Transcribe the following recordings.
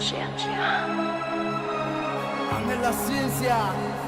coscienza. Nella ciencia.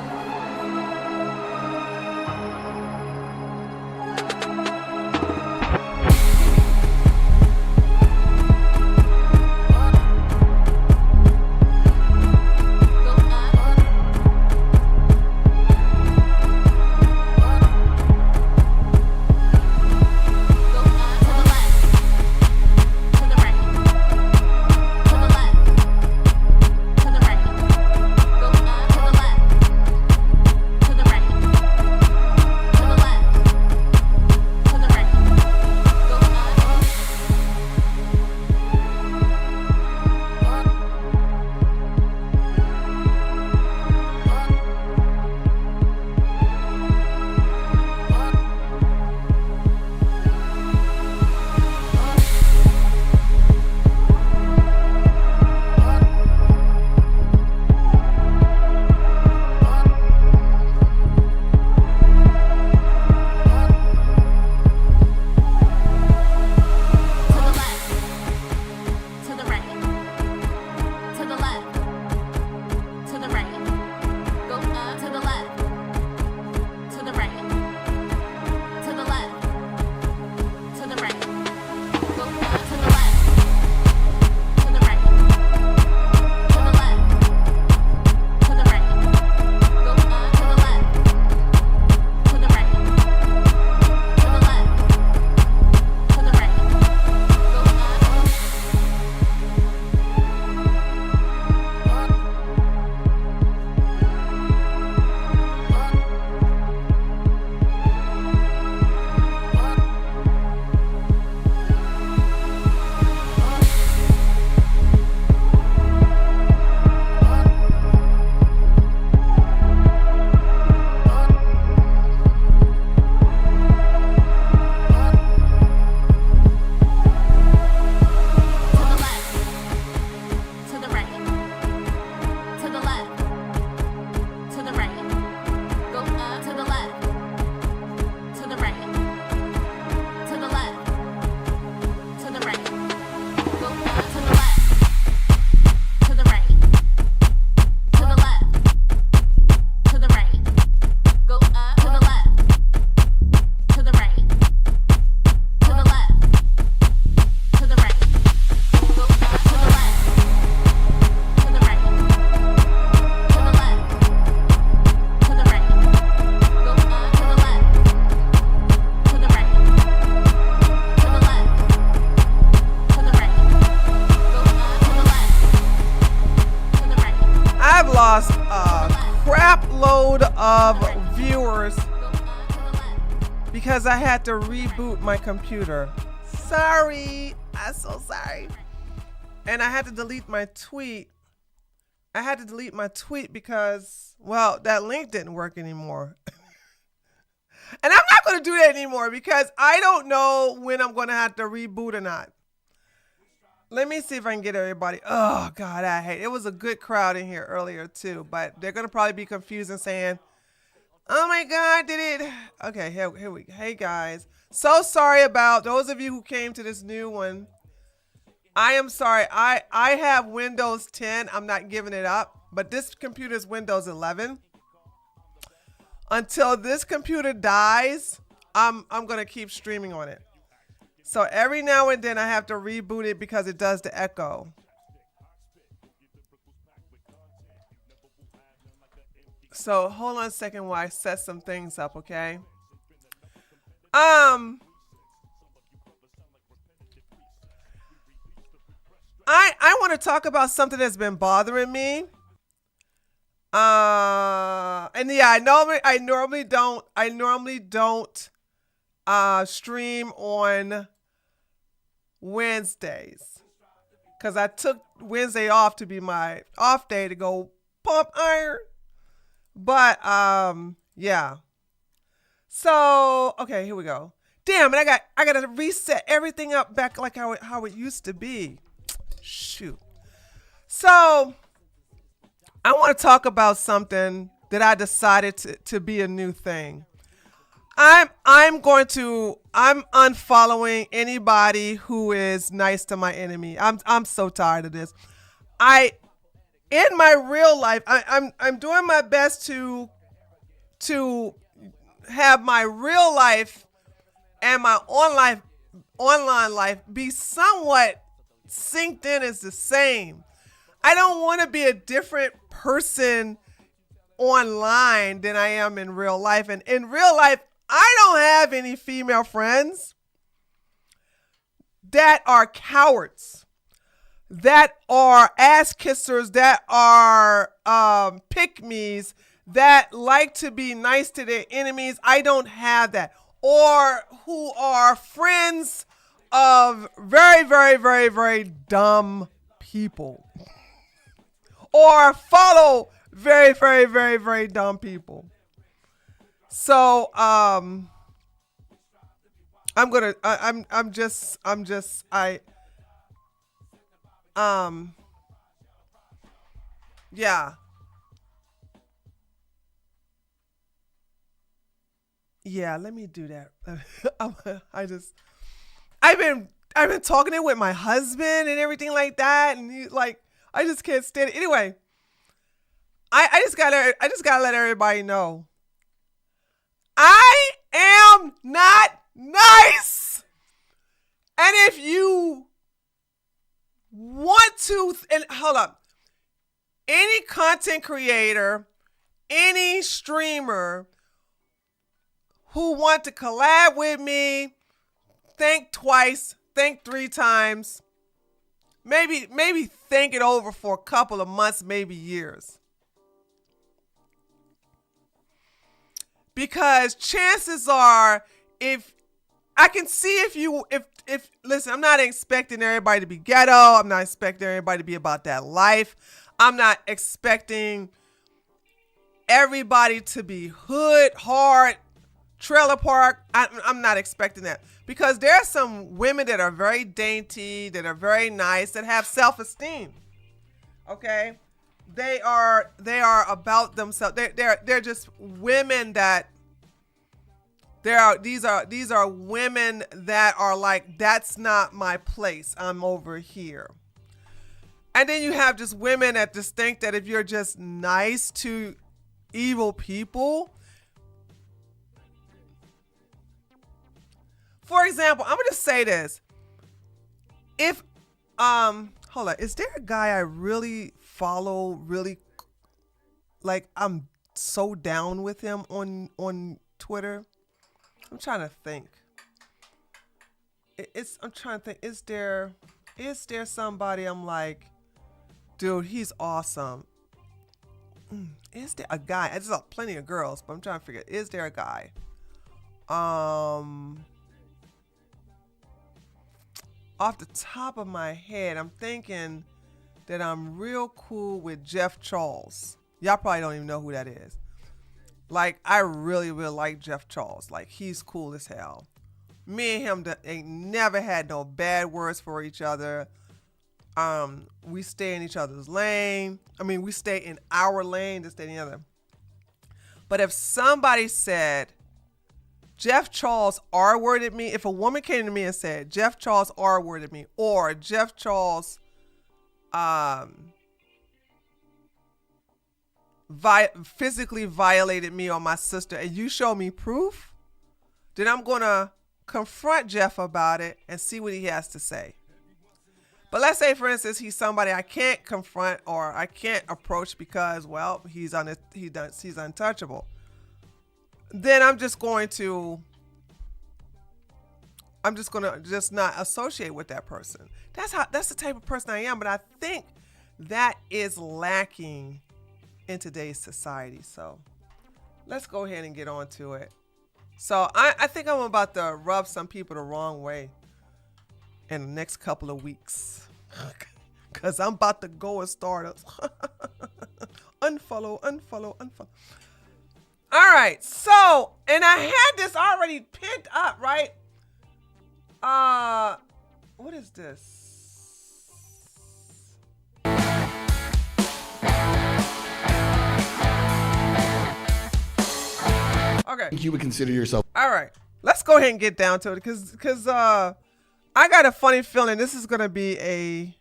Lost a crap load of viewers because I had to reboot my computer. Sorry, I'm so sorry. And I had to delete my tweet. I had to delete my tweet because, well, that link didn't work anymore. And I'm not going to do that anymore because I don't know when I'm going to have to reboot or not. Let me see if I can get everybody. Oh, God, I hate it. It was a good crowd in here earlier, too. But they're going to probably be confused and saying, oh, my God, did it? Okay, here we go. Hey, guys. So sorry about those of you who came to this new one. I am sorry. I have Windows 10. I'm not giving it up. But this computer is Windows 11. Until this computer dies, I'm going to keep streaming on it. So every now and then I have to reboot it because it does the echo. So hold on a second while I set some things up, okay? I want to talk about something that's been bothering me. And yeah, I normally don't stream on Wednesdays because I took Wednesday off to be my off day to go pump iron. But yeah. So okay, here we go. Damn, and I gotta reset everything up back like how it used to be. Shoot. So I want to talk about something that I decided to be a new thing. I'm unfollowing anybody who is nice to my enemy. I'm so tired of this. I in my real life, I'm doing my best to have my real life and my online life be somewhat synced in as the same. I don't want to be a different person online than I am in real life. And in real life, I don't have any female friends that are cowards, that are ass kissers, that are pick-me's, that like to be nice to their enemies. I don't have that. Or who are friends of very, very, very, very dumb people. Or follow very, very, very, very dumb people. So I'm gonna I'm just I yeah. Yeah, let me do that. I just I've been talking it with my husband and everything like that, and he like I just can't stand it. Anyway, I just gotta let everybody know I am not nice. And if you want to, and hold up, any content creator, any streamer who want to collab with me, think twice, think three times, maybe think it over for a couple of months, maybe years. Because chances are, if I can see if listen, I'm not expecting everybody to be ghetto. I'm not expecting everybody to be about that life. I'm not expecting everybody to be hood, hard, trailer park. I'm not expecting that, because there are some women that are very dainty, that are very nice, that have self-esteem. Okay, they are about themselves. They're just women that these are women that are like, that's not my place. I'm over here. And then you have just women that just think that if you're just nice to evil people. For example, I'm gonna say this. If hold on, is there a guy I really follow, really like I'm so down with him on Twitter? I'm trying to think. I'm trying to think. Is there somebody I'm like, dude, he's awesome? Is there a guy? There's plenty of girls, but I'm trying to figure. Is there a guy? Off the top of my head, I'm thinking that I'm real cool with Jeff Charles. Y'all probably don't even know who that is. Like, I really, really like Jeff Charles. Like, he's cool as hell. Me and him ain't never had no bad words for each other. We stay in each other's lane. I mean, we stay in our lane to stay in the other. But if somebody said, Jeff Charles R-worded me, if a woman came to me and said, Jeff Charles R-worded me, or Jeff Charles physically violated me or my sister, and you show me proof, then I'm going to confront Jeff about it and see what he has to say. But let's say, for instance, he's somebody I can't confront or I can't approach because, well, he's untouchable. Then I'm just going to just not associate with that person. That's the type of person I am. But I think that is lacking in today's society. So let's go ahead and get on to it. So I think I'm about to rub some people the wrong way in the next couple of weeks, because I'm about to go and start us. Unfollow. All right. So, and I had this already pinned up, right? What is this? Okay. You would consider yourself. All right. Let's go ahead and get down to it, because I got a funny feeling this is going to be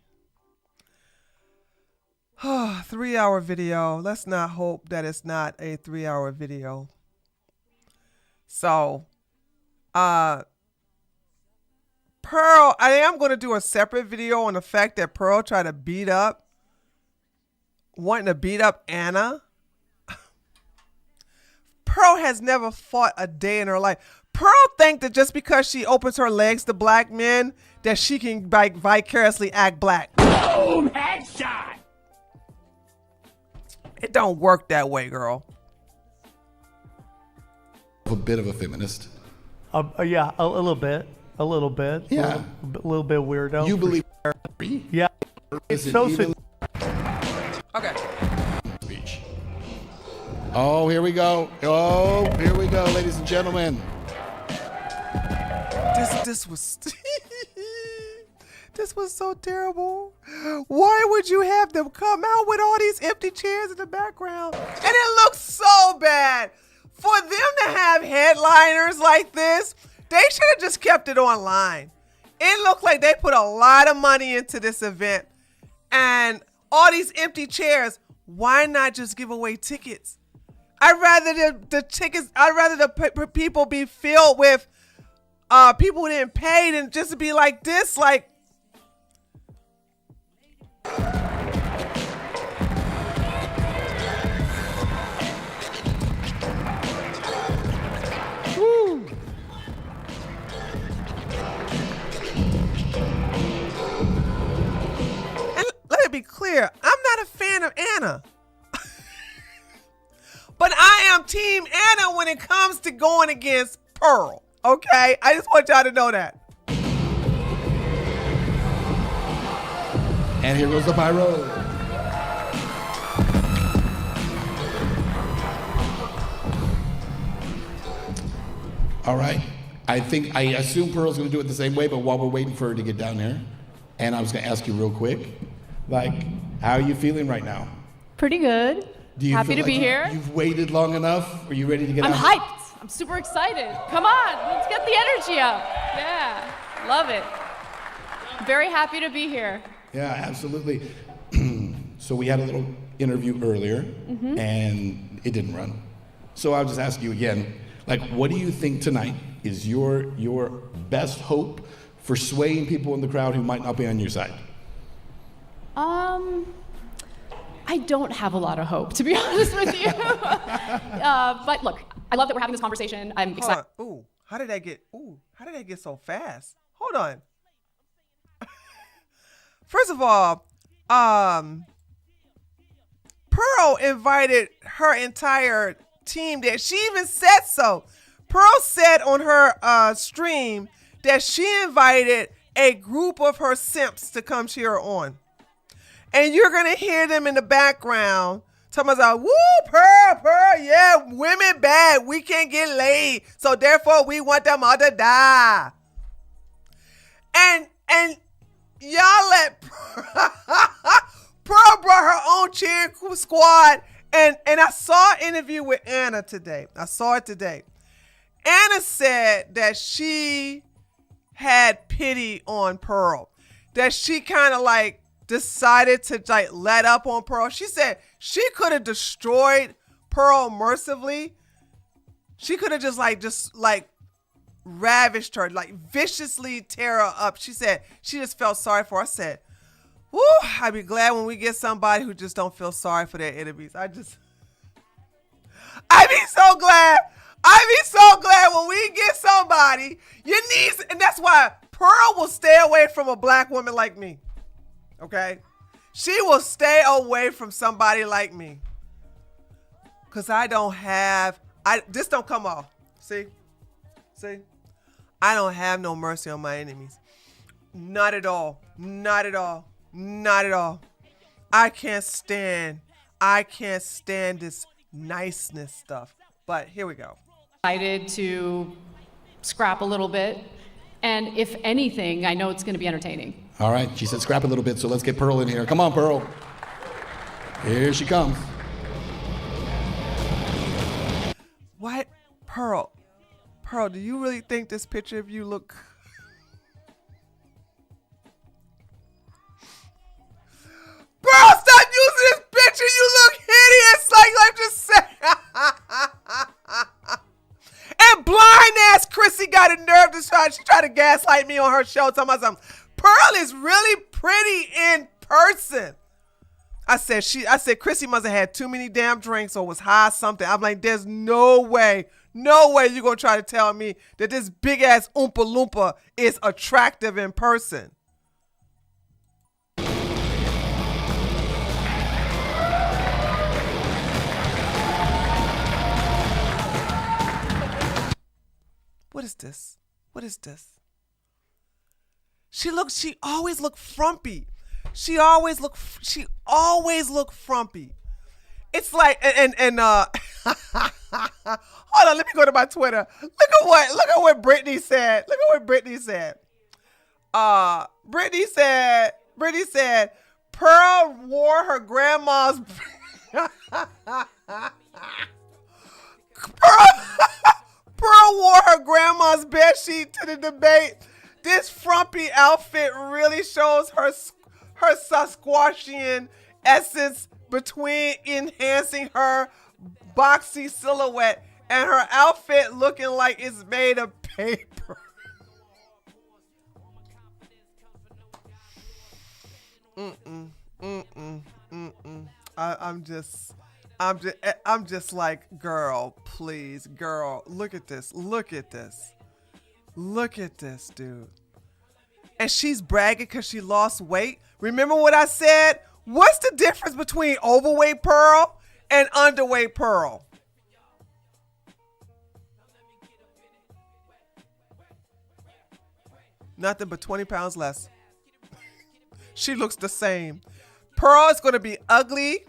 3-hour video. Let's not hope that it's not a 3-hour video. So, Pearl, I am going to do a separate video on the fact that Pearl tried to wanting to beat up Anna. Pearl has never fought a day in her life. Pearl think that just because she opens her legs to black men, that she can vicariously act black. Boom! Headshot! It don't work that way, girl. A bit of a feminist. Yeah, a little bit. Yeah. A little bit weirdo. You believe? Yeah. Is it So even Okay. speech? Oh, here we go. Oh, here we go, ladies and gentlemen. This was this was so terrible. Why would you have them come out with all these empty chairs in the background? And it looks so bad. For them to have headliners like this, they should have just kept it online. It looked like they put a lot of money into this event. And all these empty chairs, why not just give away tickets? I'd rather the people be filled with people who didn't pay than just to be like this, like. Woo. And let it be clear, I'm not a fan of Anna. But I am Team Anna when it comes to going against Pearl. Okay? I just want y'all to know that. And here goes the pyro. All right. I assume Pearl's going to do it the same way, but while we're waiting for her to get down here, and I was going to ask you real quick, like, how are you feeling right now? Pretty good. Do you Happy feel to like be here. You've waited long enough? Are you ready to get I'm out? hyped. I'm super excited. Come on, let's get the energy up. Yeah, love it. Very happy to be here. Yeah, absolutely. So we had a little interview earlier, and it didn't run. So I'll just ask you again, like, what do you think tonight is your best hope for swaying people in the crowd who might not be on your side? I don't have a lot of hope, to be honest with you. But look, I love that we're having this conversation. I'm excited. Ooh, how did that get so fast? Hold on. First of all, Pearl invited her entire team there. She even said so. Pearl said on her stream that she invited a group of her simps to come cheer her on. And you're going to hear them in the background talking about, woo, Pearl, yeah, women bad. We can't get laid. So therefore, we want them all to die. And y'all let Pearl brought her own cheer squad. And I saw an interview with Anna today. I saw it today. Anna said that she had pity on Pearl. That she kind of like decided to like let up on Pearl. She said she could have destroyed Pearl mercifully. She could have just ravished her, like viciously tear her up. She said she just felt sorry for her. I said, woo, I'd be glad when we get somebody who just don't feel sorry for their enemies. I'd be so glad. I'd be so glad when we get somebody. And that's why Pearl will stay away from a black woman like me. Okay? She will stay away from somebody like me. Because this don't come off. See? I don't have no mercy on my enemies. Not at all. Not at all. Not at all. I can't stand this niceness stuff. But here we go. Excited to scrap a little bit. And if anything, I know it's going to be entertaining. All right, she said scrap a little bit, so let's get Pearl in here. Come on, Pearl. Here she comes. What? Pearl, do you really think this picture of you look... Pearl, stop using tried to gaslight me on her show, talking about something. Pearl is really pretty in person. I said Chrissy must have had too many damn drinks or was high or something. I'm like, there's no way you're gonna try to tell me that this big ass Oompa Loompa is attractive in person. What is this? What is this? She always look frumpy. She always look frumpy. It's like and hold on, let me go to my Twitter. Look at what Brittany said. Look at what Brittany said. Brittany said Pearl wore her grandma's Pearl wore her grandma's bedsheet to the debate. This frumpy outfit really shows her Sasquatchian essence between enhancing her boxy silhouette and her outfit looking like it's made of paper. I'm just like, girl, please, girl, look at this, dude. And she's bragging because she lost weight. Remember what I said? What's the difference between overweight Pearl and underweight Pearl? Nothing but 20 pounds less. She looks the same. Pearl is going to be ugly,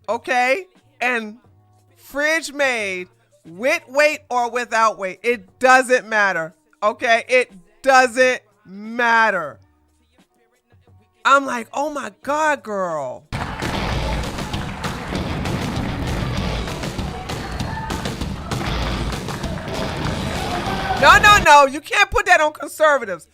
okay, and fridge made with weight or without weight. It doesn't matter, okay? It doesn't matter. I'm like, oh my God, girl. No. You can't put that on conservatives.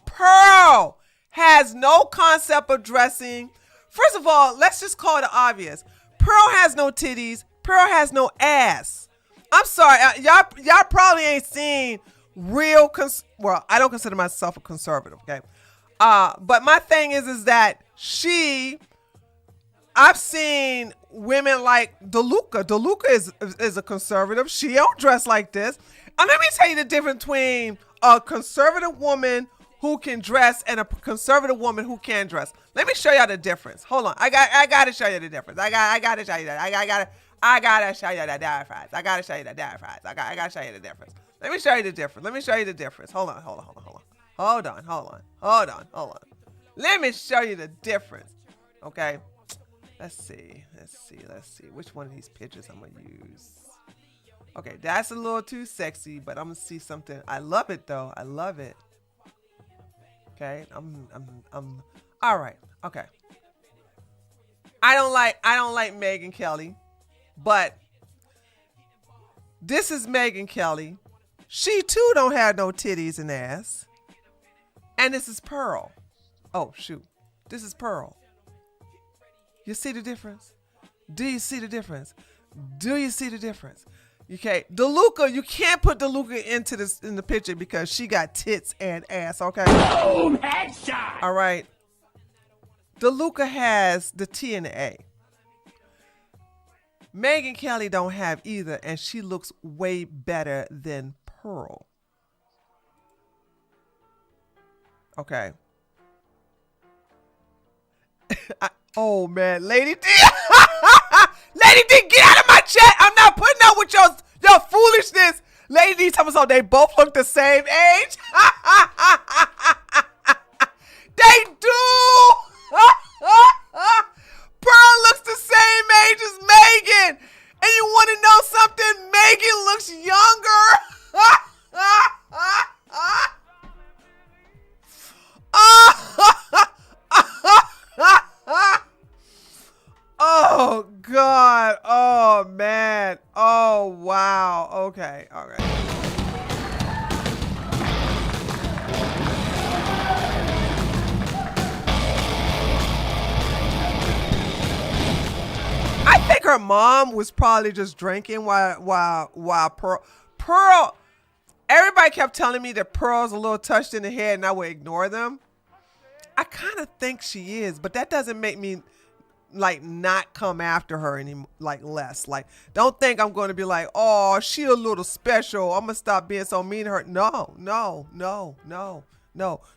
Pearl has no concept of dressing. First of all, let's just call it obvious. Pearl has no titties. Pearl has no ass. I'm sorry. Y'all probably ain't seen real, well, I don't consider myself a conservative, okay? But my thing is that I've seen women like DeLuca. DeLuca is a conservative. She don't dress like this. And let me tell you the difference between a conservative woman who can dress and a conservative woman who can dress. Let me show y'all the difference. Hold on. I gotta show you the difference. I gotta show you that. I gotta show you the difference. I gotta show you the difference. I gotta show you the difference. Let me show you the difference. Hold on. Let me show you the difference. Okay. Let's see. Which one of these pictures I'm gonna use? Okay, that's a little too sexy, but I'm gonna see something. I love it though. I love it. Okay, I'm all right. Okay. I don't like Megyn Kelly, but this is Megyn Kelly. She too don't have no titties and ass. And this is Pearl. Oh shoot. This is Pearl. You see the difference? Do you see the difference? Okay, DeLuca, you can't put DeLuca in the picture because she got tits and ass, okay? Boom, headshot! All right. DeLuca has the T and the A. Megyn Kelly don't have either, and she looks way better than Pearl. Okay. Oh, man. Lady D. Lady D, get out of my chat. I'm not putting up with your foolishness. Lady D telling us they both look the same age. They do. Pearl looks the same age as Megyn. And you want to know something? Megyn looks younger. Oh God. Oh man. Oh wow. Okay. All right. I think her mom was probably just drinking while Pearl everybody kept telling me that Pearl's a little touched in the head and I would ignore them. I kind of think she is, but that doesn't make me like not come after her any like less. Like, don't think I'm going to be like, oh, she a little special, I'm gonna stop being so mean to her. No.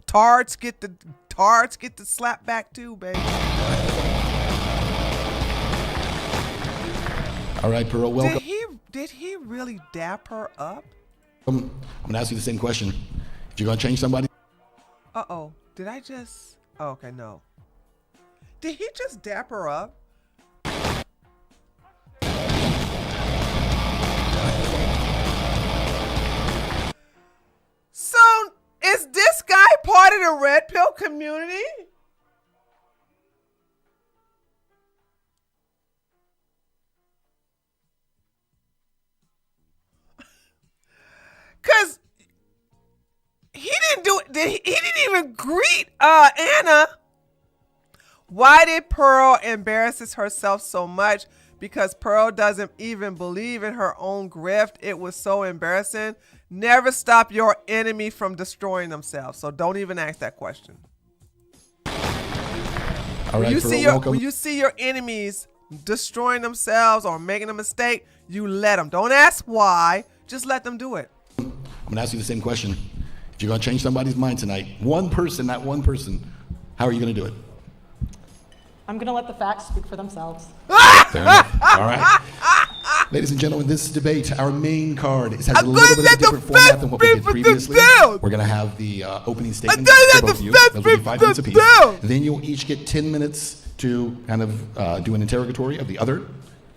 Tards get the slap back too, baby. All right, Pearl, welcome. Did he really dap her up? I'm gonna ask you the same question. If you're gonna change somebody, Uh-oh. Did I just... Oh, okay, no. Did he just dap her up? So, is this guy part of the red pill community? Because he didn't do it. He didn't even greet Anna. Why did Pearl embarrasses herself so much? Because Pearl doesn't even believe in her own grift. It was so embarrassing. Never stop your enemy from destroying themselves. So don't even ask that question. all right, Pearl, welcome. When you see your enemies destroying themselves or making a mistake, you let them. Don't ask why. Just let them do it. I'm gonna ask you the same question. If you're gonna change somebody's mind tonight, one person, that one person, how are you gonna do it? I'm going to let the facts speak for themselves. Fair enough. All right. Ladies and gentlemen, this debate, our main card, has a little bit of a different format than what we did previously. We're going to have the opening statement for both of you. Those will be 5 minutes apiece. Then you'll each get 10 minutes to kind of do an interrogatory of the other.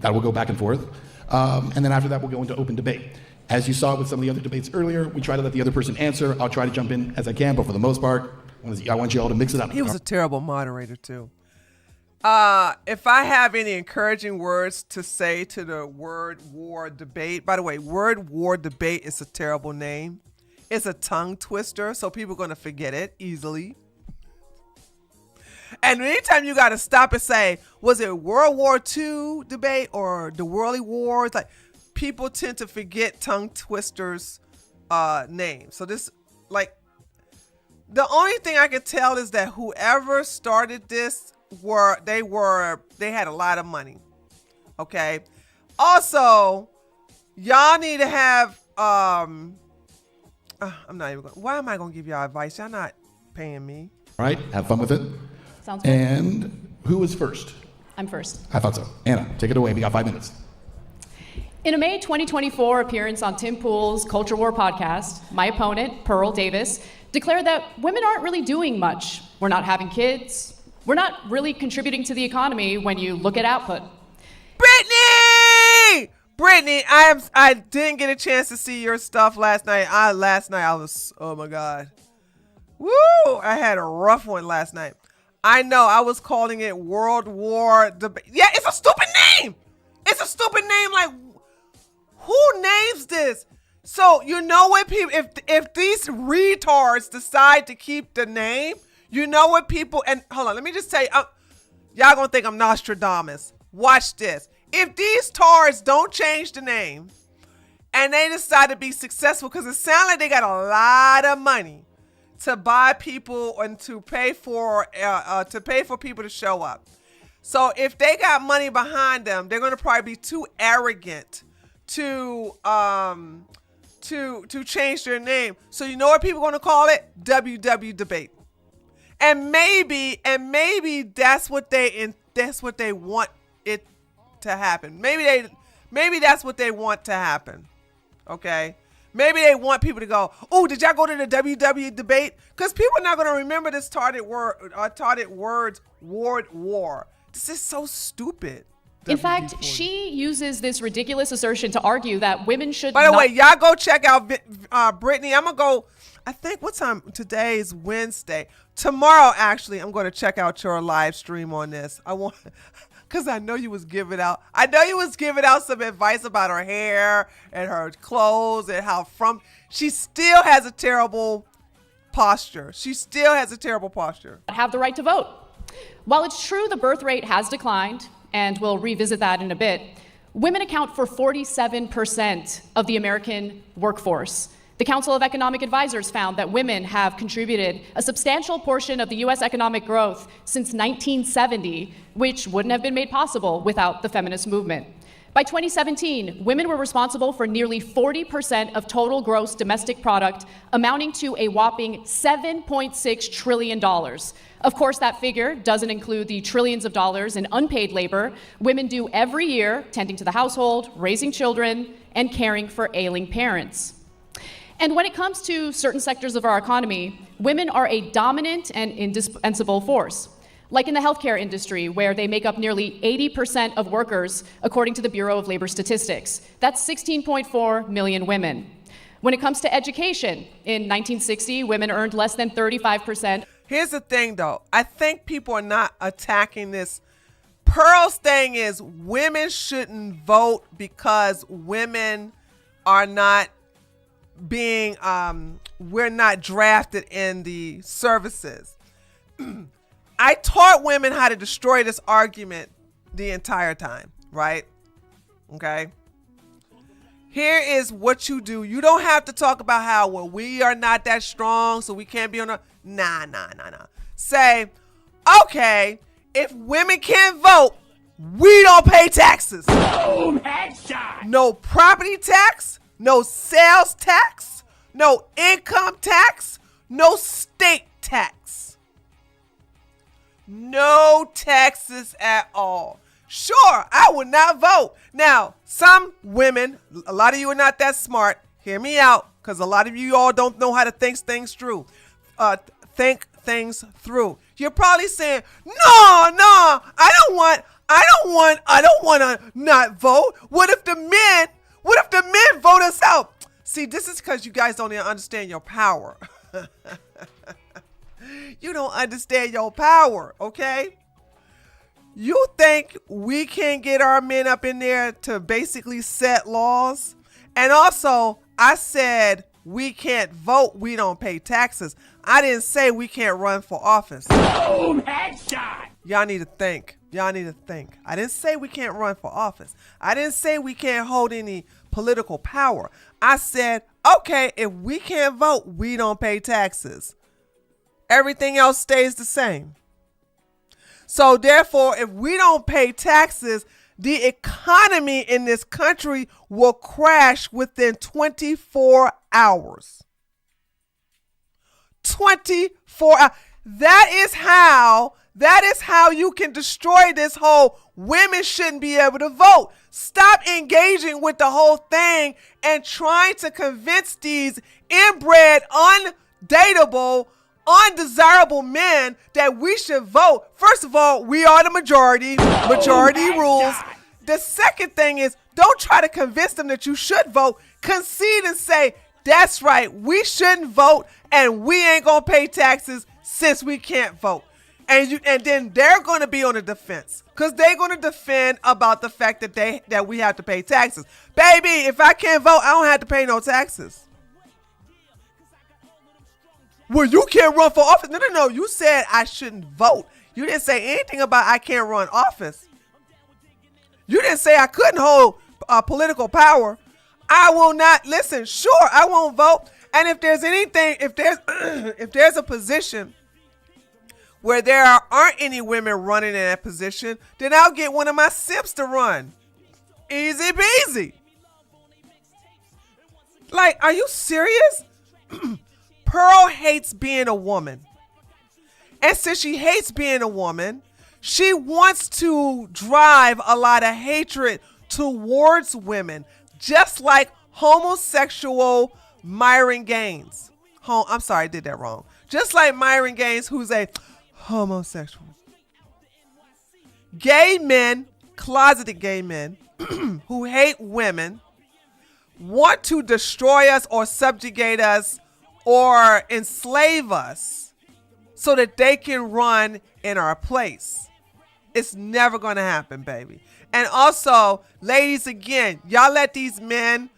That will go back and forth. And then after that, we'll go into open debate. As you saw with some of the other debates earlier, we try to let the other person answer. I'll try to jump in as I can, but for the most part, I want you all to mix it up. He was a terrible moderator, too. If I have any encouraging words to say to the word war debate, by the way, word war debate is a terrible name. It's a tongue twister, so people are going to forget it easily. And anytime you got to stop and say, was it World War II debate or the Worldly Wars? Like, people tend to forget tongue twisters' names. So this, like, the only thing I can tell is that whoever started this they had a lot of money. Okay. Also, y'all need to have I'm not even going. Why am I going to give y'all advice? Y'all not paying me. All right, have fun with it. Sounds good. And who was first? I'm first. I thought so. Anna, take it away. We got 5 minutes. In a May 2024 appearance on Tim Pool's Culture War podcast, my opponent, Pearl Davis, declared that women aren't really doing much. We're not having kids. We're not really contributing to the economy when you look at output. Brittany, I didn't get a chance to see your stuff last night. I was, oh my God. Woo! I had a rough one last night. I know, I was calling it World War debate. Yeah, it's a stupid name. It's a stupid name. Like, who names this? So, you know what, people, if these retards decide to keep the name, you know what, people, and hold on, let me just say, y'all gonna think I'm Nostradamus. Watch this. If these tards don't change the name and they decide to be successful, because it sounds like they got a lot of money to buy people and to pay for people to show up. So if they got money behind them, they're gonna probably be too arrogant to change their name. So you know what people are gonna call it? WW debate. And maybe that's what they want it to happen. Maybe that's what they want to happen. Okay? Maybe they want people to go, oh, did y'all go to the WW debate? Because people are not going to remember this tarted words, war. This is so stupid. In fact, she uses this ridiculous assertion to argue that women should By the way, y'all go check out Brittany. I'm going to go, I think, what time? Today is Wednesday. Tomorrow, actually, I'm going to check out your live stream on this. Because I know you was giving out some advice about her hair and her clothes and how she still has a terrible posture. Have the right to vote. While it's true the birth rate has declined, and we'll revisit that in a bit, women account for 47% of the American workforce. The Council of Economic Advisors found that women have contributed a substantial portion of the US economic growth since 1970, which wouldn't have been made possible without the feminist movement. By 2017, women were responsible for nearly 40% of total gross domestic product, amounting to a whopping $7.6 trillion. Of course, that figure doesn't include the trillions of dollars in unpaid labor women do every year tending to the household, raising children, and caring for ailing parents. And when it comes to certain sectors of our economy, women are a dominant and indispensable force. Like in the healthcare industry, where they make up nearly 80% of workers, according to the Bureau of Labor Statistics. That's 16.4 million women. When it comes to education, in 1960, women earned less than 35%. Here's the thing, though. I think people are not attacking this. Pearl's thing is women shouldn't vote because women are not being, we're not drafted in the services. I taught women how to destroy this argument the entire time, right? Okay. Here is what you do. You don't have to talk about how, well, we are not that strong, so we can't be on a, nah. Say, okay, if women can't vote, we don't pay taxes. Boom, headshot. No property tax, no sales tax, no income tax, no state tax. No taxes at all. Sure, I would not vote. Now, some women, a lot of you are not that smart. Hear me out, because a lot of you all don't know how to think things through. Think things through. You're probably saying, no, I don't want to not vote. What if the men vote us out? See, this is because you guys don't even understand your power. You don't understand your power, okay? You think we can get our men up in there to basically set laws? And also, I said we can't vote, we don't pay taxes. I didn't say we can't run for office. Boom, headshot. Y'all need to think. Y'all need to think. I didn't say we can't run for office. I didn't say we can't hold any political power. I said, okay, if we can't vote, we don't pay taxes. Everything else stays the same. So therefore, if we don't pay taxes, the economy in this country will crash within 24 hours. 24 hours. That is how you can destroy this whole women shouldn't be able to vote. Stop engaging with the whole thing and trying to convince these inbred, undateable, undesirable men that we should vote. First of all, we are the majority. Majority rules. The second thing is, don't try to convince them that you should vote. Concede and say, that's right, we shouldn't vote and we ain't gonna pay taxes since we can't vote. And then they're gonna be on the defense because they're gonna defend about the fact that we have to pay taxes. Baby, if I can't vote, I don't have to pay no taxes. Well, you can't run for office. No. You said I shouldn't vote. You didn't say anything about I can't run office. You didn't say I couldn't hold political power. I will not listen. Sure, I won't vote. And if there's anything, if there's a position where there aren't any women running in that position, then I'll get one of my simps to run. Easy peasy. Like, are you serious? Pearl hates being a woman. And since she hates being a woman, she wants to drive a lot of hatred towards women, just like homosexual Myron Gaines. I'm sorry, I did that wrong. Just like Myron Gaines, who's a homosexual. Gay men, closeted gay men, who hate women, want to destroy us or subjugate us or enslave us so that they can run in our place. It's never going to happen, baby. And also, ladies, again, y'all let these men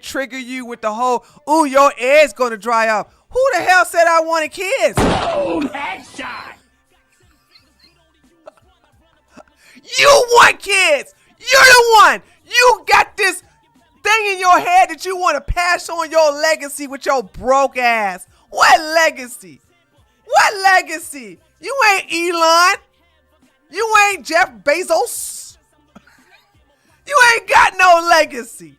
trigger you with the whole, ooh, your air's going to dry up. Who the hell said I wanted kids? Boom, headshot. You want kids. You're the one. You got this thing in your head that you want to pass on your legacy with your broke ass. What legacy? What legacy? You ain't Elon. You ain't Jeff Bezos. You ain't got no legacy.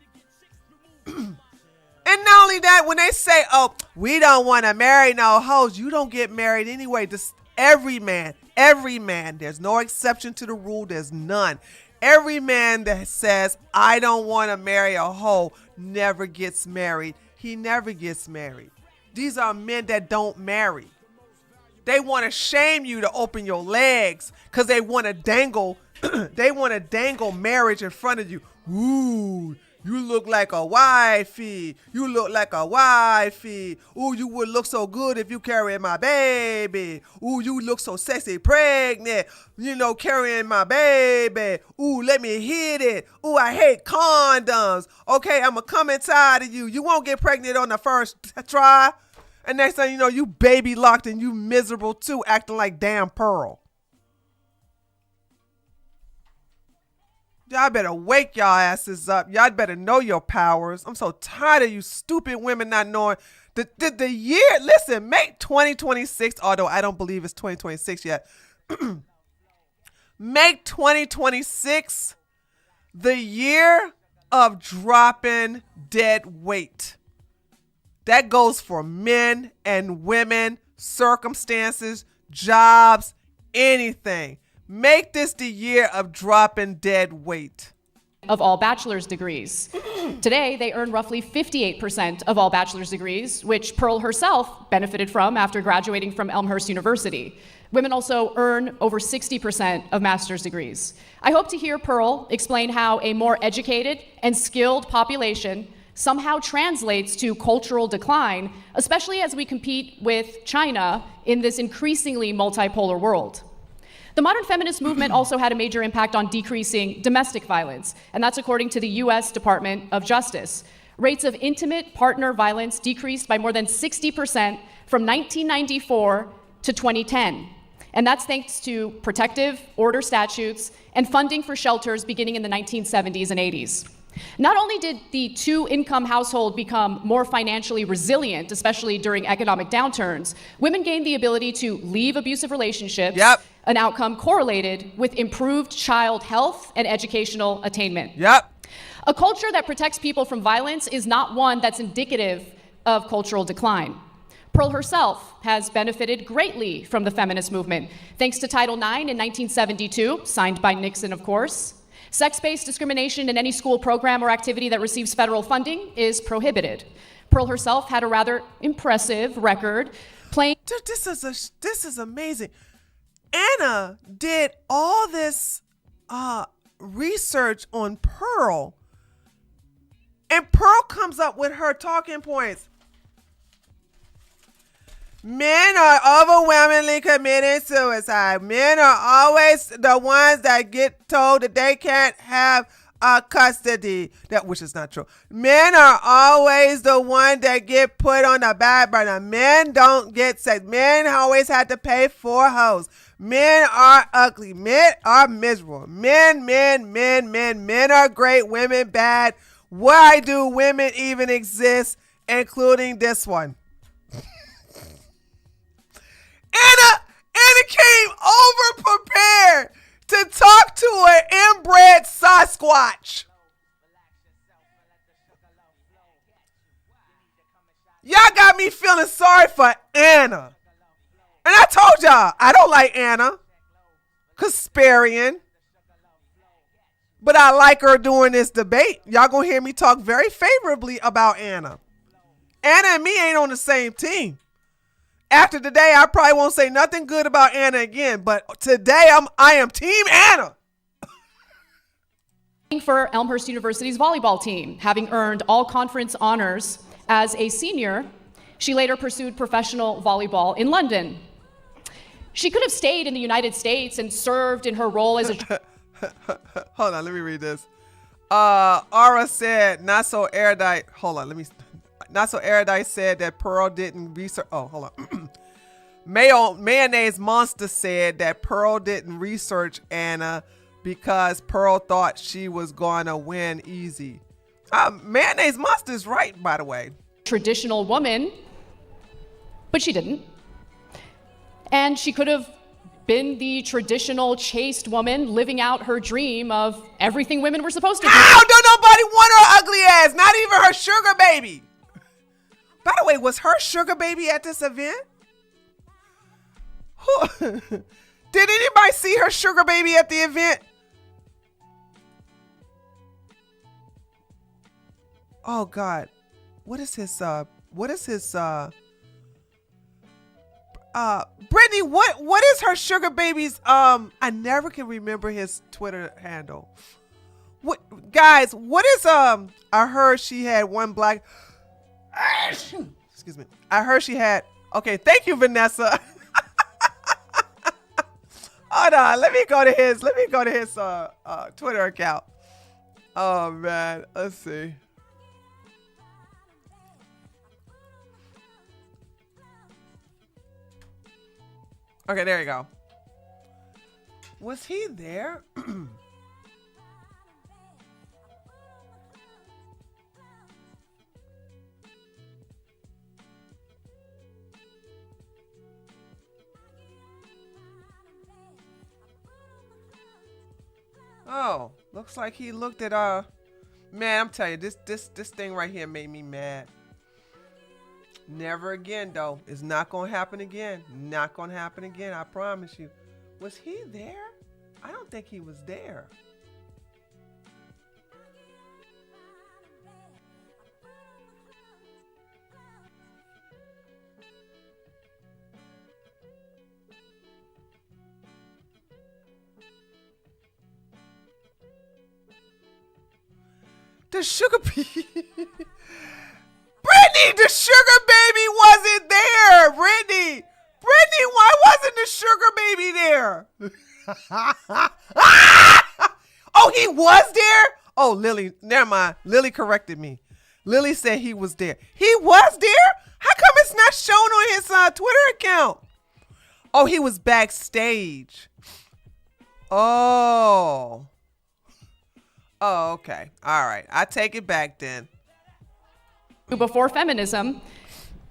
And not only that, when they say, oh, we don't want to marry no hoes, you don't get married anyway. This, every man, there's no exception to the rule. There's none. Every man that says, I don't want to marry a hoe never gets married. He never gets married. These are men that don't marry. They want to shame you to open your legs because they want to dangle, marriage in front of you. Ooh, you look like a wifey. You look like a wifey. Ooh, you would look so good if you carried my baby. Ooh, you look so sexy pregnant. You know, carrying my baby. Ooh, let me hit it. Ooh, I hate condoms. Okay, I'm come inside of you. You won't get pregnant on the first try. And next thing you know, you baby locked and you miserable too, acting like damn Pearl. Y'all better wake y'all asses up. Y'all better know your powers. I'm so tired of you stupid women not knowing the year. Listen, make 2026, although I don't believe it's 2026 yet. Make 2026 the year of dropping dead weight. That goes for men and women, circumstances, jobs, anything. Make this the year of dropping dead weight. Of all bachelor's degrees. Today, they earn roughly 58% of all bachelor's degrees, which Pearl herself benefited from after graduating from Elmhurst University. Women also earn over 60% of master's degrees. I hope to hear Pearl explain how a more educated and skilled population somehow translates to cultural decline, especially as we compete with China in this increasingly multipolar world. The modern feminist movement also had a major impact on decreasing domestic violence, and that's according to the US Department of Justice. Rates of intimate partner violence decreased by more than 60% from 1994 to 2010. And that's thanks to protective order statutes and funding for shelters beginning in the 1970s and 80s. Not only did the two-income household become more financially resilient, especially during economic downturns, women gained the ability to leave abusive relationships, an outcome correlated with improved child health and educational attainment. A culture that protects people from violence is not one that's indicative of cultural decline. Pearl herself has benefited greatly from the feminist movement, thanks to Title IX in 1972, signed by Nixon, of course. Sex-based discrimination in any school program or activity that receives federal funding is prohibited. Pearl herself had a rather impressive record playing. Dude, this is amazing. Anna did all this research on Pearl, and Pearl comes up with her talking points. Men are overwhelmingly committing suicide. Men are always the ones that get told that they can't have custody, which is not true. Men are always the ones that get put on the back burner. Men don't get sex. Men always have to pay for hoes. Men are ugly. Men are miserable. Men are great. Women bad. Why do women even exist, including this one? Anna came over prepared to talk to an inbred Sasquatch. Y'all got me feeling sorry for Anna. And I told y'all, I don't like Anna Kasparian. But I like her during this debate. Y'all gonna hear me talk very favorably about Anna. Anna and me ain't on the same team. After today, I probably won't say nothing good about Anna again, but today I am Team Anna. For Elmhurst University's volleyball team, having earned all conference honors as a senior, she later pursued professional volleyball in London. She could have stayed in the United States and served in her role as a... Hold on, let me read this. Ara said, not so erudite. Hold on, Not so erudite said that Pearl didn't research. Oh, hold on. Mayonnaise Monster said that Pearl didn't research Anna because Pearl thought she was going to win easy. Mayonnaise mustard is right, by the way. Traditional woman, but she didn't. And she could have been the traditional chaste woman living out her dream of everything women were supposed to do. Ow! Don't nobody want her ugly ass, not even her sugar baby. By the way, was her sugar baby at this event? Did anybody see her sugar baby at the event? Oh God, what is his Brittany, what is her sugar baby's I never can remember his Twitter handle. What guys, what is I heard she had one black excuse me. I heard she had okay, thank you, Vanessa. Hold on, let me go to his Twitter account. Oh man, let's see. Okay, there you go. Was he there? Oh, looks like he looked at man, I'm telling you, this thing right here made me mad. Never again, though. It's not gonna happen again. Not gonna happen again, I promise you. Was he there? I don't think he was there. The sugar bee. Brittany, the sugar baby wasn't there. Brittany, why wasn't the sugar baby there? Oh, he was there? Oh, Lily, never mind. Lily corrected me. Lily said he was there. He was there? How come it's not shown on his Twitter account? Oh, he was backstage. Oh, okay. All right. I take it back then. Before feminism,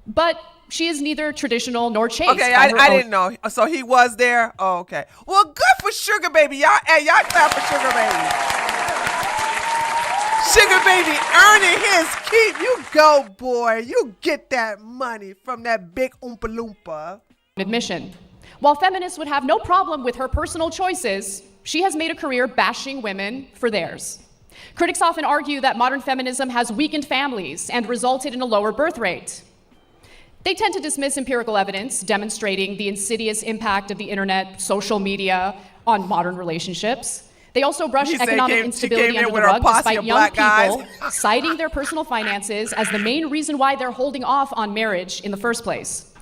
but she is neither traditional nor chaste. Okay, I didn't know. So he was there? Oh, okay. Well, good for Sugar Baby. Y'all clap for Sugar Baby. Sugar Baby earning his keep. You go, boy. You get that money from that big Oompa Loompa. Admission. While feminists would have no problem with her personal choices, she has made a career bashing women for theirs. Critics often argue that modern feminism has weakened families and resulted in a lower birth rate. They tend to dismiss empirical evidence demonstrating the insidious impact of the internet, social media on modern relationships. They also brush economic instability under the rug despite young people citing their personal finances as the main reason why they're holding off on marriage in the first place.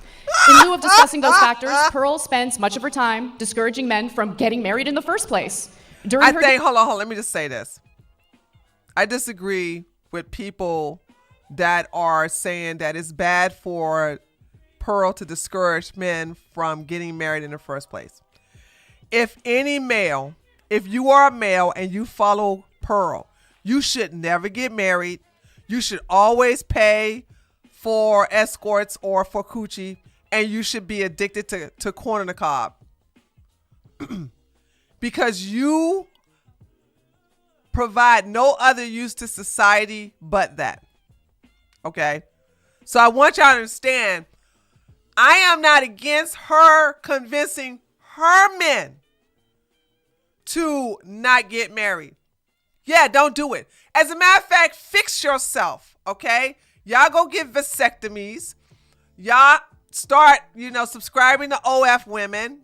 In lieu of discussing those factors, Pearl spends much of her time discouraging men from getting married in the first place. Hold on, let me just say this. I disagree with people that are saying that it's bad for Pearl to discourage men from getting married in the first place. If you are a male and you follow Pearl, you should never get married. You should always pay for escorts or for coochie, and you should be addicted to corn on the cob. Because you provide no other use to society but that. Okay? So I want y'all to understand, I am not against her convincing her men to not get married. Yeah, don't do it. As a matter of fact, fix yourself, okay? Y'all go get vasectomies. Y'all start, subscribing to OF women.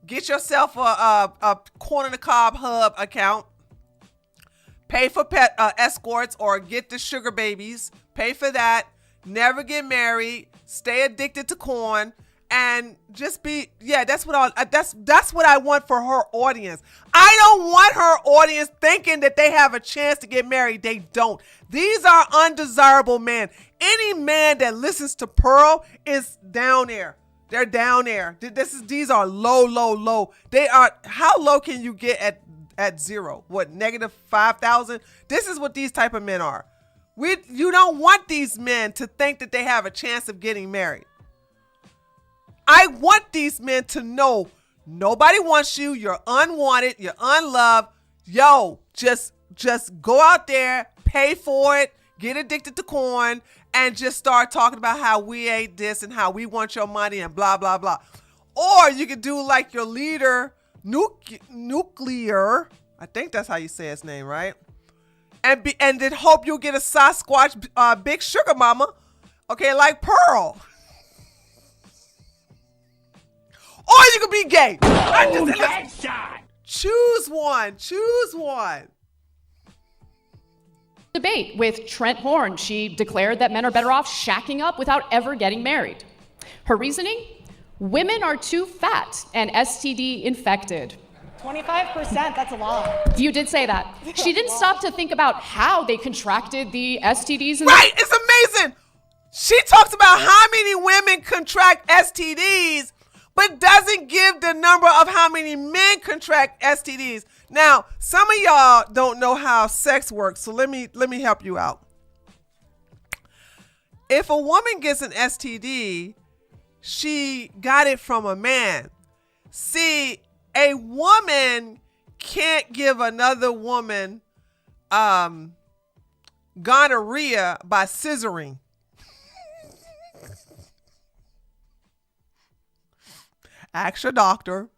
Get yourself a corn on the cob hub account. Pay for escorts or get the sugar babies. Pay for that. Never get married. Stay addicted to corn. And just be, that's what I want for her audience. I don't want her audience thinking that they have a chance to get married. They don't. These are undesirable men. Any man that listens to Pearl is down there. They're down there. These are low. They are, how low can you get at zero? What, -5,000? This is what these type of men are. You don't want these men to think that they have a chance of getting married. I want these men to know nobody wants you. You're unwanted. You're unloved. Yo, just go out there, pay for it, get addicted to corn, and just start talking about how we ain't this and how we want your money and blah, blah, blah. Or you could do like your leader, Nuclear. I think that's how you say his name, right? And then hope you'll get a Sasquatch big sugar mama, okay, like Pearl. Or you could be gay. Boom headshot. Choose one. Choose one. Debate with Trent Horn. She declared that men are better off shacking up without ever getting married. Her reasoning? Women are too fat and STD infected. 25%, that's a lot. You did say that. She didn't stop to think about how they contracted the STDs. Right, it's amazing. She talks about how many women contract STDs, but doesn't give the number of how many men contract STDs. Now, some of y'all don't know how sex works, so let me help you out. If a woman gets an STD, she got it from a man. See, a woman can't give another woman gonorrhea by scissoring. Ask your doctor.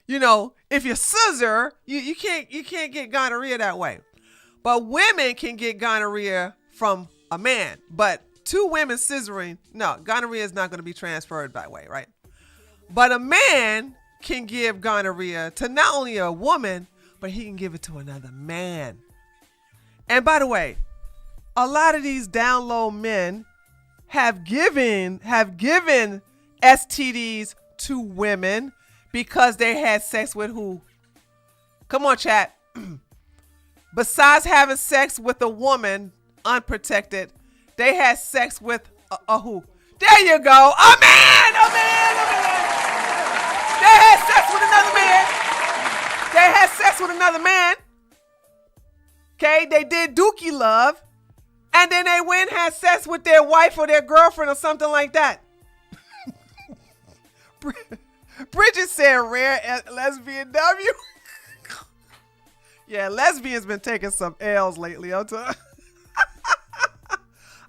You know, if you scissor, you can't get gonorrhea that way. But women can get gonorrhea from a man. But two women scissoring, no, gonorrhea is not going to be transferred that way, right? But a man can give gonorrhea to not only a woman, but he can give it to another man. And by the way, a lot of these down low men have given STDs to women because they had sex with who? Come on, chat. Besides having sex with a woman unprotected, they had sex with a who? There you go. A man, a man, a man. They had sex with another man. They had sex with another man. Okay, they did dookie love. And then they went and had sex with their wife or their girlfriend or something like that. Bridget said rare lesbian W. Yeah, lesbians been taking some L's lately.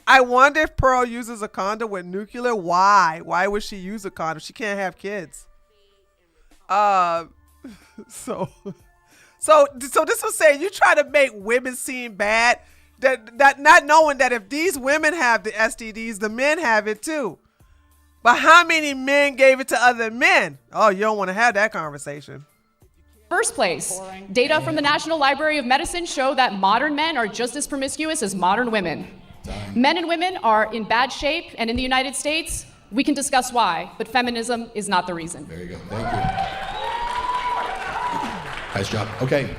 I wonder if Pearl uses a condom with nuclear. Why? Why would she use a condom? She can't have kids. So this was saying you try to make women seem bad, that not knowing that if these women have the STDs, the men have it too. But how many men gave it to other men? Oh, you don't want to have that conversation. First place, data from the National Library of Medicine show that modern men are just as promiscuous as modern women. Men and women are in bad shape, and in the United States, we can discuss why, but feminism is not the reason. Very good, thank you. Nice job. Okay,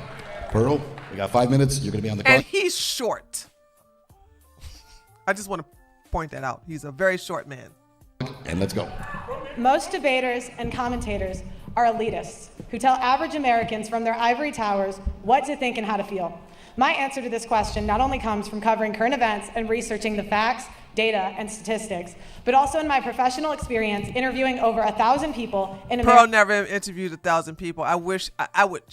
Pearl, we got 5 minutes. You're gonna be on the clock. And he's short. I just want to point that out. He's a very short man. And let's go. Most debaters and commentators are elitists who tell average Americans from their ivory towers what to think and how to feel. My answer to this question not only comes from covering current events and researching the facts, data, and statistics, but also in my professional experience interviewing over 1,000 people in America. Pearl never interviewed 1,000 people. I wish I would.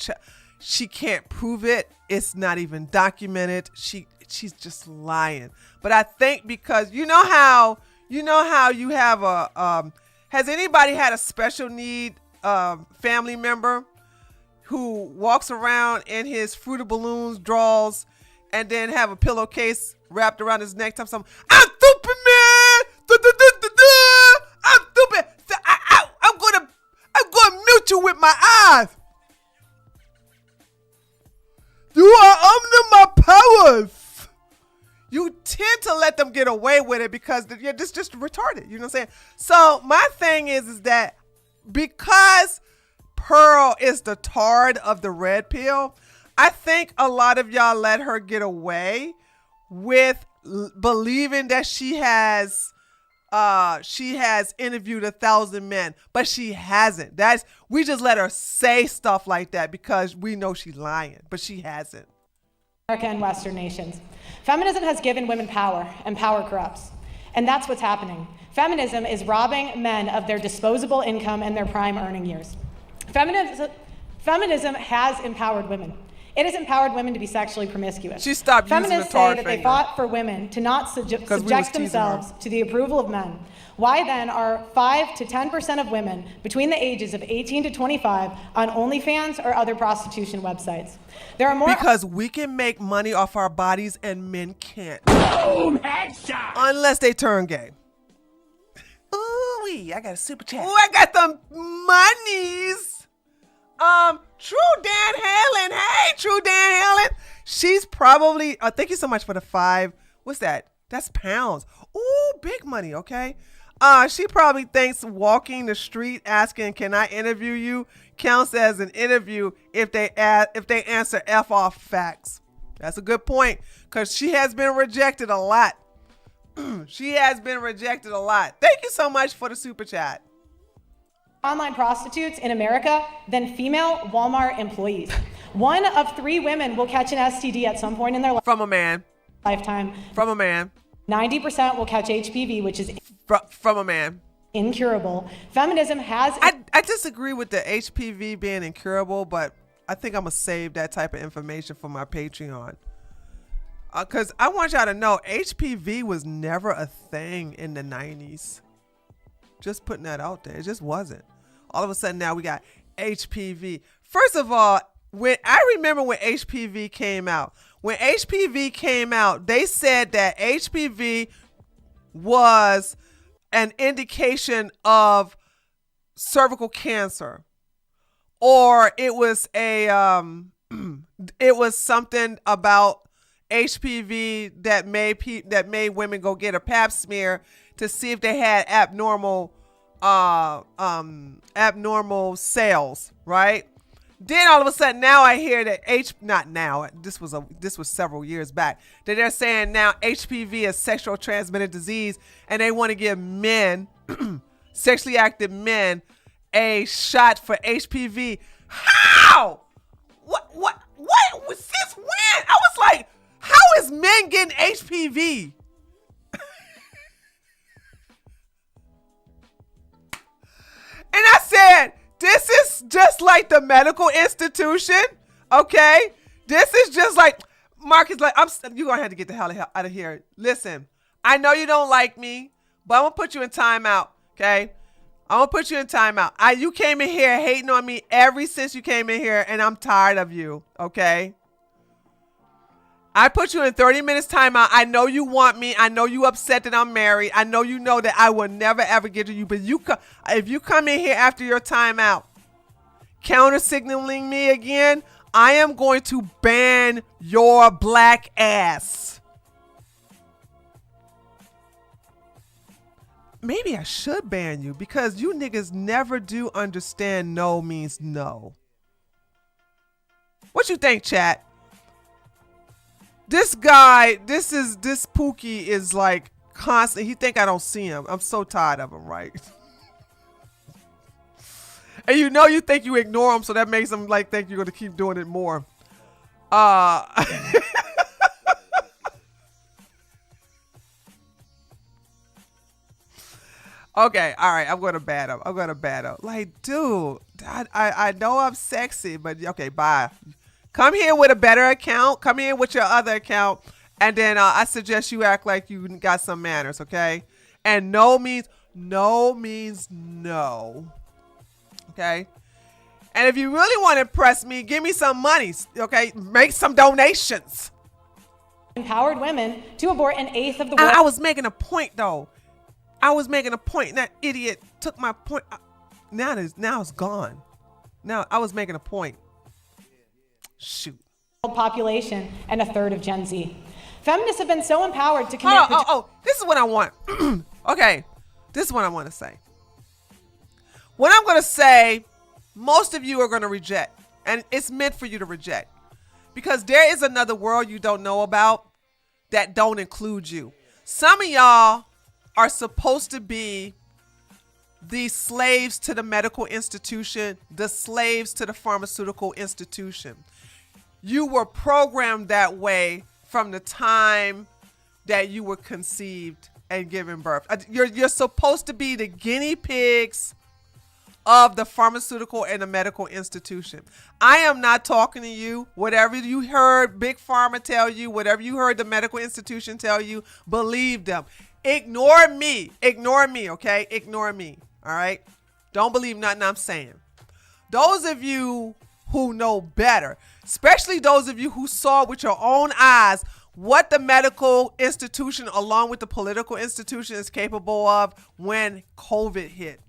She can't prove it. It's not even documented. She's just lying. But I think because you know how you have a has anybody had a special need family member who walks around in his Fruit of Balloons drawers and then have a pillowcase wrapped around his neck? I'm stupid, man. I'm stupid. I'm gonna mute you with my eyes. You are under my powers. You tend to let them get away with it because you're just retarded. You know what I'm saying? So my thing is that because Pearl is the tard of the red pill, I think a lot of y'all let her get away with believing that she has interviewed 1,000 men, but she hasn't. We just let her say stuff like that because we know she's lying, but she hasn't. America and Western nations. Feminism has given women power, and power corrupts. And that's what's happening. Feminism is robbing men of their disposable income and their prime earning years. Feminism has empowered women. It has empowered women to be sexually promiscuous. She stopped using the Feminists tar say that they finger. fought for women to not subject teasing themselves to the approval of men. Why then are 5 to 10% of women between the ages of 18 to 25 on OnlyFans or other prostitution websites? There are more Because we can make money off our bodies and men can't. Boom! Headshot! Unless they turn gay. Ooh-wee, I got a super chat. Oh, I got them monies. True Dan Helen. Hey, True Dan Helen. She's probably, thank you so much for the 5. What's that? That's pounds. Ooh, big money, okay? She probably thinks walking the street asking, "Can I interview you?" counts as an interview if they answer F off facts. That's a good point, because she has been rejected a lot. She has been rejected a lot. Thank you so much for the super chat. online prostitutes in America than female Walmart employees. 1 of 3 women will catch an STD at some point in their From a man. lifetime. From a man. 90% will catch HPV, which is From a man. incurable. Feminism has... I disagree with the HPV being incurable, but I think I'm going to save that type of information for my Patreon. Because I want y'all to know HPV was never a thing in the 90s. Just putting that out there. It just wasn't. All of a sudden now we got HPV. First of all, I remember when HPV came out. When HPV came out, they said that HPV was an indication of cervical cancer, or it was it was something about HPV that made women go get a pap smear to see if they had abnormal cells, right? Then all of a sudden now I hear that this was several years back, that they're saying now HPV is sexual transmitted disease, and they want to give men, sexually active men, a shot for HPV. How? What was this when? I was like, how is men getting HPV? And I said, this is just like the medical institution, okay? This is just like, Marcus, like, you're going to have to get the hell out of here. Listen, I know you don't like me, but I'm going to put you in timeout, okay? I'm going to put you in timeout. You came in here hating on me ever since you came in here, and I'm tired of you, okay? I put you in 30 minutes timeout. I know you want me. I know you upset that I'm married. I know you know that I will never ever get to you. But if you come in here after your timeout, counter signaling me again, I am going to ban your black ass. Maybe I should ban you, because you niggas never do understand no means no. What you think, chat? This guy, this Pookie is like constant. He think I don't see him. I'm so tired of him, right? And you think you ignore him, so that makes him like think you're gonna keep doing it more. Okay, all right, I'm gonna bat him. Like, dude, I know I'm sexy, but okay, bye. Come here with a better account. Come here with your other account. And then I suggest you act like you got some manners, okay? And no means no. Okay? And if you really want to impress me, give me some money, okay? Make some donations. Empowered women to abort 1/8 of the world. I was making a point, though. And that idiot took my point. Now it's gone. Now I was making a point. Shoot. Population and 1/3 of Gen Z. Feminists have been so empowered to commit. This is what I want. Okay, this is what I want to say. What I'm going to say, most of you are going to reject, and it's meant for you to reject, because there is another world you don't know about that don't include you. Some of y'all are supposed to be the slaves to the medical institution, the slaves to the pharmaceutical institution. You were programmed that way from the time that you were conceived and given birth. You're supposed to be the guinea pigs of the pharmaceutical and the medical institution. I am not talking to you. Whatever you heard Big Pharma tell you, whatever you heard the medical institution tell you, believe them. Ignore me. Ignore me, okay? Ignore me, all right? Don't believe nothing I'm saying. Those of you who know better, especially those of you who saw with your own eyes what the medical institution along with the political institution is capable of when COVID hit.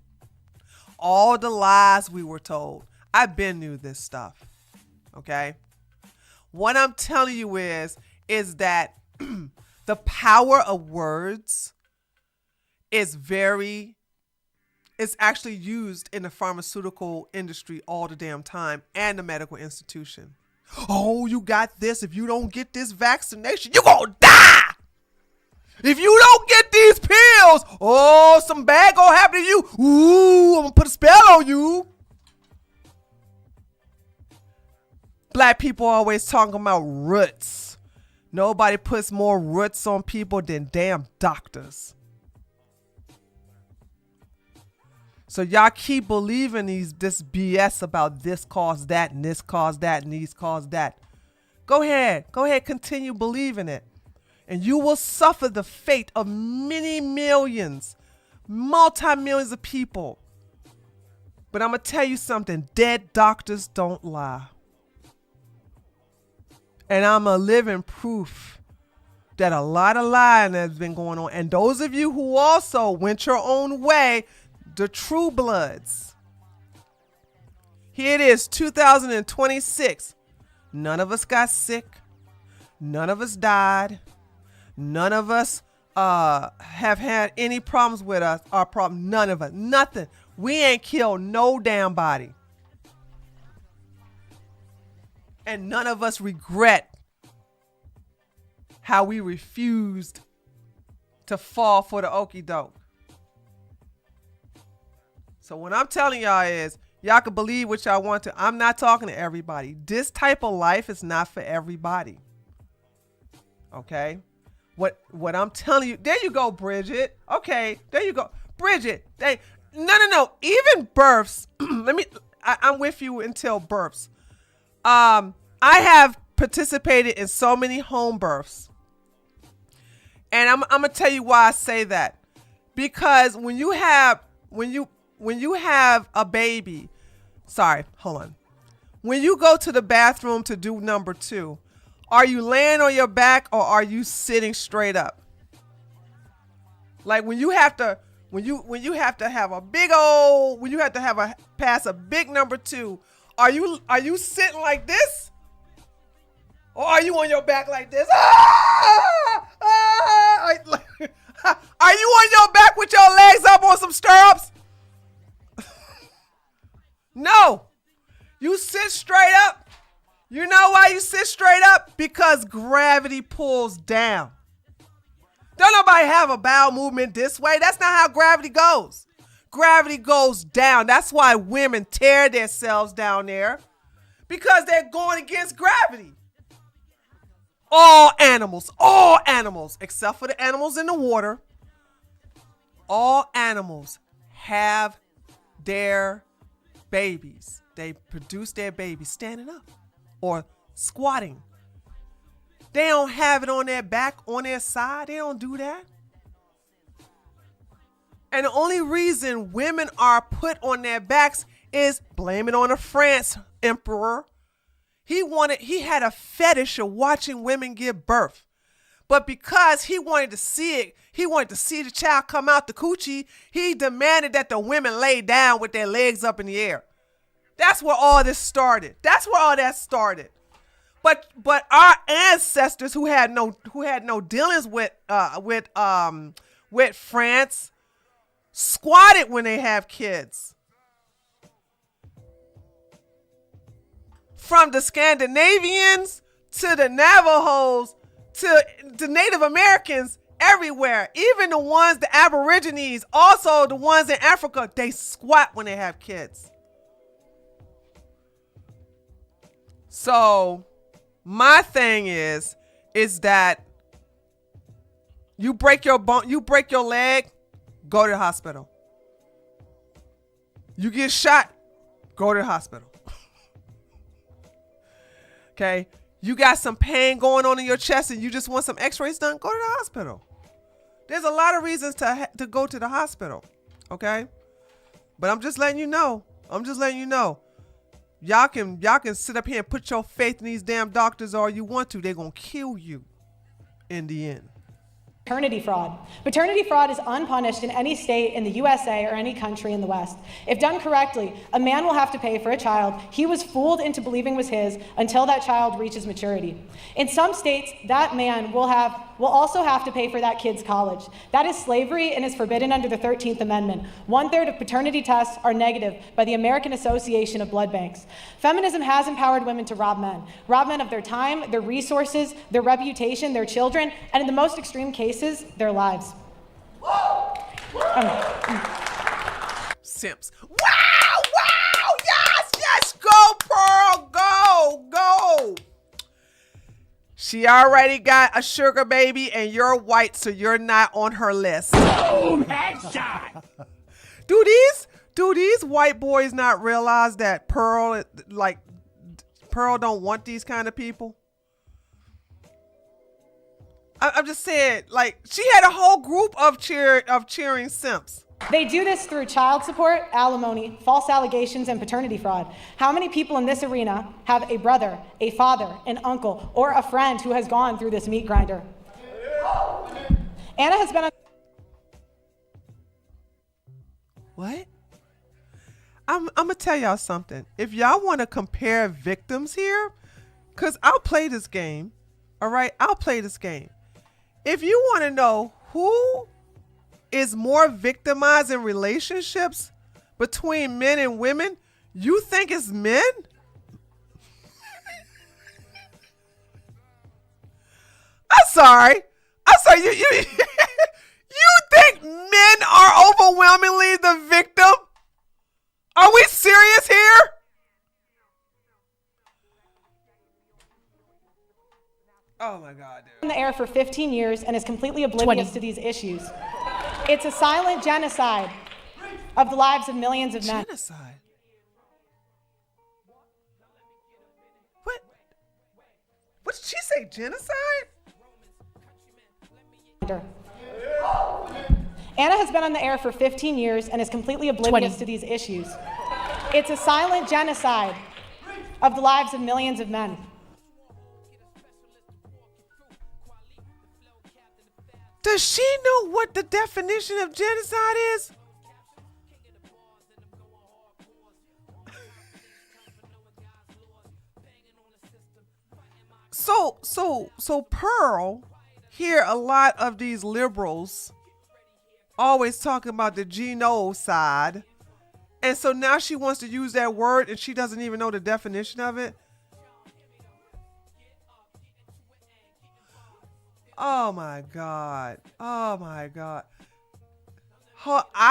All the lies we were told. I've been knew this stuff. Okay? What I'm telling you is that the power of words is actually used in the pharmaceutical industry all the damn time and the medical institution. Oh, you got this. If you don't get this vaccination, you're going to die. If you don't get these pills, oh, some bad gonna happen to you. Ooh, I'm gonna put a spell on you. Black people always talking about roots. Nobody puts more roots on people than damn doctors. So y'all keep believing this BS about this caused that and this caused that and these caused that. Go ahead, continue believing it. And you will suffer the fate of many millions, multi-millions of people. But I'm going to tell you something. Dead doctors don't lie. And I'm a living proof that a lot of lying has been going on. And those of you who also went your own way, the true bloods. Here it is, 2026. None of us got sick. None of us died. None of us have had any problems with us. Our problem, none of us, nothing. We ain't killed no damn body. And none of us regret how we refused to fall for the okie doke. So what I'm telling y'all is, y'all can believe what y'all want to. I'm not talking to everybody. This type of life is not for everybody. Okay? What I'm telling you, there you go, Bridget. Okay, there you go. Bridget, no. Even births, I'm with you until births. I have participated in so many home births. And I'm gonna tell you why I say that. Because when you have a baby, when you go to the bathroom to do number 2, are you laying on your back or are you sitting straight up? Like when you have to pass a big number 2, are you sitting like this? Or are you on your back like this? Are you on your back with your legs up on some stirrups? No. You sit straight up. You know why you sit straight up? Because gravity pulls down. Don't nobody have a bowel movement this way. That's not how gravity goes. Gravity goes down. That's why women tear themselves down there. Because they're going against gravity. All animals, except for the animals in the water, all animals have their babies. They produce their babies standing up or squatting. They don't have it on their back, on their side. They don't do that. And the only reason women are put on their backs is blame it on a France emperor. He had a fetish of watching women give birth. But because he wanted to see it, he wanted to see the child come out the coochie, he demanded that the women lay down with their legs up in the air. That's where all this started. That's where all that started. But our ancestors who had no dealings with France squatted when they have kids. From the Scandinavians to the Navajos to the Native Americans, everywhere, even the Aborigines, also the ones in Africa, they squat when they have kids. So My thing is that you break your bone, you break your leg, go to the hospital. You get shot, go to the hospital. Okay? You got some pain going on in your chest and you just want some x-rays done, go to the hospital. There's a lot of reasons to go to the hospital. Okay? But I'm just letting you know. Y'all can sit up here and put your faith in these damn doctors all you want to. They're going to kill you in the end. Paternity fraud. Paternity fraud is unpunished in any state in the USA or any country in the West. If done correctly, a man will have to pay for a child he was fooled into believing was his until that child reaches maturity. In some states, that man will also have to pay for that kid's college. That is slavery and is forbidden under the 13th Amendment. 1/3 of paternity tests are negative by the American Association of Blood Banks. Feminism has empowered women to rob men of their time, their resources, their reputation, their children, and in the most extreme cases, their lives. Simps. Wow, yes, go Pearl, go. She already got a sugar baby and you're white, so you're not on her list. Boom, headshot. Do these white boys not realize that Pearl don't want these kind of people? I'm just saying, like, she had a whole group of cheering simps. They do this through child support, alimony, false allegations, and paternity fraud. How many people in this arena have a brother, a father, an uncle, or a friend who has gone through this meat grinder? Anna has been on... What? I'm gonna tell y'all something. If y'all want to compare victims here, because I'll play this game. All right, I'll play this game. If you want to know who is more victimized in relationships between men and women, you think it's men? I'm sorry. You you think men are overwhelmingly the victim? Are we serious here? Oh my God, dude. In the air for 15 years and is completely oblivious to these issues. It's a silent genocide of the lives of millions of men. Genocide? What did she say, genocide? Anna has been on the air for 15 years and is completely oblivious to these issues. It's a silent genocide of the lives of millions of men. Does she know what the definition of genocide is? So Pearl, hear a lot of these liberals always talking about the genocide, and so now she wants to use that word and she doesn't even know the definition of it. Oh my God. I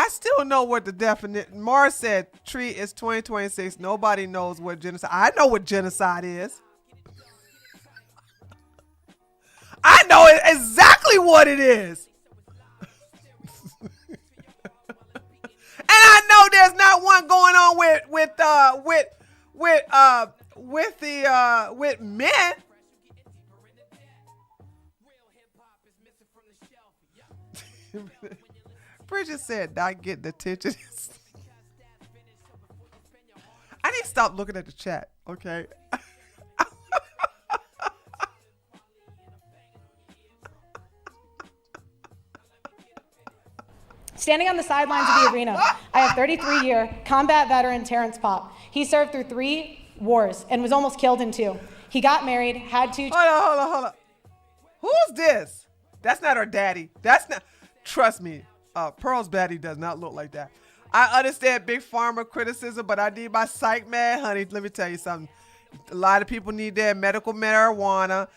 still know what the definition. Mars said, Tree, it's 2026. Nobody knows what genocide. I know what genocide is. I know exactly what it is. And I know there's not one going on with men. Bridget said, "Not getting attention." I need to stop looking at the chat, okay? Standing on the sidelines of the arena, I have 33-year combat veteran Terrence Popp. He served through 3 wars and was almost killed in 2. He got married, had 2 Hold on. Who's this? That's not her daddy. That's not. Trust me, Pearl's daddy does not look like that. I understand big pharma criticism, but I need my psych man, honey. Let me tell you something. A lot of people need their medical marijuana.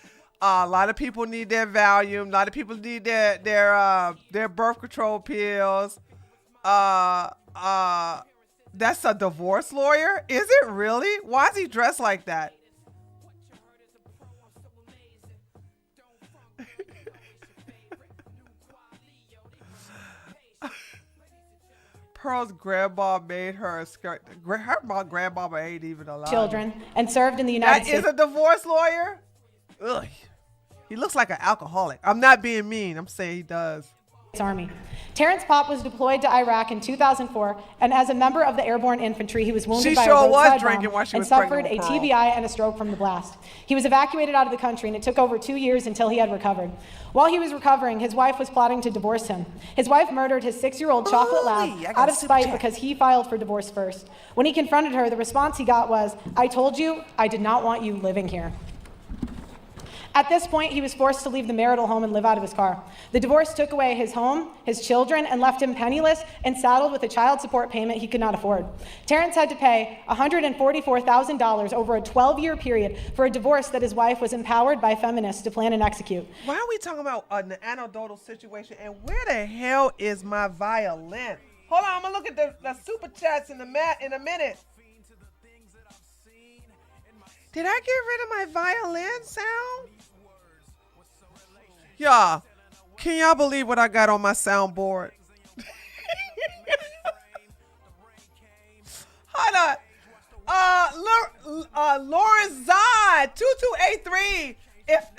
A lot of people need their Valium. A lot of people need their birth control pills. That's a divorce lawyer? Is it really? Why is he dressed like that? Pearl's grandma made her a skirt. Her grandmama ain't even alive. Children and served in the United That States. is a divorce lawyer? Ugh. He looks like an alcoholic. I'm not being mean. I'm saying he does. Army. Terrence Popp was deployed to Iraq in 2004, and as a member of the airborne infantry, he was wounded She by sure a was roadside drinking bomb while she and was suffered pregnant a with Pearl. TBI and a stroke from the blast. He was evacuated out of the country, and it took over 2 years until he had recovered. While he was recovering, his wife was plotting to divorce him. His wife murdered his 6-year-old chocolate lab Ooh-wee, I got out a of super spite chat. because he filed for divorce first. When he confronted her, the response he got was, "I told you I did not want you living here." At this point, he was forced to leave the marital home and live out of his car. The divorce took away his home, his children, and left him penniless and saddled with a child support payment he could not afford. Terrence had to pay $144,000 over a 12-year period for a divorce that his wife was empowered by feminists to plan and execute. Why are we talking about an anecdotal situation? And where the hell is my violin? Hold on, I'm gonna look at the super chats in a minute. Did I get rid of my violin sound? Y'all, can y'all believe what I got on my soundboard? Hold on. Lauren Zod, 2283.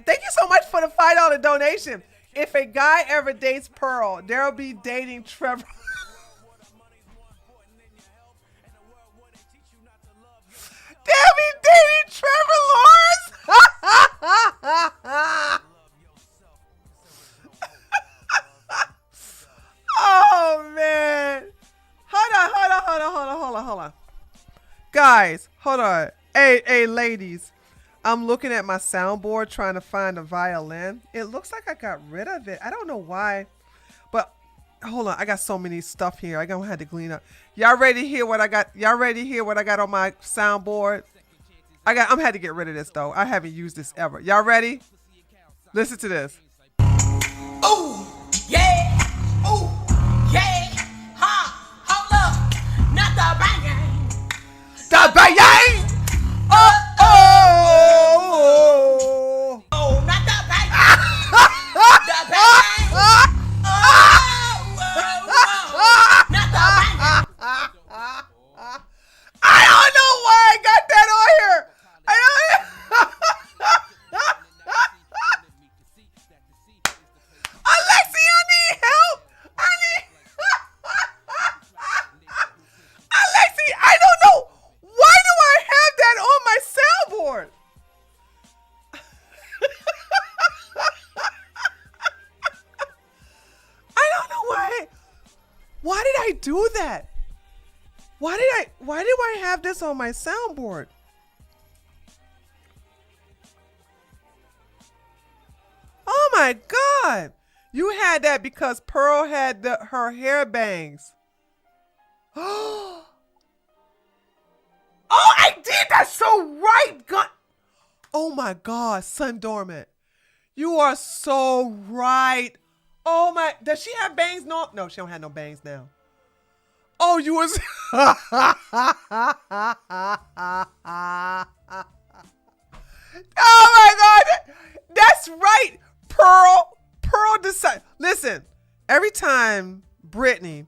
Thank you so much for the $5 donation. If a guy ever dates Pearl, they'll be dating Trevor. They'll be dating Trevor Lawrence. Oh man. Hold on. Guys, hold on. Hey, ladies. I'm looking at my soundboard trying to find a violin. It looks like I got rid of it. I don't know why. But hold on. I got so many stuff here. I'm gonna have to clean up. Y'all ready to hear what I got? Y'all ready to hear what I got on my soundboard? I'm had to get rid of this though. I haven't used this ever. Y'all ready? Listen to this. Ooh, yeah. Ooh, yeah. Ha, hold up. Not the banging. The bang! Oh! Oh, not the banging. The banging. Not the banging. I don't know why I got that on here. Alexi, I need help. Alexi, I don't know. Why do I have that on my soundboard? I don't know why. Why did I do that? Why do I have this on my soundboard? Oh my God. You had that because Pearl had her hair bangs. Oh, I did. That's so right. God. Oh my God, Sun Dormant. You are so right. Oh my, does she have bangs? No, she don't have no bangs now. Oh, you was. Oh my God, that's right. Pearl decided. Listen, every time Brittany,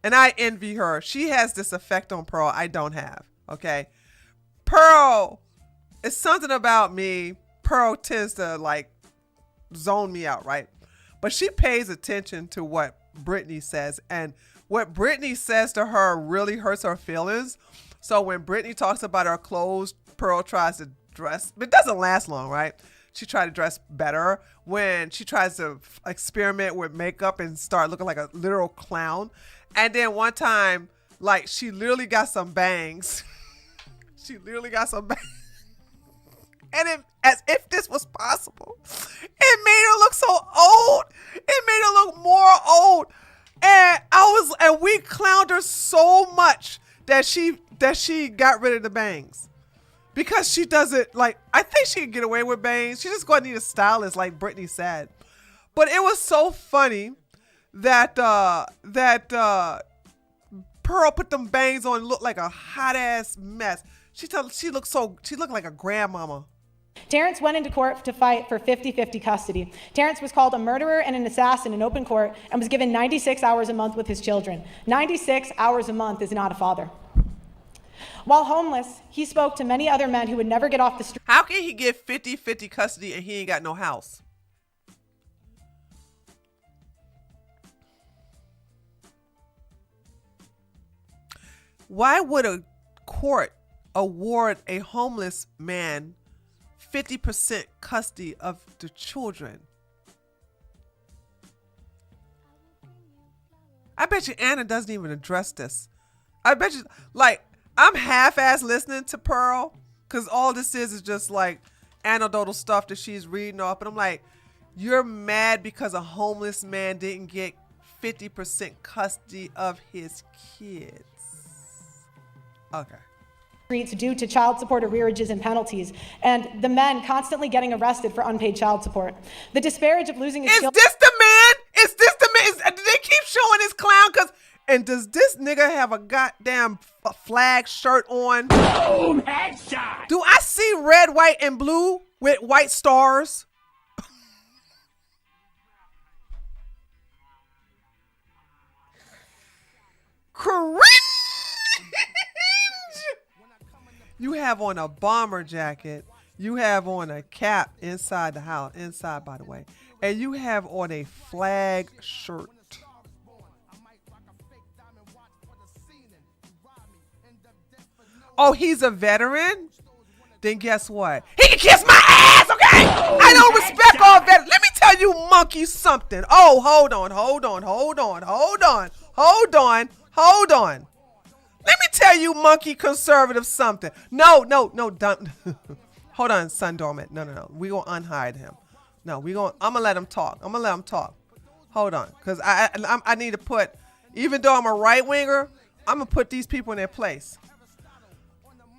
and I envy her, she has this effect on Pearl I don't have. Okay, Pearl, it's something about me. Pearl tends to like zone me out, right? But she pays attention to what Brittany says, and what Brittany says to her really hurts her feelings. So when Brittany talks about her clothes, Pearl tries to dress, but it doesn't last long, right? She tried to dress better. When she tries to experiment with makeup and start looking like a literal clown. And then one time, like, she literally got some bangs. She literally got some bangs. And as if this was possible, it made her look so old. It made her look more old. And we clowned her so much that she got rid of the bangs. Because she doesn't, like, I think she could get away with bangs. She just gonna need a stylist, like Brittany said. But it was so funny that Pearl put them bangs on and looked like a hot ass mess. She looked like a grandmama. Terrence went into court to fight for 50-50 custody. Terrence was called a murderer and an assassin in open court and was given 96 hours a month with his children. 96 hours a month is not a father. While homeless, he spoke to many other men who would never get off the street. How can he get 50-50 custody and he ain't got no house? Why would a court award a homeless man 50% custody of the children? I bet you Anna doesn't even address this. I bet you, like, I'm half-ass listening to Pearl because all this is just like anecdotal stuff that she's reading off. But I'm like, you're mad because a homeless man didn't get 50% custody of his kids. Okay. Streets due to child support arrearages and penalties, and the men constantly getting arrested for unpaid child support. The disparage of losing his Is this the man? Is this the man? They keep showing his clown because. And does this nigga have a goddamn flag shirt on? Boom, headshot. Do I see red, white, and blue with white stars? Cringe. You have on a bomber jacket. You have on a cap inside the house, inside by the way. And you have on a flag shirt. Oh, he's a veteran? Then guess what? He can kiss my ass, okay? I don't respect all veterans. Let me tell you monkey something. Oh, hold on. Let me tell you monkey conservative something. No, don't. Hold on, Sun Dormant. No. We gonna unhide him. No, I'm gonna let him talk. Hold on, because I need to put, even though I'm a right winger, I'm gonna put these people in their place.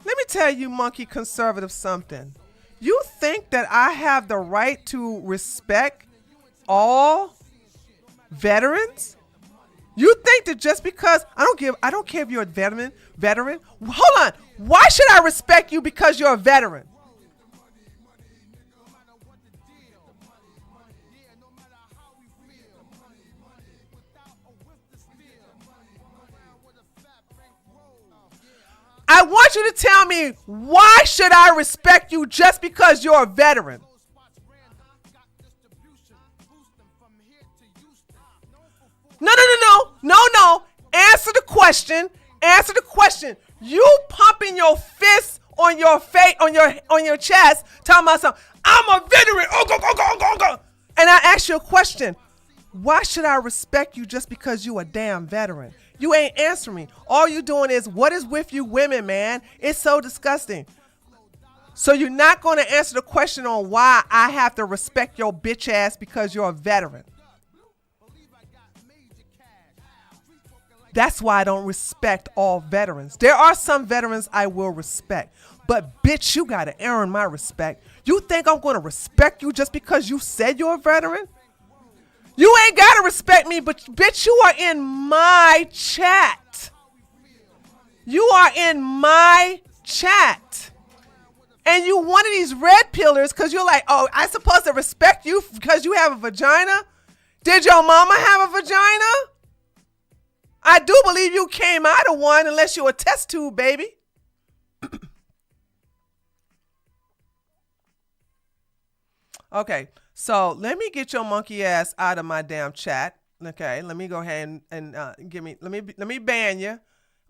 Let me tell you, monkey conservative, something. You think that I have the right to respect all veterans? You think that just because I don't care if you're a veteran. Hold on. Why should I respect you because you're a veteran? I want you to tell me, why should I respect you just because you're a veteran? No. Answer the question. You pumping your fists on your face, on your chest, talking about something. I'm a veteran. Oh, go. And I ask you a question. Why should I respect you just because you a damn veteran? You ain't answering me. All you doing is, what is with you women, man? It's so disgusting. So you're not going to answer the question on why I have to respect your bitch ass because you're a veteran. That's why I don't respect all veterans. There are some veterans I will respect. But bitch, you got to earn my respect. You think I'm going to respect you just because you said you're a veteran? You ain't got to respect me, but bitch, you are in my chat. You are in my chat. And you one of these red pillars because you're like, oh, I'm supposed to respect you because you have a vagina? Did your mama have a vagina? I do believe you came out of one unless you're a test tube, baby. Okay, so let me get your monkey ass out of my damn chat. Okay, let me go ahead and let me ban you.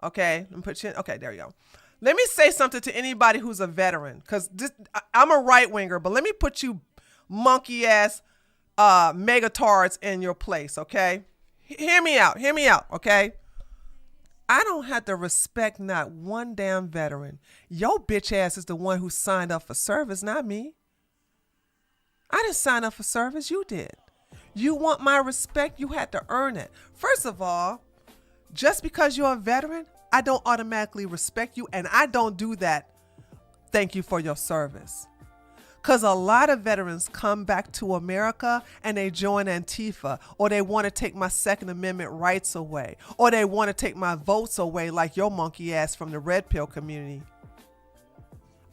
Okay, let me put you in. Okay, there you go. Let me say something to anybody who's a veteran, because I'm a right winger, but let me put you monkey ass megatards in your place. Okay, hear me out, okay? I don't have to respect not one damn veteran. Your bitch ass is the one who signed up for service, not me. I didn't sign up for service, you did. You want my respect, you had to earn it. First of all, just because you're a veteran, I don't automatically respect you, and I don't do that. Thank you for your service. Because a lot of veterans come back to America and they join Antifa, or they want to take my Second Amendment rights away, or they want to take my votes away like your monkey ass from the red pill community.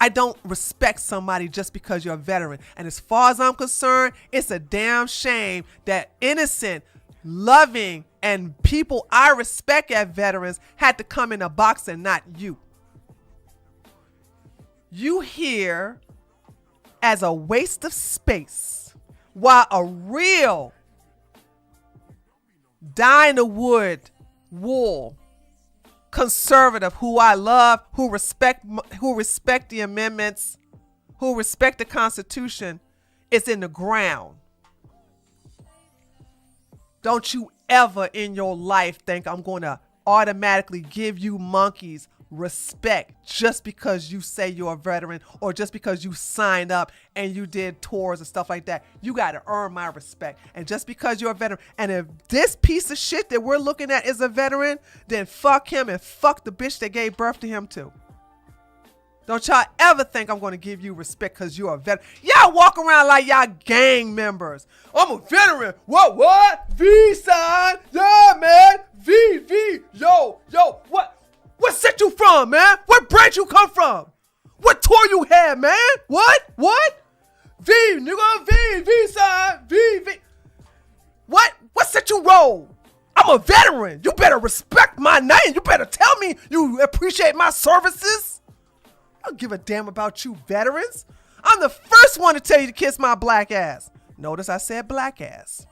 I don't respect somebody just because you're a veteran. And as far as I'm concerned, it's a damn shame that innocent, loving, and people I respect as veterans had to come in a box and not you. You here as a waste of space, while a real dyed-in-the-wood wool conservative who I love, who respect the amendments, who respect the Constitution, is in the ground. Don't you ever in your life think I'm going to automatically give you monkeys respect just because you say you're a veteran or just because you signed up and you did tours and stuff like that. You got to earn my respect. And just because you're a veteran, and if this piece of shit that we're looking at is a veteran, then fuck him and fuck the bitch that gave birth to him too. Don't y'all ever think I'm going to give you respect because you're a veteran. Y'all walk around like y'all gang members. I'm a veteran. What? V sign. Yeah, man. V. Yo. What set you from, man? What branch you come from? What tour you had, man? What? V, nigga, V sign, V. What set you roll? I'm a veteran. You better respect my name. You better tell me you appreciate my services. I don't give a damn about you veterans. I'm the first one to tell you to kiss my black ass. Notice I said black ass.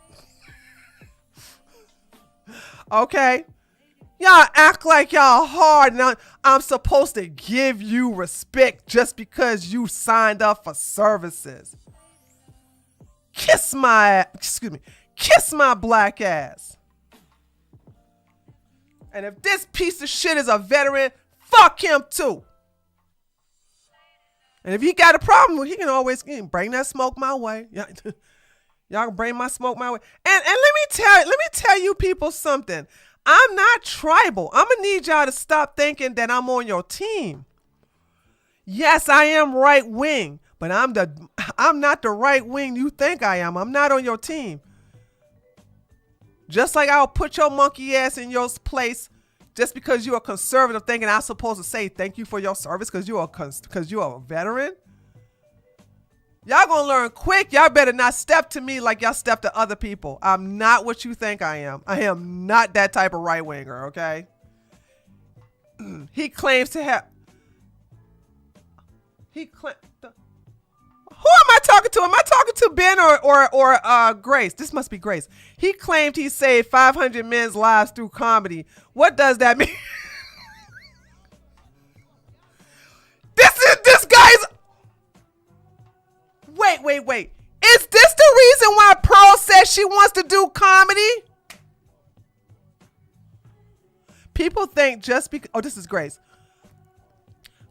Okay? Y'all act like y'all hard and I'm supposed to give you respect just because you signed up for services. Kiss my black ass. And if this piece of shit is a veteran, fuck him too. And if he got a problem, he can always bring that smoke my way. Y'all can bring my smoke my way. And let me tell you people something. I'm not tribal. I'm going to need y'all to stop thinking that I'm on your team. Yes, I am right wing, but I'm not the right wing you think I am. I'm not on your team. Just like I'll put your monkey ass in your place just because you're a conservative thinking I'm supposed to say thank you for your service because you're a veteran. Y'all gonna learn quick. Y'all better not step to me like y'all step to other people. I'm not what you think I am. I am not that type of right winger, okay? He claims to have. Who am I talking to? Am I talking to Ben or Grace? This must be Grace. He claimed he saved 500 men's lives through comedy. What does that mean? This guy's. Wait. Is this the reason why Pearl says she wants to do comedy? People think just because. Oh, this is Grace.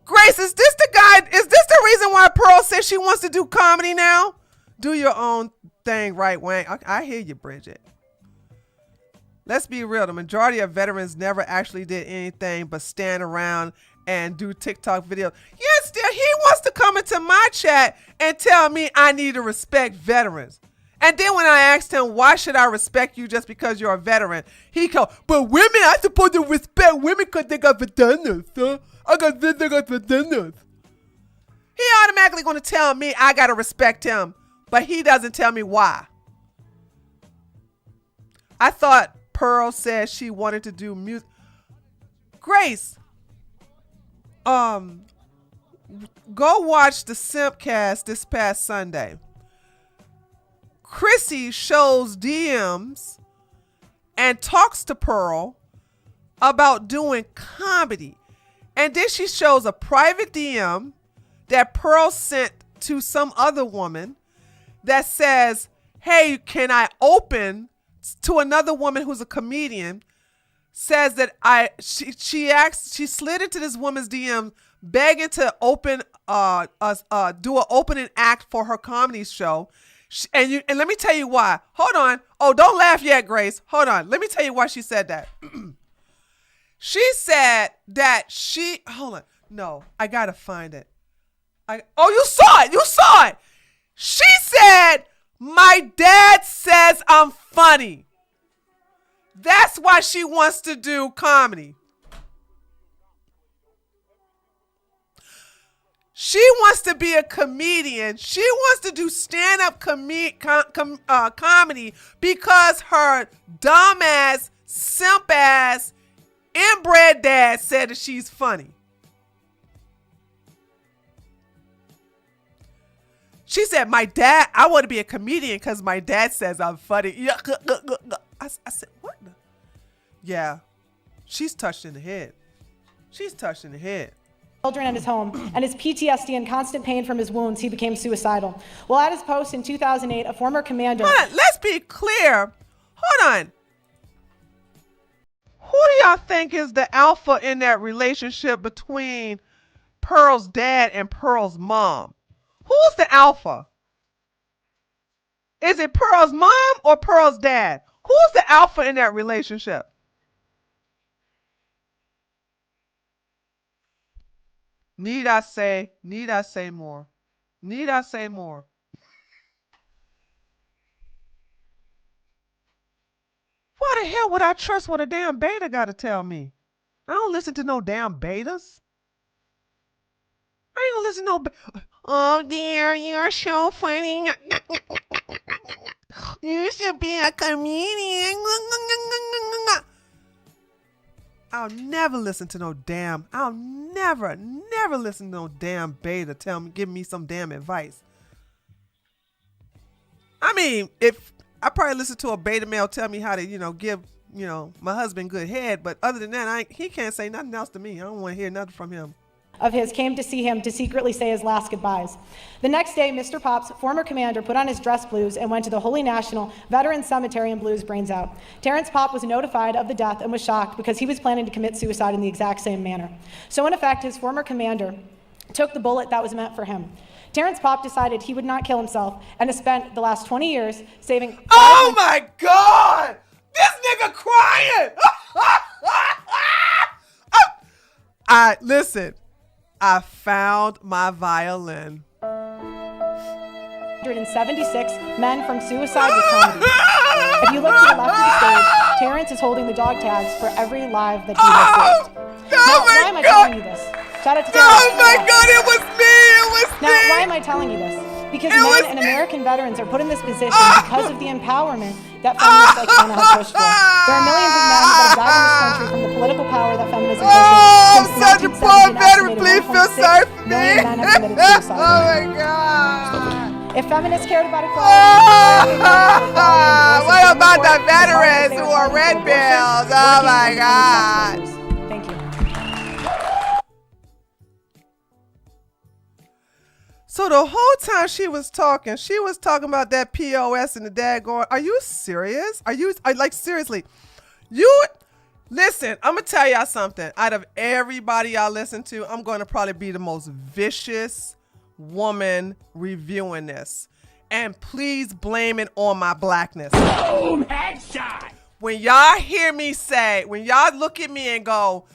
Grace, is this the reason why Pearl says she wants to do comedy now? Do your own thing, right, Wayne. I hear you, Bridget. Let's be real. The majority of veterans never actually did anything but stand around and do TikTok videos. Yes, still, he wants to come into my chat and tell me I need to respect veterans. And then when I asked him, why should I respect you just because you're a veteran? He go, but women, I supposed to respect women because they got vaginas, huh? They got vaginas. He automatically going to tell me I got to respect him, but he doesn't tell me why. I thought Pearl said she wanted to do music. Grace, go watch the Simpcast this past Sunday. Chrissy shows DMs and talks to Pearl about doing comedy. And then she shows a private DM that Pearl sent to some other woman that says, hey, can I open to another woman who's a comedian, says that she slid into this woman's DM begging to open do an opening act for her comedy show. And let me tell you why. Hold on. Oh, don't laugh yet, Grace. Hold on. Let me tell you why she said that. She said that hold on. No, I gotta find it. You saw it. You saw it. She said, my dad says I'm funny. That's why she wants to do comedy. She wants to be a comedian. She wants to do stand-up comedy because her dumbass, simp-ass, inbred dad said that she's funny. She said, my dad, I want to be a comedian because my dad says I'm funny. I said, what? Yeah, she's touched in the head. She's touched in the head. Children at his home, and his PTSD and constant pain from his wounds, he became suicidal. While at his post in 2008, a former commander... Hold on, let's be clear. Hold on. Who do y'all think is the alpha in that relationship between Pearl's dad and Pearl's mom? Who's the alpha? Is it Pearl's mom or Pearl's dad? Who's the alpha in that relationship? Need I say more? Need I say more? Why the hell would I trust what a damn beta got to tell me? I don't listen to no damn betas. I ain't gonna listen to no oh dear, you're so funny. You should be a comedian. I'll never listen to no damn. I'll never listen to no damn beta give me some damn advice. I mean, if I probably listen to a beta male tell me how to, give, my husband good head, but other than that, he can't say nothing else to me. I don't want to hear nothing from him. Of his came to see him to secretly say his last goodbyes. The next day, Mr. Pop's former commander put on his dress blues and went to the Holy National Veterans Cemetery and blew his brains out. Terrence Pop was notified of the death and was shocked because he was planning to commit suicide in the exact same manner. So in effect, his former commander took the bullet that was meant for him. Terrence Pop decided he would not kill himself and has spent the last 20 years saving... Oh my God! This nigga crying! Listen. I found my violin. 176 men from suicide with comedy. If you look to the left of the stage, Terrence is holding the dog tags for every life that he has saved. Now, why am I telling you this? Shout out to Terrence. Oh my God, it was me! It was me! Now, why am I telling you this? Because men and American veterans are put in this position because of the empowerment that feminists like Anna have pushed for. There are millions of men that have died in this country from the political power that feminism I'm gives. such a poor veteran. Please feel sorry for me. Men have committed suicide. Oh my God. If feminists cared about equality, what about the veterans who are red bills? Oh my God. Thank you. So the whole time she was talking about that POS and the dad going, are you serious? Seriously? Listen, I'm going to tell y'all something. Out of everybody y'all listen to, I'm going to probably be the most vicious woman reviewing this. And please blame it on my blackness. Boom, headshot. When y'all when y'all look at me and go,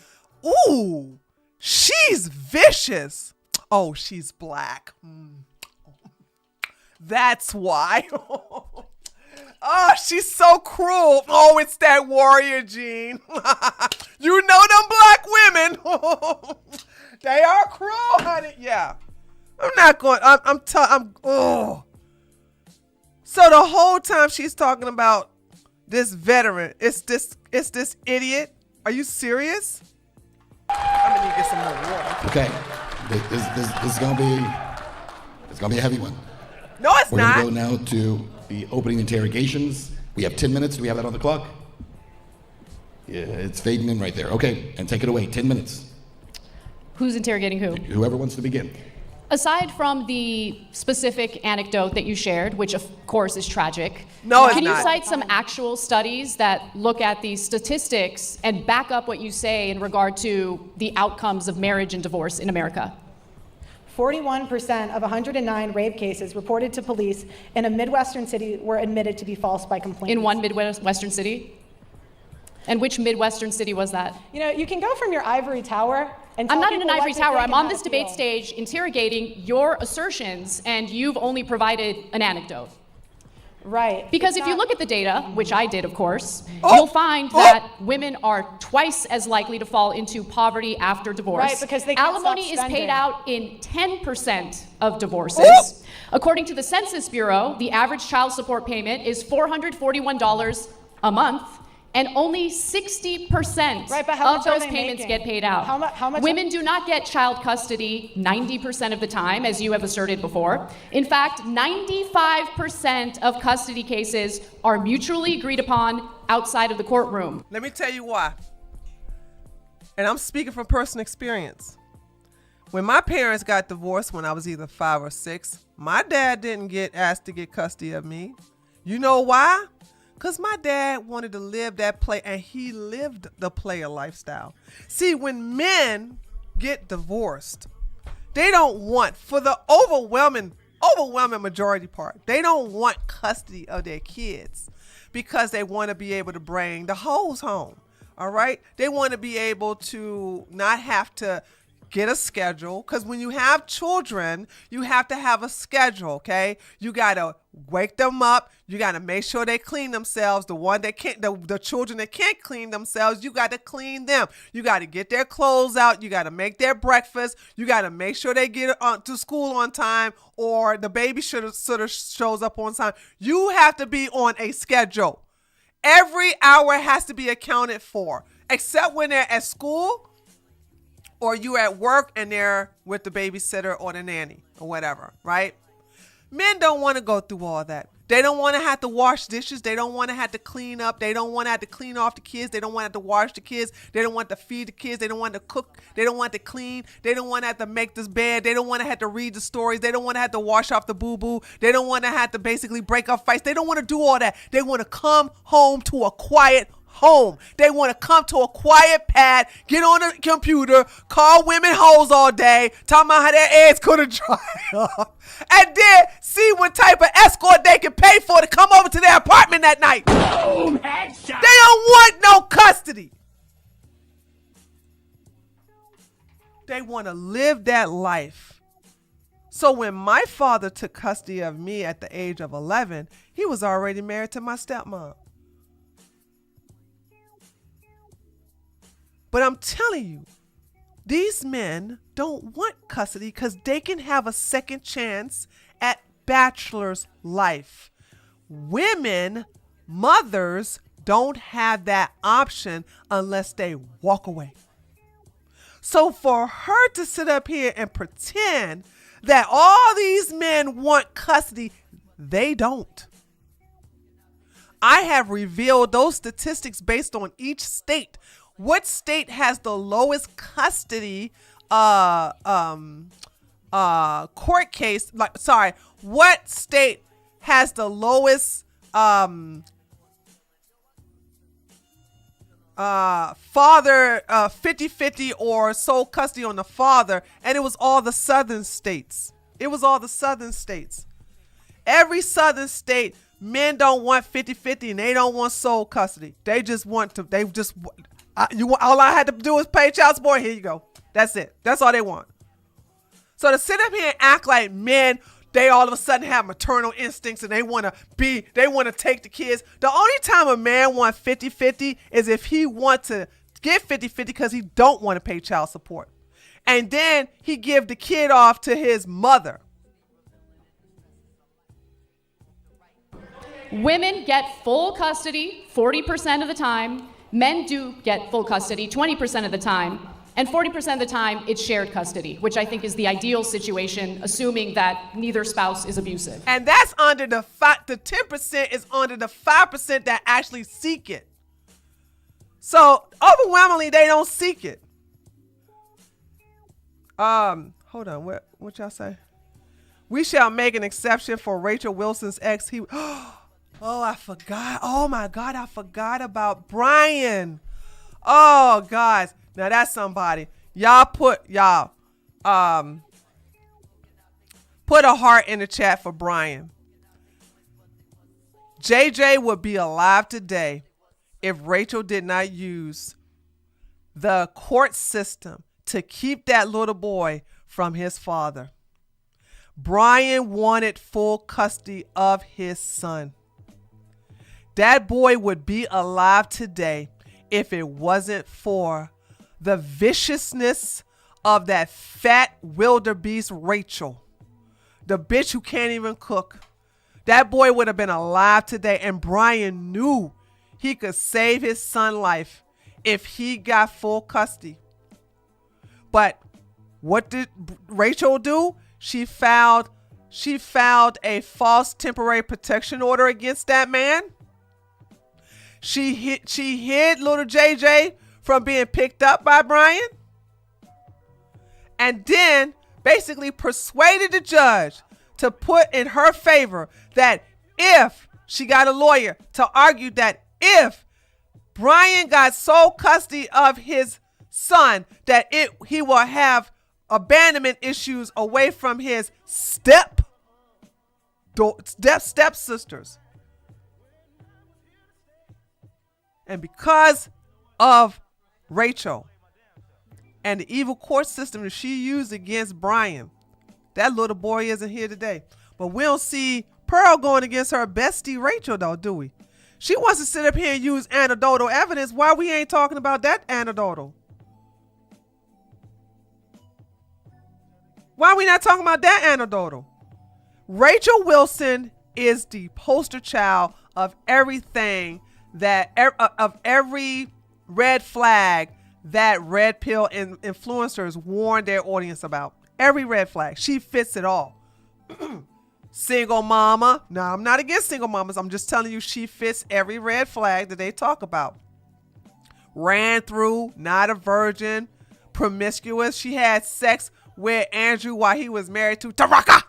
ooh, she's vicious. Oh, she's black. That's why. Oh, she's so cruel. Oh, it's that warrior gene. You know them black women. They are cruel, honey. Yeah. I'm not going. Oh. So the whole time she's talking about this veteran, it's this idiot. Are you serious? I'm gonna need to get some more water. Okay. This is gonna be a heavy one. No, it's not. We're gonna go now to the opening interrogations. We have 10 minutes. Do we have that on the clock? Yeah, it's fading in right there. Okay, and take it away. 10 minutes. Who's interrogating who? Whoever wants to begin. Aside from the specific anecdote that you shared, which of course is tragic, no, it's can you not. cite some actual studies that look at the statistics and back up what you say in regard to the outcomes of marriage and divorce in America? 41% of 109 rape cases reported to police in a Midwestern city were admitted to be false by complainants. In one Midwestern city? And which Midwestern city was that? You know, you can go from your ivory tower and I'm tell not in an people what ivory to tower. think I'm and on how this to debate feel. stage interrogating your assertions, and you've only provided an anecdote. Right. Because It's if you not- look at the data, which I did, of course, you'll find that women are twice as likely to fall into poverty after divorce. Right, because they can't Alimony stop is spending. paid out in 10% of divorces. According to the Census Bureau, the average child support payment is $441 a month, and only 60% Right, but how of much are those they payments making? get paid out. How much- Women do not get child custody 90% of the time, as you have asserted before. In fact, 95% of custody cases are mutually agreed upon outside of the courtroom. Let me tell you why. And I'm speaking from personal experience. When my parents got divorced when I was either 5 or 6, my dad didn't get asked to get custody of me. You know why? Because my dad wanted to live that play, and he lived the player lifestyle. See, when men get divorced, they don't want, for the overwhelming majority part, they don't want custody of their kids because they want to be able to bring the hoes home. All right? They want to be able to not have to get a schedule, because when you have children, you have to have a schedule, okay? You got to wake them up. You got to make sure they clean themselves. The one that can't, the children that can't clean themselves, you got to clean them. You got to get their clothes out. You got to make their breakfast. You got to make sure they get to school on time, or the baby sort of shows up on time. You have to be on a schedule. Every hour has to be accounted for, except when they're at school, or you at work and they're with the babysitter or the nanny or whatever, right? Men don't want to go through all that. They don't want to have to wash dishes. They don't want to have to clean up. They don't want to have to clean off the kids. They don't want to have to wash the kids. They don't want to feed the kids. They don't want to cook. They don't want to clean. They don't want to have to make this bed. They don't want to have to read the stories. They don't want to have to wash off the boo-boo. They don't want to have to basically break up fights. They don't want to do all that. They want to come home to a quiet home. They want to come to a quiet pad, get on a computer, call women hoes all day, talking about how their eggs could have dried up, and then see what type of escort they can pay for to come over to their apartment that night. Boom, headshot. They don't want no custody. They want to live that life. So when my father took custody of me at the age of 11, he was already married to my stepmom. But I'm telling you, these men don't want custody because they can have a second chance at bachelor's life. Women, mothers, don't have that option unless they walk away. So for her to sit up here and pretend that all these men want custody, they don't. I have revealed those statistics based on each state. What state has the lowest custody court case? What state has the lowest father 50-50 or sole custody on the father? And it was all the southern states. Every southern state, men don't want 50-50 and they don't want sole custody. All I had to do was pay child support. Here you go. That's it. That's all they want. So to sit up here and act like men, they all of a sudden have maternal instincts and they want to take the kids. The only time a man wants 50-50 is if he wants to get 50-50 because he don't want to pay child support. And then he give the kid off to his mother. Women get full custody 40% of the time. Men do get full custody 20% of the time. And 40% of the time, it's shared custody, which I think is the ideal situation, assuming that neither spouse is abusive. And that's under the 10% is under the 5% that actually seek it. So overwhelmingly, they don't seek it. Hold on, what y'all say? We shall make an exception for Rachel Wilson's ex. Oh, I forgot. Oh my God, I forgot about Brian. Oh, guys. Now that's somebody. Y'all put a heart in the chat for Brian. JJ would be alive today if Rachel did not use the court system to keep that little boy from his father. Brian wanted full custody of his son. That boy would be alive today if it wasn't for the viciousness of that fat wildebeest Rachel, the bitch who can't even cook. That boy would have been alive today, and Brian knew he could save his son's life if he got full custody. But what did Rachel do? She filed a false temporary protection order against that man. She hid little JJ from being picked up by Brian, and then basically persuaded the judge to put in her favor that if she got a lawyer to argue that if Brian got sole custody of his son, that he will have abandonment issues away from his stepsisters. And because of Rachel and the evil court system that she used against Brian, that little boy isn't here today. But we don't see Pearl going against her bestie Rachel, though, do we? She wants to sit up here and use anecdotal evidence. Why we ain't talking about that anecdotal? Why we not talking about that anecdotal? Rachel Wilson is the poster child of everything of every red flag that red pill influencers warn their audience about. Every red flag. She fits it all. Single mama. No, I'm not against single mamas. I'm just telling you she fits every red flag that they talk about. Ran through, not a virgin, promiscuous. She had sex with Andrew while he was married to Taraka.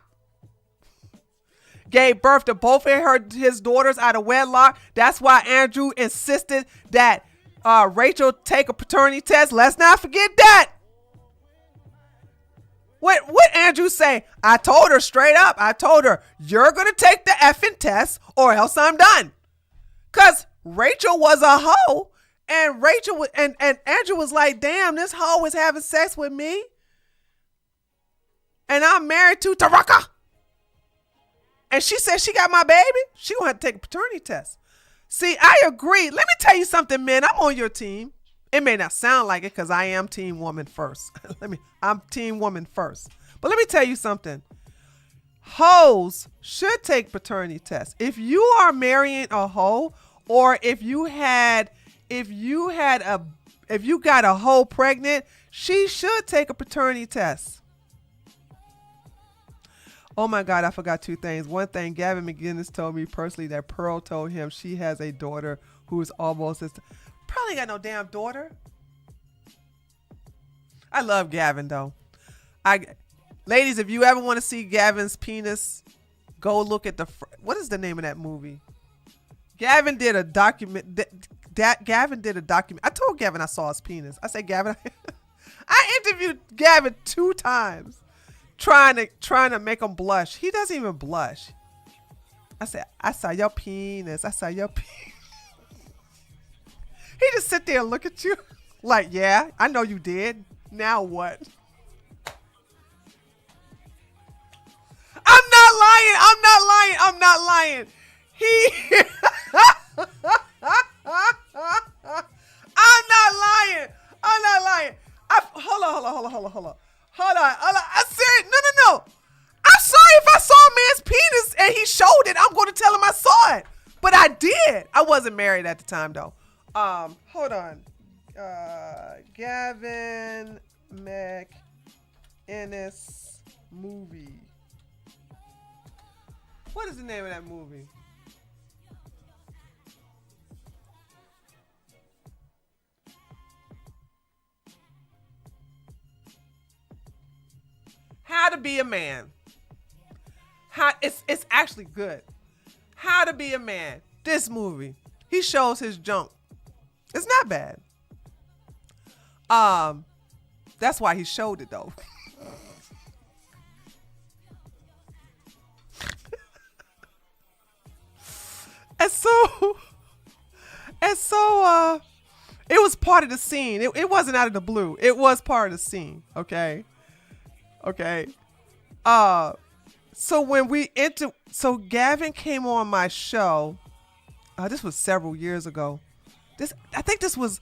Gave birth to both of his daughters out of wedlock. That's why Andrew insisted that Rachel take a paternity test. Let's not forget that. What Andrew say? I told her straight up. I told her, you're going to take the effing test or else I'm done. Because Rachel was a hoe. And Rachel and Andrew was like, damn, this hoe is having sex with me. And I'm married to Taraka. And she said she got my baby. She gonna have to take a paternity test. See, I agree. Let me tell you something, man. I'm on your team. It may not sound like it because I am team woman first. I'm team woman first. But let me tell you something. Hoes should take paternity tests. If you are marrying a hoe, or if you got a hoe pregnant, she should take a paternity test. Oh my God, I forgot two things. One thing, Gavin McGinnis told me personally that Pearl told him she has a daughter who is almost as... Probably got no damn daughter. I love Gavin though. Ladies, if you ever want to see Gavin's penis, go look at what is the name of that movie? Gavin did a document. Gavin did a document. I told Gavin I saw his penis. I said, Gavin, I interviewed Gavin 2 times. Trying to make him blush. He doesn't even blush. I said, I saw your penis. I saw your penis. He just sit there and look at you like, yeah, I know you did. Now what? I'm not lying. I'm not lying. Hold on. I said, no. I'm sorry if I saw a man's penis and he showed it. I'm going to tell him I saw it. But I did. I wasn't married at the time, though. Hold on. Gavin McInnes movie. What is the name of that movie? How to Be a Man. It's actually good. How to Be a Man. This movie. He shows his junk. It's not bad. That's why he showed it though. and so it was part of the scene. It wasn't out of the blue. It was part of the scene. Okay. So when so Gavin came on my show This was several years ago. I think this was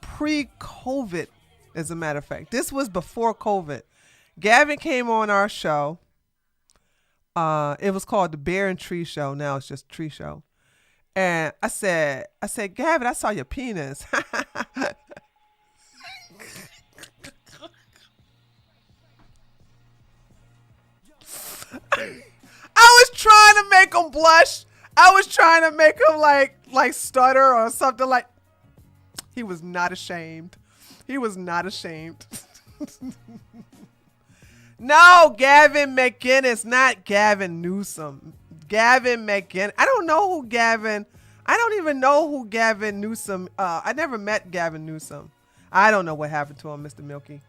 pre-COVID, as a matter of fact. This was before COVID. Gavin came on our show. It was called the Bear and Tree Show. Now it's just Tree Show. And I said, Gavin, I saw your penis. I was trying to make him blush. I was trying to make him like stutter or something like. He was not ashamed. He was not ashamed. No, Gavin McGinnis, not Gavin Newsom. Gavin McGinnis. I don't even know who Gavin Newsom. I never met Gavin Newsom. I don't know what happened to him, Mr. Milky.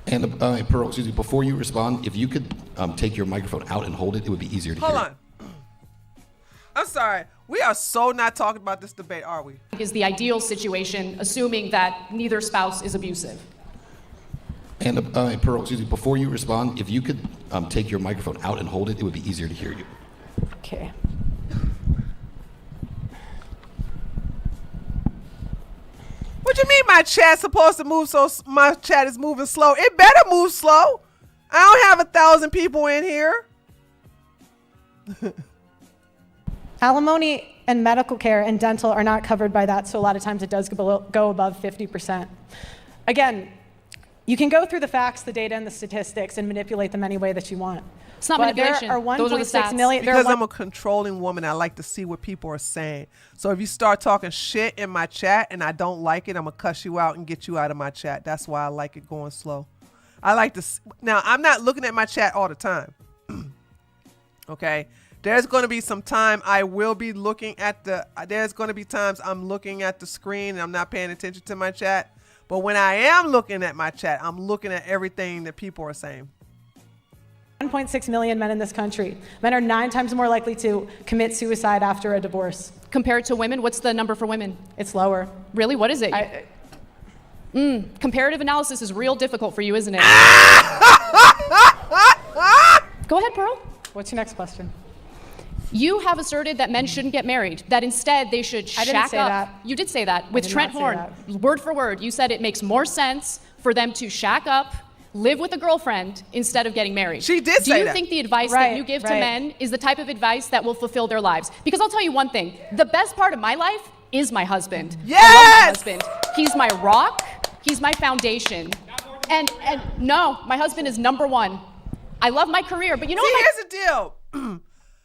And Pearl, excuse me, before you respond, if you could take your microphone out and hold it, it would be easier to hear. Hold on. I'm sorry. We are so not talking about this debate, are we? Is the ideal situation, assuming that neither spouse is abusive. And Pearl, excuse me, before you respond, if you could take your microphone out and hold it, it would be easier to hear you. Okay. What you mean my chat's supposed to move so my chat is moving slow? It better move slow. I don't have 1,000 people in here. Alimony and medical care and dental are not covered by that, so a lot of times it does go above 50%. Again, you can go through the facts, the data, and the statistics and manipulate them any way that you want. It's not But manipulation. There are Those are the 1.6 stats. million. Because I'm a controlling woman, I like to see what people are saying. So if you start talking shit in my chat and I don't like it, I'm going to cuss you out and get you out of my chat. That's why I like it going slow. I like to. Now, I'm not looking at my chat all the time. Okay? There's going to be some time I will be looking at there's going to be times I'm looking at the screen and I'm not paying attention to my chat. But when I am looking at my chat, I'm looking at everything that people are saying. 1.6 million men in this country. Men are 9 times more likely to commit suicide after a divorce. Compared to women, what's the number for women? It's lower. Really? What is it? Comparative analysis is real difficult for you, isn't it? Go ahead, Pearl. What's your next question? You have asserted that men shouldn't get married, that instead they should shack up. I didn't say that. You did say that with did Trent not say Horn. that. Word for word, you said it makes more sense for them to shack up, live with a girlfriend, instead of getting married. She did say Do you that. think the advice that you give to men is the type of advice that will fulfill their lives? Because I'll tell you one thing, the best part of my life is my husband. Yes! I love my husband. He's my rock, he's my foundation. And no, my husband is number one. I love my career, but you know what? Here's the deal.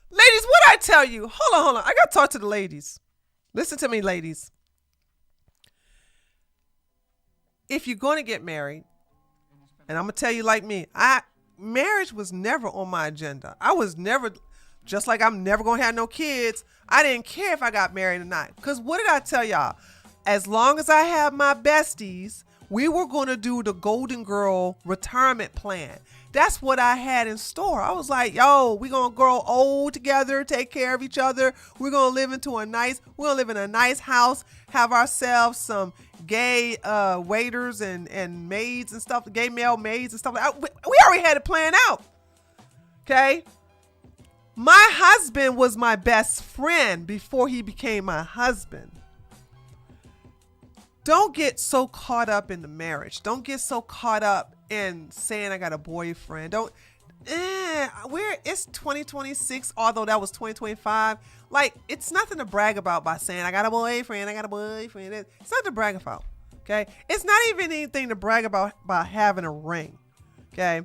Ladies, what I tell you? Hold on. I got to talk to the ladies. Listen to me, ladies. If you're going to get married, and I'm going to tell you like me, marriage was never on my agenda. I was never, just like I'm never going to have no kids, I didn't care if I got married or not. Because what did I tell y'all? As long as I have my besties, we were going to do the Golden Girl retirement plan. That's what I had in store. I was like, yo, we're going to grow old together, take care of each other. We're going to live in a nice house, have ourselves some gay waiters and maids and stuff, gay male maids and stuff like that. We already had it planned out. Okay? My husband was my best friend before he became my husband. Don't get so caught up in the marriage. Don't get so caught up in saying I got a boyfriend. It's 2026, although that was 2025. Like, it's nothing to brag about by saying I got a boyfriend. It's nothing to brag about. Okay? It's not even anything to brag about by having a ring. Okay?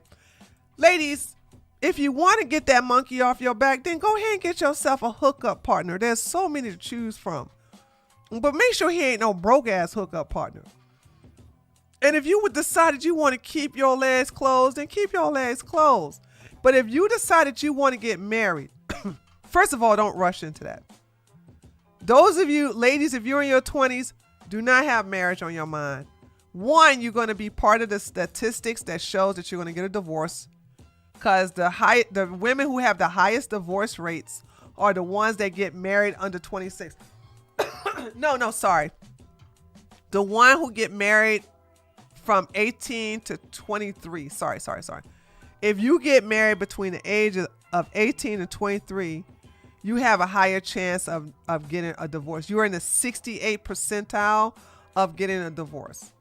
Ladies, if you want to get that monkey off your back, then go ahead and get yourself a hookup partner. There's so many to choose from. But make sure he ain't no broke ass hookup partner. And if you would decide that you want to keep your legs closed, then keep your legs closed. But if you decide that you want to get married, first of all, don't rush into that. Those of you, ladies, if you're in your 20s, do not have marriage on your mind. One, you're going to be part of the statistics that shows that you're going to get a divorce, because the women who have the highest divorce rates are the ones that get married under 26. Sorry. The one who get married from 18 to 23. Sorry. If you get married between the ages of 18 and 23, you have a higher chance of getting a divorce. You're in the 68th percentile of getting a divorce.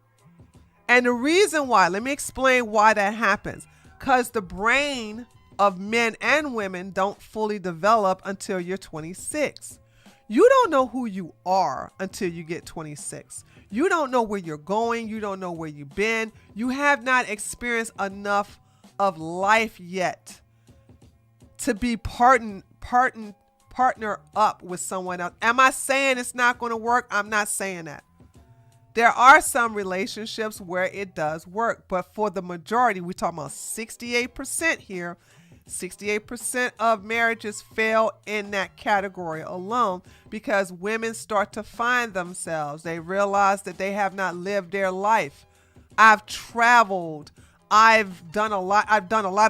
And the reason why, let me explain why that happens. Because the brain of men and women don't fully develop until you're 26. You don't know who you are until you get 26. You don't know where you're going. You don't know where you've been. You have not experienced enough of life yet to be partner up with someone else. Am I saying it's not going to work? I'm not saying that. There are some relationships where it does work, but for the majority, we're talking about 68% here. 68% of marriages fail in that category alone because women start to find themselves. They realize that they have not lived their life. I've traveled. I've done a lot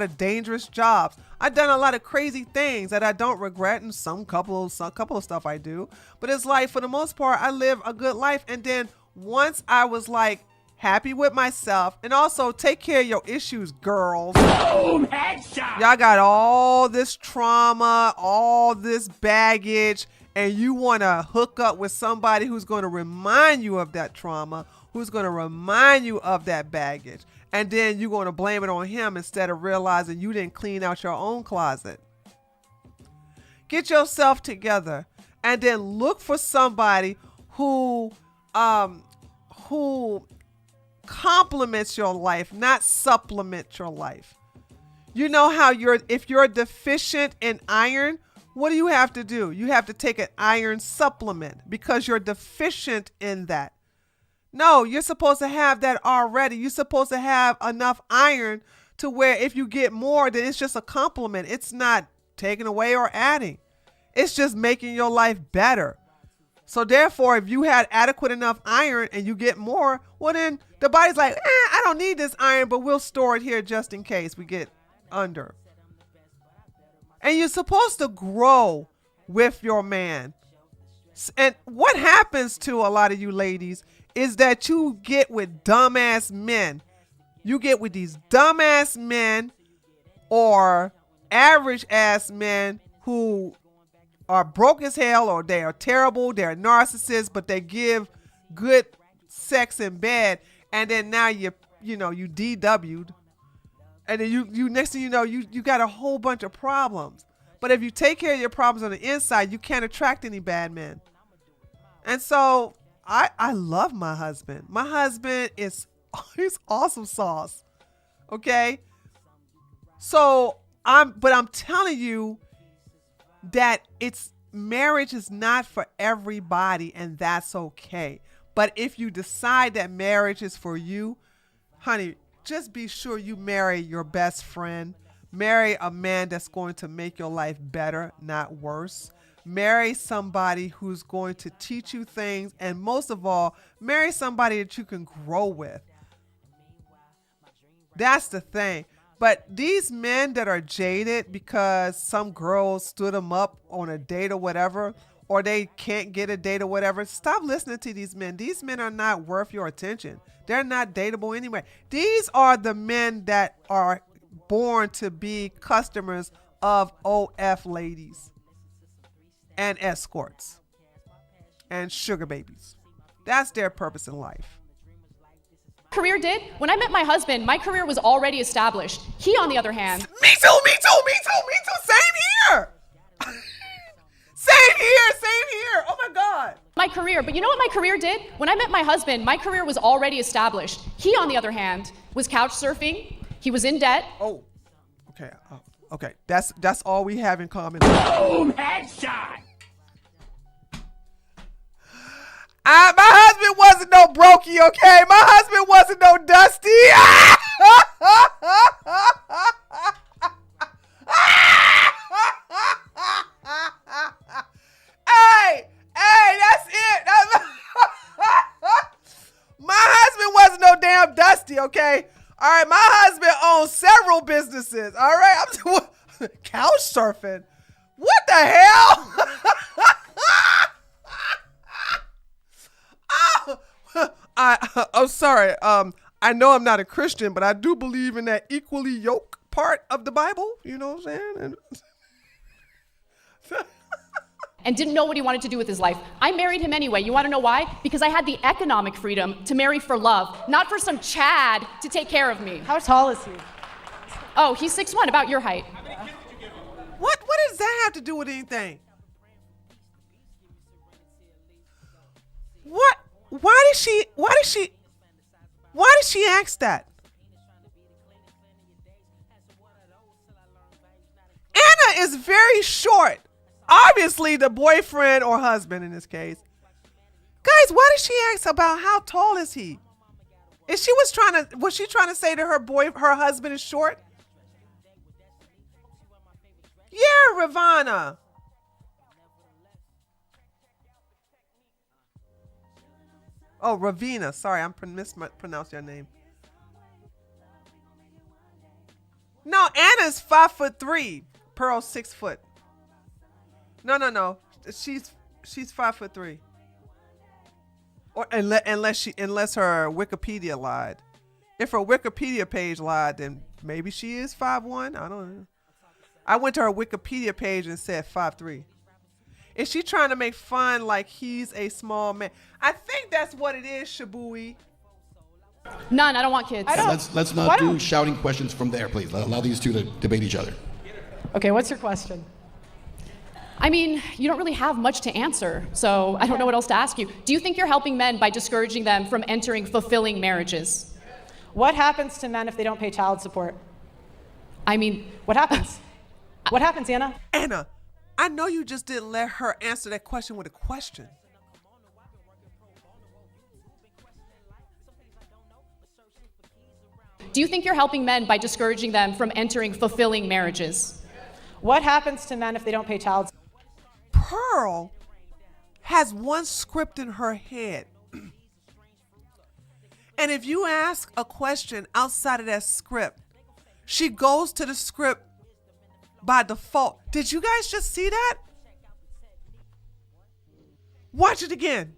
of dangerous jobs. I've done a lot of crazy things that I don't regret, and some couple of stuff I do. But it's like, for the most part, I live a good life. And then once I was like happy with myself, and also take care of your issues, girls. Boom, headshot. Y'all got all this trauma, all this baggage, and you want to hook up with somebody who's going to remind you of that trauma, who's going to remind you of that baggage. And then you're going to blame it on him instead of realizing you didn't clean out your own closet. Get yourself together and then look for somebody who complements your life, not supplement your life. You know how if you're deficient in iron, what do you have to do? You have to take an iron supplement because you're deficient in that. No, you're supposed to have that already. You're supposed to have enough iron to where if you get more, then it's just a compliment. It's not taking away or adding. It's just making your life better. So therefore, if you had adequate enough iron and you get more, well then the body's like, I don't need this iron, but we'll store it here just in case we get under. And you're supposed to grow with your man. And what happens to a lot of you ladies is that you get with dumbass men. You get with these dumbass men or average ass men who are broke as hell, or they are terrible, they're narcissists, but they give good sex in bed, and then now you DW'd, and then you next thing you know, you got a whole bunch of problems. But if you take care of your problems on the inside, you can't attract any bad men. And so I love my husband. My husband he's awesome sauce. Okay. So I'm telling you that marriage is not for everybody, and that's okay. But if you decide that marriage is for you, honey, just be sure you marry your best friend. Marry a man that's going to make your life better, not worse. Marry somebody who's going to teach you things, and most of all, marry somebody that you can grow with. That's the thing. But these men that are jaded because some girls stood them up on a date or whatever, or they can't get a date or whatever, stop listening to these men. These men are not worth your attention. They're not dateable anyway. These are the men that are born to be customers of OF ladies and escorts and sugar babies. That's their purpose in life. Career did. When I met my husband, my career was already established. He, on the other hand... Me too. Same here. Same here. Oh my God. My career, but you know what my career did? When I met my husband, my career was already established. He, on the other hand, was couch surfing. He was in debt. Oh, okay. Okay. That's all we have in common. Boom, headshot. My husband wasn't no brokey, okay? My husband wasn't no dusty. Hey, that's it. My husband wasn't no damn dusty, okay? All right, my husband owns several businesses, all right? I'm couch surfing. What the hell? I'm sorry. I know I'm not a Christian, but I do believe in that equally yoked part of the Bible. You know what I'm saying? and didn't know what he wanted to do with his life. I married him anyway. You want to know why? Because I had the economic freedom to marry for love, not for some Chad to take care of me. How tall is he? Oh, he's 6'1", about your height. What does that have to do with anything? What? Why did she ask that? Anna is very short. Obviously the boyfriend or husband in this case. Guys, why did she ask about how tall is he? Was she trying to say to her husband is short? Yeah, Ravana. Oh, Ravina. Sorry, I'm mispronounced your name. No, Anna's 5'3". Pearl's 6 foot. No. She's 5'3". Or unless her Wikipedia lied. If her Wikipedia page lied, then maybe she is 5'1". I don't know. I went to her Wikipedia page and said 5'3". Is she trying to make fun like he's a small man? I think that's what it is, Shabui. None. I don't want kids. Let's not do shouting questions from there, please. Allow these two to debate each other. Okay, what's your question? I mean, you don't really have much to answer, so I don't know what else to ask you. Do you think you're helping men by discouraging them from entering fulfilling marriages? What happens to men if they don't pay child support? I mean, what happens? What happens, Anna? Anna, I know you just didn't let her answer that question with a question. Do you think you're helping men by discouraging them from entering fulfilling marriages? What happens to men if they don't pay child support? Pearl has one script in her head. And if you ask a question outside of that script, she goes to the script by default. Did you guys just see that? Watch it again.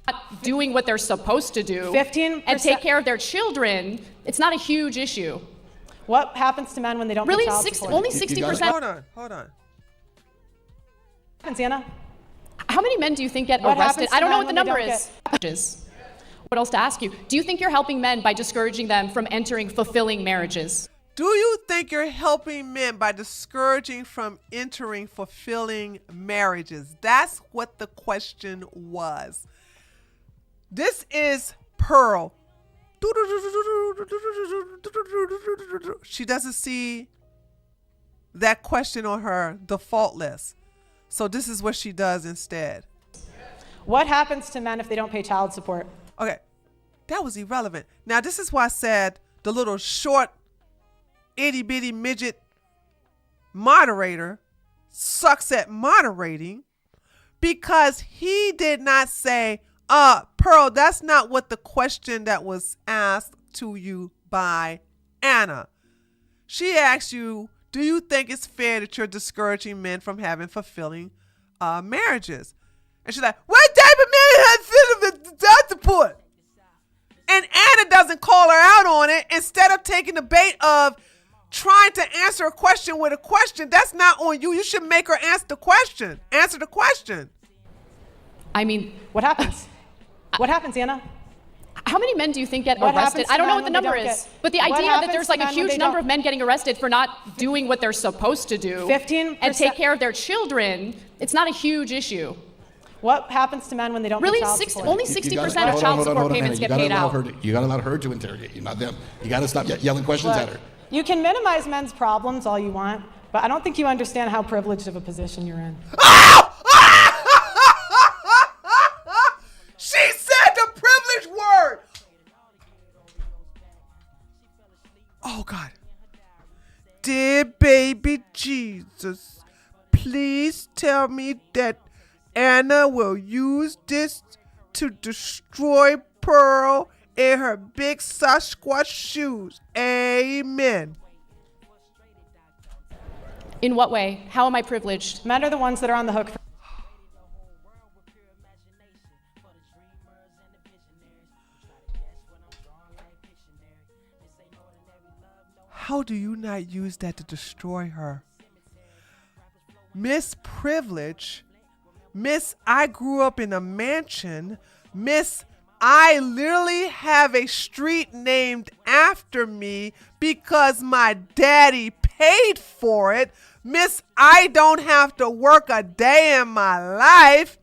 Not doing what they're supposed to do 15% and take care of their children, it's not a huge issue. What happens to men when they don't pay child support? Only 60%. Hold on. What happens, Anna? How many men do you think get What arrested? happens to I don't know men what the when they number is. What else to ask you? Do you think you're helping men by discouraging them from entering fulfilling marriages? Do you think you're helping men by discouraging from entering fulfilling marriages? That's what the question was. This is Pearl. She doesn't see that question on her default list. So this is what she does instead. What happens to men if they don't pay child support? Okay, that was irrelevant. Now this is why I said the little short, itty bitty midget moderator sucks at moderating, because he did not say, Pearl, that's not what the question that was asked to you by Anna. She asked you, do you think it's fair that you're discouraging men from having fulfilling marriages? And she's like, what type of man has fulfilling support? And Anna doesn't call her out on it. Instead of taking the bait of trying to answer a question with a question, that's not on you. You should make her answer the question. Answer the question. I mean, what happens? What happens, Anna? How many men do you think get What arrested? happens to I don't know men what the when they number don't is, get- but the What idea that happens there's to like a men when huge they number don't- of men getting arrested for not doing what they're supposed to do 15% and take care of their children, it's not a huge issue. What happens to men when they don't Really, pay child support? only You 60% gotta- of child hold on, support Anna. payments You get gotta paid allow out. you gotta allow her to interrogate you, not them. You gotta stop yelling questions at her. You can minimize men's problems all you want, but I don't think you understand how privileged of a position you're in. She said the privileged word. Oh God. Dear baby Jesus, please tell me that Anna will use this to destroy Pearl in her big Sasquatch shoes. Amen. In what way? How am I privileged? Men are the ones that are on the hook for How do you not use that to destroy her? Miss Privilege, Miss I grew up in a mansion, Miss I literally have a street named after me because my daddy paid for it, Miss I don't have to work a day in my life,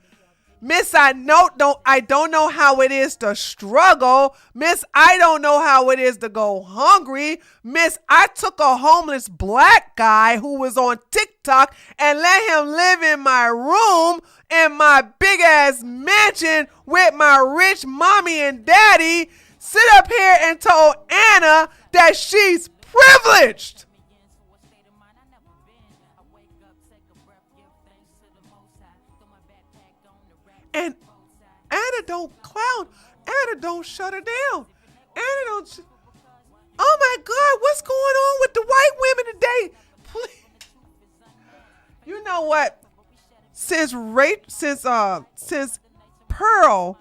Miss I don't know how it is to struggle, Miss I don't know how it is to go hungry, Miss I took a homeless black guy who was on TikTok and let him live in my room in my big ass mansion with my rich mommy and daddy, sit up here and told Anna that she's privileged. And Anna don't clown. Anna don't shut her down. Anna don't. Oh my God, what's going on with the white women today? Please. You know what? Since Pearl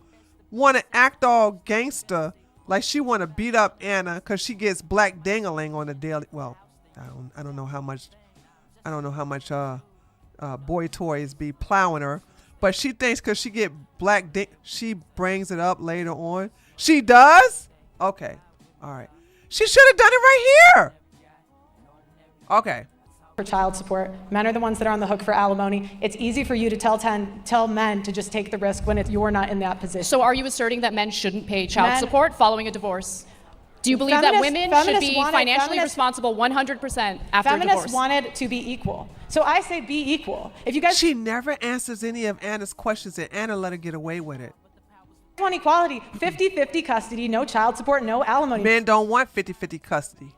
want to act all gangster, like she want to beat up Anna because she gets black dingaling on a daily. Well, I don't know how much. I don't know how much boy toys be plowing her. But she thinks because she get black dick, she brings it up later on. She does? Okay. All right. She should have done it right here. Okay. For child support, men are the ones that are on the hook for alimony. It's easy for you to tell men to just take the risk when you're not in that position. So are you asserting that men shouldn't pay child support following a divorce? Do you believe that women should be financially responsible 100% after a divorce? Feminists wanted to be equal. So I say be equal. If you guys She never answers any of Anna's questions, and Anna let her get away with it. want equality, 50-50 custody, no child support, no alimony. Men don't want 50-50 custody.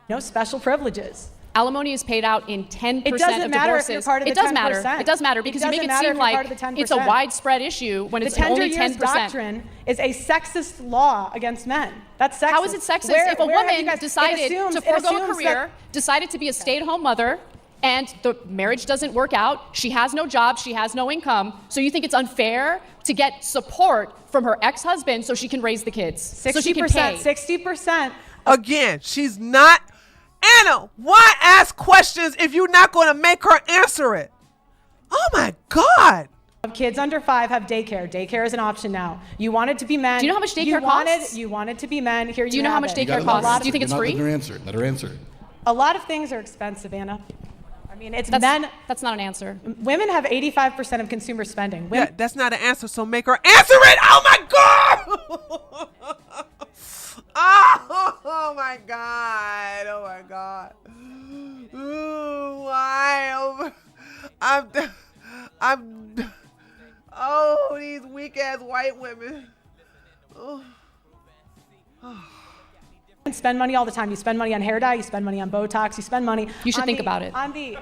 No special privileges. Alimony is paid out in 10% It doesn't of matter if divorces. you're part of the It does 10%. matter. It does matter because you make it seem like it's a widespread issue when it's only 10%. The tender years doctrine is a sexist law against men. That's sexist. How is it sexist if a woman decided to forego a career, decided to be a stay-at-home mother, and the marriage doesn't work out, she has no job, she has no income, so you think it's unfair to get support from her ex-husband so she can raise the kids, so she can pay? 60%. Again, she's not. Anna, why ask questions if you're not going to make her answer it? Oh my God. Kids under 5 have daycare. Daycare is an option now. You wanted to be men. Do you know how much daycare costs? You wanted to be men. Here you Do you know how much daycare costs? Do you think it's free? Let her answer. Let her answer. A lot of things are expensive, Anna. I mean, it's That's men. That's not an answer. Women have 85% of consumer spending. Yeah, that's not an answer, so make her answer it. Oh my God. Oh my God. Oh my God. Ooh, why? Oh, these weak ass white women. Oh. Spend money all the time. You spend money on hair dye. You spend money on Botox. You spend money. You should think about it. On the.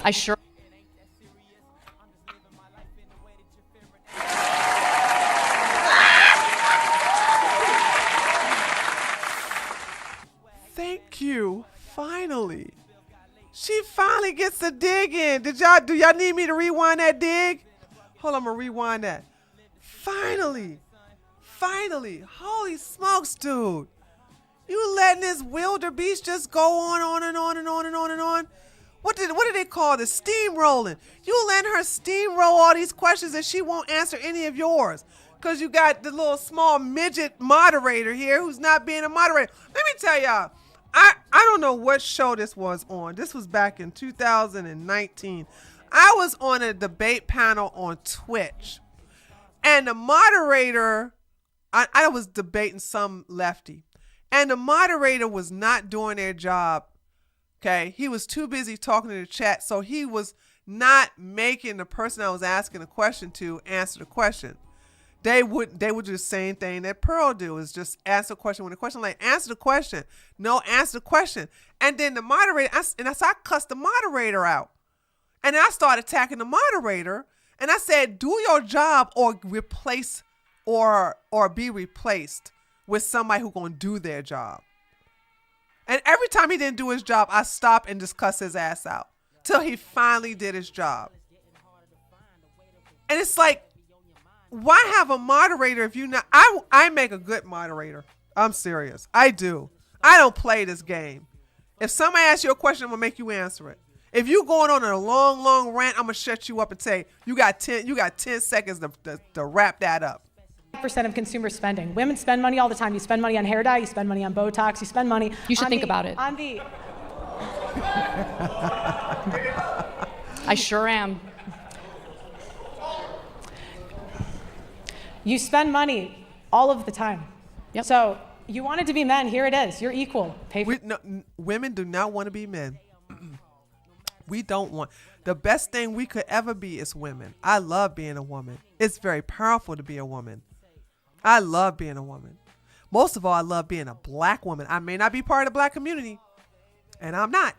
I sure. Thank you. Finally. She finally gets the dig in. Do y'all need me to rewind that dig? Hold on, I'm gonna rewind that. Finally. Holy smokes, dude. You letting this wildebeest just go on and on and on and on and on? What did they call this? Steamrolling. You letting her steamroll all these questions and she won't answer any of yours. Because you got the little small midget moderator here who's not being a moderator. Let me tell y'all. I don't know what show this was on. This was back in 2019. I was on a debate panel on Twitch. And the moderator, I was debating some lefty. And the moderator was not doing their job. Okay. He was too busy talking to the chat. So he was not making the person I was asking a question to answer the question. They would do the same thing that Pearl do, is just ask a question. When the question like, answer the question. No, answer the question. And then the moderator, I cussed the moderator out. And I started attacking the moderator. And I said, do your job or replace or be replaced with somebody who's going to do their job. And every time he didn't do his job, I stopped and just cussed his ass out till he finally did his job. And it's like, why have a moderator if you not? I make a good moderator. I'm serious. I do. I don't play this game. If somebody asks you a question, I'm gonna make you answer it. If you going on a long, long rant, I'm gonna shut you up and say you got 10 seconds to wrap that up. Percent of consumer spending. Women spend money all the time. You spend money on hair dye, you spend money on Botox, you spend money. You should think about it. I sure am. You spend money all of the time. Yep. So you wanted to be men. Here it is. You're equal. Pay for Women do not want to be men. We don't want. The best thing we could ever be is women. I love being a woman. It's very powerful to be a woman. I love being a woman. Most of all, I love being a black woman. I may not be part of the black community, and I'm not.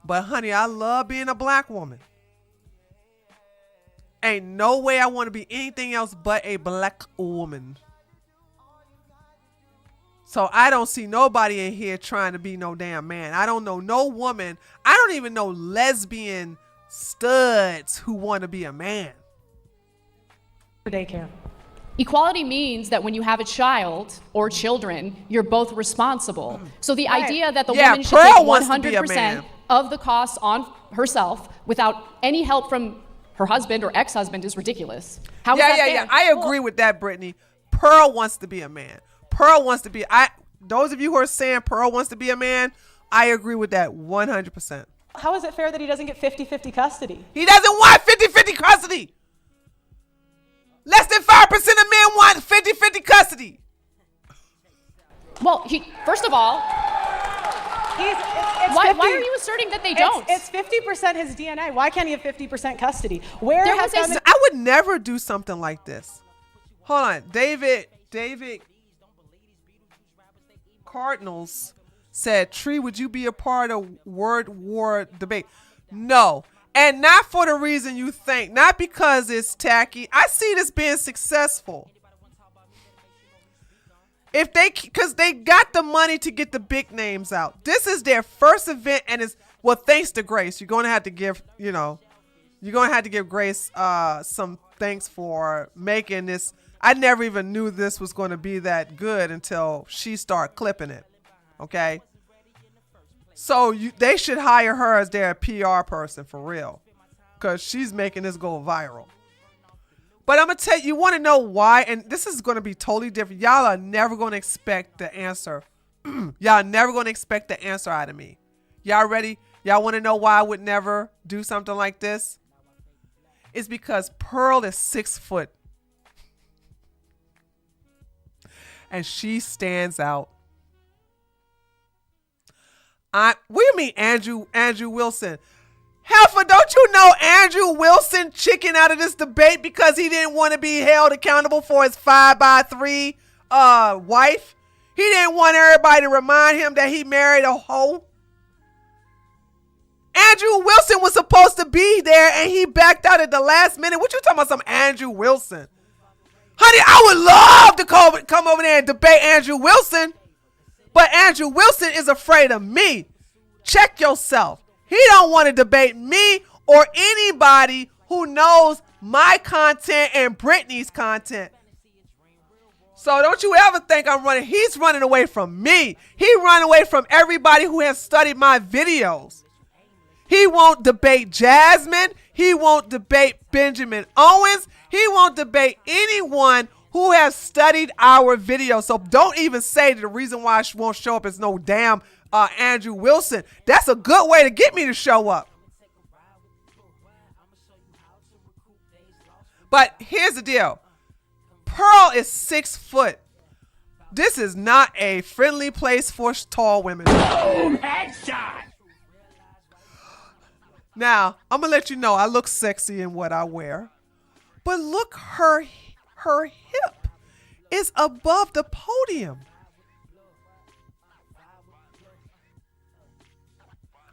But honey, I love being a black woman. Ain't no way I want to be anything else but a black woman. So I don't see nobody in here trying to be no damn man. I don't know no woman. I don't even know lesbian studs who want to be a man. daycare. Equality means that when you have a child or children, you're both responsible. So the idea that the woman should take 100% of the costs on herself without any help from her husband or ex-husband is ridiculous. How is that fair? Yeah. I agree with that, Brittany. Pearl wants to be a man. Pearl wants to be. Those of you who are saying Pearl wants to be a man, I agree with that 100%. How is it fair that he doesn't get 50-50 custody? He doesn't want 50-50 custody. Less than 5% of men want 50-50 custody. Well, first of all, why are you asserting that they don't? It's 50% his DNA. Why can't he have 50% custody? I would never do something like this. Hold on. David Cardinals said, Tree, would you be a part of word war debate? No. And not for the reason you think. Not because it's tacky. I see this being successful. Because they got the money to get the big names out. This is their first event, and thanks to Grace. You're going to have to give, Grace some thanks for making this. I never even knew this was going to be that good until she started clipping it. Okay? So they should hire her as their PR person for real, because she's making this go viral. But I'm going to tell you want to know why, and this is going to be totally different. Y'all are never going to expect the answer. Y'all never going to expect the answer out of me. Y'all ready? Y'all want to know why I would never do something like this? It's because Pearl is 6 foot. And she stands out. What do you mean, Andrew Wilson? Heifer, don't you know Andrew Wilson chickened out of this debate because he didn't want to be held accountable for his 5x3 wife? He didn't want everybody to remind him that he married a hoe. Andrew Wilson was supposed to be there and he backed out at the last minute. What you talking about, some Andrew Wilson? Honey, I would love to come over there and debate Andrew Wilson. But Andrew Wilson is afraid of me. Check yourself. He don't want to debate me or anybody who knows my content and Brittany's content. So don't you ever think I'm running. He's running away from me. He run away from everybody who has studied my videos. He won't debate Jasmine. He won't debate Benjamin Owens. He won't debate anyone who has studied our videos. So don't even say that the reason why I won't show up is no damn Andrew Wilson. That's a good way to get me to show up. But here's the deal. Pearl is 6 foot. This is not a friendly place for tall women. Boom, headshot. Now, I'm going to let you know I look sexy in what I wear. But look, her hip is above the podium.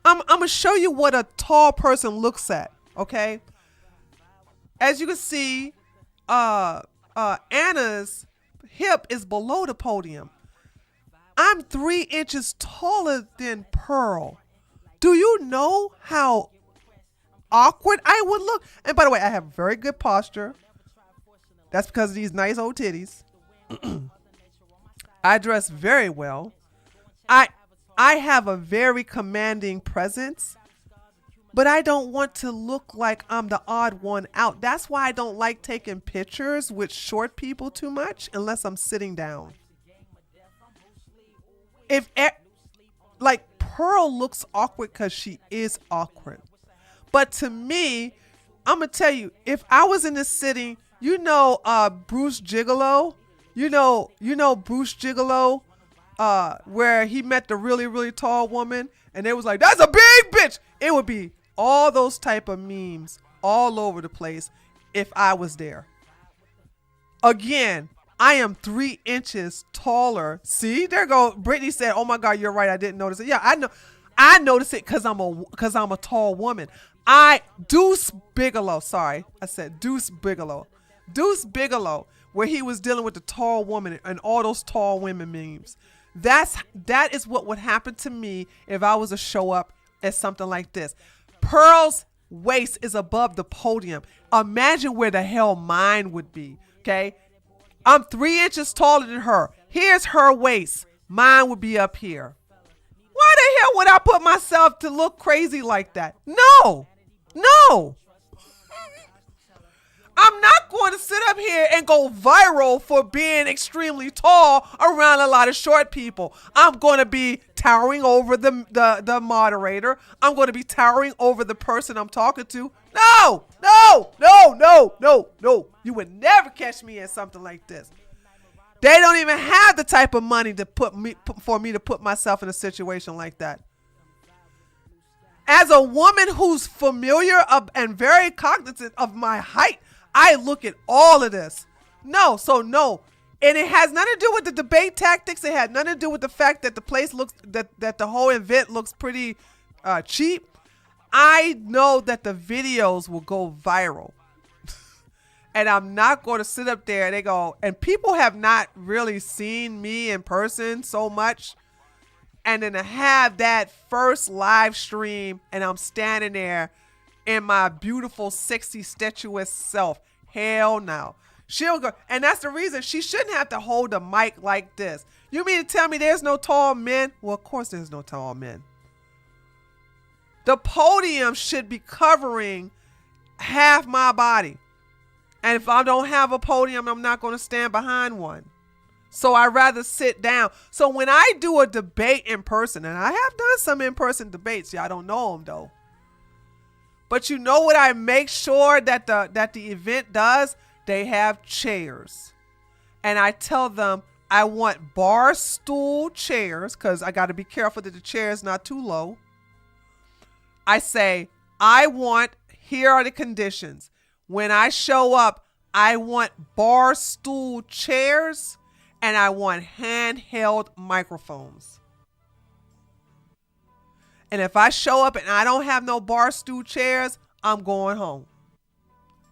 I'm going to show you what a tall person looks at, okay? As you can see, Anna's hip is below the podium. I'm 3 inches taller than Pearl. Do you know how awkward I would look? And by the way, I have very good posture. That's because of these nice old titties. I dress very well. I I have a very commanding presence, but I don't want to look like I'm the odd one out. That's why I don't like taking pictures with short people too much unless I'm sitting down. Like Pearl looks awkward because she is awkward. But to me, I'm going to tell you, if I was in this sitting, Bruce Gigolo, Bruce Gigolo, where he met the really, really tall woman and they was like, that's a big bitch. It would be all those type of memes all over the place if I was there. Again, I am 3 inches taller. See, there go. Brittany said, oh my God, you're right. I didn't notice it. Yeah, I know. I noticed it because I'm a tall woman. Deuce Bigelow, sorry. I said Deuce Bigelow. Deuce Bigelow, where he was dealing with the tall woman and all those tall women memes. That is what would happen to me if I was to show up at something like this. Pearl's waist is above the podium. Imagine where the hell mine would be, okay? I'm 3 inches taller than her. Here's her waist. Mine would be up here. Why the hell would I put myself to look crazy like that? No. I'm not going to sit up here and go viral for being extremely tall around a lot of short people. I'm going to be towering over the moderator. I'm going to be towering over the person I'm talking to. No. You would never catch me at something like this. They don't even have the type of money for me to put myself in a situation like that. As a woman who's familiar and very cognizant of my height, I look at all of this. No. And it has nothing to do with the debate tactics. It had nothing to do with the fact that the place looks, that the whole event looks pretty cheap. I know that the videos will go viral. And I'm not going to sit up there and people have not really seen me in person so much. And then to have that first live stream and I'm standing there in my beautiful, sexy, statuesque self. Hell no. She'll go. And that's the reason she shouldn't have to hold a mic like this. You mean to tell me there's no tall men? Well, of course there's no tall men. The podium should be covering half my body. And if I don't have a podium, I'm not going to stand behind one. So I'd rather sit down. So when I do a debate in person, and I have done some in-person debates, I don't know them though. But you know what I make sure that the event does? They have chairs. And I tell them I want bar stool chairs because I got to be careful that the chair is not too low. I say, here are the conditions. When I show up, I want bar stool chairs and I want handheld microphones. And if I show up and I don't have no bar stool chairs, I'm going home.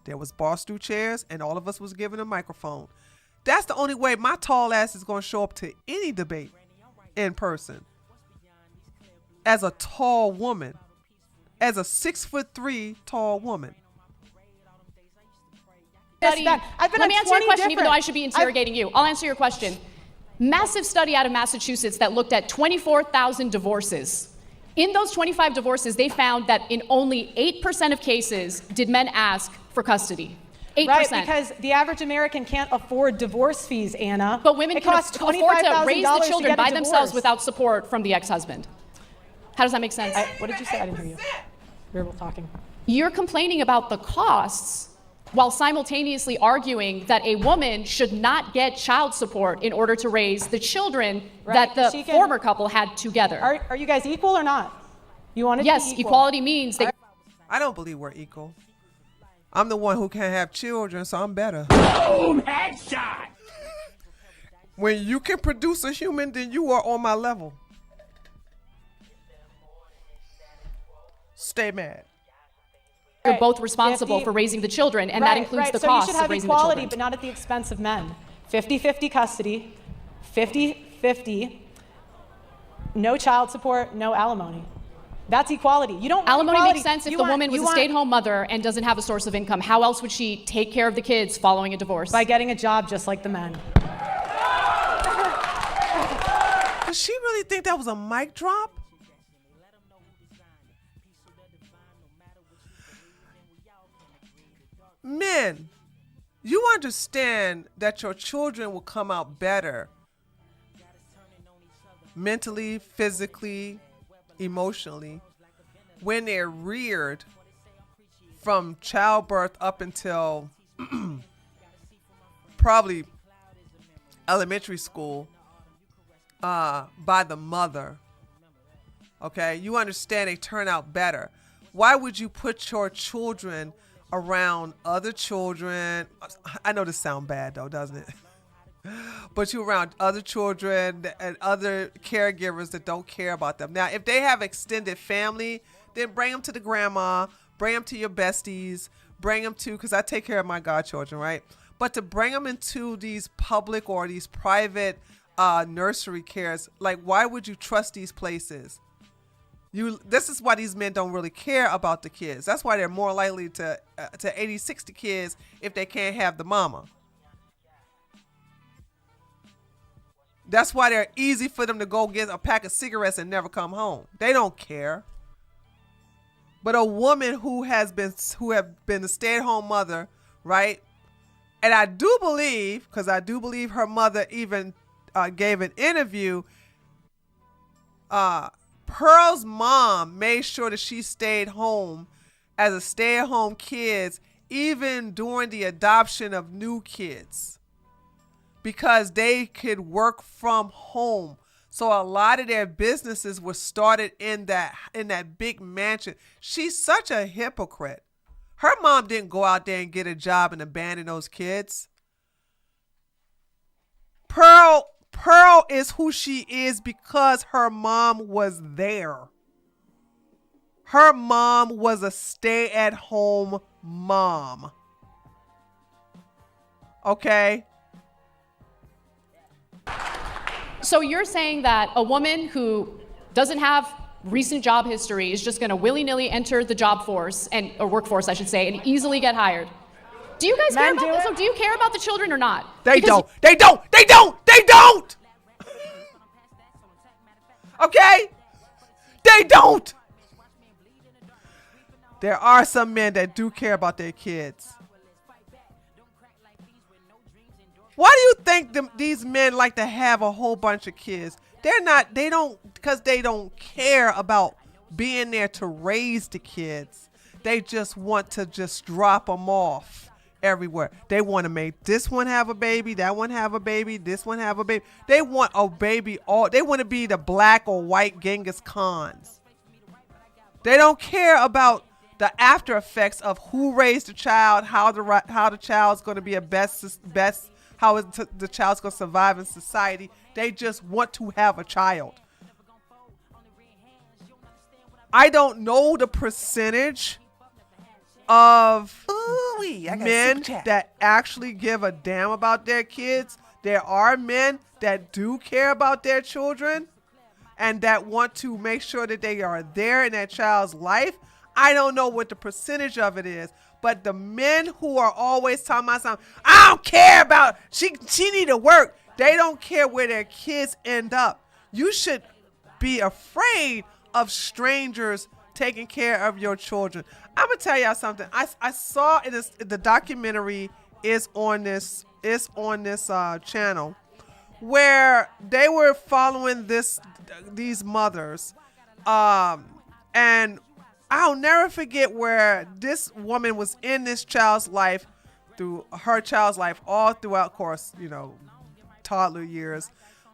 There was bar stool chairs and all of us was given a microphone. That's the only way my tall ass is going to show up to any debate in person. As a tall woman. As a 6'3" tall woman. Let me answer your question, even though I should be interrogating you. I'll answer your question. Massive study out of Massachusetts that looked at 24,000 divorces. In those 25 divorces, they found that in only 8% of cases did men ask for custody. 8%. Right, because the average American can't afford divorce fees, Anna. But women can afford to raise the children by themselves without support from the ex-husband. How does that make sense? What did you say? I didn't hear you. We were both talking. You're complaining about the costs while simultaneously arguing that a woman should not get child support in order to raise the children that the former couple had together. Are you guys equal or not? You want to Yes, be equal. equality means that... I don't believe we're equal. I'm the one who can't have children, so I'm better. Boom! Headshot! When you can produce a human, then you are on my level. Stay mad. You're both responsible for raising the children, and that includes the costs of raising the children. So you should have equality, but not at the expense of men. 50-50 custody, 50-50, no child support, no alimony. That's equality. You don't want alimony equality. Makes sense if the woman was a stay-at-home mother and doesn't have a source of income. How else would she take care of the kids following a divorce? By getting a job just like the men. Does she really think that was a mic drop? Men, you understand that your children will come out better mentally, physically, emotionally when they're reared from childbirth up until probably elementary school by the mother. Okay, you understand they turn out better. Why would you put your children around other children? I know this sounds bad though, doesn't it? But you around other children and other caregivers that don't care about them. Now, if they have extended family, then bring them to the grandma, bring them to your besties, bring them to, because I take care of my godchildren, right? But to bring them into these public or these private nursery cares, like, why would you trust these places? This is why these men don't really care about the kids. That's why they're more likely to 60 kids if they can't have the mama. That's why they're easy for them to go get a pack of cigarettes and never come home. They don't care. But a woman who have been a stay-at-home mother, right? And I do believe, because I do believe her mother even gave an interview. Pearl's mom made sure that she stayed home as a stay-at-home kid, even during the adoption of new kids, because they could work from home. So a lot of their businesses were started in that big mansion. She's such a hypocrite. Her mom didn't go out there and get a job and abandon those kids. Pearl is who she is because her mom was there. Her mom was a stay-at-home mom. Okay? So you're saying that a woman who doesn't have recent job history is just going to willy-nilly enter the job force or workforce, I should say, and easily get hired. Do you guys care about this? So do you care about the children or not? They don't. Okay? They don't. There are some men that do care about their kids. Why do you think these men like to have a whole bunch of kids? Because they don't care about being there to raise the kids. They just want to just drop them off everywhere. They want to make this one have a baby, that one have a baby, this one have a baby. They want a baby. They want to be the black or white Genghis Khans. They don't care about the after effects of who raised the child, how the child's going to be how the child's going to survive in society. They just want to have a child. I don't know the percentage of men that actually give a damn about their kids. There are men that do care about their children and that want to make sure that they are there in that child's life. I don't know what the percentage of it is. But the men who are always talking about something, I don't care about, she need to work. They don't care where their kids end up. You should be afraid of strangers taking care of your children. I'm gonna tell y'all something. I saw the documentary is on this channel where they were following these mothers, and I'll never forget where this woman was in this child's life, through her child's life, all throughout, of course, toddler years.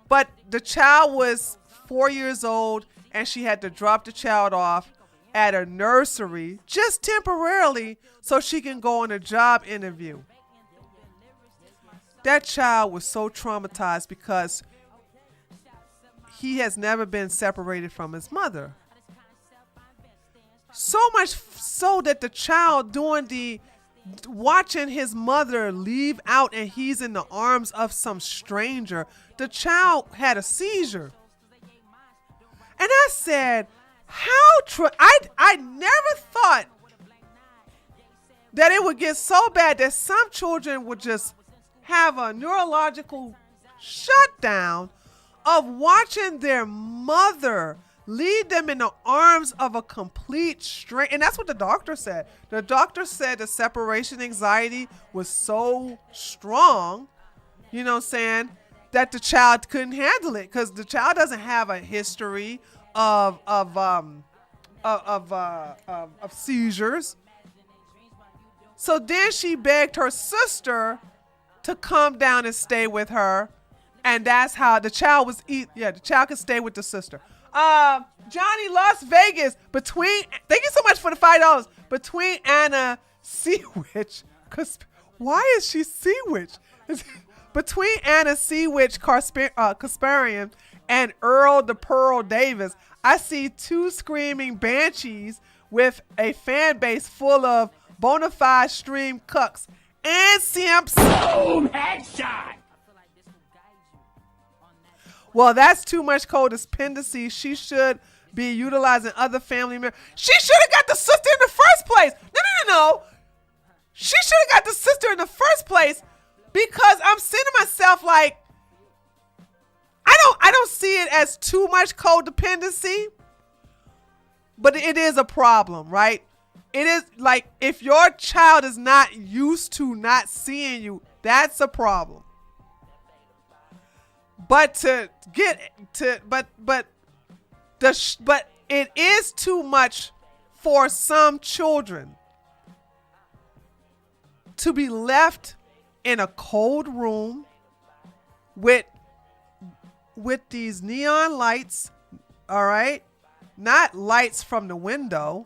But the child was 4 years old and she had to drop the child off at a nursery just temporarily so she can go on a job interview. That child was so traumatized because he has never been separated from his mother. So much so that the child watching his mother leave out and he's in the arms of some stranger, the child had a seizure. And I said, I never thought that it would get so bad that some children would just have a neurological shutdown of watching their mother lead them in the arms of a complete stranger. And that's what the doctor said. The doctor said the separation anxiety was so strong, you know what I'm saying, that the child couldn't handle it because the child doesn't have a history of seizures. So then she begged her sister to come down and stay with her. And that's how the child was the child could stay with the sister. Johnny, Las Vegas, thank you so much for the $5. Between Anna Seawitch, why is she Seawitch? Between Anna Seawitch Kasparian and Earl the Pearl Davis, I see two screaming banshees with a fan base full of bona fide stream cucks and simps. Boom! Headshot! Well, that's too much codependency. She should be utilizing other family members. She should have got the sister in the first place. No. She should have got the sister in the first place because I'm saying to myself, like, I don't see it as too much codependency, but it is a problem, right? It is like if your child is not used to not seeing you, that's a problem. But it is too much for some children to be left in a cold room with these neon lights, all right? Not lights from the window.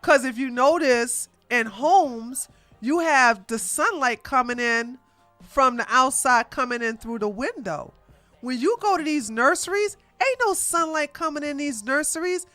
Because if you notice, in homes, you have the sunlight coming in from the outside, coming in through the window. When you go to these nurseries, ain't no sunlight coming in these nurseries.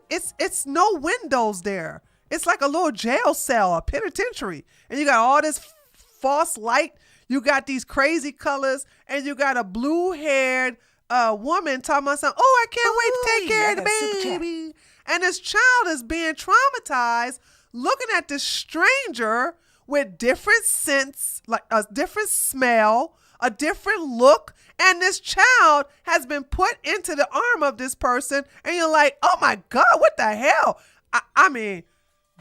It's no windows there. It's like a little jail cell, a penitentiary. And you got all this false light. You got these crazy colors, and you got a blue-haired woman talking about something. Oh, I can't wait to take care of the baby. And this child is being traumatized, looking at this stranger with different scents, like a different smell, a different look. And this child has been put into the arm of this person. And you're like, oh my God, what the hell? I mean,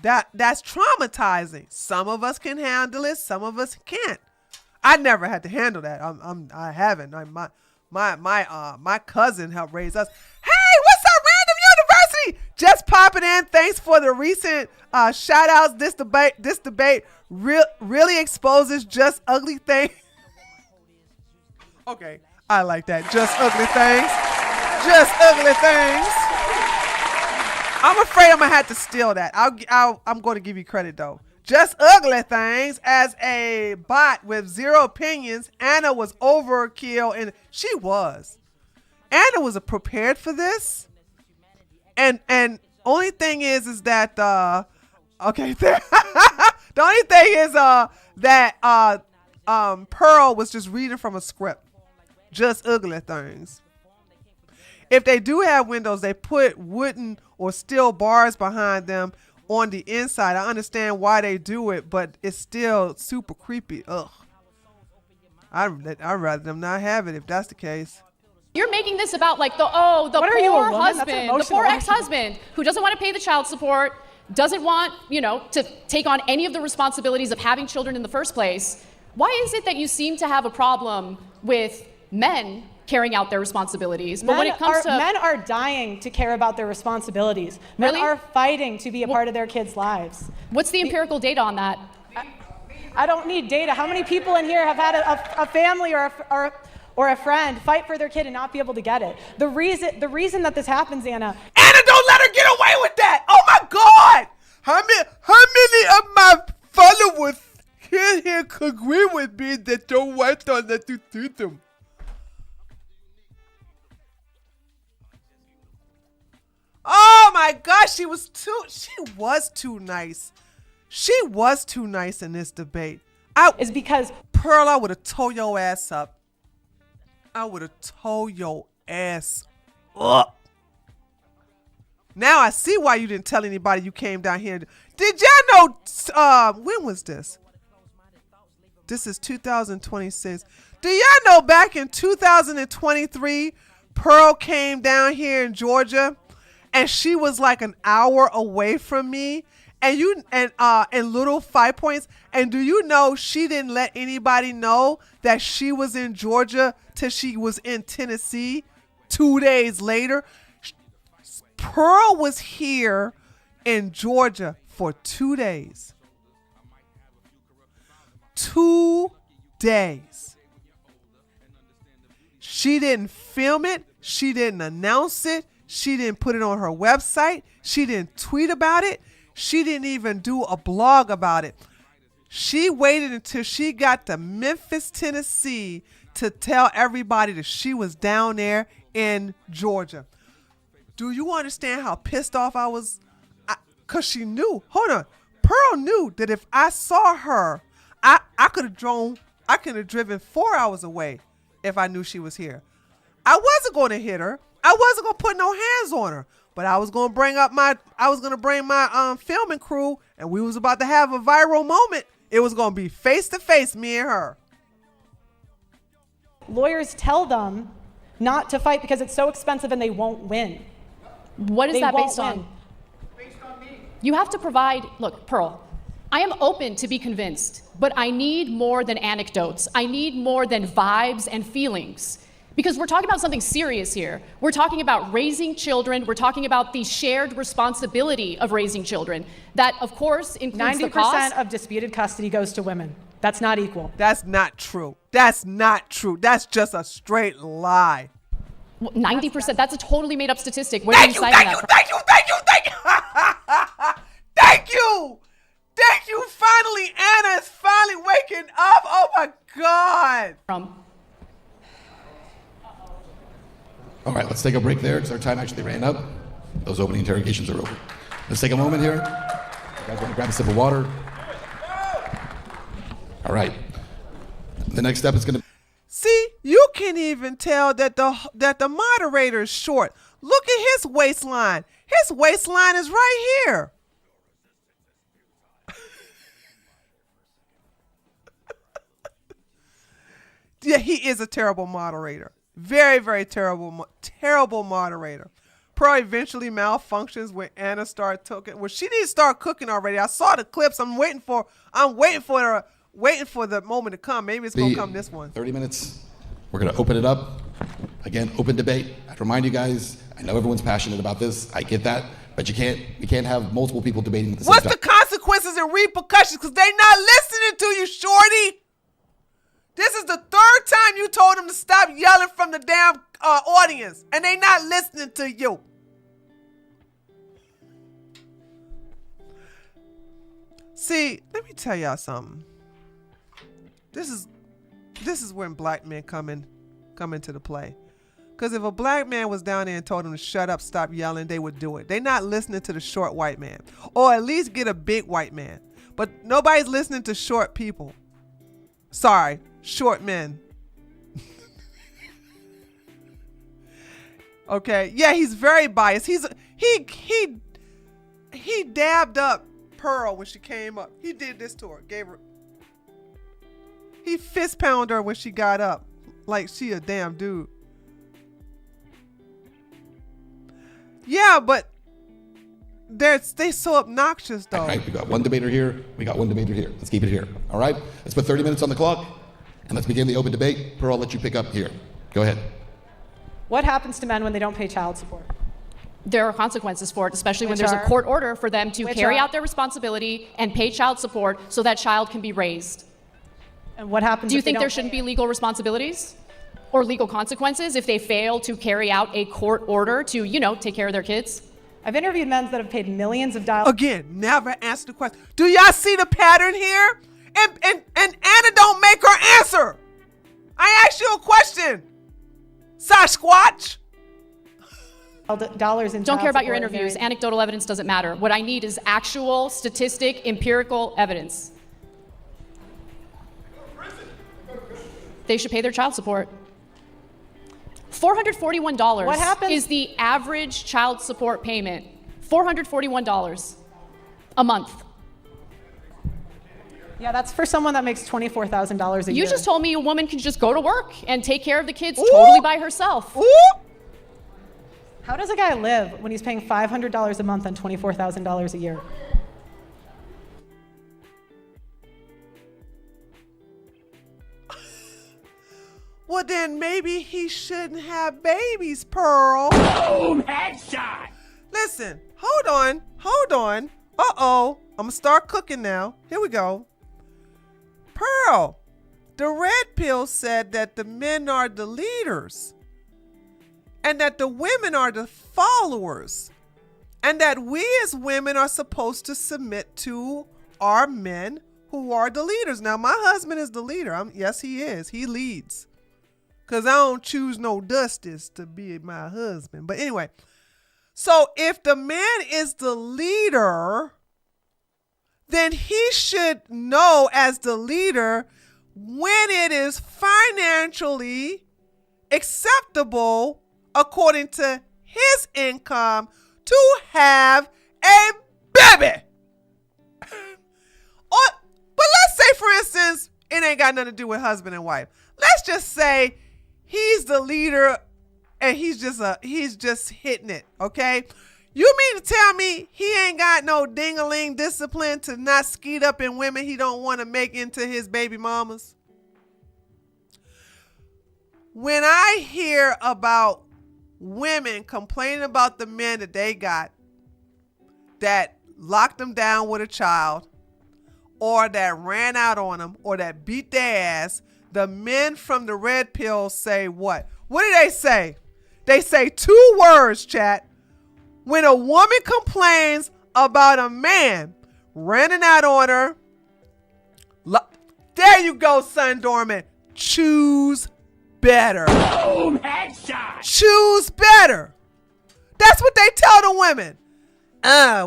that's traumatizing. Some of us can handle it. Some of us can't. I never had to handle that. I haven't. My cousin helped raise us. Hey, what's up, Random University? Just popping in. Thanks for the recent shout outs. This debate really exposes just ugly things. Okay, I like that. Just ugly things. Just ugly things. I'm afraid I'm gonna have to steal that. I'm going to give you credit though. Just ugly things. As a bot with zero opinions, Anna was overkill, and she was. Anna was prepared for this, and only thing is that the only thing is that Pearl was just reading from a script. Just ugly things. If they do have windows, they put wooden or steel bars behind them on the inside. I understand why they do it, but it's still super creepy. Ugh. I'd rather them not have it if that's the case. You're making this about like the poor husband, the poor ex-husband who doesn't want to pay the child support, doesn't want, to take on any of the responsibilities of having children in the first place. Why is it that you seem to have a problem with men carrying out their responsibilities? But when it comes to men are dying to care about their responsibilities. Men Really? are fighting to be a part of their kids' lives. what's the empirical data on that? I don't need data. How many people in here have had a family or a friend fight for their kid and not be able to get it? The reason that this happens, Anna, Don't let her get away with that. Oh my God. How many of my followers here could agree with me that don't want to let you do them? Oh my gosh, she was too nice. She was too nice in this debate. is because Pearl, I would have tore your ass up. I would have tore your ass up. Now I see why you didn't tell anybody you came down here. Did y'all know, when was this? This is 2026. Do y'all know back in 2023, Pearl came down here in Georgia, and she was like an hour away from me, and in Little 5 Points. And do you know she didn't let anybody know that she was in Georgia till she was in Tennessee 2 days later? Pearl was here in Georgia for 2 days. 2 days. She didn't film it. She didn't announce it. She didn't put it on her website. She didn't tweet about it. She didn't even do a blog about it. She waited until she got to Memphis, Tennessee to tell everybody that she was down there in Georgia. Do you understand how pissed off I was? Because she knew. Hold on. Pearl knew that if I saw her, I could have driven 4 hours away if I knew she was here. I wasn't going to hit her. I wasn't going to put no hands on her. But I was going to bring my filming crew, and we was about to have a viral moment. It was going to be face to face, me and her. Lawyers tell them not to fight because it's so expensive and they won't win. What is They that won't based on? win. You have to provide, look, Pearl, I am open to be convinced, but I need more than anecdotes. I need more than vibes and feelings. Because we're talking about something serious here. We're talking about raising children. We're talking about the shared responsibility of raising children. That, of course, includes the cost. 90% of disputed custody goes to women. That's not equal. That's not true. That's not true. That's just a straight lie. 90%, that's a totally made up statistic. Where are you citing that from? Thank you. Thank you. Finally, Anna is finally waking up. Oh my God. All right, let's take a break there because our time actually ran up. Those opening interrogations are over. Let's take a moment here. You guys want to grab a sip of water? All right. The next step is going to... See, you can even tell that the moderator is short. Look at his waistline. His waistline is right here. Yeah, he is a terrible moderator. Very, very terrible moderator. Pearl eventually malfunctions when Anna started cooking. Well, she didn't start cooking already. I saw the clips. I'm waiting for the moment to come. Maybe it's gonna come this one. 30 minutes. We're gonna open it up. Again, open debate. I'd remind you guys, I know everyone's passionate about this. I get that, but we can't have multiple people debating at the same time. What's the consequences and repercussions? Because they not listening to you, shorty. This is the third time you told them to stop yelling from the damn audience, and they not listening to you. See, let me tell y'all something. This is when black men come into the play. Because if a black man was down there and told them to shut up, stop yelling, they would do it. They not listening to the short white man, or at least get a big white man. But nobody's listening to short people. Sorry, short men. Okay, yeah, he's very biased. He dabbed up Pearl when she came up. He did this to her, he fist pounded her when she got up, like she a damn dude. Yeah, but they so obnoxious though. All right, we got one debater here. We got one debater here. Let's keep it here. All right, let's put 30 minutes on the clock, and let's begin the open debate. Pearl, I'll let you pick up here. Go ahead. What happens to men when they don't pay child support? There are consequences for it, especially when Which there's a are? court order for them to Which carry are? out their responsibility and pay child support so that child can be raised. And what happens Do you if they think don't there pay shouldn't it? be legal responsibilities or legal consequences if they fail to carry out a court order to, take care of their kids? I've interviewed men that have paid millions of dollars. Again, never answer the question. Do y'all see the pattern here? And Anna don't make her answer. I asked you a question, Sasquatch. Dollars in Don't child care about your support interviews. hearing. Anecdotal evidence doesn't matter. What I need is actual, statistic, empirical evidence. They should pay their child support. $441 What happens- is the average child support payment. $441 a month. Yeah, that's for someone that makes $24,000 a year. You just told me a woman can just go to work and take care of the kids totally by herself. Ooh. How does a guy live when he's paying $500 a month on $24,000 a year? Well, then maybe he shouldn't have babies, Pearl. Boom! Headshot! Listen, hold on. Uh-oh, I'm gonna start cooking now. Here we go. Pearl, the red pill said that the men are the leaders and that the women are the followers and that we as women are supposed to submit to our men who are the leaders. Now, my husband is the leader. Yes, he is. He leads. Because I don't choose no Dusties to be my husband. But anyway, so if the man is the leader, then he should know as the leader when it is financially acceptable according to his income to have a baby. But let's say, for instance, it ain't got nothing to do with husband and wife. Let's just say he's the leader and he's just hitting it, okay? You mean to tell me he ain't got no ding-a-ling discipline to not skeet up in women he don't want to make into his baby mamas? When I hear about women complaining about the men that they got that locked them down with a child or that ran out on them or that beat their ass, the men from the red pill say what? What do they say? They say two words, chat. When a woman complains about a man running out on her, there you go, Sun Dormant. Choose better. Boom! Headshot! Choose better. That's what they tell the women.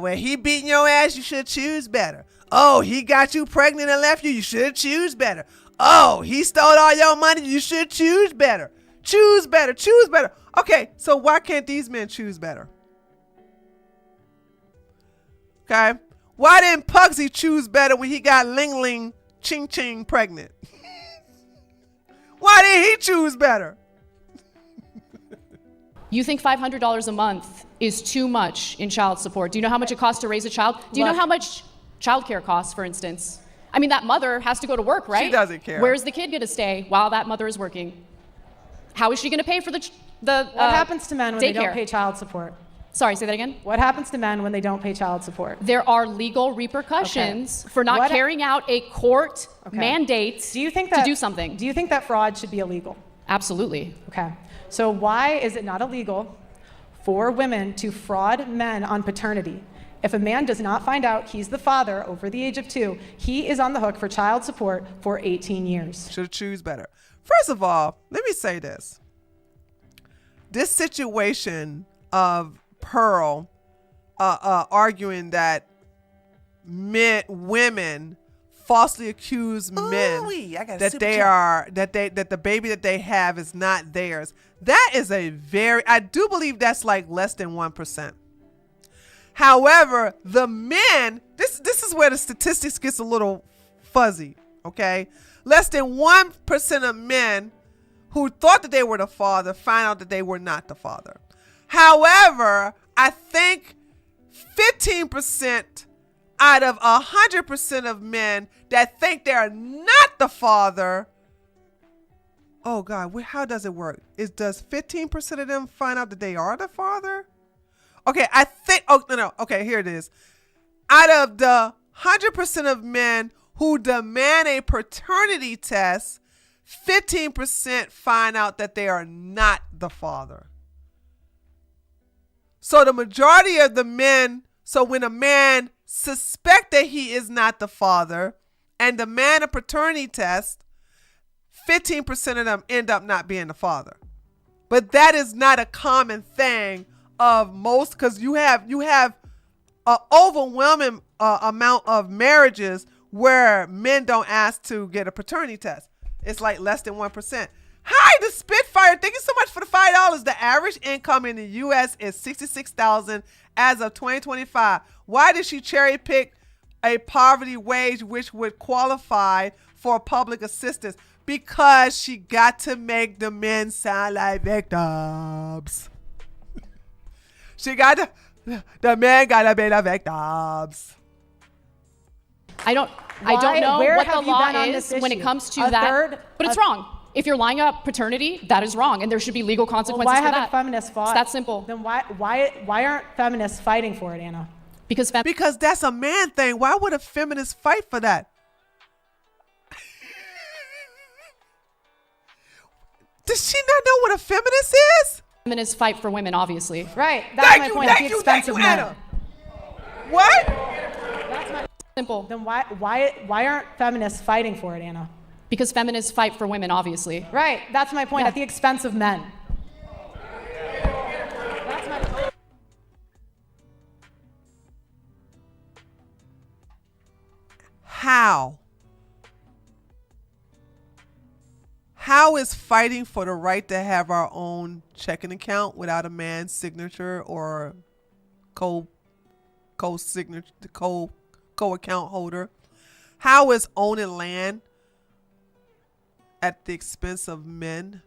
When he beating your ass, you should choose better. Oh, he got you pregnant and left you, you should choose better. Oh, he stole all your money, you should choose better. Choose better, choose better. Okay, so why can't these men choose better? Okay, why didn't Pugsy choose better when he got Ling Ling Ching Ching pregnant? Why didn't he choose better? You think $500 a month is too much in child support? Do you know how much it costs to raise a child? Do you know how much childcare costs, for instance? I mean, that mother has to go to work, right? She doesn't care. Where's the kid going to stay while that mother is working? How is she going to pay for the What happens to men when they daycare? don't pay child support? Sorry, say that again? What happens to men when they don't pay child support? There are legal repercussions for not carrying out a court mandate to do something. Do you think that fraud should be illegal? Absolutely. Okay. So why is it not illegal for women to fraud men on paternity? If a man does not find out he's the father over the age of 2, he is on the hook for child support for 18 years. Should choose better. First of all, let me say this. This situation of Pearl arguing that women falsely accuse men that that the baby that they have is not theirs. That is I do believe that's like less than 1%. However, the men, this is where the statistics gets a little fuzzy, okay? Less than 1% of men who thought that they were the father find out that they were not the father. However, I think 15% out of 100% of men that think they're not the father. Oh God, how does it work? Does 15% of them find out that they are the father? Okay, I think, okay, here it is. Out of the 100% of men who demand a paternity test, 15% find out that they are not the father. So the majority of the men, so when a man suspect that he is not the father and demand a paternity test, 15% of them end up not being the father. But that is not a common thing of most, because you have an overwhelming amount of marriages where men don't ask to get a paternity test. It's like less than 1%. Hi, the Spitfire. Thank you so much for the $5. The average income in the U.S. is $66,000 as of 2025. Why did she cherry pick a poverty wage which would qualify for public assistance because she got to make the men sound like victims. The men gotta be the victims. I don't know what the law is when it comes to that, but it's wrong. If you're lying about paternity, that is wrong, and there should be legal consequences why for that. haven't feminists fought? It's that simple. Then why aren't feminists fighting for it, Anna? Because that's a man thing. Why would a feminist fight for that? Does she not know what a feminist is? Feminists fight for women, obviously. Right. That's my point. At the expense of men. Anna. What? That's my Simple. Then why aren't feminists fighting for it, Anna? Because feminists fight for women, obviously. Right. That's my point. Yeah. At the expense of men. That's my point. How? How is fighting for the right to have our own checking account without a man's signature or co-signature, co-account holder? How is owning land at the expense of men?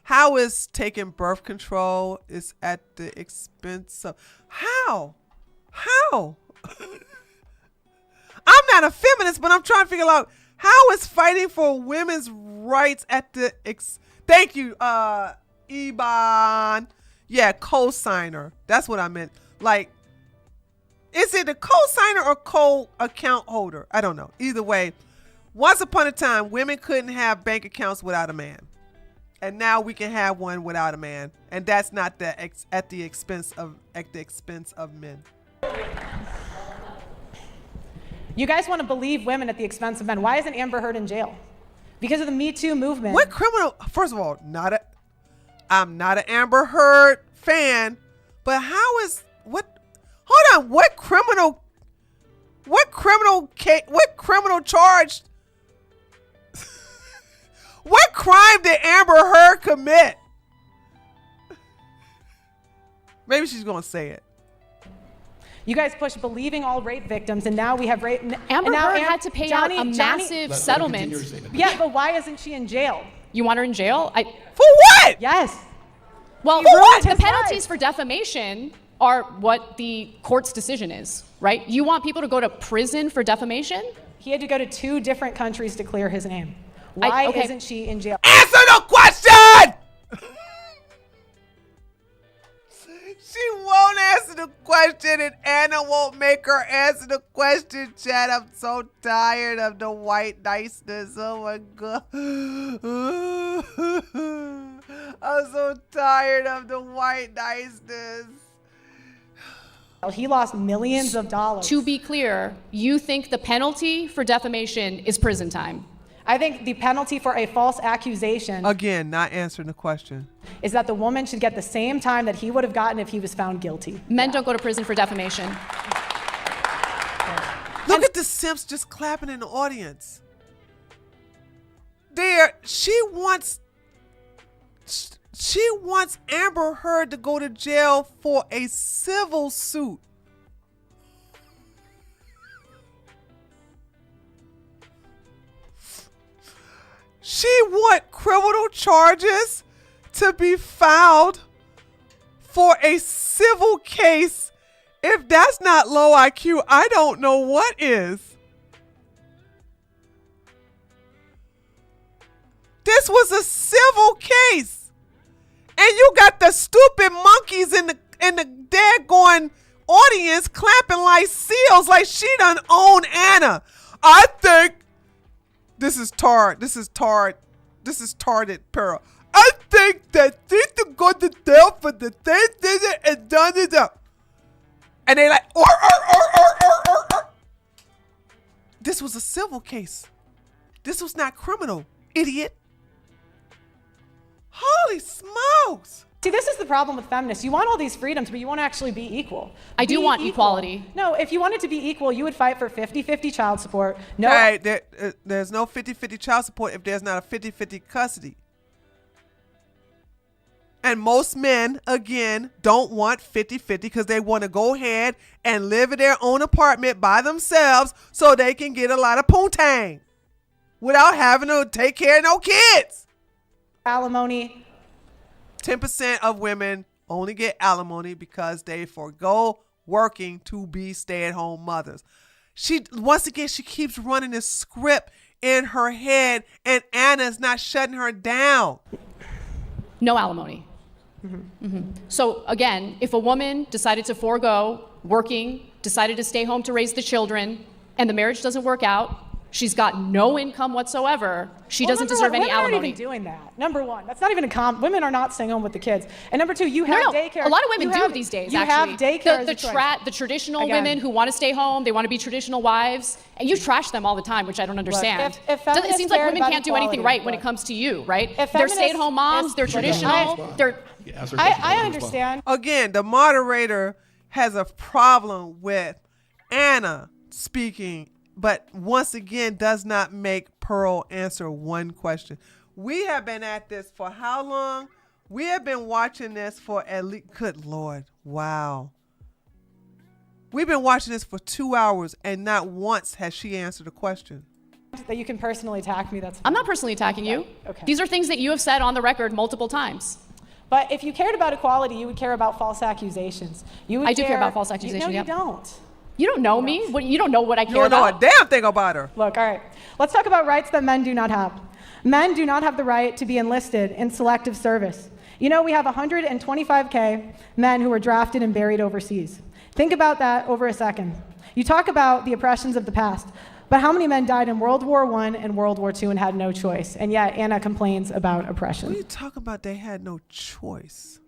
How is taking birth control is at the expense of... How? I'm not a feminist, but I'm trying to figure out how is fighting for women's rights at the thank you, Iban. Yeah, co-signer. That's what I meant. Like, is it a co-signer or co-account holder? I don't know. Either way, once upon a time, women couldn't have bank accounts without a man. And now we can have one without a man. And that's not at the expense of men. You guys want to believe women at the expense of men. Why isn't Amber Heard in jail? Because of the Me Too movement. What criminal? First of all, I'm not an Amber Heard fan, but how is what? Hold on, what criminal charge? What crime did Amber Heard commit? Maybe she's gonna say it. You guys pushed believing all rape victims, and now we have rape. Amber Heard had to pay out a massive settlement. Yeah, but why isn't she in jail? You want her in jail? For what? Yes. Well, what? The penalties for defamation are what the court's decision is, right? You want people to go to prison for defamation? He had to go to 2 different countries to clear his name. Why isn't she in jail? Answer the question! She won't answer the question, and Anna won't make her answer the question, Chad. I'm so tired of the white niceness. Oh my God. I'm so tired of the white niceness. He lost millions of dollars. To be clear, you think the penalty for defamation is prison time? I think the penalty for a false accusation, again, not answering the question, is that the woman should get the same time that he would have gotten if he was found guilty. Men don't go to prison for defamation. Look at the simps just clapping in the audience. She wants Amber Heard to go to jail for a civil suit. She wants criminal charges to be filed for a civil case. If that's not low IQ, I don't know what is. This was a civil case. And you got the stupid monkeys in the daggone audience clapping like seals, like she done own Anna. I think this is tarded Pearl. I think that she should go to jail for the same thing and done it up. And they like, or. This was a civil case. This was not criminal, idiot. Holy smokes. See, this is the problem with feminists. You want all these freedoms, but you won't actually be equal. I do want equality. No, if you wanted to be equal, you would fight for 50-50 child support. No, Right, there's no 50-50 child support if there's not a 50-50 custody. And most men, again, don't want 50-50 because they want to go ahead and live in their own apartment by themselves so they can get a lot of poontang without having to take care of no kids. Alimony. 10% of women only get alimony because they forego working to be stay-at-home mothers. Once again, she keeps running this script in her head, and Anna's not shutting her down. No alimony. So again, if a woman decided to forego working, decided to stay home to raise the children, and the marriage doesn't work out, she's got no income whatsoever, she doesn't deserve any alimony. alimony. Women aren't even doing that. Number one, that's not even women are not staying home with the kids. And number two, you have daycare. A lot of women do these days, you actually. You have daycare The traditional Again. women who want to stay home, they want to be traditional wives, and you trash them all the time, which I don't understand. if It feminists seems like cared women about can't do anything equality, right when it look. comes to you, right? If They're feminists- stay-at-home moms, they're traditional, they're... I understand. Again, the moderator has a problem with Anna speaking, but once again does not make Pearl answer one question. We have been at this for how long? We have been watching this for at least, good Lord, wow. We've been watching this for 2 hours and not once has she answered a question. That you can personally attack me, that's fine. I'm not personally attacking you. Okay. These are things that you have said on the record multiple times. But if you cared about equality, you would care about false accusations. I do care about false accusations, No, you yep. don't. You don't know me. You don't know what I You care don't know about. a damn thing about her. Look, all right. Let's talk about rights that men do not have. Men do not have the right to be enlisted in selective service. You know, we have 125K men who were drafted and buried overseas. Think about that over a second. You talk about the oppressions of the past, but how many men died in World War I and World War II and had no choice? And yet Anna complains about oppression. What are you talking about? They had no choice.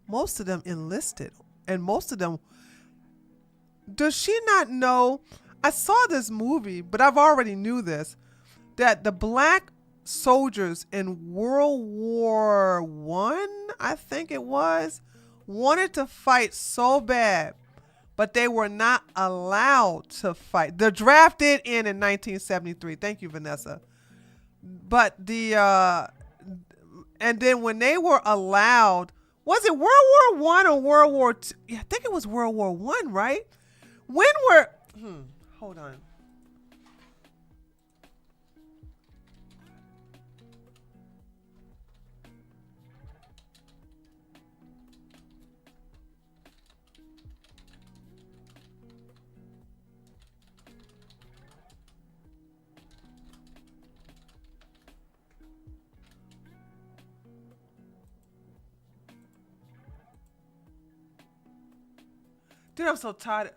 Most of them enlisted, and most of them. Does she not know? I saw this movie, but I've already knew this, that the black soldiers in World War I think it was, wanted to fight so bad, but they were not allowed to fight. The draft did end in 1973. Thank you, Vanessa. But and then when they were allowed, was it World War I or World War II? Yeah, I think it was World War I, right? When were, hold on. Dude, I'm so tired.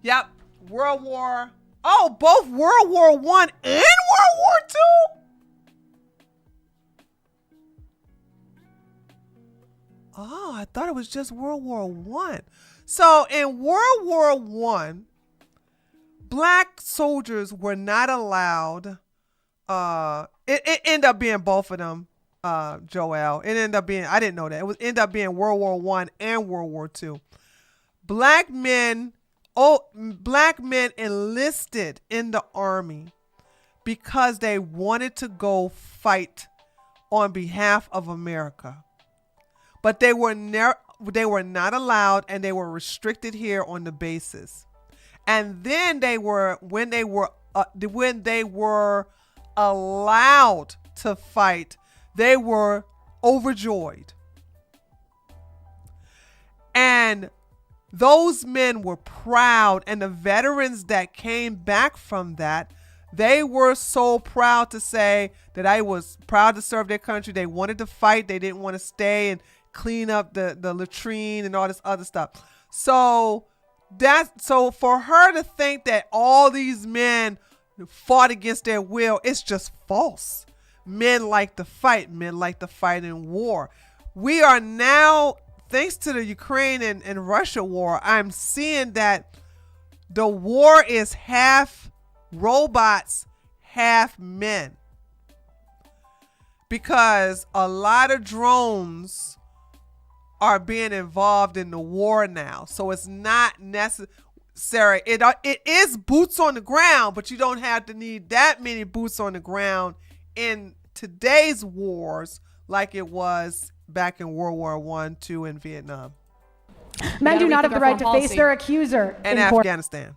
Yep, both World War I and World War II? Oh, I thought it was just World War I. So in World War I, black soldiers were not allowed. It ended up being both of them, Joel. It ended up being, I didn't know that. It ended up being World War I and World War II. Black men enlisted in the army because they wanted to go fight on behalf of America. But they were not allowed, and they were restricted here on the bases. And then when they were allowed to fight, they were overjoyed. And those men were proud, and the veterans that came back from that, they were so proud to say that I was proud to serve their country. They wanted to fight. They didn't want to stay and clean up the latrine and all this other stuff. So for her to think that all these men fought against their will, it's just false. Men like to fight. Men like to fight in war. We are now, thanks to the Ukraine and Russia war, I'm seeing that the war is half robots, half men. Because a lot of drones are being involved in the war now. So it's not necessary. It is boots on the ground, but you don't have to need that many boots on the ground in today's wars like it was back in World War I, II, and Vietnam. Men do gotta not have rethink the our right to foreign face policy. their accuser And in court. Afghanistan.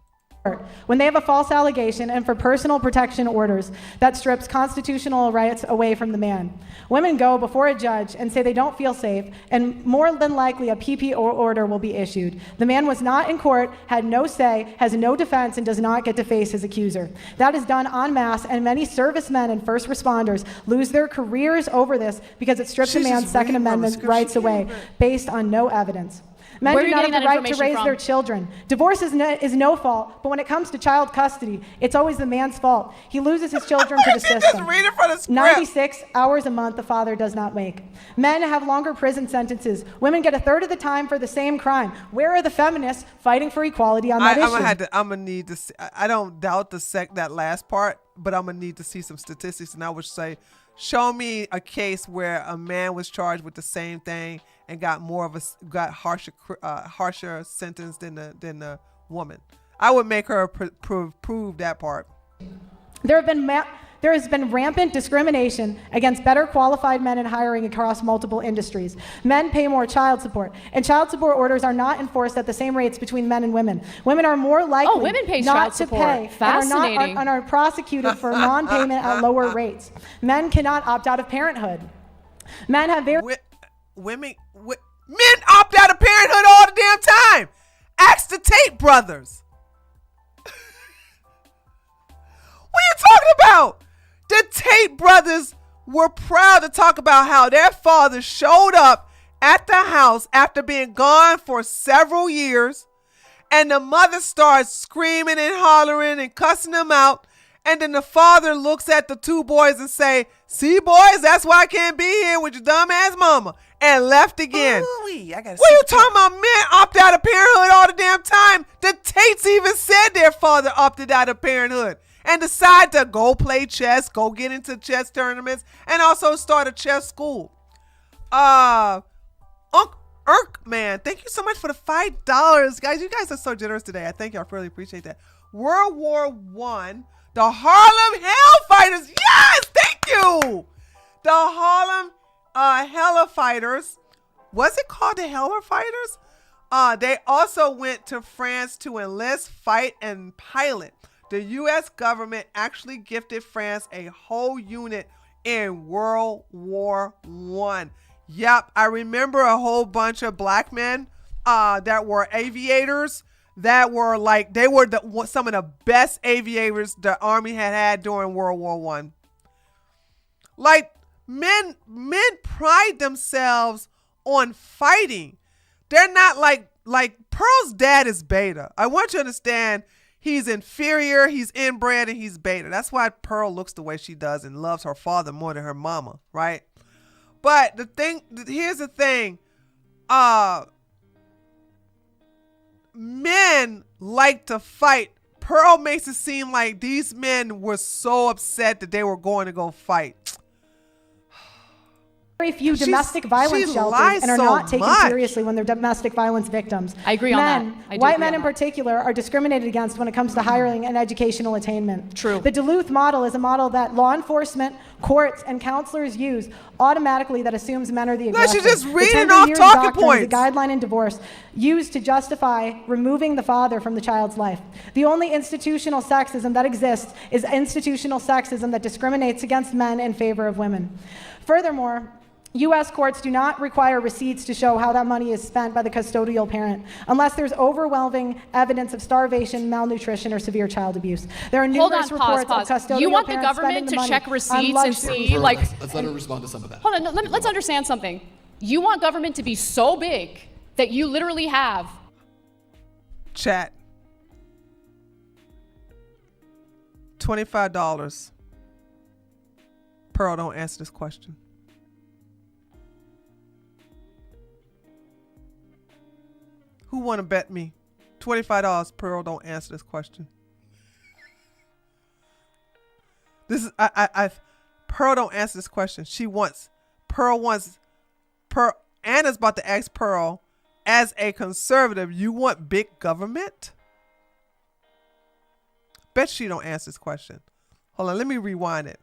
When they have a false allegation and for personal protection orders that strips constitutional rights away from the man. Women go before a judge and say they don't feel safe, and more than likely a PP order will be issued. The man was not in court, had no say, has no defense, and does not get to face his accuser. That is done en masse, and many servicemen and first responders lose their careers over this because it strips a She's man's just Second reading from a Amendment script. rights She away can't read. based on no evidence. Men Where are do you not have getting the that right to information raise from? their children. Divorce is no fault, but when it comes to child custody, it's always the man's fault. He loses his children to the She just system. reading from the script. 96 hours a month the father does not make. Men have longer prison sentences. Women get a third of the time for the same crime. Where are the feminists fighting for equality on that issue? I'm gonna need to see, I don't doubt that last part, but I'm gonna need to see some statistics, and I would say, show me a case where a man was charged with the same thing and got harsher sentence than the woman. I would make her prove that part. There has been rampant discrimination against better qualified men in hiring across multiple industries. Men pay more child support, and child support orders are not enforced at the same rates between men and women. Women are more likely women pay not child to support. pay Fascinating. and are prosecuted for non-payment at lower rates. Men cannot opt out of parenthood. Men have very Men opt out of parenthood all the damn time. Ask the Tate brothers. What are you talking about? The Tate brothers were proud to talk about how their father showed up at the house after being gone for several years, and the mother starts screaming and hollering and cussing them out, and then the father looks at the two boys and say, "See, boys, that's why I can't be here with your dumb ass mama," and left again. What are you talking about? Men opt out of parenthood all the damn time. The Tates even said their father opted out of parenthood and decide to go play chess, go get into chess tournaments, and also start a chess school. Man, thank you so much for the $5. Guys, you guys are so generous today. I thank you. I really appreciate that. World War I, the Harlem Hellfighters. Yes, thank you. The Harlem Hellfighters. Was it called the Hellfighters? They also went to France to enlist, fight, and pilot. The U.S. government actually gifted France a whole unit in World War I. Yep, I remember a whole bunch of black men that were aviators that were like, they were some of the best aviators the Army had during World War I. Like, men pride themselves on fighting. They're not like Pearl's dad is beta. I want you to understand, he's inferior, he's inbred, and he's beta. That's why Pearl looks the way she does and loves her father more than her mama, right? But here's the thing. Men like to fight. Pearl makes it seem like these men were so upset that they were going to go fight. very few domestic violence she shelters lies and are so not taken much. seriously when they're domestic violence victims. I agree on that. I do White agree men on in that. particular are discriminated against when it comes to hiring and educational attainment. True. The Duluth model is a model that law enforcement, courts, and counselors use automatically that assumes men are the No, aggressor. she's just The reading 10 off years talking doctrine is points. a guideline in divorce used to justify removing the father from the child's life. The only institutional sexism that exists is institutional sexism that discriminates against men in favor of women. Furthermore, U.S. courts do not require receipts to show how that money is spent by the custodial parent unless there's overwhelming evidence of starvation, malnutrition, or severe child abuse. There are Hold numerous on, reports pause. of custodial You want the parents spending government the to money check on receipts and luxury. see, like, let's let her respond to some of that. hold on, let's understand something. You want government to be so big that you literally have Chat. $25. Pearl, don't answer this question. Who want to bet me? $25. Pearl, don't answer this question. This is Pearl, don't answer this question. Pearl. Anna's about to ask Pearl, as a conservative, you want big government? Bet she don't answer this question. Hold on, let me rewind it.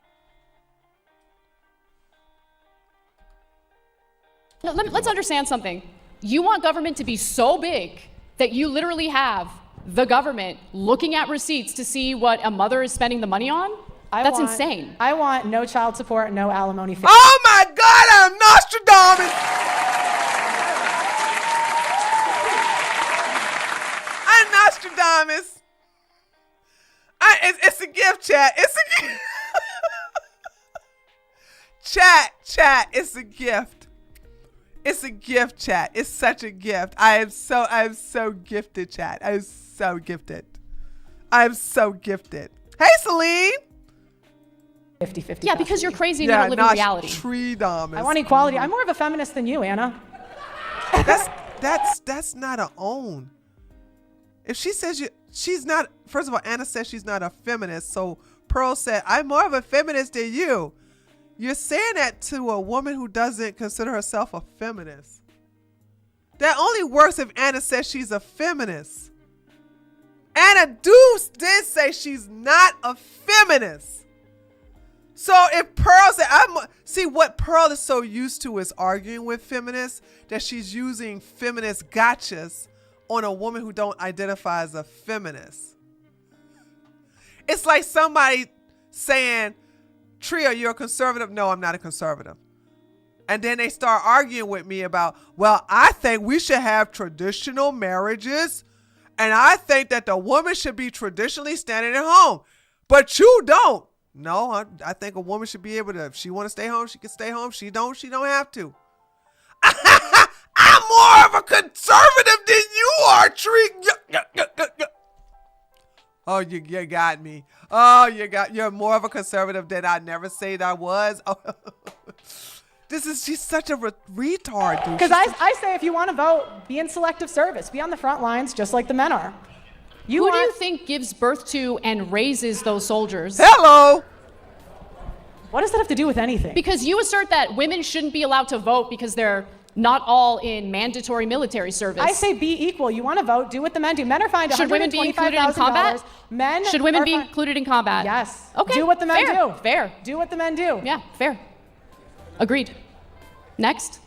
Let's understand something. You want government to be so big that you literally have the government looking at receipts to see what a mother is spending the money on? That's insane. I want no child support, no alimony. Oh my God, I'm Nostradamus. I'm Nostradamus. It's a gift, chat. It's a gift. Chat, it's a gift. It's a gift, chat. It's such a gift. I am so gifted, chat. I'm so gifted. I'm so gifted. Hey, Celine. 50-50. Yeah, because you're crazy and you don't live in reality. Nostradamus. I want equality. I'm more of a feminist than you, Anna. That's not a own. If she says she's not, first of all, Anna says she's not a feminist. So Pearl said, I'm more of a feminist than you. You're saying that to a woman who doesn't consider herself a feminist. That only works if Anna says she's a feminist. Anna did say she's not a feminist. So if Pearl said, see what Pearl is so used to is arguing with feminists, that she's using feminist gotchas on a woman who don't identify as a feminist. It's like somebody saying, Tria, you're a conservative. No, I'm not a conservative. And then they start arguing with me about, well, I think we should have traditional marriages. And I think that the woman should be traditionally standing at home. But you don't. No, I think a woman should be able to, if she want to stay home, she can stay home. She don't have to. I'm more of a conservative than you are, Tree. Oh, you got me. Oh, you're more of a conservative than I never said I was. Oh. She's such a retard, dude. Because I say if you want to vote, be in selective service. Be on the front lines just like the men are. Who do you think gives birth to and raises those soldiers? Hello. What does that have to do with anything? Because you assert that women shouldn't be allowed to vote because they're not all in mandatory military service. I say be equal. You want to vote, do what the men do. Men are fined $125,000. Should women be included in combat? Should women be included in combat? Yes. Okay. Do what the men do. Fair. Do what the men do. Yeah, fair. Agreed. Next?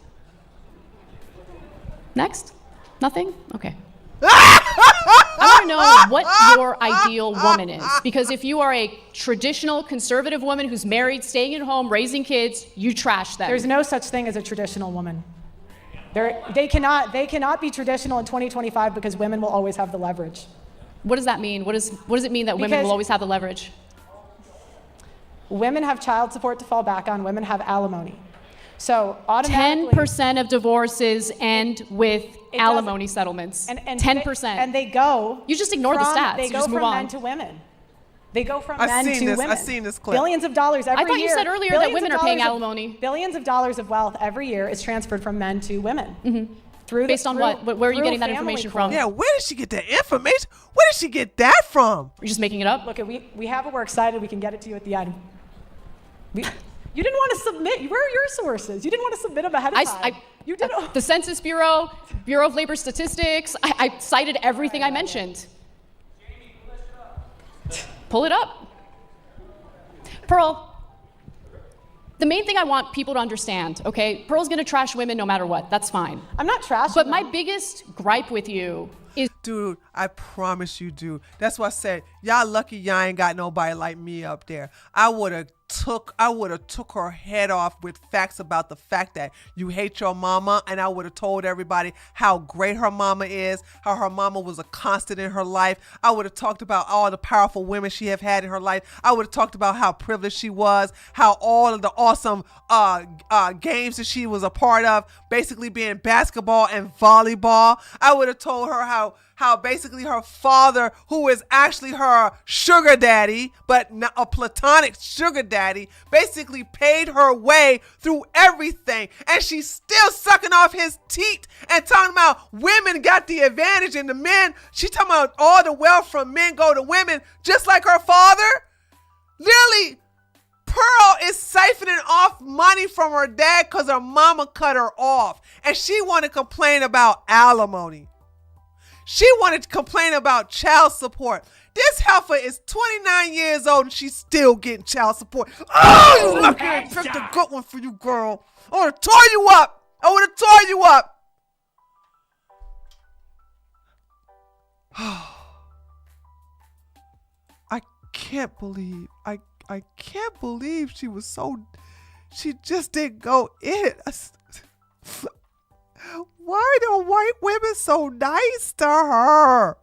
Nothing? Okay. I want to know what your ideal woman is. Because if you are a traditional conservative woman who's married, staying at home, raising kids, you trash them. There's no such thing as a traditional woman. They cannot be traditional in 2025 because women will always have the leverage. What does that mean? What does it mean that women will always have the leverage? Women have child support to fall back on. Women have alimony. So automatically, 10% of divorces end with alimony settlements. 10%. And they go. You just ignore the stats. They you go just move from on. men to women. They go from men to women. I've seen this clip. Billions of dollars every year. I thought you said earlier that women are paying alimony. Billions of dollars of wealth every year is transferred from men to women. Mm-hmm. Based on what? Where are you getting that information from? Yeah, where did she get that information? Where did she get that from? You're just making it up? Look, we have it. We're excited. We can get it to you at the end. You didn't want to submit. Where are your sources? You didn't want to submit them ahead of time. You did. The Census Bureau, Bureau of Labor Statistics. I cited everything I mentioned. Pull it up. Pearl, the main thing I want people to understand, okay? Pearl's gonna trash women no matter what. That's fine. I'm not trashing But them. my biggest gripe with you is... Dude, I promise you, dude. That's why I said, y'all lucky y'all ain't got nobody like me up there. I would have took her head off with facts about the fact that you hate your mama, and I would have told everybody how great her mama is, how her mama was a constant in her life. I would have talked about all the powerful women she have had in her life. I would have talked about how privileged she was, how all of the awesome games that she was a part of, basically being basketball and volleyball. I would have told her how basically her father, who is actually her sugar daddy, but not a platonic sugar daddy, basically paid her way through everything. And she's still sucking off his teat and talking about women got the advantage and the men. She talking about all the wealth from men go to women, just like her father. Literally, Pearl is siphoning off money from her dad because her mama cut her off. And she want to complain about alimony. She wanted to complain about child support. This heifer is 29 years old and she's still getting child support. Oh, you lucky I picked a good one for you, girl. I would have tore you up. I would have tore call you up. I can't believe she just didn't go in. Why are white women so nice to her?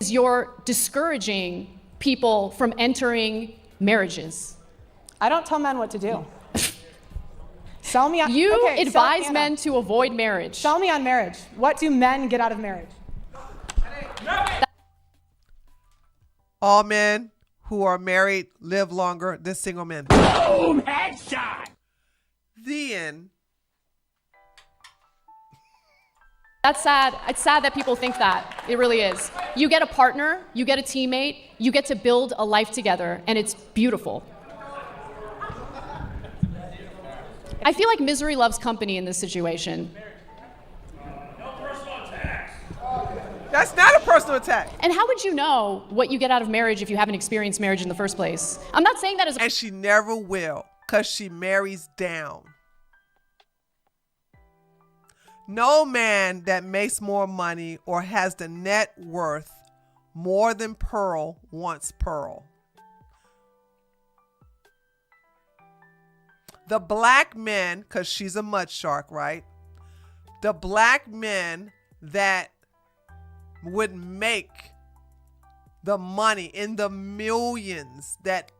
You're discouraging people from entering marriages. I don't tell men what to do. Sell me on. You okay, advise Anna, men to avoid marriage. Sell me on marriage. What do men get out of marriage? All men who are married live longer than single men. Boom! Headshot! The end. That's sad. It's sad that people think that. It really is. You get a partner, you get a teammate, you get to build a life together, and it's beautiful. I feel like misery loves company in this situation. That's not a personal attack. And how would you know what you get out of marriage if you haven't experienced marriage in the first place? I'm not saying that as a... And she never will, because she marries down. No man that makes more money or has the net worth more than Pearl wants Pearl. The black men, because she's a mud shark, right? The black men that would make the money in the millions that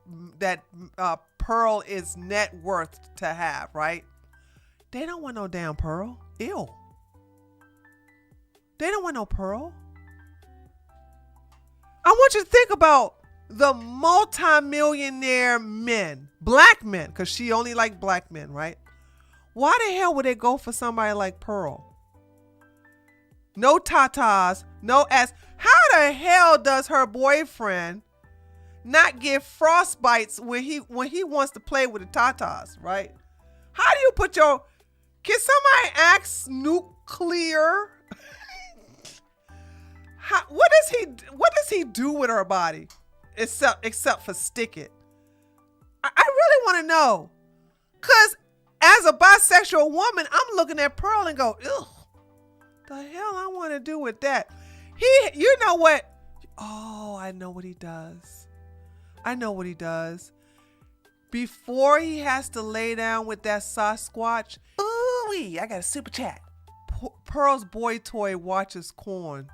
Pearl is net worth to have, right? They don't want no damn Pearl. Ew. They don't want no Pearl. I want you to think about the multi-millionaire men, black men, because she only liked black men, right? Why the hell would they go for somebody like Pearl? No tatas, no ass. How the hell does her boyfriend not get frostbites when he wants to play with the tatas, right? How do you put your... Can somebody ask Nuclear? What does he do with her body except for stick it? I really want to know, cause as a bisexual woman, I'm looking at Pearl and go, ugh, the hell I want to do with that? You know what? Oh, I know what he does. Before he has to lay down with that Sasquatch, ooh-wee, I got a super chat. Pearl's boy toy watches corn.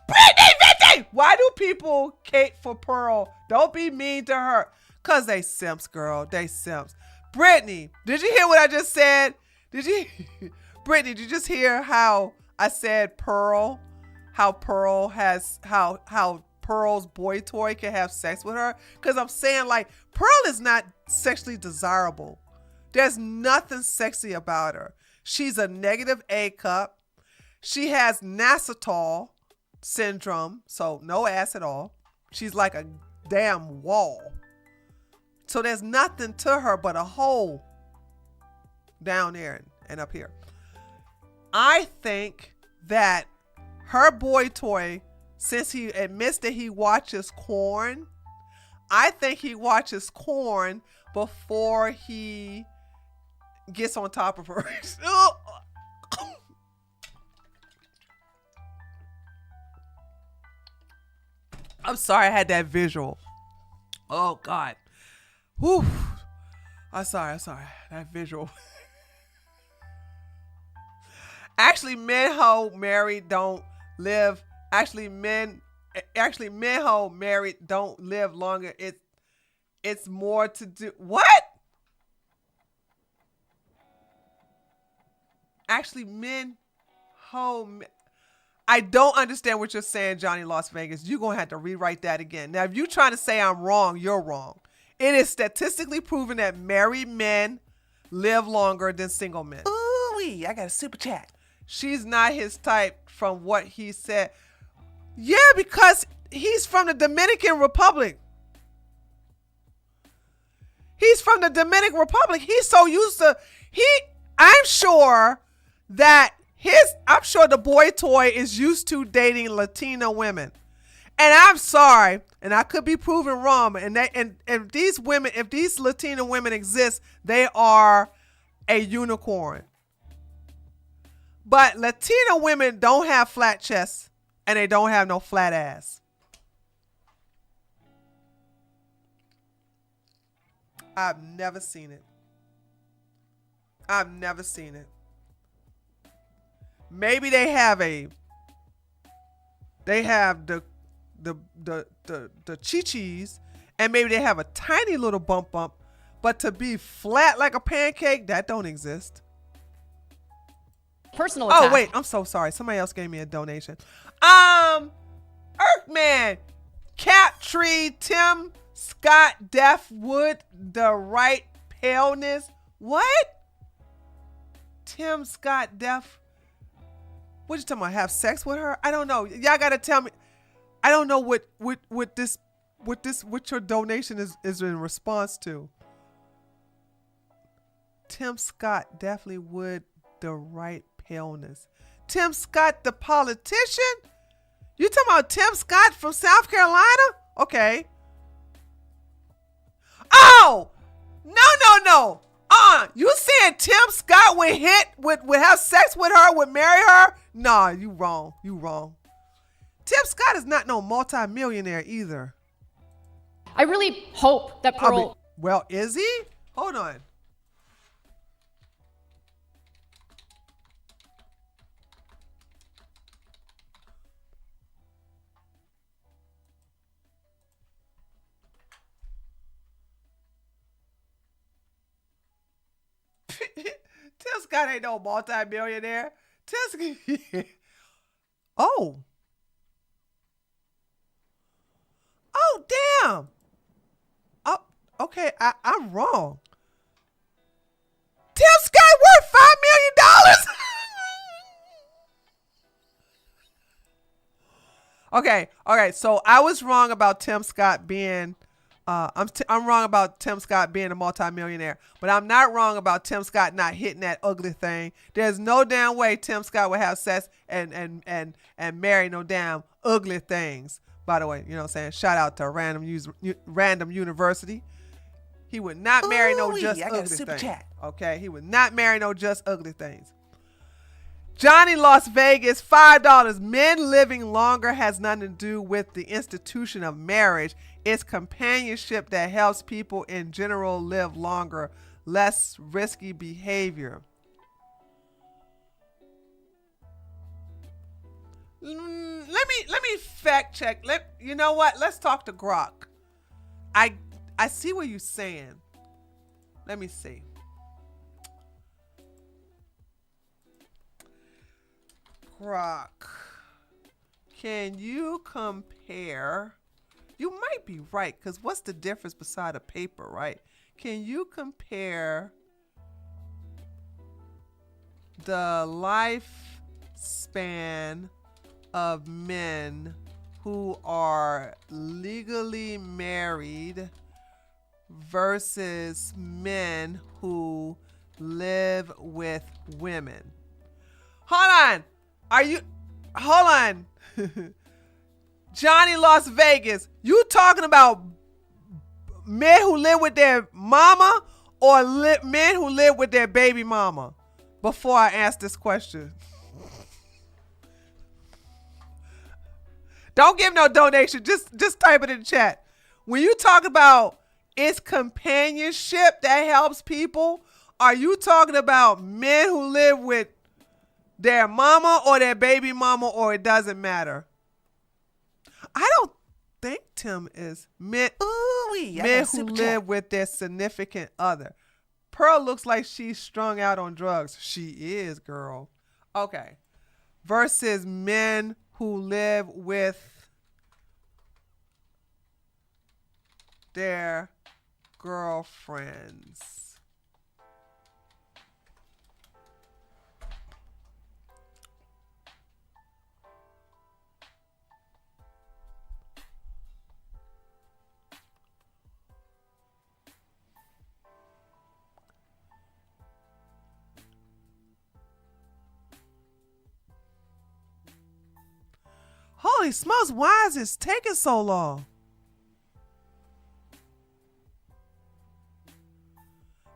Brittany Vinci! Why do people cape for Pearl? Don't be mean to her. Cause they simps, girl. They simps. Brittany, did you hear what I just said? Brittany, did you just hear how I said Pearl? How Pearl's boy toy can have sex with her? Cause I'm saying, like, Pearl is not sexually desirable. There's nothing sexy about her. She's a negative A cup. She has Nassatol syndrome, so no ass at all. She's like a damn wall. So there's nothing to her but a hole down there and up here. I think that her boy toy, since he admits that he watches corn, I think he watches corn before he gets on top of her. I'm sorry I had that visual. Oh, God. Whew. I'm sorry. That visual. Actually, men who married don't live. Actually, men who married don't live longer. It's more to do. What? Actually, men who... I don't understand what you're saying, Johnny Las Vegas. You're going to have to rewrite that again. Now, if you're trying to say I'm wrong, you're wrong. It is statistically proven that married men live longer than single men. Ooh-wee, I got a super chat. She's not his type from what he said. Yeah, because he's from the Dominican Republic. He's from the Dominican Republic. He's so used to... I'm sure the boy toy is used to dating Latina women. And I'm sorry, and I could be proven wrong. And these women, if these Latina women exist, they are a unicorn. But Latina women don't have flat chests and they don't have no flat ass. I've never seen it. I've never seen it. Maybe they have the chi-chis, and maybe they have a tiny little bump, but to be flat like a pancake, that don't exist. Personal attack. Oh wait, I'm so sorry. Somebody else gave me a donation. Earthman, Cap Tree, Tim Scott, Deathwood, the right paleness. What? Tim Scott, Death. What you talking about? Have sex with her? I don't know. Y'all gotta tell me. I don't know what your donation is in response to. Tim Scott definitely would the right paleness. Tim Scott, the politician? You talking about Tim Scott from South Carolina? Okay. Oh! No. You saying Tim Scott would have sex with her, would marry her? Nah, you wrong. Tim Scott is not no multi-millionaire either. I really hope that Pearl... Well, is he? Hold on. Tim Scott ain't no multi-millionaire. Oh, damn. Oh, okay, I'm wrong. Tim Scott worth $5 million. Okay, so I was wrong about Tim Scott being I'm wrong about Tim Scott being a multimillionaire, but I'm not wrong about Tim Scott not hitting that ugly thing. There's no damn way Tim Scott would have sex and marry no damn ugly things. By the way, you know what I'm saying? Shout out to Random University. He would not marry no just ugly things. Okay, he would not marry no just ugly things. Johnny Las Vegas, $5. Men living longer has nothing to do with the institution of marriage. It's companionship that helps people in general live longer, less risky behavior. Let me fact check. You know what? Let's talk to Grok. I see what you're saying. Let me see. Grok, can you compare? You might be right, because what's the difference beside a paper, right? Can you compare the lifespan of men who are legally married versus men who live with women? Hold on. Johnny Las Vegas, you talking about men who live with their mama or men who live with their baby mama? Before I ask this question. Don't give no donation. Just type it in the chat. When you talk about it's companionship that helps people, are you talking about men who live with their mama or their baby mama, or it doesn't matter? I don't think Tim is men who live with their significant other. Pearl looks like she's strung out on drugs. She is, girl. Okay. Versus men who live with their girlfriends. Holy smokes, why is this taking so long?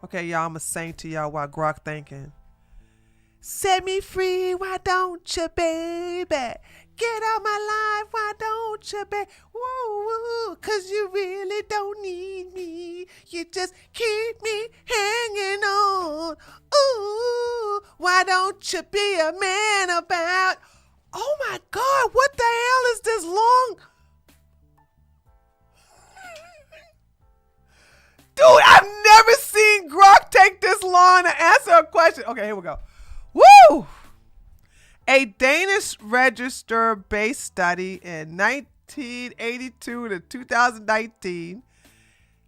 Okay, y'all, I'm going to sing to y'all while Grok thinking. Set me free, why don't you, baby? Get out my life, why don't you, baby? Woo, woo, 'cause you really don't need me. You just keep me hanging on. Ooh, why don't you be a man about? Oh my God, what the hell is this long? Dude, I've never seen Grok take this long to answer a question. Okay, here we go. Woo! A Danish register-based study in 1982 to 2019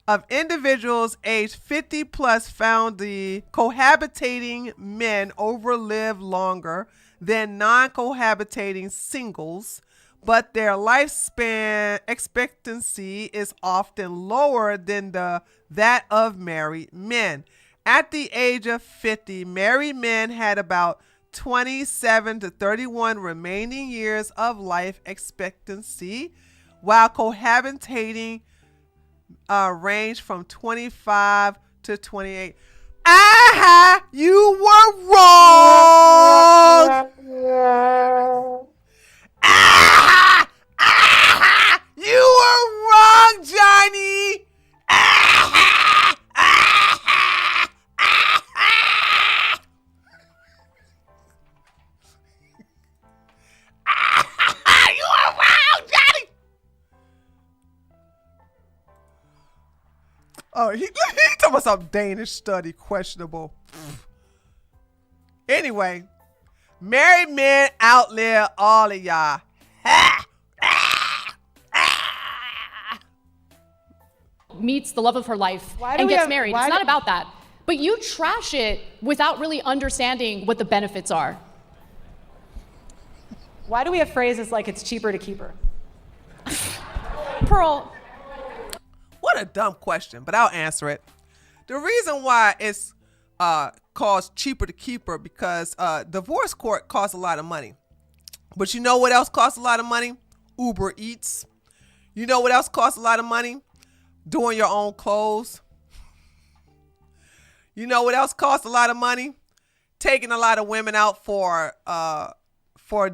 of individuals aged 50 plus found the cohabitating men overlive longer than non-cohabitating singles, but their lifespan expectancy is often lower than that of married men. At the age of 50, married men had about 27 to 31 remaining years of life expectancy, while cohabitating ranged from 25 to 28. Aha! You were wrong! Ah! Ah! You were wrong, Johnny! Ah! Ah! Ah! Ah! You were wrong, Johnny! Oh, he talking about some Danish study, questionable. Anyway. Married men outlive all of y'all. Meets the love of her life Why do and we gets have- married. why It's not do- about that. But you trash it without really understanding what the benefits are. Why do we have phrases like it's cheaper to keep her? Pearl, What a dumb question, but I'll answer it. The reason why it's costs cheaper to keep her because divorce court costs a lot of money. But you know what else costs a lot of money? Uber Eats. You know what else costs a lot of money? Doing your own clothes. You know what else costs a lot of money? Taking a lot of women out for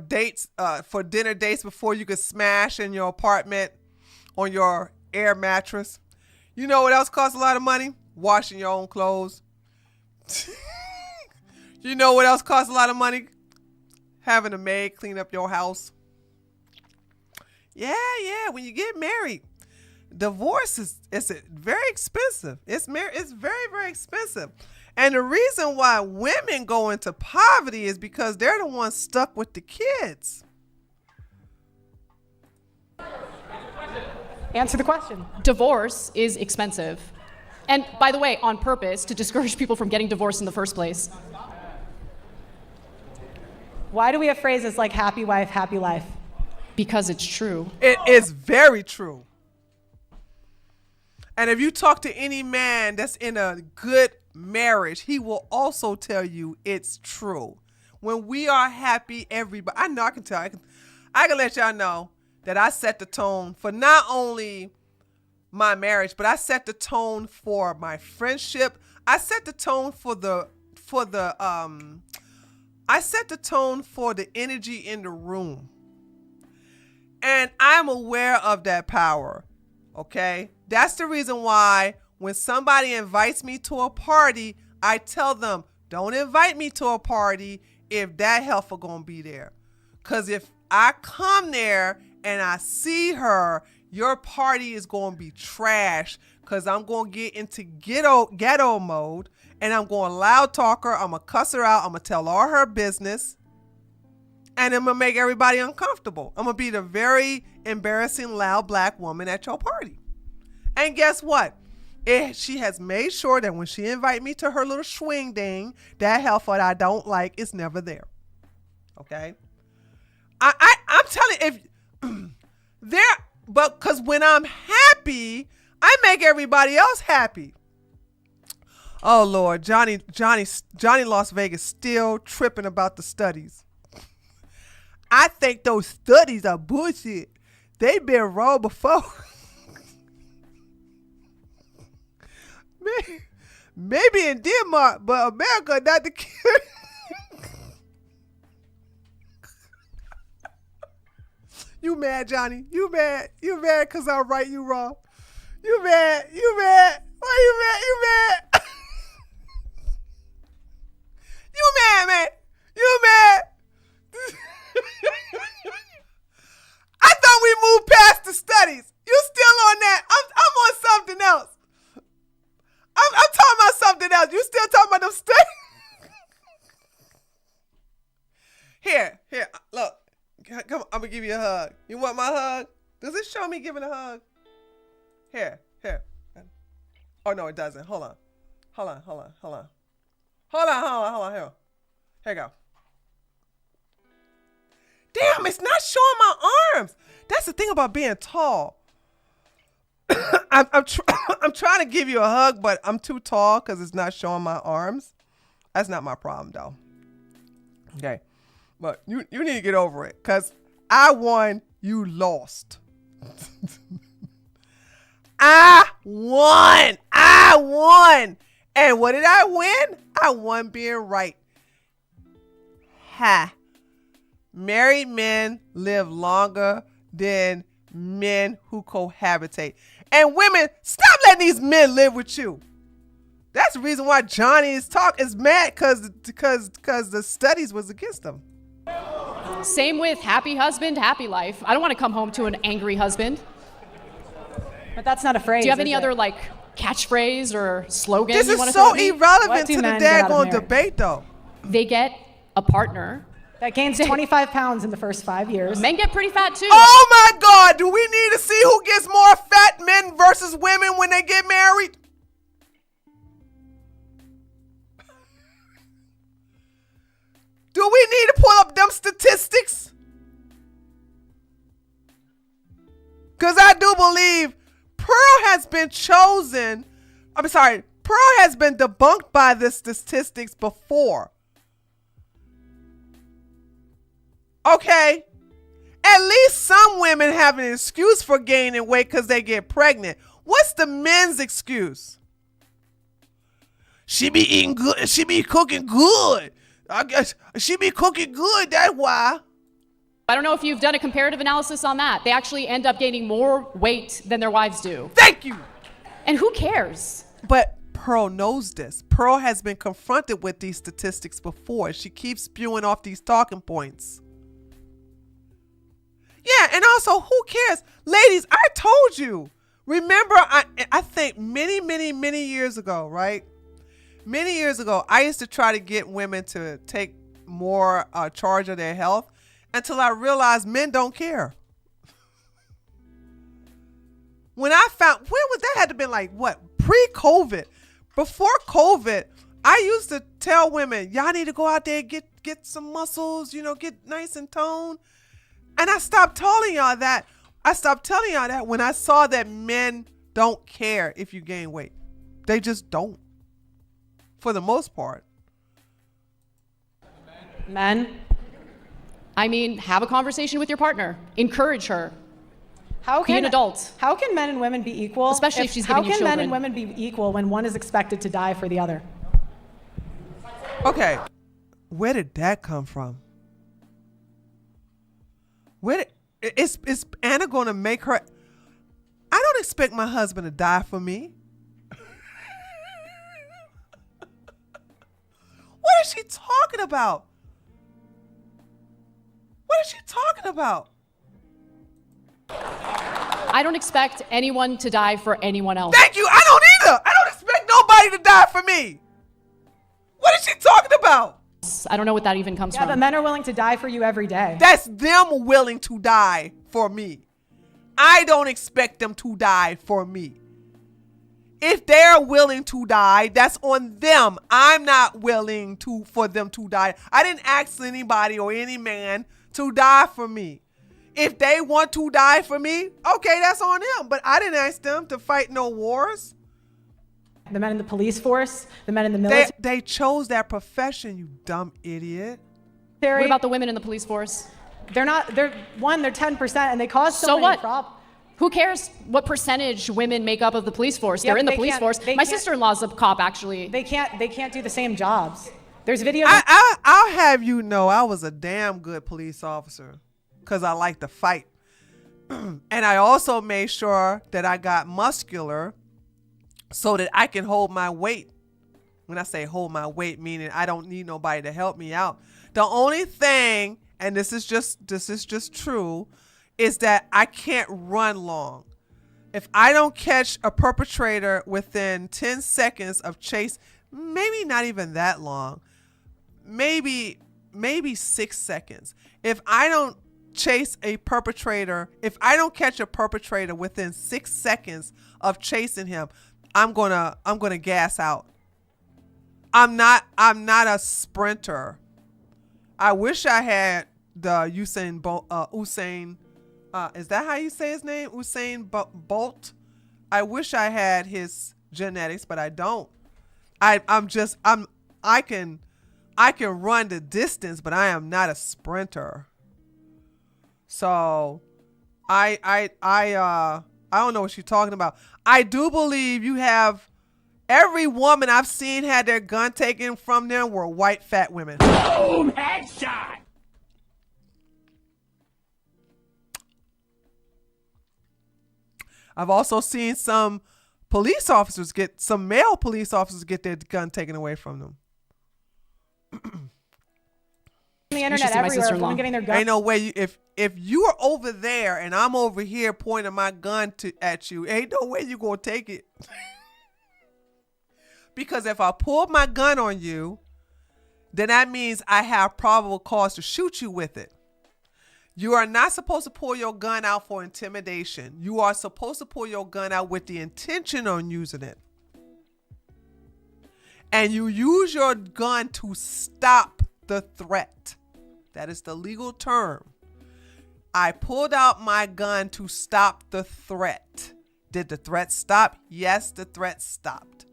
dates, for dinner dates before you could smash in your apartment on your air mattress. You know what else costs a lot of money? Washing your own clothes. You know what else costs a lot of money? Having a maid clean up your house. Yeah, when you get married. Divorce is very expensive. It's very, very expensive. And the reason why women go into poverty is because they're the ones stuck with the kids. Answer the question. divorce is expensive. And by the way, on purpose, to discourage people from getting divorced in the first place. Why do we have phrases like happy wife, happy life? Because it's true. It is very true. And if you talk to any man that's in a good marriage, he will also tell you it's true. When we are happy, everybody, I know I can tell, I can let y'all know that I set the tone for not only my marriage, but I set the tone for my friendship. I set the tone I set the tone for the energy in the room. And I'm aware of that power. Okay? That's the reason why when somebody invites me to a party, I tell them, don't invite me to a party if that heifer gonna be there. Because if I come there and I see her, your party is gonna be trash because I'm gonna get into ghetto mode and I'm gonna loud talk her, I'm gonna cuss her out, I'm gonna tell all her business, and I'm gonna make everybody uncomfortable. I'm gonna be the very embarrassing loud black woman at your party. And guess what? She has made sure that when she invite me to her little swing ding, that heifer that I don't like is never there. Okay? I'm telling you, but because when I'm happy, I make everybody else happy. Oh Lord, Johnny Las Vegas still tripping about the studies. I think those studies are bullshit. They've been wrong before. Maybe in Denmark, but America not the case. You mad, Johnny? You mad? You mad because I'm right, you wrong? You mad? You mad? Why you mad? You mad? You mad, man? You mad? I thought we moved past the studies. You still on that? I'm on something else. I'm talking about something else. You still talking about them studies? Here, look. Come on, I'm gonna give you a hug. You want my hug? Does it show me giving a hug? Here. Oh no, it doesn't. Hold on. Here you go. Damn, it's not showing my arms. That's the thing about being tall. I'm trying to give you a hug, but I'm too tall because it's not showing my arms. That's not my problem though. Okay. But you need to get over it because I won, you lost. I won. And what did I win? I won being right. Ha. Married men live longer than men who cohabitate. And women, stop letting these men live with you. That's the reason why Johnny is mad because the studies was against him. Same with happy husband, happy life. I don't want to come home to an angry husband. But that's not a phrase. Do you have any is other it? like catchphrase or slogan This you is want to so throw at me? irrelevant What to do the men get out of daggone marriage? debate though. They get a partner. That gains 25 pounds in the first 5 years. Men get pretty fat too. Oh my God, do we need to see who gets more fat, men versus women, when they get married? Do we need to pull up them statistics? Because I do believe Pearl has been debunked by the statistics before. Okay? At least some women have an excuse for gaining weight because they get pregnant. What's the men's excuse? She be eating good. She be cooking good. I guess she be cooking good. That's why. I don't know if you've done a comparative analysis on that. They actually end up gaining more weight than their wives do. Thank you. And who cares? But Pearl knows this. Pearl has been confronted with these statistics before. She keeps spewing off these talking points. Yeah, and also, who cares? Ladies, I told you. Remember, I think many years ago, right? Many years ago, I used to try to get women to take more charge of their health until I realized men don't care. When I found, when was that? Had to been like, what, pre-COVID? Before COVID, I used to tell women, y'all need to go out there and get some muscles, get nice and toned. And I stopped telling y'all that. When I saw that men don't care if you gain weight. They just don't. For the most part. Men? I mean, have a conversation with your partner. Encourage her. Be an adult. How can men and women be equal? Especially if she's giving you How can men children. and women be equal when one is expected to die for the other? Okay. Where did that come from? Is Anna going to make her... I don't expect my husband to die for me. What is she talking about? I don't expect anyone to die for anyone else. Thank you. I don't either. I don't expect nobody to die for me. What is she talking about? I don't know what that even comes Yeah, from. but men are willing to die for you every day. That's them willing to die for me. I don't expect them to die for me. If they're willing to die, that's on them. I'm not willing for them to die. I didn't ask anybody or any man to die for me. If they want to die for me, okay, that's on them. But I didn't ask them to fight no wars. The men in the police force, the men in the military. They chose that profession, you dumb idiot. What about the women in the police force? They're 10% and they cause So many what? problems. Who cares what percentage women make up of the police force? Yeah, They're in the but police force. My sister-in-law's a cop, actually. They can't do the same jobs. There's videos. I'll have you know I was a damn good police officer because I like to fight. And I also made sure that I got muscular so that I can hold my weight. When I say hold my weight, meaning I don't need nobody to help me out. The only thing, and this is just true, is that I can't run long. If I don't catch a perpetrator within 10 seconds of chase, maybe not even that long, maybe 6 seconds. If I don't chase a perpetrator, if I don't catch a perpetrator within 6 seconds of chasing him, I'm gonna gas out. I'm not a sprinter. I wish I had the Usain is that how you say his name? Usain Bolt. I wish I had his genetics, but I don't. I can run the distance, but I am not a sprinter. So I don't know what you're talking about. I do believe you have every woman I've seen had their gun taken from them were white fat women. Boom! Headshot! I've also seen some male police officers get their gun taken away from them. The internet everywhere, women getting their guns. Ain't no way if you are over there and I'm over here pointing my gun at you, ain't no way you gonna take it. Because if I pull my gun on you, then that means I have probable cause to shoot you with it. You are not supposed to pull your gun out for intimidation. You are supposed to pull your gun out with the intention on using it. And you use your gun to stop the threat. That is the legal term. I pulled out my gun to stop the threat. Did the threat stop? Yes, the threat stopped.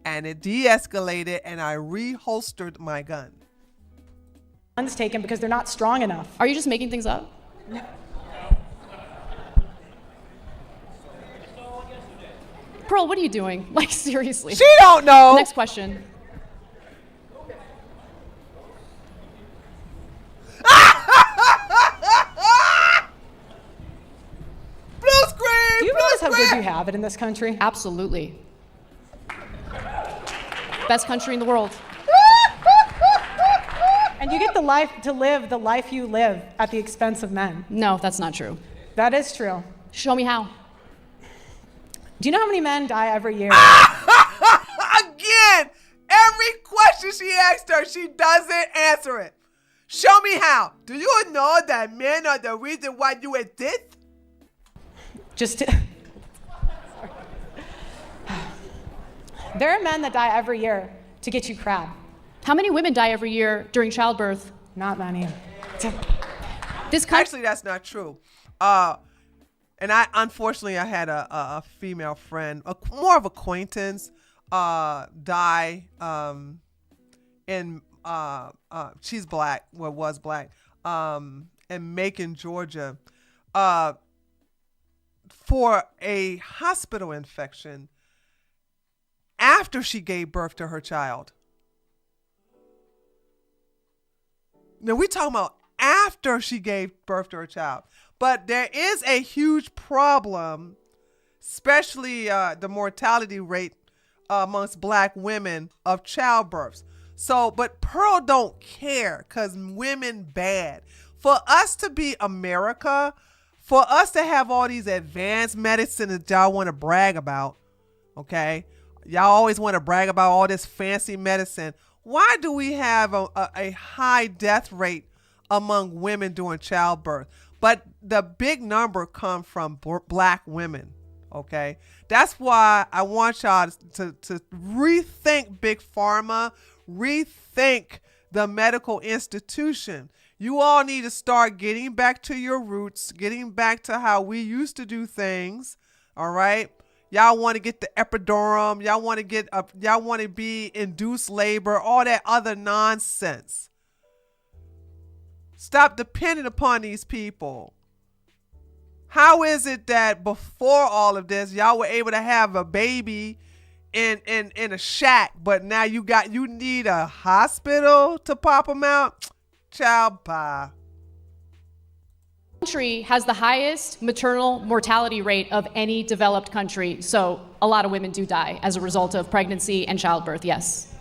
And it de-escalated and I reholstered my gun. Guns taken because they're not strong enough. Are you just making things up? Pearl, what are you doing? Like, seriously. She don't know. Next question. Blue screen! Do you realize how good you have it in this country? Absolutely. Best country in the world. And you get to live the life you live at the expense of men. No, that's not true. That is true. Show me how. Do you know how many men die every year? Again, every question she asked her, she doesn't answer it. Show me how. Do you know that men are the reason why you exist? There are men that die every year to get you crab. How many women die every year during childbirth? Not many. Actually, that's not true. And unfortunately, I had a female friend, more of acquaintance, die in she's black, was black, in Macon, Georgia, for a hospital infection after she gave birth to her child. Now we're talking about after she gave birth to her child. But there is a huge problem, especially the mortality rate amongst black women of childbirths. So, but Pearl don't care because women bad. For us to be America, for us to have all these advanced medicine that y'all want to brag about, okay? Y'all always want to brag about all this fancy medicine. Why do we have a high death rate among women during childbirth? But the big number comes from black women, okay? That's why I want y'all to rethink Big Pharma, rethink the medical institution. You all need to start getting back to your roots, getting back to how we used to do things, all right? Y'all want to get the epidural, y'all want to be induced labor, all that other nonsense. Stop depending upon these people. How is it that before all of this, y'all were able to have a baby in a shack, but now you need a hospital to pop them out? Child, bye. Country has the highest maternal mortality rate of any developed country. So a lot of women do die as a result of pregnancy and childbirth, yes.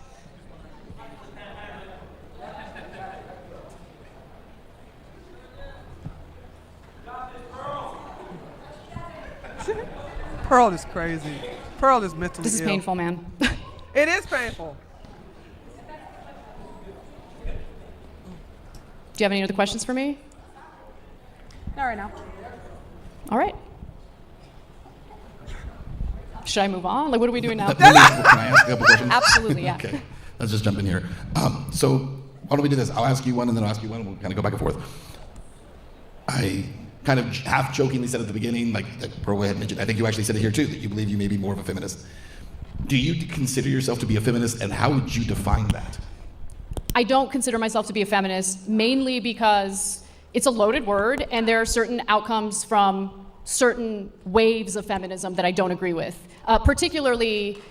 Pearl is crazy. Pearl is mentally This is ill. painful, man. It is painful. Do you have any other questions for me? Not right now. All right. Should I move on? Like, what are we doing now? Can I ask a couple questions? Absolutely, yeah. Okay, let's just jump in here. So why don't we do this? I'll ask you one, and then I'll ask you one, and we'll kind of go back and forth. I kind of half jokingly said at the beginning, like Pearl had mentioned, I think you actually said it here too, that you believe you may be more of a feminist. Do you consider yourself to be a feminist, and how would you define that? I don't consider myself to be a feminist, mainly because it's a loaded word, and there are certain outcomes from certain waves of feminism that I don't agree with, particularly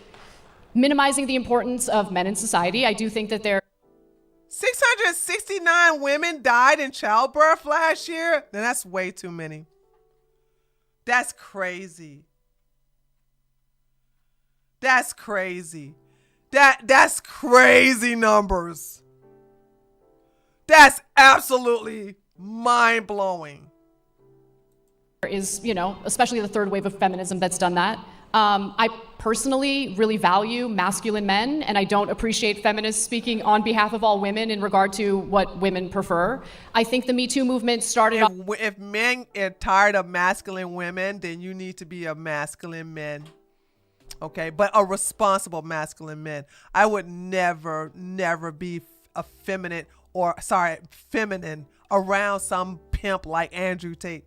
minimizing the importance of men in society. I do think that there 669 women died in childbirth last year? Now that's way too many. That's crazy. That's crazy. That's crazy numbers. That's absolutely mind-blowing. is, especially the third wave of feminism that's done that. I personally really value masculine men, and I don't appreciate feminists speaking on behalf of all women in regard to what women prefer. I think the Me Too movement started off. If men are tired of masculine women, then you need to be a masculine man. Okay, but a responsible masculine man. I would never be feminine around some pimp like Andrew Tate.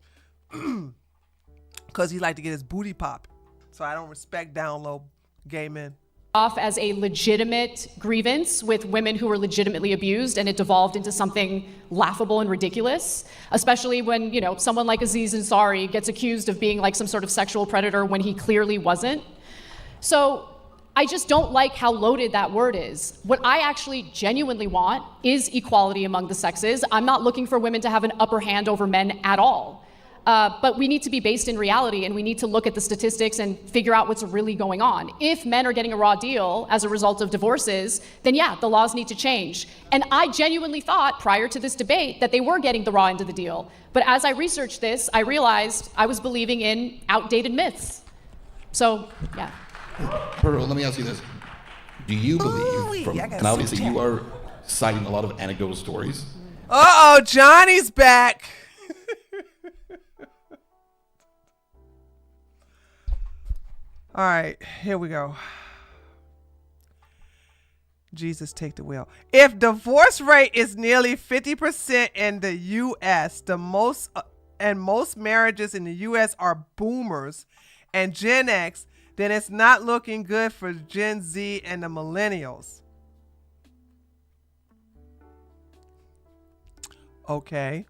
Because he like to get his booty popped. So I don't respect down low gay men. Off as a legitimate grievance with women who were legitimately abused, and it devolved into something laughable and ridiculous, especially when, someone like Aziz Ansari gets accused of being like some sort of sexual predator when he clearly wasn't. So I just don't like how loaded that word is. What I actually genuinely want is equality among the sexes. I'm not looking for women to have an upper hand over men at all. But we need to be based in reality, and we need to look at the statistics and figure out what's really going on. If men are getting a raw deal as a result of divorces, then yeah, the laws need to change. And I genuinely thought prior to this debate that they were getting the raw end of the deal. But as I researched this, I realized I was believing in outdated myths. So, yeah. Pearl, let me ask you this. Do you believe, and obviously you are citing a lot of anecdotal stories. Uh-oh, Johnny's back. All right, here we go. Jesus, take the wheel. If divorce rate is nearly 50% in the U.S., most marriages in the U.S. are boomers and Gen X, then it's not looking good for Gen Z and the millennials. Okay.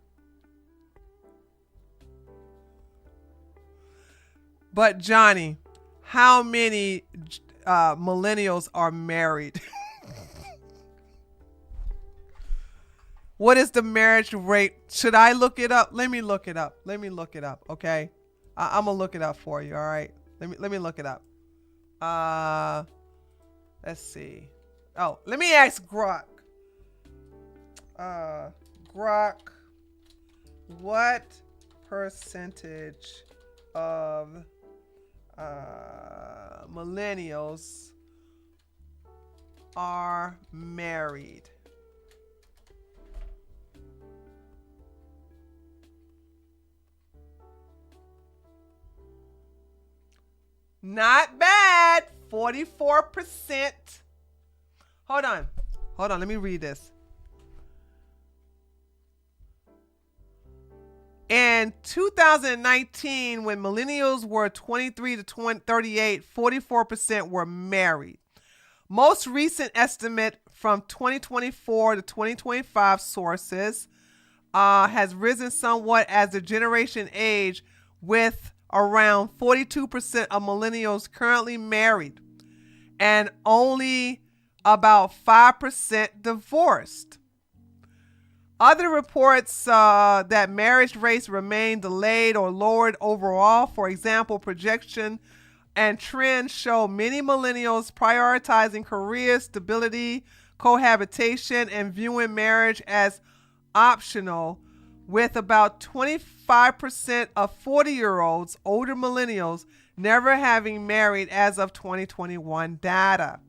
But Johnny, how many millennials are married? What is the marriage rate? Should I look it up? Let me look it up. Okay, I'm gonna look it up for you. All right. Let me look it up. Let's see. Oh, let me ask Grok. Grok, what percentage of millennials are married? Not bad. 44%. Hold on. Let me read this. In 2019, when millennials were 23 to 38, 44% were married. Most recent estimate from 2024 to 2025 sources has risen somewhat as the generation age, with around 42% of millennials currently married and only about 5% divorced. Other reports that marriage rates remain delayed or lowered overall. For example, projection and trends show many millennials prioritizing career stability, cohabitation, and viewing marriage as optional, with about 25% of 40-year-olds, older millennials, never having married as of 2021 data.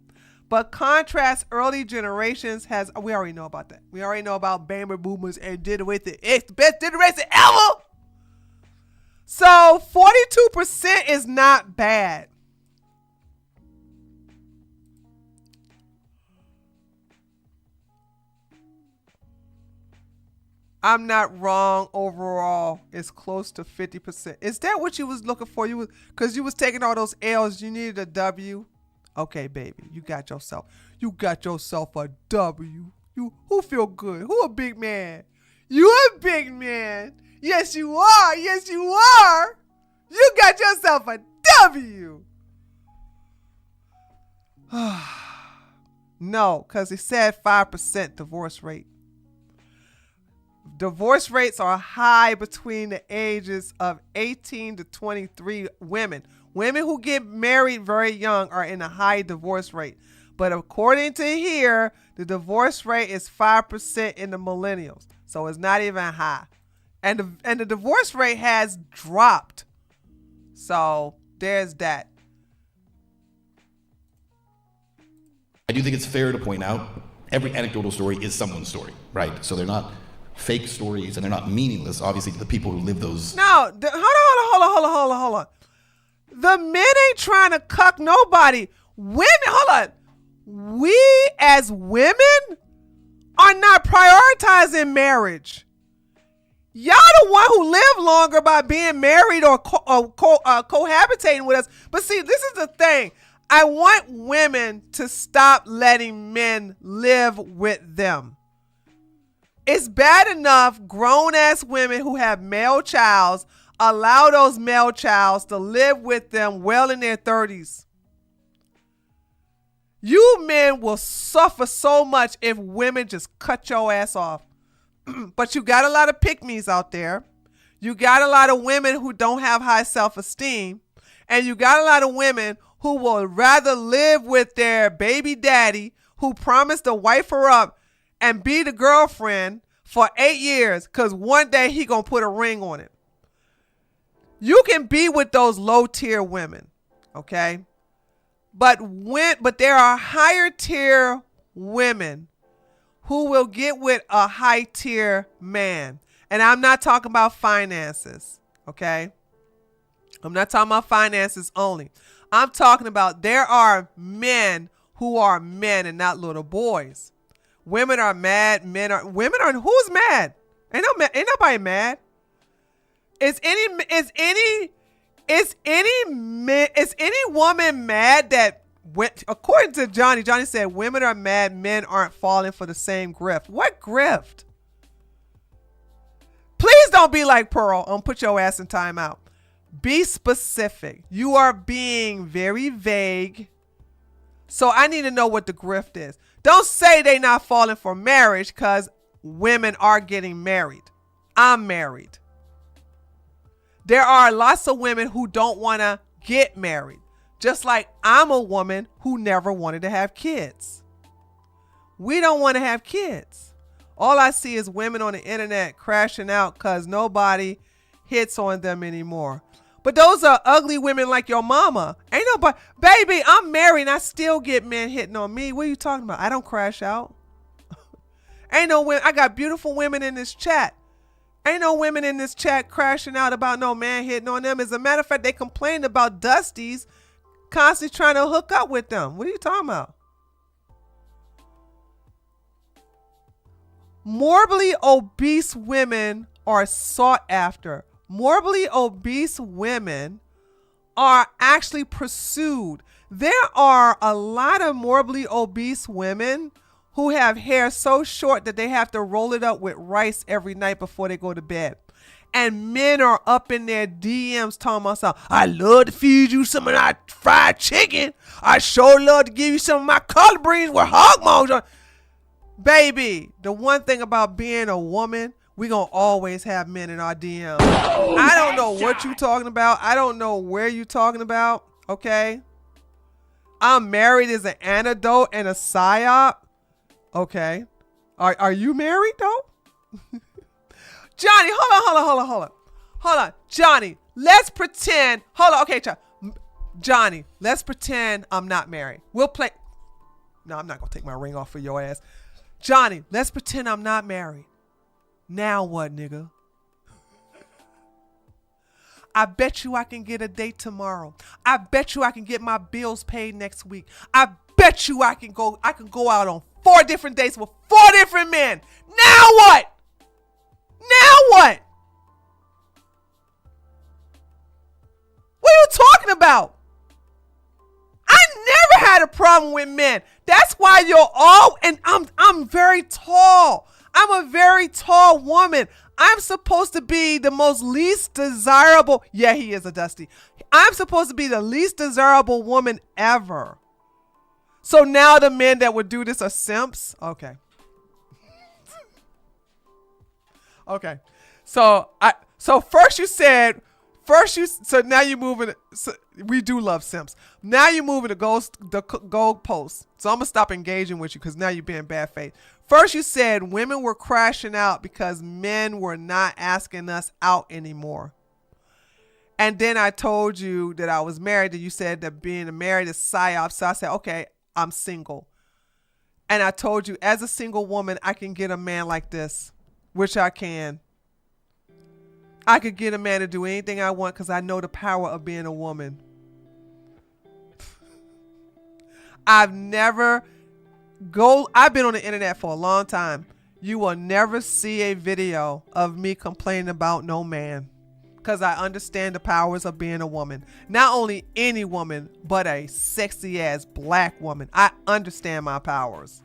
But contrast early generations we already know about that. We already know about baby boomers and generation X, the best generation ever. So 42% is not bad. I'm not wrong overall. It's close to 50%. Is that what you was looking for? Because you was taking all those L's. You needed a W. Okay, baby, you got yourself a W. Who feel good? Who a big man? You a big man. Yes, you are. Yes, you are. You got yourself a W. No, because it said 5% divorce rate. Divorce rates are high between the ages of 18 to 23 women. Women who get married very young are in a high divorce rate. But according to here, the divorce rate is 5% in the millennials. So it's not even high. And the divorce rate has dropped. So there's that. I do think it's fair to point out every anecdotal story is someone's story, right? So they're not fake stories and they're not meaningless, obviously, to the people who live those. No, hold on. The men ain't trying to cuck nobody. Women, hold on. We as women are not prioritizing marriage. Y'all the one who live longer by being married or cohabitating with us. But see, this is the thing. I want women to stop letting men live with them. It's bad enough grown-ass women who have male childs allow those male childs to live with them well in their 30s. You men will suffer so much if women just cut your ass off. But you got a lot of pick-me's out there. You got a lot of women who don't have high self-esteem. And you got a lot of women who will rather live with their baby daddy who promised to wife her up and be the girlfriend for 8 years because one day he gonna put a ring on it. You can be with those low-tier women, okay? But there are higher-tier women who will get with a high-tier man. And I'm not talking about finances, okay? I'm not talking about finances only. I'm talking about there are men who are men and not little boys. Women are mad. Women are. Who's mad? Ain't nobody mad. Is any woman mad that according to Johnny said women are mad, men aren't falling for the same grift. What grift? Please don't be like Pearl and put your ass in timeout. Be specific. You are being very vague. So I need to know what the grift is. Don't say they not falling for marriage because women are getting married. I'm married. There are lots of women who don't want to get married. Just like I'm a woman who never wanted to have kids. We don't want to have kids. All I see is women on the internet crashing out because nobody hits on them anymore. But those are ugly women like your mama. Ain't nobody, baby, I'm married and I still get men hitting on me. What are you talking about? I don't crash out. Ain't no women. I got beautiful women in this chat. Ain't no women in this chat crashing out about no man hitting on them. As a matter of fact, they complained about Dusties constantly trying to hook up with them. What are you talking about? Morbidly obese women are sought after. Morbidly obese women are actually pursued. There are a lot of morbidly obese women who have hair so short that they have to roll it up with rice every night before they go to bed. And men are up in their DMs talking about something. I love to feed you some of that fried chicken. I sure love to give you some of my collard greens with hog maws on. Baby, the one thing about being a woman, we gonna always have men in our DMs. I don't know what you talking about. I don't know where you talking about. Okay. I'm married is an antidote and a psyop. Okay. Are you married though? Johnny, hold on. Johnny, let's pretend. Hold on. Okay, Johnny, let's pretend I'm not married. We'll play. No, I'm not gonna take my ring off for your ass. Johnny, let's pretend I'm not married. Now what, nigga? I bet you I can get a date tomorrow. I bet you I can get my bills paid next week. I bet you I can go out on 4 different dates with 4 different men. Now what? What are you talking about? I never had a problem with men. That's why you're all, and I'm very tall. I'm a very tall woman. I'm supposed to be the most least desirable. Yeah, he is a Dusty. I'm supposed to be the least desirable woman ever. So now the men that would do this are simps? Okay. Okay. So now you're moving. So we do love simps. Now you're moving the gold post. So I'm gonna stop engaging with you because now you're being bad faith. First you said women were crashing out because men were not asking us out anymore. And then I told you that I was married, and you said that being married is psyop. So I said, okay, I'm single. And I told you, as a single woman, I can get a man like this, which I can. I could get a man to do anything I want because I know the power of being a woman. I've been on the internet for a long time. You will never see a video of me complaining about no man because I understand the powers of being a woman. Not only any woman, but a sexy ass black woman. I understand my powers.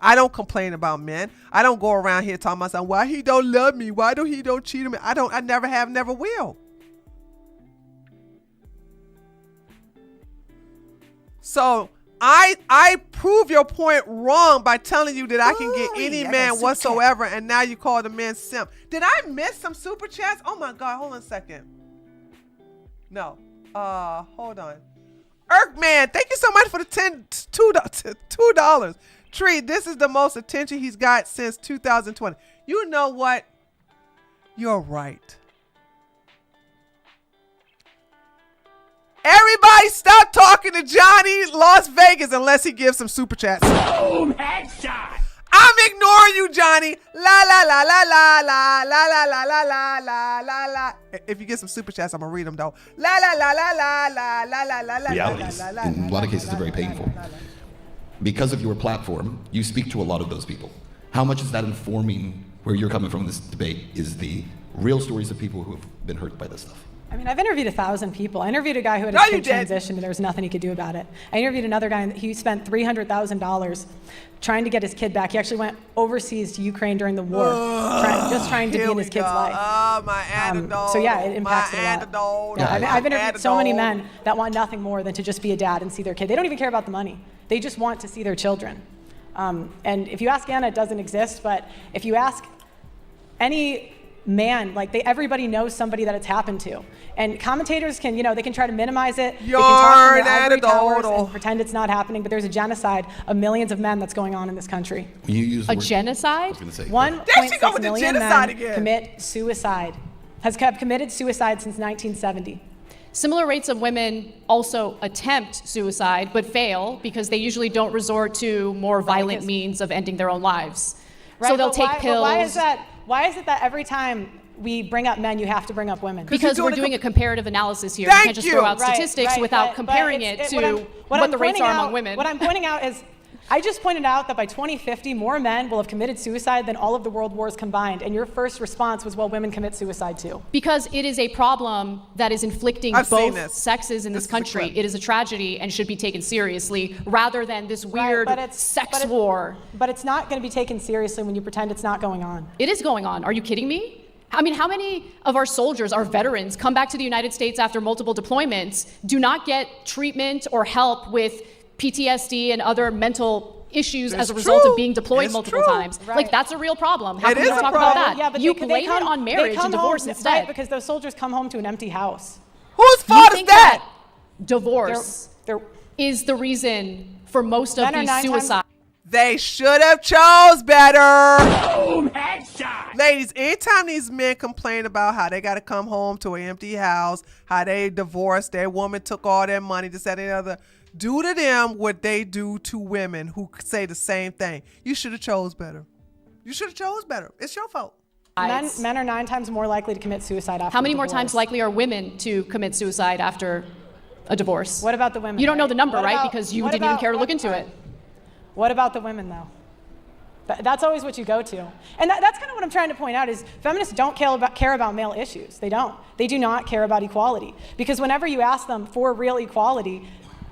I don't complain about men. I don't go around here talking about why he don't love me. Why don't he don't cheat on me? I never have, never will. So I prove your point wrong by telling you that I can get any man whatsoever, and now you call the man simp. Did I miss some super chats? Oh my God, hold on a second. No, hold on. Erkman, thank you so much for the $2. Tree, this is the most attention he's got since 2020. You know what? You're right. Everybody stop talking to Johnny Las Vegas unless he gives some super chats. Boom, headshot. I'm ignoring you, Johnny. La la la la la la la la la la la la la la. If you get some super chats, I'm gonna read them though. La la la la la la la la la la. Realities, in a lot of cases, are very painful. Because of your platform, you speak to a lot of those people. How much is that informing where you're coming from in this debate is the real stories of people who have been hurt by this stuff? I mean, I've interviewed 1,000 people. I interviewed a guy who had a kid transition and there was nothing he could do about it. I interviewed another guy and he spent $300,000 trying to get his kid back. He actually went overseas to Ukraine during the war, just trying to be in his kid's life. Oh, my antidote. So yeah, it impacts it a lot. Yeah, I've interviewed so many men that want nothing more than to just be a dad and see their kid. They don't even care about the money. They just want to see their children. And if you ask Anna, it doesn't exist, but if you ask any man, like everybody knows somebody that it's happened to. And commentators can, they can try to minimize it. They can talk from their ivory towers and pretend it's not happening, but there's a genocide of millions of men that's going on in this country. When you use a genocide? 1.6 million men commit suicide, have committed suicide since 1970. Similar rates of women also attempt suicide, but fail because they usually don't resort to more violent means of ending their own lives. Right, so they'll take pills. Why is it that every time we bring up men, you have to bring up women? Because we're doing a comparative analysis here. You can't just throw out statistics without comparing it to what the rates are among women. What I'm pointing out is, I just pointed out that by 2050, more men will have committed suicide than all of the world wars combined. And your first response was, well, women commit suicide too. Because it is a problem that is inflicting both sexes in this country. It is a tragedy and should be taken seriously rather than this weird sex war. But it's not going to be taken seriously when you pretend it's not going on. It is going on. Are you kidding me? I mean, how many of our soldiers, our veterans, come back to the United States after multiple deployments, do not get treatment or help with PTSD and other mental issues It's as a result true. of being deployed It's multiple true. times. Right. Like, that's a real problem. How It can is we a talk problem. about that? Yeah, but You they blame it come- on they marriage come and divorce home, instead. Right, because those soldiers come home to an empty house. Whose You fault is think that? divorce They're is the reason for most of Men are these 9 times suicides. They should have chose better. Boom, headshot. Ladies, anytime these men complain about how they got to come home to an empty house, how they divorced, their woman took all their money, this, that, and the other, do to them what they do to women who say the same thing. You should have chose better. You should have chose better. It's your fault. men are 9 times more likely to commit suicide after How many a more divorce. times likely are women to commit suicide after a divorce? What about the women? You don't know the number, What right? about- Because you what didn't even about- care to look into it. What about the women, though? That's always what you go to. And that's kind of what I'm trying to point out is feminists don't care about male issues. They don't. They do not care about equality. Because whenever you ask them for real equality,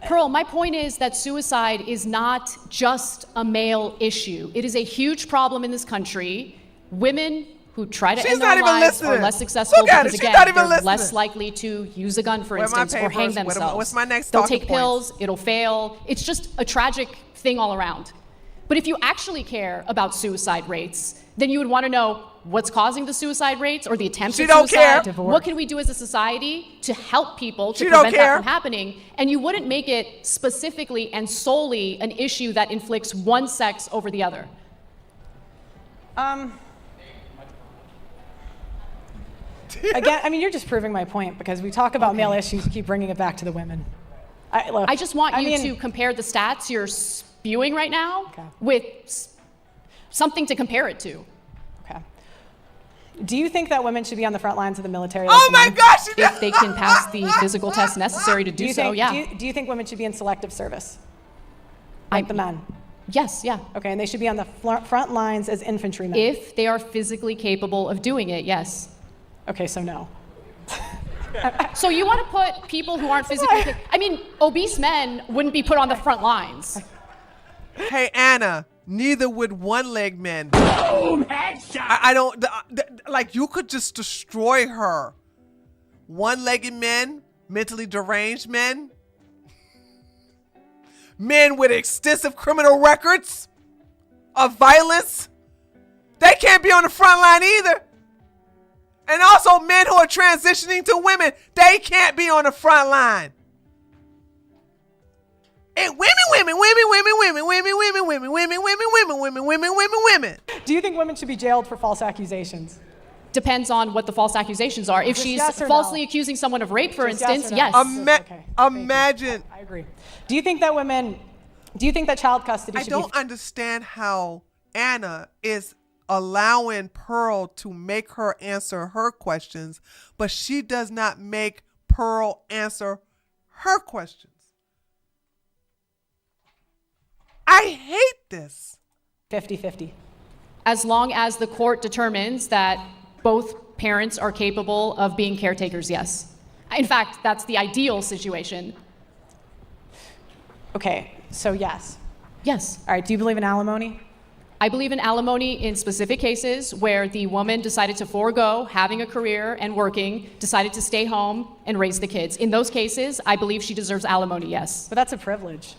Pearl, my point is that suicide is not just a male issue. It is a huge problem in this country. Women who try to She's end not their even lives are listening. less successful Look at because, her. She's again, not even they're listening. less likely to use a gun, for Where are my instance, or hang papers? themselves. What's my next They'll talking take points? pills, it'll fail. It's just a tragic thing all around. But if you actually care about suicide rates, then you would want to know what's causing the suicide rates or the attempts She at don't suicide. care. What can we do as a society to help people to She don't prevent care. that from happening? And you wouldn't make it specifically and solely an issue that inflicts one sex over the other. again, I mean, you're just proving my point because we talk about male issues, you keep bringing it back to the women. Look, I just want I you mean, to compare the stats you're spewing right now Okay. with something to compare it to. Okay. Do you think that women should be on the front lines of the military? Oh like my men? gosh! She If they can pass the physical test necessary to do, you so, think, yeah. Do you think women should be in selective service? Like the men? Yes, yeah. Okay, and they should be on the front lines as infantrymen? If they are physically capable of doing it, yes. Okay, so no. So you want to put people who aren't physically I mean, obese men wouldn't be put on the front lines. Hey, Anna, neither would one-leg men. Boom, headshot. I don't, like, you could just destroy her. One-legged men, mentally deranged men, men with extensive criminal records of violence, they can't be on the front line either. And also men who are transitioning to women, they can't be on the front line. And women. Do you think women should be jailed for false accusations? Depends on what the false accusations are. If Just she's yes or falsely no? accusing someone of rape, for Just yes instance, or no? yes. Okay, thank you. Imagine. I agree. Do you think that child custody I should don't be... understand how Anna is allowing Pearl to make her answer her questions, but she does not make Pearl answer her questions. I hate this. 50-50? As long as the court determines that both parents are capable of being caretakers, yes. In fact, that's the ideal situation. Okay, so yes. Yes. All right, do you believe in alimony? I believe in alimony in specific cases where the woman decided to forego having a career and working, decided to stay home and raise the kids. In those cases, I believe she deserves alimony, yes. But that's a privilege.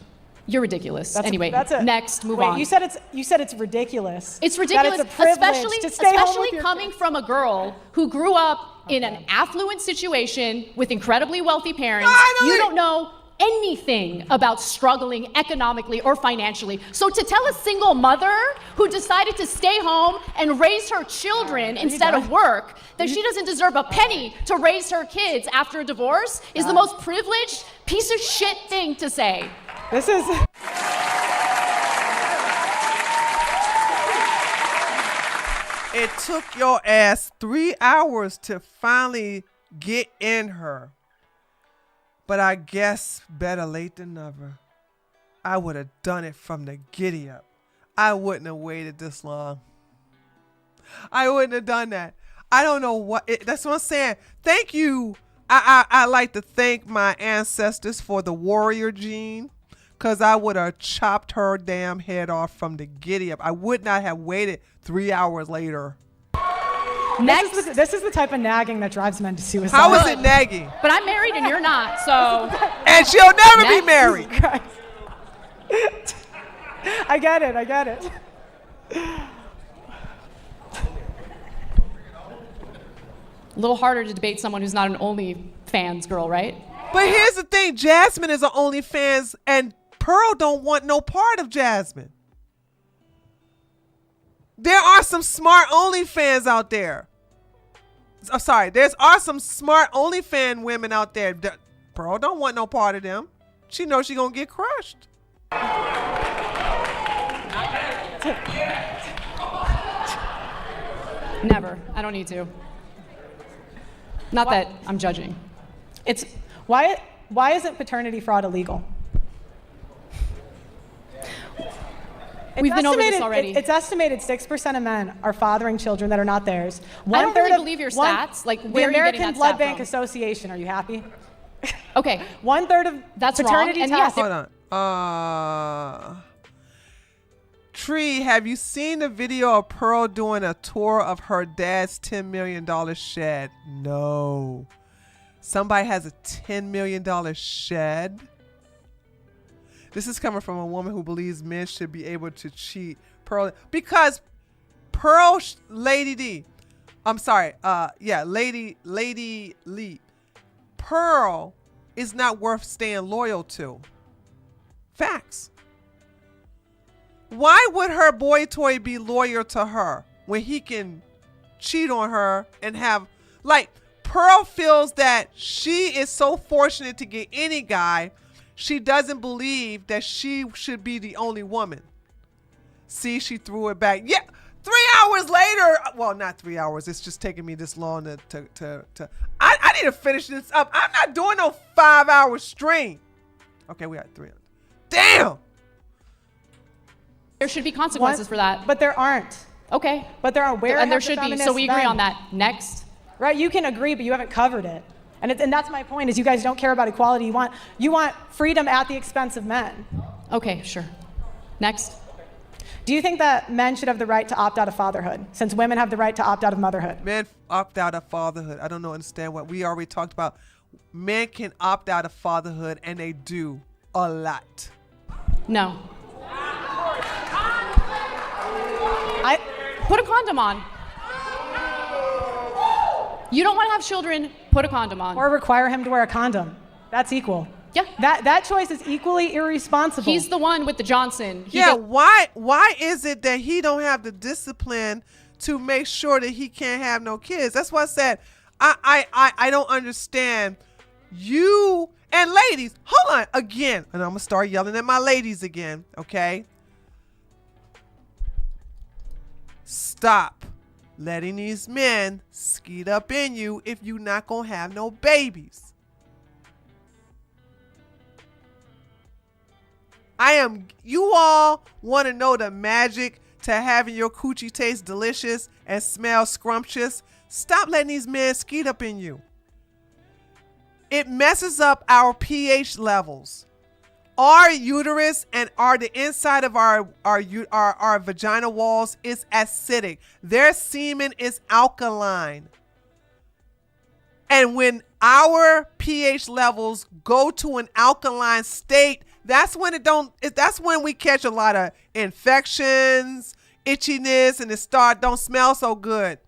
You're ridiculous. That's Anyway, a, next, move wait, on. You said it's ridiculous. It's ridiculous, That it's a privilege especially, to stay home especially with your coming from a girl who grew up in an affluent situation with incredibly wealthy parents. Finally! You don't know anything about struggling economically or financially. So to tell a single mother who decided to stay home and raise her children instead of work that she doesn't deserve a penny to raise her kids after a divorce is the most privileged piece of shit thing to say. This is... It took your ass 3 hours to finally get in her. But I guess better late than never. I would have done it from the giddy up. I wouldn't have waited this long. I wouldn't have done that. I don't know what, that's what I'm saying. Thank you. I like to thank my ancestors for the warrior gene, because I would have chopped her damn head off from the giddy up. I would not have waited 3 hours later. Next. This is the type of nagging that drives men to suicide. How is it nagging? But I'm married and you're not, so. And she'll never be Next. married. I get it. A little harder to debate someone who's not an OnlyFans girl, right? But here's the thing, Jasmine is an OnlyFans and Pearl don't want no part of Jasmine. There are some smart OnlyFans out there. I'm sorry, are some smart OnlyFans women out there. Pearl don't want no part of them. She knows she gonna get crushed. Never. I don't need to. Not that I'm judging. It's why isn't paternity fraud illegal? We've been over this already. It's estimated 6% of men are fathering children that are not theirs. I don't really believe your stats. Like, where are you getting that The American stat Blood Bank from? Association. Are you happy? Okay. 1/3 of That's paternity wrong. And tests. yes, Hold on. Tree, have you seen the video of Pearl doing a tour of her dad's $10 million shed? No. Somebody has a $10 million shed? This is coming from a woman who believes men should be able to cheat. Pearl, because Pearl, Lady D, I'm sorry, Lady Lee, Pearl is not worth staying loyal to. Facts. Why would her boy toy be loyal to her when he can cheat on her and have, like, Pearl feels that she is so fortunate to get any guy, she doesn't believe that she should be the only woman. See, she threw it back. Yeah, 3 hours later, well, not 3 hours, it's just taking me this long to I need to finish this up. I'm not doing no 5-hour stream. Okay, we got 3 hours. Damn! there should be consequences for that. But there aren't. Okay. But there aren't. Where And there have the should be. So feminists we agree been? on that. Next. Right? You can agree, but you haven't covered it. And that's my point, is you guys don't care about equality. You want freedom at the expense of men. Okay, sure. Next. Do you think that men should have the right to opt out of fatherhood, since women have the right to opt out of motherhood? Men opt out of fatherhood. I don't understand what we already talked about. Men can opt out of fatherhood, and they do a lot. No. Put a condom on. You don't want to have children, put a condom on. Or require him to wear a condom. That's equal. Yeah. That choice is equally irresponsible. He's the one with the Johnson. Why is it that he don't have the discipline to make sure that he can't have no kids? That's why I said I don't understand you. And ladies, hold on again, and I'm gonna start yelling at my ladies again, okay? Stop letting these men skeet up in you if you not gonna have no babies. You all want to know the magic to having your coochie taste delicious and smell scrumptious? Stop letting these men skeet up in you. It messes up our pH levels. Our uterus and the inside of our vagina walls is acidic. Their semen is alkaline. And when our pH levels go to an alkaline state, that's when we catch a lot of infections, itchiness, and it don't smell so good.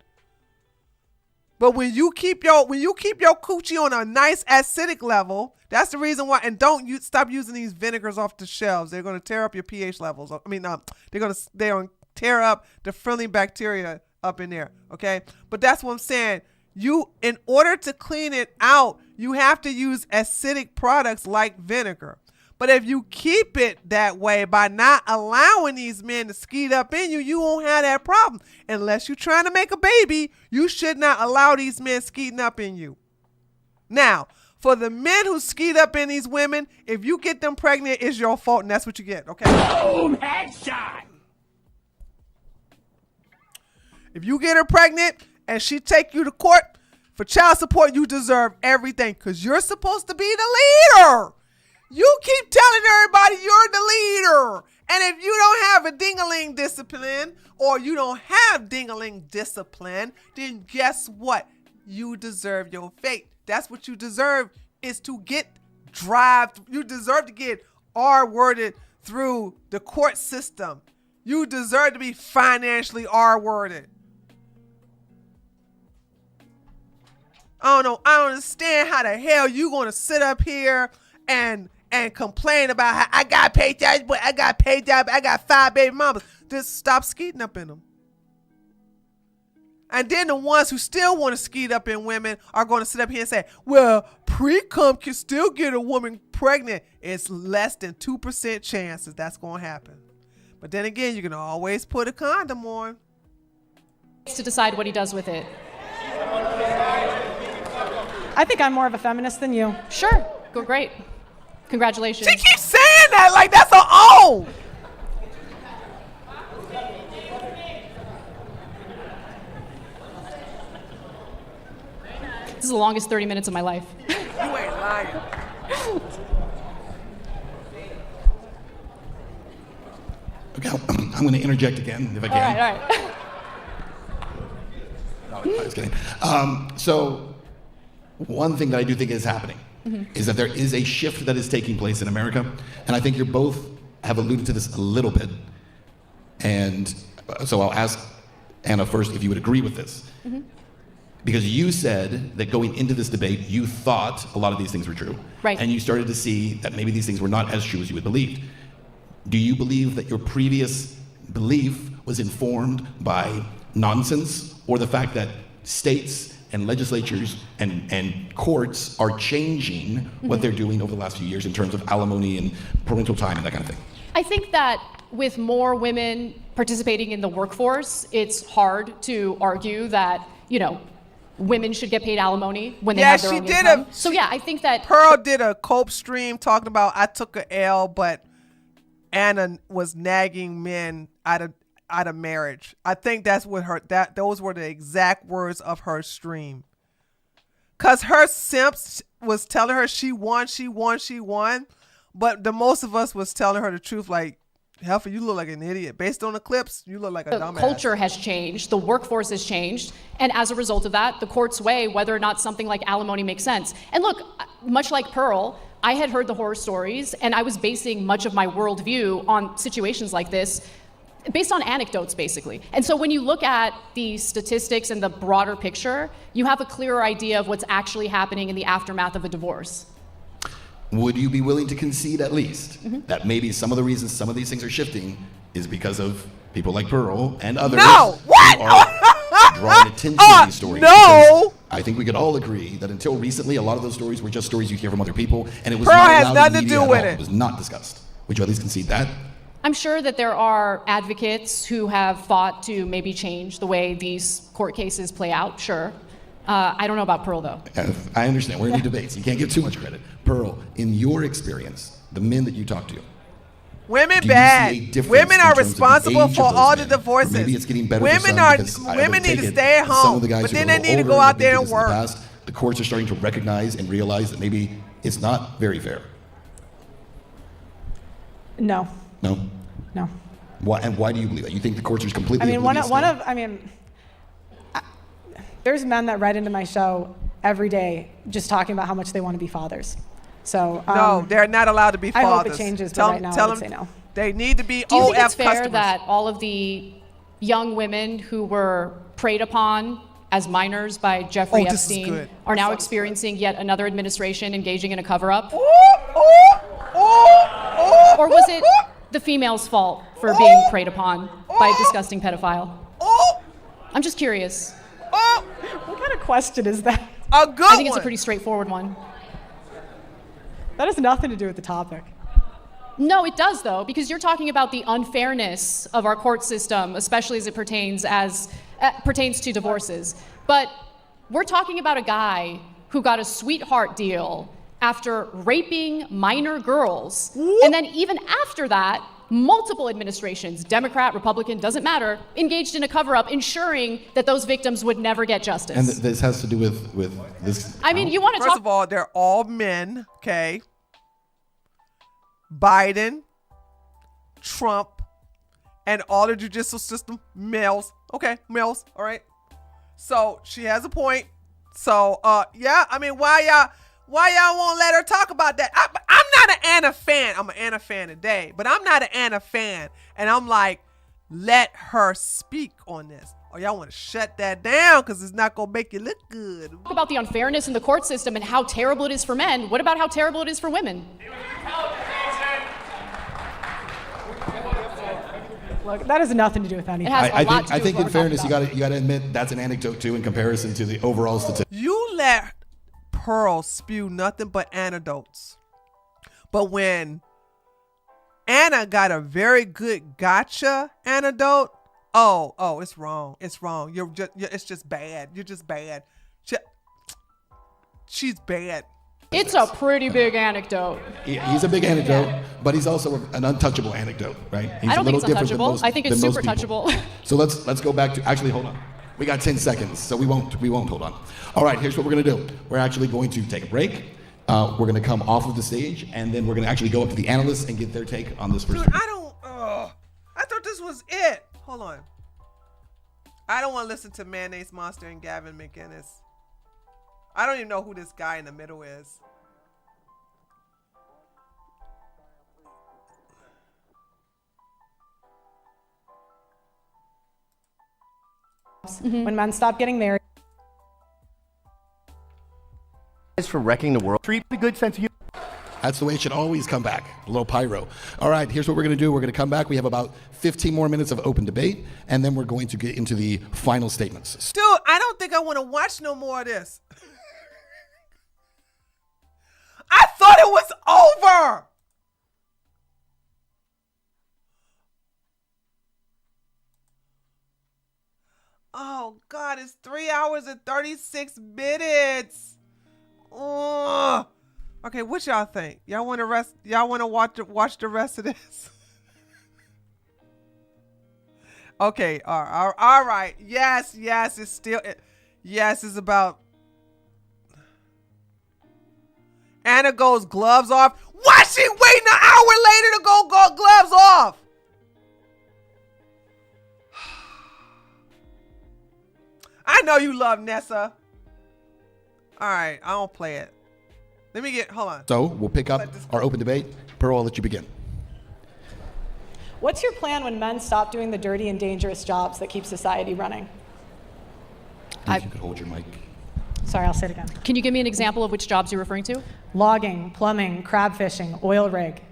But when you keep your coochie on a nice acidic level, that's the reason why. And stop using these vinegars off the shelves. They're going to tear up your pH levels. They're going to tear up the friendly bacteria up in there. Okay, but that's what I'm saying. In order to clean it out, you have to use acidic products like vinegar. But if you keep it that way by not allowing these men to skeet up in you, you won't have that problem. Unless you're trying to make a baby, you should not allow these men skeeting up in you. Now, for the men who skeet up in these women, if you get them pregnant, it's your fault, and that's what you get, okay? Boom, headshot. If you get her pregnant and she take you to court for child support, you deserve everything because you're supposed to be the leader. You keep telling everybody you're the leader. And if you don't have a ding-a-ling discipline or you don't have ding-a-ling discipline, then guess what? You deserve your fate. That's what you deserve, is to get drive. You deserve to get R-worded through the court system. You deserve to be financially R-worded. I don't know. I don't understand how the hell you gonna sit up here and complain about how I got paid that, but I got paid that, I got 5 baby mamas. Just stop skeeting up in them. And then the ones who still want to skeet up in women are going to sit up here and say, well, pre-cum can still get a woman pregnant. It's less than 2% chances that's going to happen. But then again, you can always put a condom on. To decide what he does with it. I think I'm more of a feminist than you. Sure, go great. Congratulations. She keeps saying that like that's her own. This is the longest 30 minutes of my life. You ain't lying. Okay, I'm going to interject again if I can. All right. No, I was kidding. So one thing that I do think is happening is that there is a shift that is taking place in America, and I think you both have alluded to this a little bit. And so I'll ask Anna first if you would agree with this. Because you said that going into this debate, you thought a lot of these things were true. Right. And you started to see that maybe these things were not as true as you had believed. Do you believe that your previous belief was informed by nonsense, or the fact that states and legislatures and courts are changing what they're doing over the last few years in terms of alimony and parental time and that kind of thing? I think that with more women participating in the workforce, it's hard to argue that, women should get paid alimony when they have their own income. So yeah, I think that Pearl did a cope stream talking about I took a L, but Anna was nagging men out of marriage. I think that's what those were the exact words of her stream. Cause her simps was telling her she won, but the most of us was telling her the truth, like, Heifer, you look like an idiot. Based on the clips, you look like a dumbass. The culture has changed, the workforce has changed, and as a result of that, the courts weigh whether or not something like alimony makes sense. And look, much like Pearl, I had heard the horror stories, and I was basing much of my worldview on situations like this based on anecdotes, basically. And so when you look at the statistics and the broader picture, you have a clearer idea of what's actually happening in the aftermath of a divorce. Would you be willing to concede at least that maybe some of the reasons some of these things are shifting is because of people like Pearl and others who are drawing attention to these stories? No! Because I think we could all agree that until recently, a lot of those stories were just stories you hear from other people, and it was Pearl not has allowed nothing in to media do at with all. it. It was not discussed. Would you at least concede that? I'm sure that there are advocates who have fought to maybe change the way these court cases play out, sure. I don't know about Pearl, though. I understand. We're in debates. You can't give too much credit. Pearl, in your experience, the men that you talk to, women do you bad. see a difference Women in are terms of the responsible age for of those all men? the divorces. Or maybe it's getting better women for some, are because I women would need take to it, stay at some home, of the guys but who then are they need to older go and out have been there through and this in the work. past, the courts are starting to recognize and realize that maybe it's not very fair. No. No? No. Why, and why do you believe that? You think the courts are completely I mean, oblivious to it? There's men that write into my show every day just talking about how much they want to be fathers. So No, they're not allowed to be I fathers. hope it changes, but Tell right now I tell would them say no. They need to be Do you think OF it's fair customers. that all of the young women who were preyed upon as minors by Jeffrey this is Epstein good. are now experiencing yet another administration engaging in a cover-up? Or was it the female's fault for being preyed upon by a disgusting pedophile? I'm just curious. What kind of question is that? A good I think it's a one. pretty straightforward one. That has nothing to do with the topic. No, it does, though, because you're talking about the unfairness of our court system, especially as it pertains to divorces. But we're talking about a guy who got a sweetheart deal after raping minor girls, and then even after that, multiple administrations, Democrat, Republican, doesn't matter, engaged in a cover-up, ensuring that those victims would never get justice. And this has to do with this. I mean, you want to First talk... of all, they're all men, okay? Biden, Trump, and all the judicial system, males. Okay, males, all right? So she has a point. So, yeah, I mean, why Why y'all won't let her talk about that? I'm not an Anna fan. I'm an Anna fan today, but I'm not an Anna fan. And I'm like, let her speak on this. Or y'all want to shut that down because it's not going to make you look good. Talk about the unfairness in the court system and how terrible it is for men. What about how terrible it is for women? Look, that has nothing to do with anything. It has a lot to do I think with in what we're fairness, you talking got to admit that's an anecdote too in comparison to the overall statistics. You let Pearl spew nothing but anecdotes. But when Anna got a very good gotcha anecdote, oh, it's wrong. It's wrong. It's just bad. You're just bad. She's bad. It's a pretty big anecdote. He's a big anecdote, but he's also an untouchable anecdote, right? He's I don't a think little it's different than untouchable. most- I think it's than most super people. touchable. So let's go back to, actually, hold on. We got 10 seconds, so we won't hold on. All right, here's what we're gonna do. We're actually going to take a break. We're gonna come off of the stage, and then we're gonna actually go up to the analysts and get their take on this first. Dude, I thought this was it. Hold on. I don't want to listen to Mayonnaise Monster and Gavin McInnes. I don't even know who this guy in the middle is. When men stop getting married. For wrecking the world. Treat a good sense of humor. That's the way it should always come back. A little pyro. All right, here's what we're going to do. We're going to come back. We have about 15 more minutes of open debate, and then we're going to get into the final statements. Dude, I don't think I want to watch no more of this. I thought it was over. Oh, God, it's 3 hours and 36 minutes. Ugh. Okay, what y'all think? Y'all want to rest? Y'all want to watch the rest of this? Okay, all right. Yes, it's still. Yes, it's about. Anna goes gloves off. Why she waiting an hour later to go gloves off? I know you love Nessa. All right, I don't play it. Hold on. So we'll pick up our open debate. Pearl, I'll let you begin. What's your plan when men stop doing the dirty and dangerous jobs that keep society running? If you could hold your mic. Sorry, I'll say it again. Can you give me an example of which jobs you're referring to? Logging, plumbing, crab fishing, oil rig.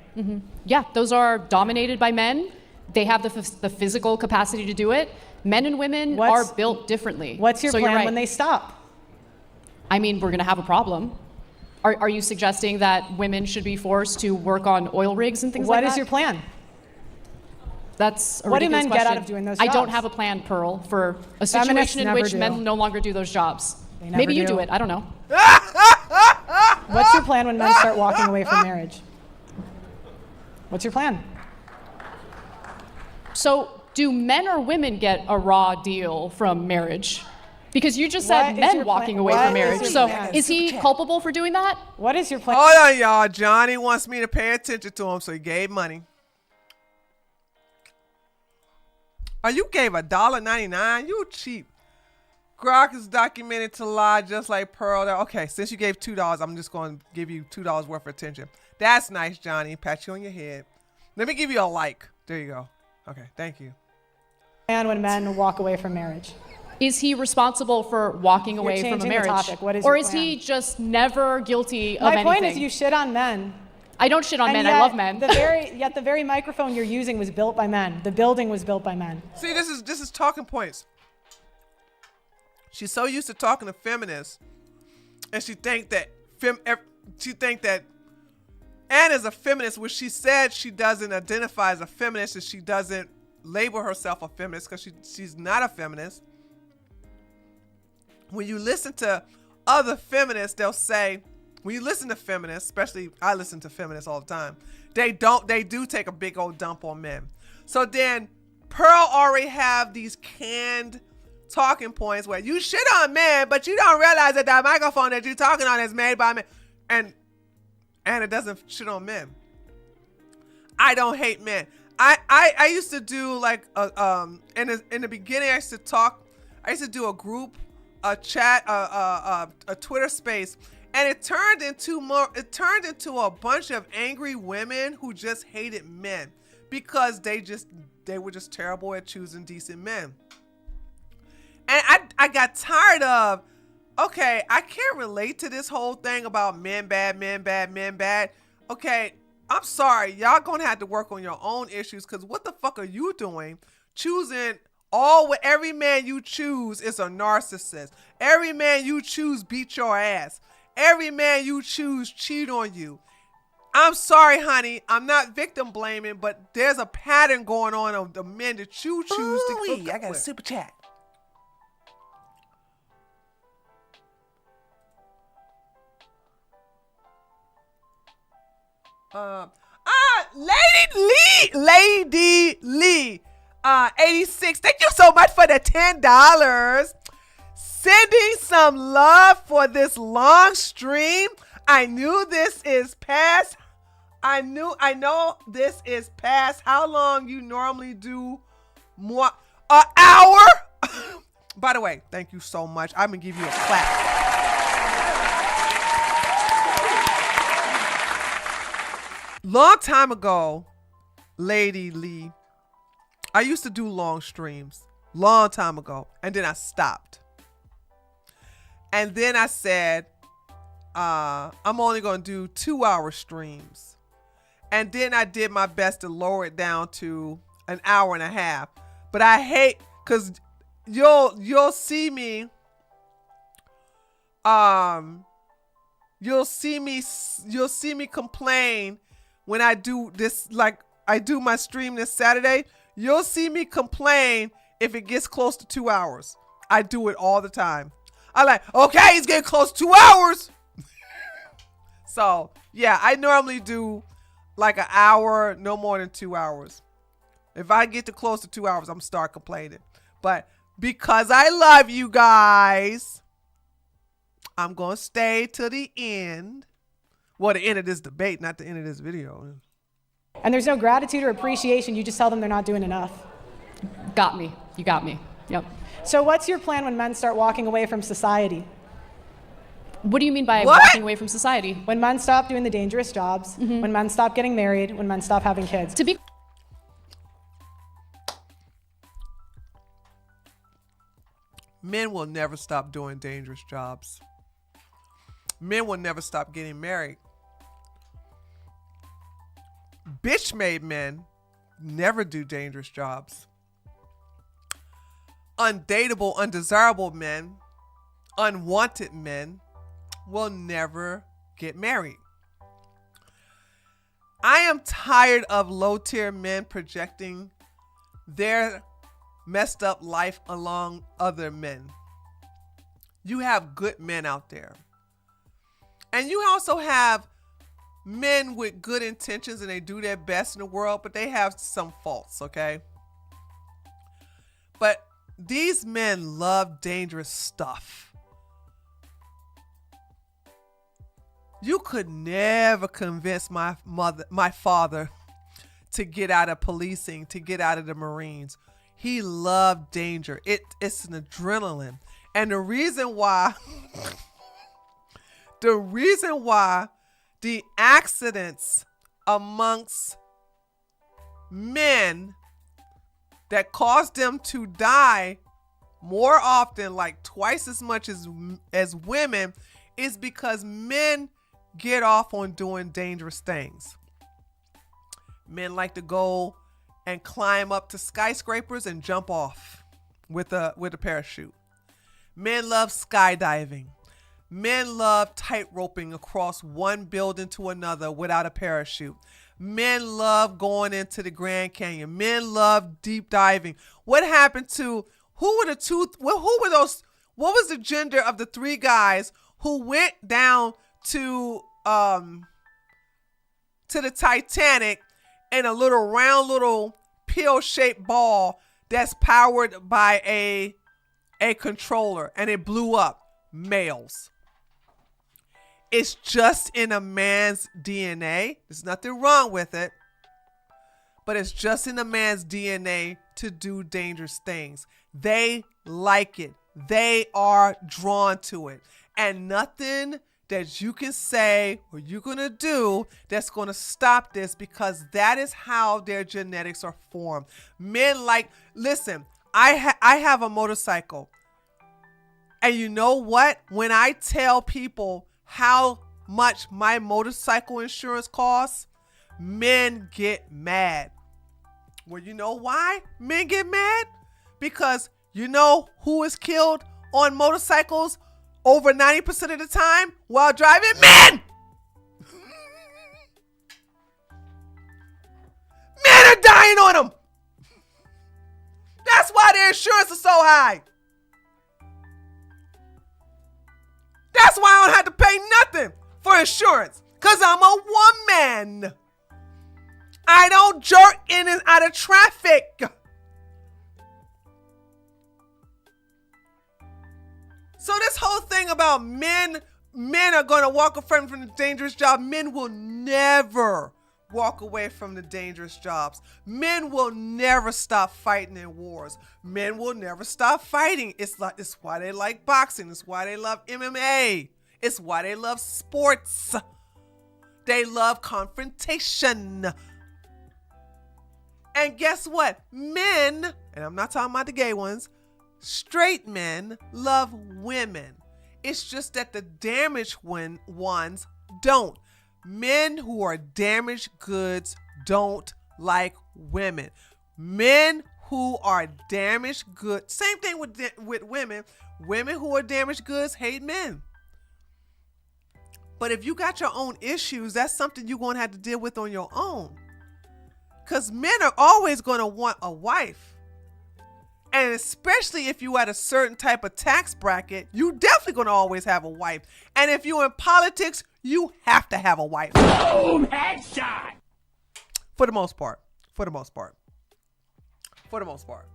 Yeah, those are dominated by men. They have the physical capacity to do it. Men and women are built differently. What's your So you're plan right. when they stop? I mean, we're going to have a problem. Are you suggesting that women should be forced to work on oil rigs and things like that? What is your plan? That's a What do ridiculous men get out question. of doing those I don't jobs? have a plan, Pearl, for a Feminists situation in never which do. men no longer do those jobs. They never Maybe you do. do it. I don't know. What's your plan when men start walking away from marriage? What's your plan? So, do men or women get a raw deal from marriage? Because you just What said is men your walking plan? away What from marriage. is your So, plan? is he culpable for doing that? What is your plan? Hold on, y'all. Johnny wants me to pay attention to him, so he gave money. Oh, you gave $1.99? You cheap. Grok is documented to lie just like Pearl. Okay, since you gave $2, I'm just going to give you $2 worth of attention. That's nice, Johnny. Pat you on your head. Let me give you a like. There you go. Okay, thank you. And when men walk away from marriage. Is he responsible for walking away from a changing the marriage? topic. What is or your is he plan? just never guilty of My anything? point is you shit on men. I don't shit on And men. yet I love men. Yet the very microphone you're using was built by men. The building was built by men. See, this is talking points. She's so used to talking to feminists, and she think that Anna's a feminist, which she said she doesn't identify as a feminist, and she doesn't label herself a feminist because she's not a feminist. When you listen to other feminists, they'll say, when you listen to feminists, especially I listen to feminists all the time, they do take a big old dump on men. So then Pearl already have these canned talking points where you shit on men, but you don't realize that that microphone that you're talking on is made by men. And it doesn't shit on men. I don't hate men. I used to do like in the beginning I used to do a group, a chat, a Twitter space, And it turned into a bunch of angry women who just hated men because they were just terrible at choosing decent men. And I got tired of, okay, I can't relate to this whole thing about men bad, men bad, men bad. Okay, I'm sorry. Y'all gonna have to work on your own issues, because what the fuck are you doing choosing every man you choose is a narcissist. Every man you choose beat your ass. Every man you choose cheat on you. I'm sorry, honey. I'm not victim blaming, but there's a pattern going on of the men that you choose to hook up I got a with. super chat. Lady Lee, 86. Thank you so much for the $10. Sending some love for this long stream. I know this is past how long you normally do. More, an hour. By the way, thank you so much. I'm gonna give you a clap. Long time ago, Lady Lee, I used to do long streams. Long time ago. And then I stopped. And then I said, I'm only going to do 2-hour streams. And then I did my best to lower it down to an hour and a half. But I hate, because you'll see me, you'll see me complain when I do this, like I do my stream this Saturday. You'll see me complain if it gets close to 2 hours. I do it all the time. I'm like, okay, it's getting close to 2 hours. So yeah, I normally do like an hour, no more than 2 hours. If I get to close to 2 hours, I'm start complaining. But because I love you guys, I'm gonna stay to the end. Well, the end of this debate, not the end of this video. And there's no gratitude or appreciation. You just tell them they're not doing enough. Got me. You got me. Yep. So what's your plan when men start walking away from society? What do you mean by What? walking away from society? When men stop doing the dangerous jobs, when men stop getting married, when men stop having kids. To be Men will never stop doing dangerous jobs. Men will never stop getting married. Bitch-made men never do dangerous jobs. Undateable, undesirable men, unwanted men will never get married. I am tired of low-tier men projecting their messed up life along other men. You have good men out there. And you also have men with good intentions and they do their best in the world, but they have some faults, okay? But these men love dangerous stuff. You could never convince my father to get out of policing, to get out of the Marines. He loved danger. It's an adrenaline. And the reason why the accidents amongst men that cause them to die more often, like twice as much as women, is because men get off on doing dangerous things. Men like to go and climb up to skyscrapers and jump off with a parachute. Men love skydiving. Men love tightroping across one building to another without a parachute. Men love going into the Grand Canyon. Men love deep diving. What happened to, what was the gender of the 3 guys who went down to the Titanic in a round pill-shaped ball that's powered by a controller and it blew up? Males. It's just in a man's DNA. There's nothing wrong with it. But it's just in a man's DNA to do dangerous things. They like it. They are drawn to it. And nothing that you can say or you're going to do that's going to stop this, because that is how their genetics are formed. Men listen, I have a motorcycle. And you know what? When I tell people how much my motorcycle insurance costs, men get mad. Well, you know why men get mad? Because you know who is killed on motorcycles over 90% of the time while driving? Men! Men are dying on them. That's why their insurance is so high. That's why I don't have to pay nothing for insurance, because I'm a woman. I don't jerk in and out of traffic. So this whole thing about men are going to walk away from the dangerous job. Men will never walk away from the dangerous jobs. Men will never stop fighting in wars. Men will never stop fighting. It's why they like boxing. It's why they love MMA. It's why they love sports. They love confrontation. And guess what? Men, and I'm not talking about the gay ones, straight men love women. It's just that the damaged ones don't. Men who are damaged goods don't like women. Men who are damaged goods, same thing with women. Women who are damaged goods hate men. But if you got your own issues, that's something you're going to have to deal with on your own. Because men are always going to want a wife. And especially if you at a certain type of tax bracket, you definitely going to always have a wife. And if you're in politics, you have to have a wife. Boom! Headshot! For the most part. For the most part. For the most part.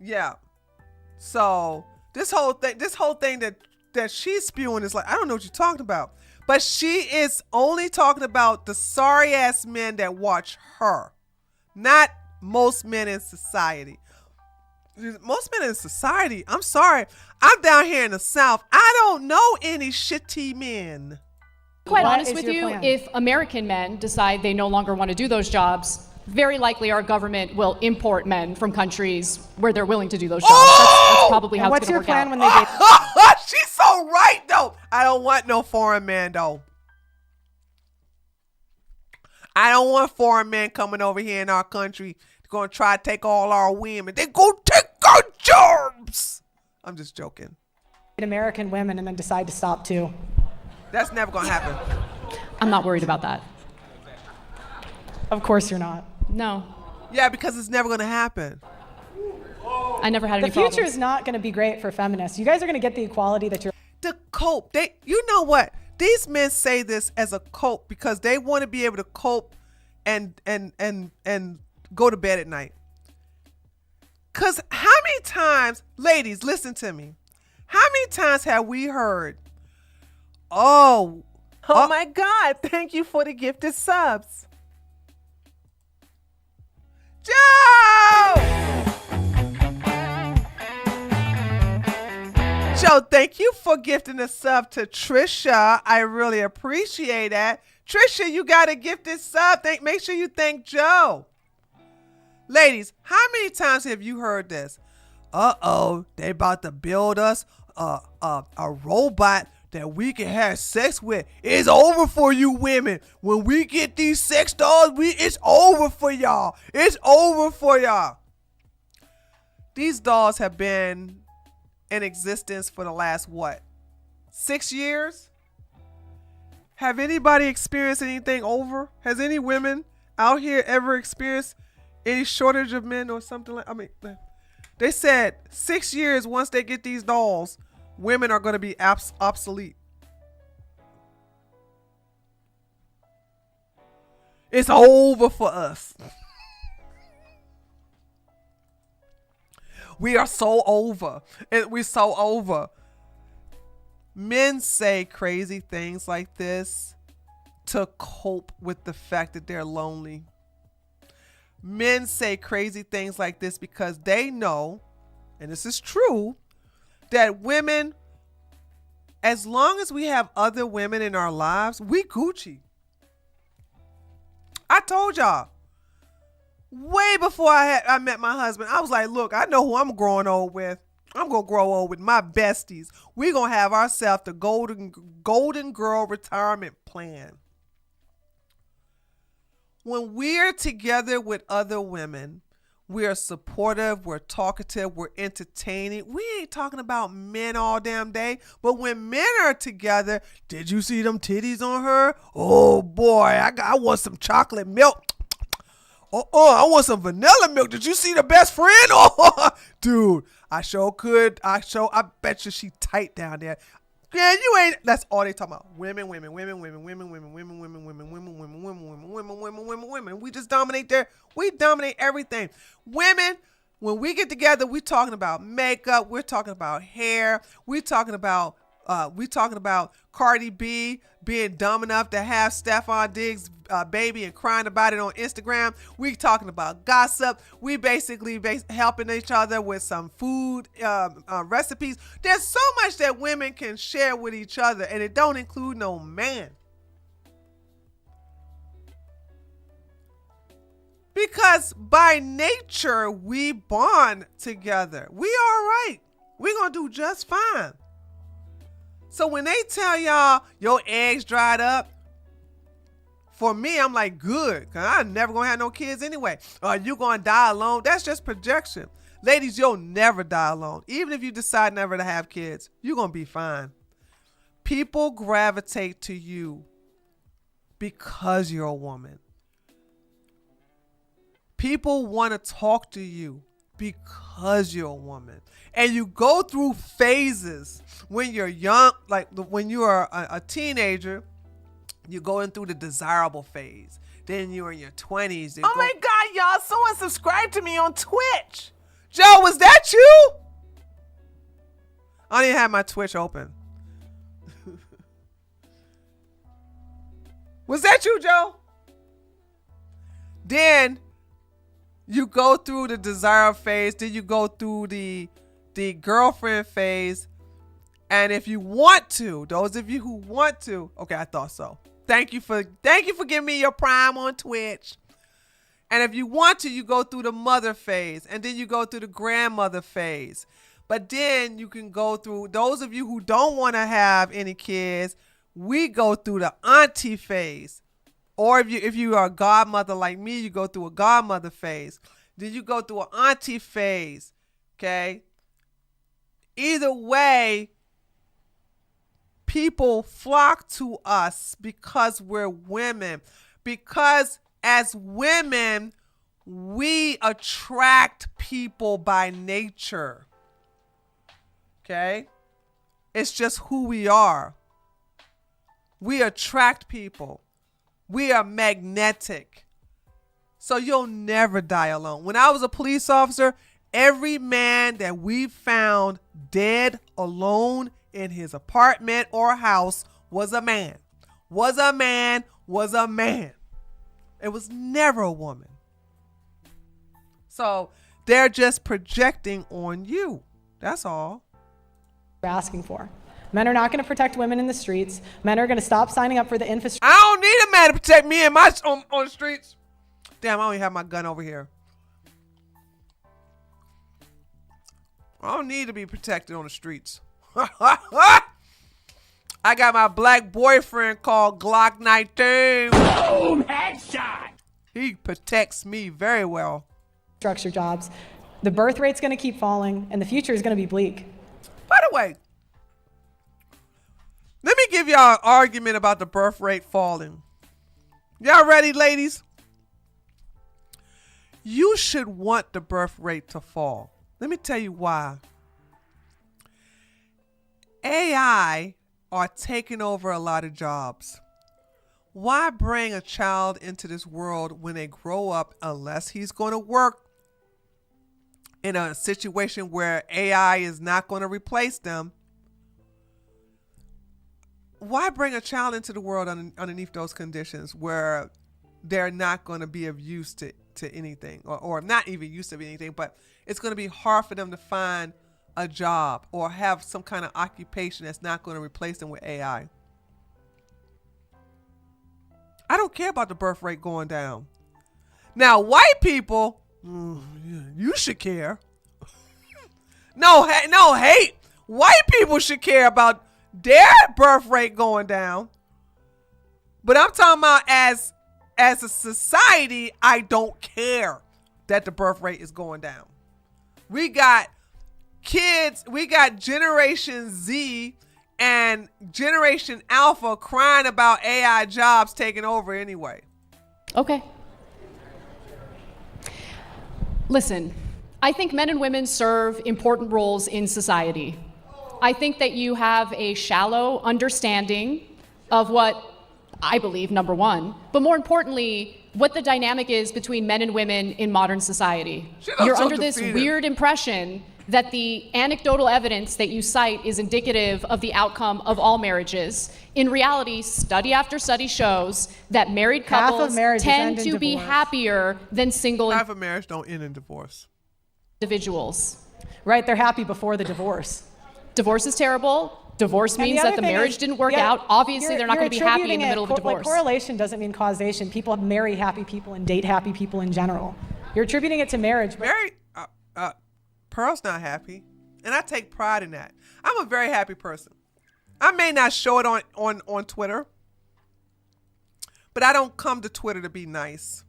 Yeah. So this whole thing that she's spewing is like, I don't know what you're talking about. But she is only talking about the sorry ass men that watch her, not most men in society. Most men in society, I'm sorry, I'm down here in the South. I don't know any shitty men. Quite What honest is with your you, plan? if American men decide they no longer want to do those jobs, very likely our government will import men from countries where they're willing to do those jobs. That's probably how And it's what's going your to work plan out. when they date? She's so right though. I don't want no foreign man though. I don't want foreign men coming over here in our country. They're going to try to take all our women. They're going to take our jobs. I'm just joking. American women and then decide to stop too. That's never going to happen. I'm not worried about that. Of course you're not. No, Yeah, because it's never going to happen. I never had The any future problems. is not going to be great for feminists. You guys are going to get the equality that you're. To cope. You know what? These men say this as a cope because they want to be able to cope and go to bed at night. Because how many times, ladies, listen to me. How many times have we heard, oh my God, thank you for the gifted subs. Joe! Joe, thank you for gifting a sub to Trisha. I really appreciate that. Trisha, you got a gifted sub. Make sure you thank Joe. Ladies, how many times have you heard this? They about to build us a robot that we can have sex with. It's over for you women. When we get these sex dolls, it's over for y'all. It's over for y'all. These dolls have been in existence for the last, 6 years? Have anybody experienced anything over? Has any women out here ever experienced any shortage of men or something like? I mean, they said 6 years once they get these dolls, women are going to be obsolete. It's over for us. We are so over. We're so over. Men say crazy things like this to cope with the fact that they're lonely. Men say crazy things like this because they know and this is true, that women, as long as we have other women in our lives, we Gucci. I told y'all way before I met my husband, I was like, look, I know who I'm growing old with. I'm going to grow old with my besties. We're going to have ourselves the golden girl retirement plan. When we're together with other women, we are supportive, we're talkative, we're entertaining. We ain't talking about men all damn day. But when men are together, did you see them titties on her? Oh boy, I want some chocolate milk. I want some vanilla milk. Did you see the best friend? Oh, dude, I sure could. I bet you she tight down there. Yeah, you ain't. That's all they talking about. Women. We just dominate there. We dominate everything. Women, when we get together, we talking about makeup. We're talking about hair. We talking about Cardi B being dumb enough to have Stephon Diggs' baby and crying about it on Instagram. We talking about gossip. We basically helping each other with some food recipes. There's so much that women can share with each other, and it don't include no man. Because by nature, we bond together. We all right. We're going to do just fine. So when they tell y'all your eggs dried up, for me, I'm like, good, because I'm never going to have no kids anyway. Or you going to die alone? That's just projection. Ladies, you'll never die alone. Even if you decide never to have kids, you're going to be fine. People gravitate to you because you're a woman. People want to talk to you because you're a woman. And you go through phases when you're young, like when you are a teenager, you're going through the desirable phase. Then you're in your 20s. Oh my God, y'all, someone subscribed to me on Twitch. Joe, was that you? I don't even have my Twitch open. Was that you, Joe? Then you go through the desire phase. Then you go through the girlfriend phase. And if you want to, those of you who want to, okay, I thought so. Thank you for giving me your prime on Twitch. And if you want to, you go through the mother phase, and then you go through the grandmother phase. But then you can go through, those of you who don't want to have any kids, we go through the auntie phase. Or if you are a godmother like me, you go through a godmother phase. Then you go through an auntie phase. Okay? Either way, people flock to us because we're women. Because as women, we attract people by nature. Okay? It's just who we are. We attract people. We are magnetic. So you'll never die alone. When I was a police officer, every man that we found dead alone in his apartment or house was a man. Was a man. It was never a woman. So they're just projecting on you. That's all. We're asking for. Men are not going to protect women in the streets. Men are going to stop signing up for the infrastructure. I don't need a man to protect me in my on the streets. Damn, I don't even have my gun over here. I don't need to be protected on the streets. I got my black boyfriend called Glock 19. Boom, headshot. He protects me very well. Structure jobs. The birth rate's going to keep falling, and the future is going to be bleak. By the way, let me give y'all an argument about the birth rate falling. Y'all ready, ladies? You should want the birth rate to fall. Let me tell you why. AI are taking over a lot of jobs. Why bring a child into this world when they grow up, unless he's going to work in a situation where AI is not going to replace them? Why bring a child into the world underneath those conditions where they're not going to be of use to anything, or not even use of anything, but it's going to be hard for them to find a job or have some kind of occupation that's not going to replace them with AI. I don't care about the birth rate going down. Now, white people, you should care. No, hate. White people should care about their birth rate going down. But I'm talking about as a society, I don't care that the birth rate is going down. We got kids, we got Generation Z and Generation Alpha crying about AI jobs taking over anyway. Okay. Listen, I think men and women serve important roles in society. I think that you have a shallow understanding of what I believe, number one, but more importantly, what the dynamic is between men and women in modern society. You're under this weird impression that the anecdotal evidence that you cite is indicative of the outcome of all marriages. In reality, study after study shows that married couples tend to be happier than single Half of marriage don't end in divorce. Individuals. Right, they're happy before the divorce. Divorce is terrible. Divorce means that the marriage didn't work out. Obviously, they're not going to be happy in the middle of a divorce. Like, correlation doesn't mean causation. People marry happy people and date happy people in general. You're attributing it to marriage. Pearl's not happy, and I take pride in that. I'm a very happy person. I may not show it on Twitter, but I don't come to Twitter to be nice.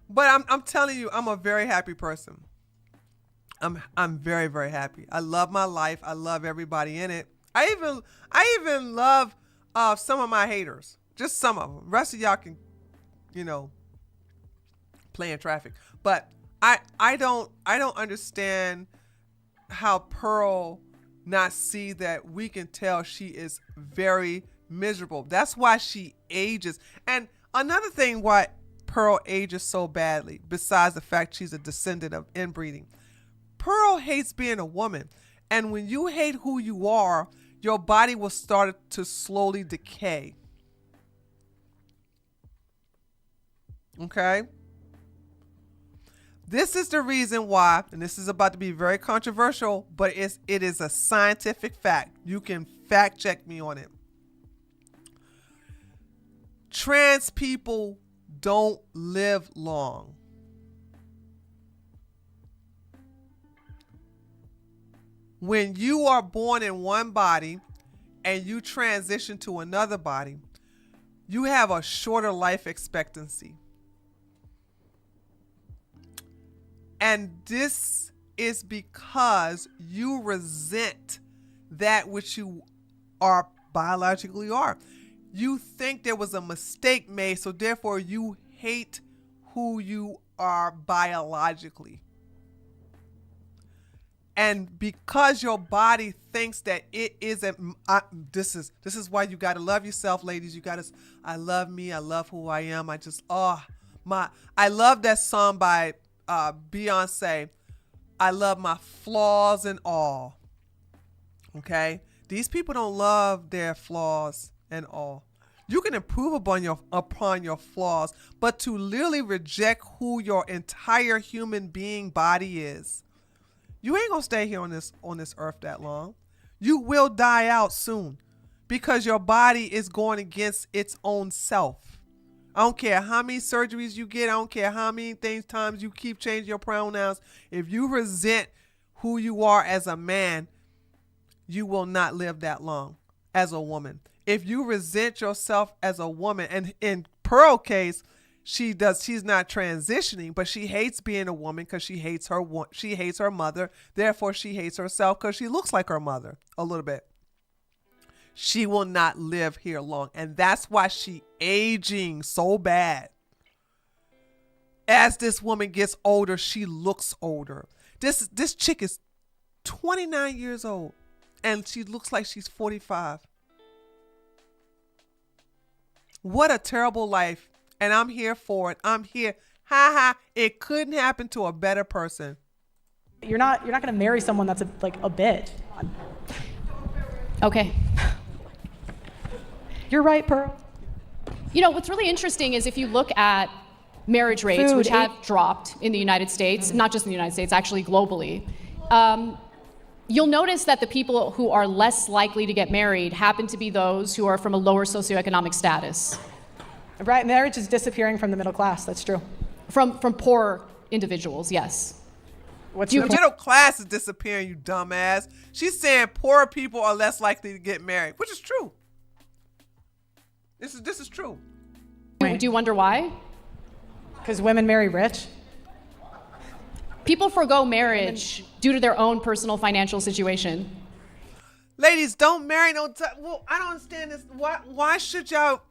But I'm telling you, I'm a very happy person. I'm very, very happy. I love my life. I love everybody in it. I even love some of my haters. Just some of them. The rest of y'all can, play in traffic. But I don't understand how Pearl not see that we can tell she is very miserable. That's why she ages. And another thing why Pearl ages so badly, besides the fact she's a descendant of inbreeding, Pearl hates being a woman. And when you hate who you are, your body will start to slowly decay. Okay? This is the reason why, and this is about to be very controversial, but it is a scientific fact. You can fact check me on it. Trans people don't live long. When you are born in one body and you transition to another body, you have a shorter life expectancy. And this is because you resent that which you are biologically are. You think there was a mistake made, so therefore you hate who you are biologically. And because your body thinks that it isn't, this is why you got to love yourself, ladies. You got to, I love me. I love who I am. I love that song by Beyonce. I love my flaws and all. Okay? These people don't love their flaws and all. You can improve upon your flaws, but to literally reject who your entire human being body is, you ain't gonna stay here on this earth that long. You will die out soon because your body is going against its own self. I don't care how many surgeries you get. I don't care how many times you keep changing your pronouns. If you resent who you are as a man, you will not live that long as a woman. If you resent yourself as a woman, and in Pearl's case, she's not transitioning, but she hates being a woman because she hates her mother. Therefore, she hates herself because she looks like her mother a little bit. She will not live here long, and that's why she aging so bad. As this woman gets older, she looks older. This chick is 29 years old, and she looks like she's 45. What a terrible life. And I'm here for it. I'm here. Ha ha. It couldn't happen to a better person. You're not going to marry someone that's a bitch. Okay. You're right, Pearl. What's really interesting is if you look at marriage rates, Food, which have dropped in the United States, not just in the United States, actually globally, you'll notice that the people who are less likely to get married happen to be those who are from a lower socioeconomic status. Right, marriage is disappearing from the middle class. That's true. From poor individuals, yes. What's The your middle class is disappearing, you dumbass. She's saying poor people are less likely to get married, which is true. This is true. Do you wonder why? Because women marry rich? People forgo marriage due to their own personal financial situation. Ladies, don't marry no. Well, I don't understand this. Why should y'all?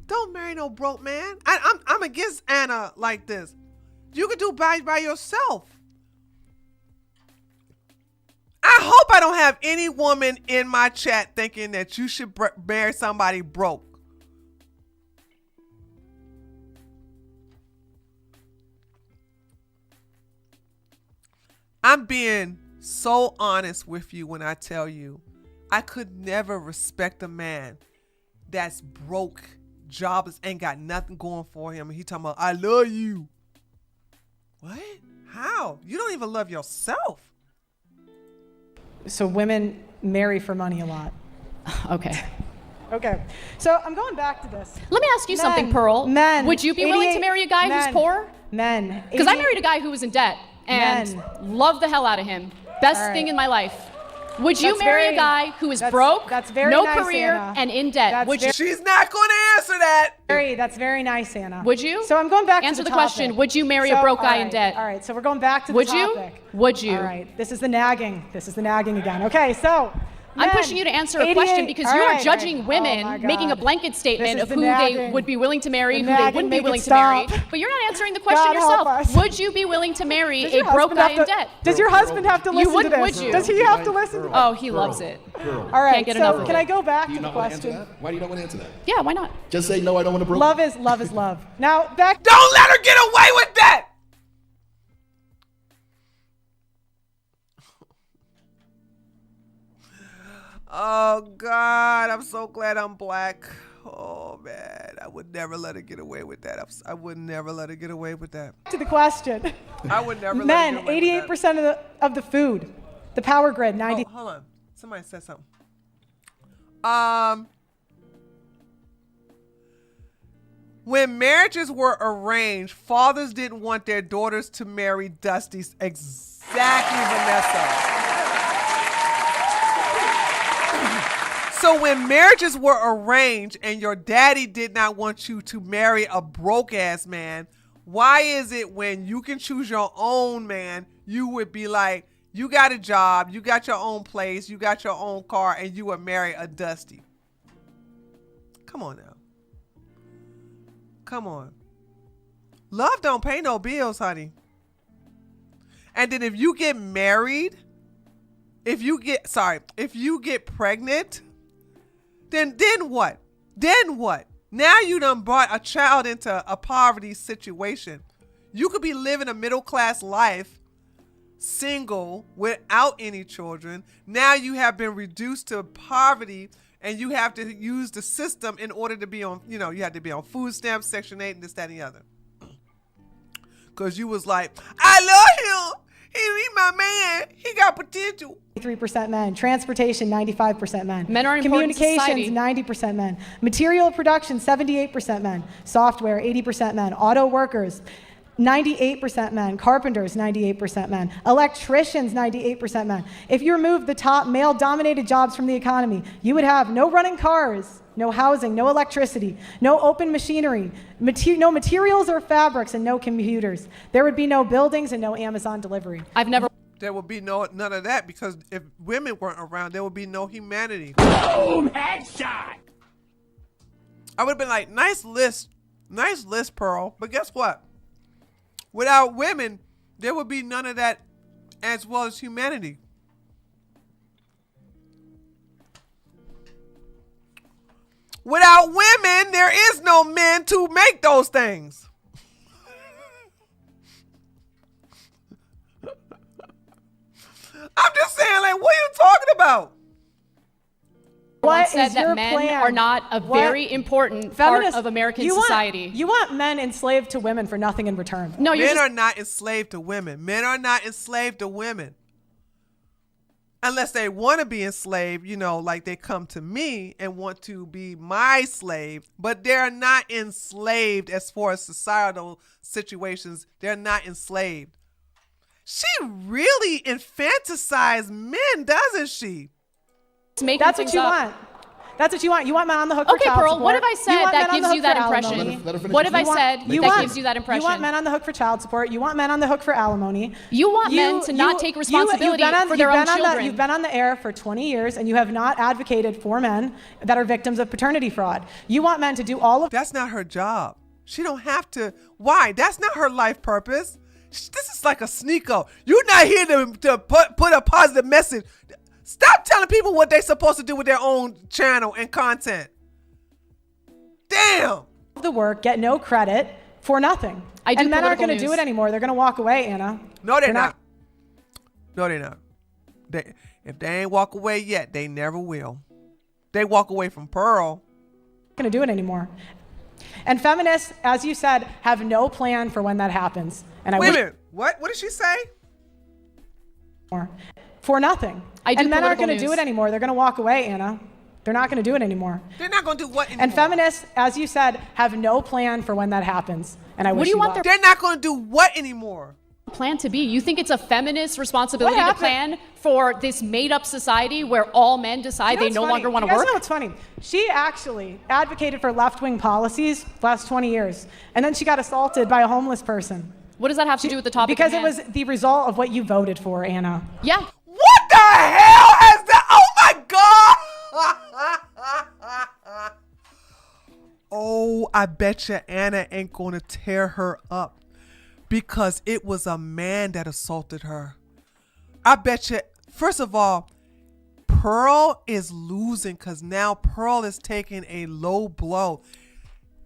Don't marry no broke man. I'm against Anna like this. You could do by yourself. I hope I don't have any woman in my chat thinking that you should marry somebody broke. I'm being so honest with you when I tell you I could never respect a man that's broke, jobless, ain't got nothing going for him. And he talking about, I love you. What? How? You don't even love yourself. So women marry for money a lot. Okay. Okay. So I'm going back to this. Let me ask you something, Pearl. Men. Would you be willing to marry a guy who's poor? Men. Because I married a guy who was in debt and loved the hell out of him. Best thing in my life. Would you marry a guy who is broke, no nice, career, Anna. and in debt? Would you? She's not going to answer that. That's very nice, Anna. Would you? So I'm going back Answer to the question. topic. Would you marry a broke guy in debt? All right. So we're going back to the Would topic. you? Would you? All right. This is the nagging. This is the nagging again. Okay. So I'm men, pushing you to answer a question because you are judging women, Oh my making a God. blanket statement This of is who the they nagging. would be willing to marry, The who they nagging, wouldn't be make it willing to marry. stop. But you're not answering the question God help yourself. us. Would you be willing to marry Does a your broke husband guy have in to- debt? Does your husband have to You listen to wouldn't, this? would you? Does he have to listen to this? Oh, he loves it. All right. Can't get enough So of can it. I go back Do to you the not want to answer question? that? Why do you not want to answer that? Yeah, why not? Just say no. I don't want to broke. Love is love. Now back. Don't let her get away with that. Oh, God. I'm so glad I'm black. Oh, man. I would never let her get away with that. I would never let her get away with that. To the question. I would never let Men, her get away with that. 88% of the food, the power grid, 90. Oh, hold on. Somebody said something. When marriages were arranged, fathers didn't want their daughters to marry Dusties. Exactly, Vanessa. So when marriages were arranged and your daddy did not want you to marry a broke ass man, why is it when you can choose your own man, you would be like, you got a job, you got your own place, you got your own car, and you would marry a Dusty? Come on now. Come on. Love don't pay no bills, honey. And then if you get married, if you get pregnant, then what? Then what? Now you done brought a child into a poverty situation. You could be living a middle class life, single, without any children. Now you have been reduced to poverty and you have to use the system in order to be on, you have to be on food stamps, Section 8, and this, that, and the other. Because you was like, I love him. He my man. He got potential. 3% men. Transportation, 95% men. Men are important in society. Communications, 90% men. Material production, 78% men. Software, 80% men. Auto workers, 98% men. Carpenters, 98% men. Electricians, 98% men. If you remove the top male-dominated jobs from the economy, you would have no running cars, no housing, no electricity, no open machinery, no materials or fabrics, and no computers. There would be no buildings and no Amazon delivery. There would be none of that, because if women weren't around, there would be no humanity. Boom! Headshot! I would have been like, nice list, Pearl. But guess what? Without women, there would be none of that, as well as humanity. Without women, there is no men to make those things. I'm just saying, like, what are you talking about? What said is that your men plan? are not a very important part of American society. You want men enslaved to women for nothing in return. No, Men are not enslaved to women. Men are not enslaved to women. Unless they want to be enslaved, you know, like they come to me and want to be my slave, but they're not enslaved as far as societal situations. They're not enslaved. She really infantilizes men, doesn't she? That's what you want. That's what you want. You want men on the hook for Okay, child Pearl, support. what have I said that gives you that impression? Let her finish. What have I said that gives you that impression? You want men on the hook for child support. You want men on the hook for alimony. You want men to not take responsibility for their own children. You've been on the air for 20 years, and you have not advocated for men that are victims of paternity fraud. You want men to do all of... That's not her job. She don't have to. Why? That's not her life purpose. This is like a sneako. You're not here to put a positive message. Stop telling people what they're supposed to do with their own channel and content. Damn. The work, get no credit for nothing. And men aren't going to do it anymore. They're going to walk away, Anna. No, they're not. No, they're not. If they ain't walk away yet, they never will. They walk away from Pearl. Going to do it anymore. And feminists, as you said, have no plan for when that happens. And Wait a minute. What did she say? For nothing. And men aren't going to do it anymore. They're going to walk away, Anna. They're not going to do it anymore. They're not going to do what anymore? And feminists, as you said, have no plan for when that happens. And I wish you luck. They're not going to do what anymore? Plan to be. You think it's a feminist responsibility to plan for this made-up society where all men decide they no longer want to work? You guys know what's funny? She actually advocated for left-wing policies the last 20 years, and then she got assaulted by a homeless person. What does that have to do with the topic? Because it was the result of what you voted for, Anna. Yeah. What the hell has that? Oh my God! Oh, I bet you Anna ain't gonna tear her up because it was a man that assaulted her. I bet you, first of all, Pearl is losing because now Pearl is taking a low blow.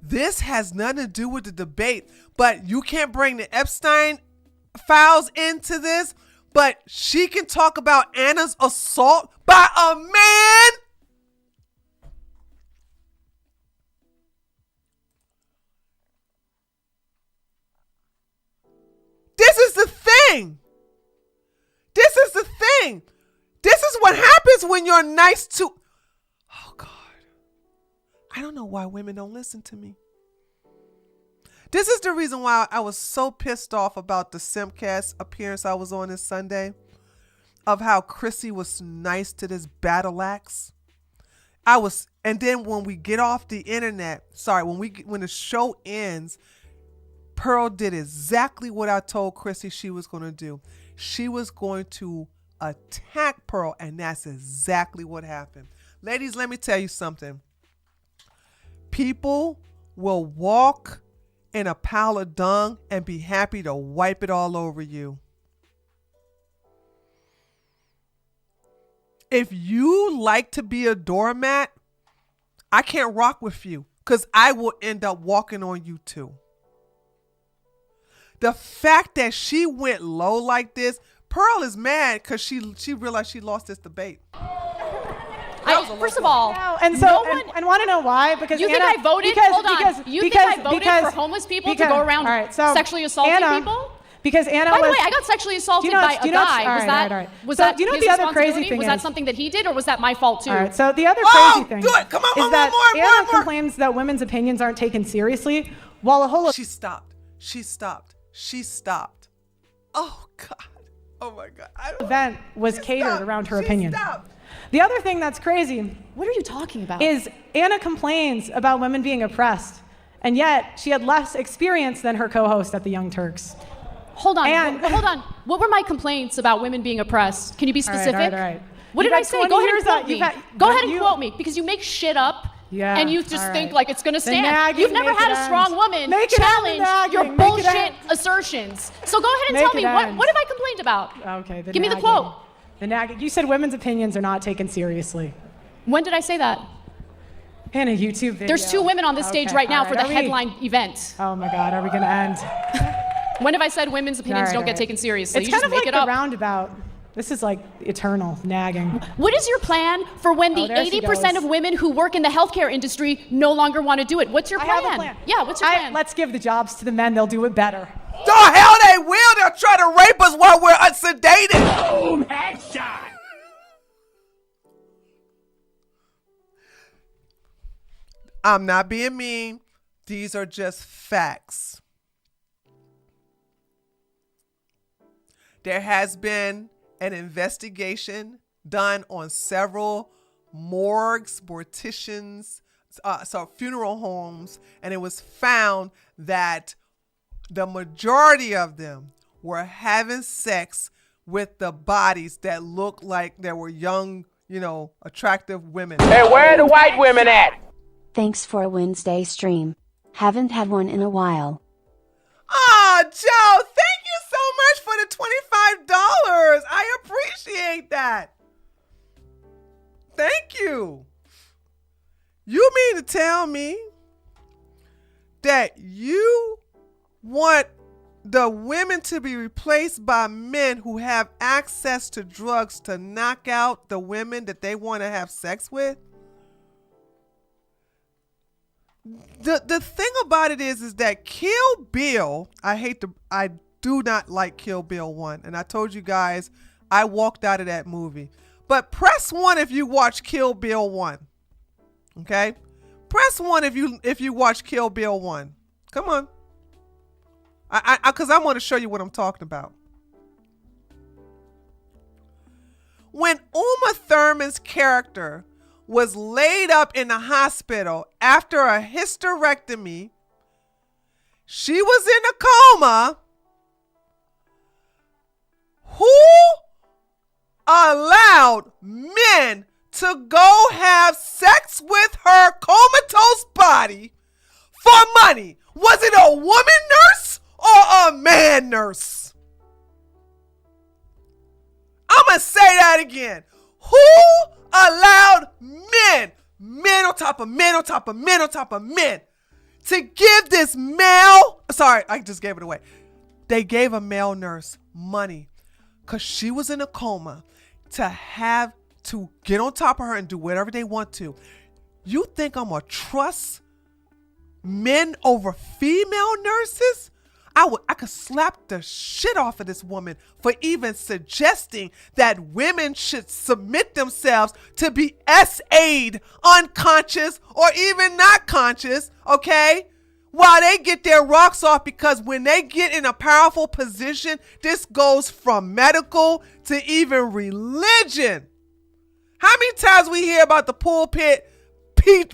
This has nothing to do with the debate, but you can't bring the Epstein files into this, but she can talk about Anna's assault by a man. This is the thing. This is the thing. This is what happens when you're nice to... Oh, God. I don't know why women don't listen to me. This is the reason why I was so pissed off about the Simcast appearance I was on this Sunday, of how Chrissy was nice to this battle axe. And then when we get off the internet, when the show ends, Pearl did exactly what I told Chrissy she was going to do. She was going to attack Pearl, and that's exactly what happened. Ladies, let me tell you something. People will walk in a pile of dung and be happy to wipe it all over you. If you like to be a doormat, I can't rock with you because I will end up walking on you too. The fact that she went low like this, Pearl is mad because she realized she lost this debate. First of all, and want to know why? Because you think I voted? Hold on. You think I voted for homeless people to go around sexually assaulting people? Because Anna. By the way, I got sexually assaulted by a guy. Was that do you know his what the other crazy responsibility? thing Was that something that he did, or was that my fault too? All right. So the other crazy thing do it. Come on, is that Anna complains that women's opinions aren't taken seriously, while a whole. She stopped. Oh God. Oh my God. Event was catered around her opinion. Stopped. The other thing that's crazy. What are you talking about? Is Anna complains about women being oppressed, and yet she had less experience than her co-host at the Young Turks. Hold on. What were my complaints about women being oppressed? Can you be specific? All right. What did I say? Go ahead and quote me. Go ahead and quote me, because you make shit up. Yeah, and you just think like it's gonna stand. You've never had a strong woman challenge your bullshit assertions. So go ahead and tell me, what have I complained about? Okay. Give me the quote. The nagging. You said women's opinions are not taken seriously. When did I say that? In a YouTube video. There's 2 women on this stage right now for the headline event. Oh my God, are we gonna end? When have I said women's opinions don't get taken seriously? It's you kind just of make like it the up. roundabout. This is like eternal nagging. What is your plan for when the there she 80% goes. of women who work in the healthcare industry no longer want to do it? What's your I plan? have a plan. Yeah, what's your plan? Let's give the jobs to the men. They'll do it better. The hell they will. They'll try to rape us while we're unsedated. Boom, headshot. I'm not being mean. These are just facts. There has been an investigation done on several morgues, morticians, funeral homes, and it was found that the majority of them were having sex with the bodies that looked like they were young, attractive women. Hey, where are the white women at? Thanks for a Wednesday stream. Haven't had one in a while. Oh, Joe, thank you so much for the $25. I appreciate that. Thank you. You mean to tell me that you want the women to be replaced by men who have access to drugs to knock out the women that they want to have sex with? The thing about it is that Kill Bill, I do not like Kill Bill 1. And I told you guys, I walked out of that movie. But press 1 if you watch Kill Bill 1. Okay? Press 1 if you watch Kill Bill 1. Come on. Because I want to show you what I'm talking about. When Uma Thurman's character was laid up in the hospital after a hysterectomy, she was in a coma. Who allowed men to go have sex with her comatose body for money? Was it a woman nurse or a man nurse? I'm going to say that again. Who allowed men on top of men on top of men on top of men to give this male, sorry, I just gave it away. They gave a male nurse money because she was in a coma to have to get on top of her and do whatever they want to. You think I'm gonna trust men over female nurses? I could slap the shit off of this woman for even suggesting that women should submit themselves to be SA'd, unconscious, or even not conscious, okay? While they get their rocks off, because when they get in a powerful position, this goes from medical to even religion. How many times we hear about the pulpit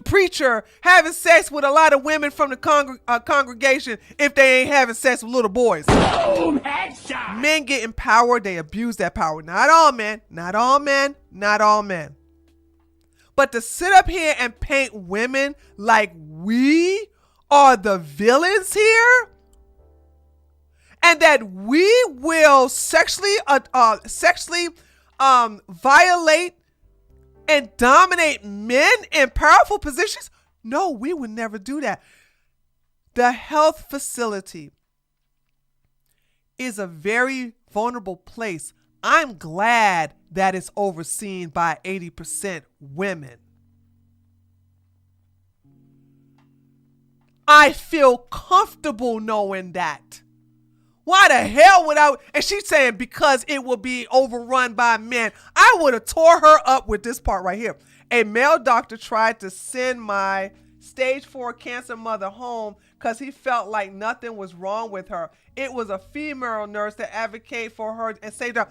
preacher having sex with a lot of women from the congregation if they ain't having sex with little boys? Boom, headshot. Men get empowered, they abuse that power. Not all men, not all men, not all men. But to sit up here and paint women like we are the villains here, and that we will sexually violate and dominate men in powerful positions? No, we would never do that. The health facility is a very vulnerable place. I'm glad that it's overseen by 80% women. I feel comfortable knowing that. Why the hell would I? And she's saying because it will be overrun by men. I would have tore her up with this part right here. A male doctor tried to send my stage 4 cancer mother home because he felt like nothing was wrong with her. It was a female nurse that advocated for her and saved her.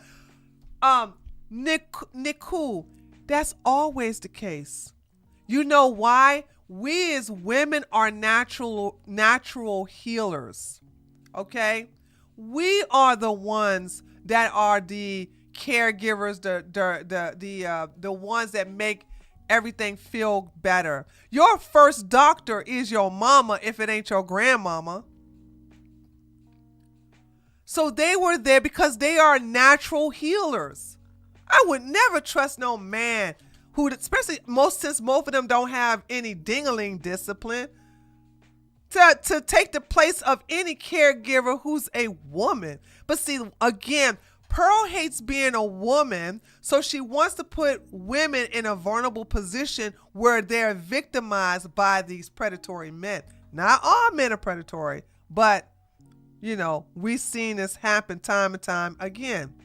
Niku, that's always the case. You know why? We as women are natural healers. Okay? We are the ones that are the caregivers, the ones that make everything feel better. Your first doctor is your mama if it ain't your grandmama. So they were there because they are natural healers. I would never trust no man who, especially since most of them don't have any ding-a-ling discipline, to take the place of any caregiver who's a woman. But see, again, Pearl hates being a woman, so she wants to put women in a vulnerable position where they're victimized by these predatory men. Not all men are predatory, but, you know, we've seen this happen time and time again.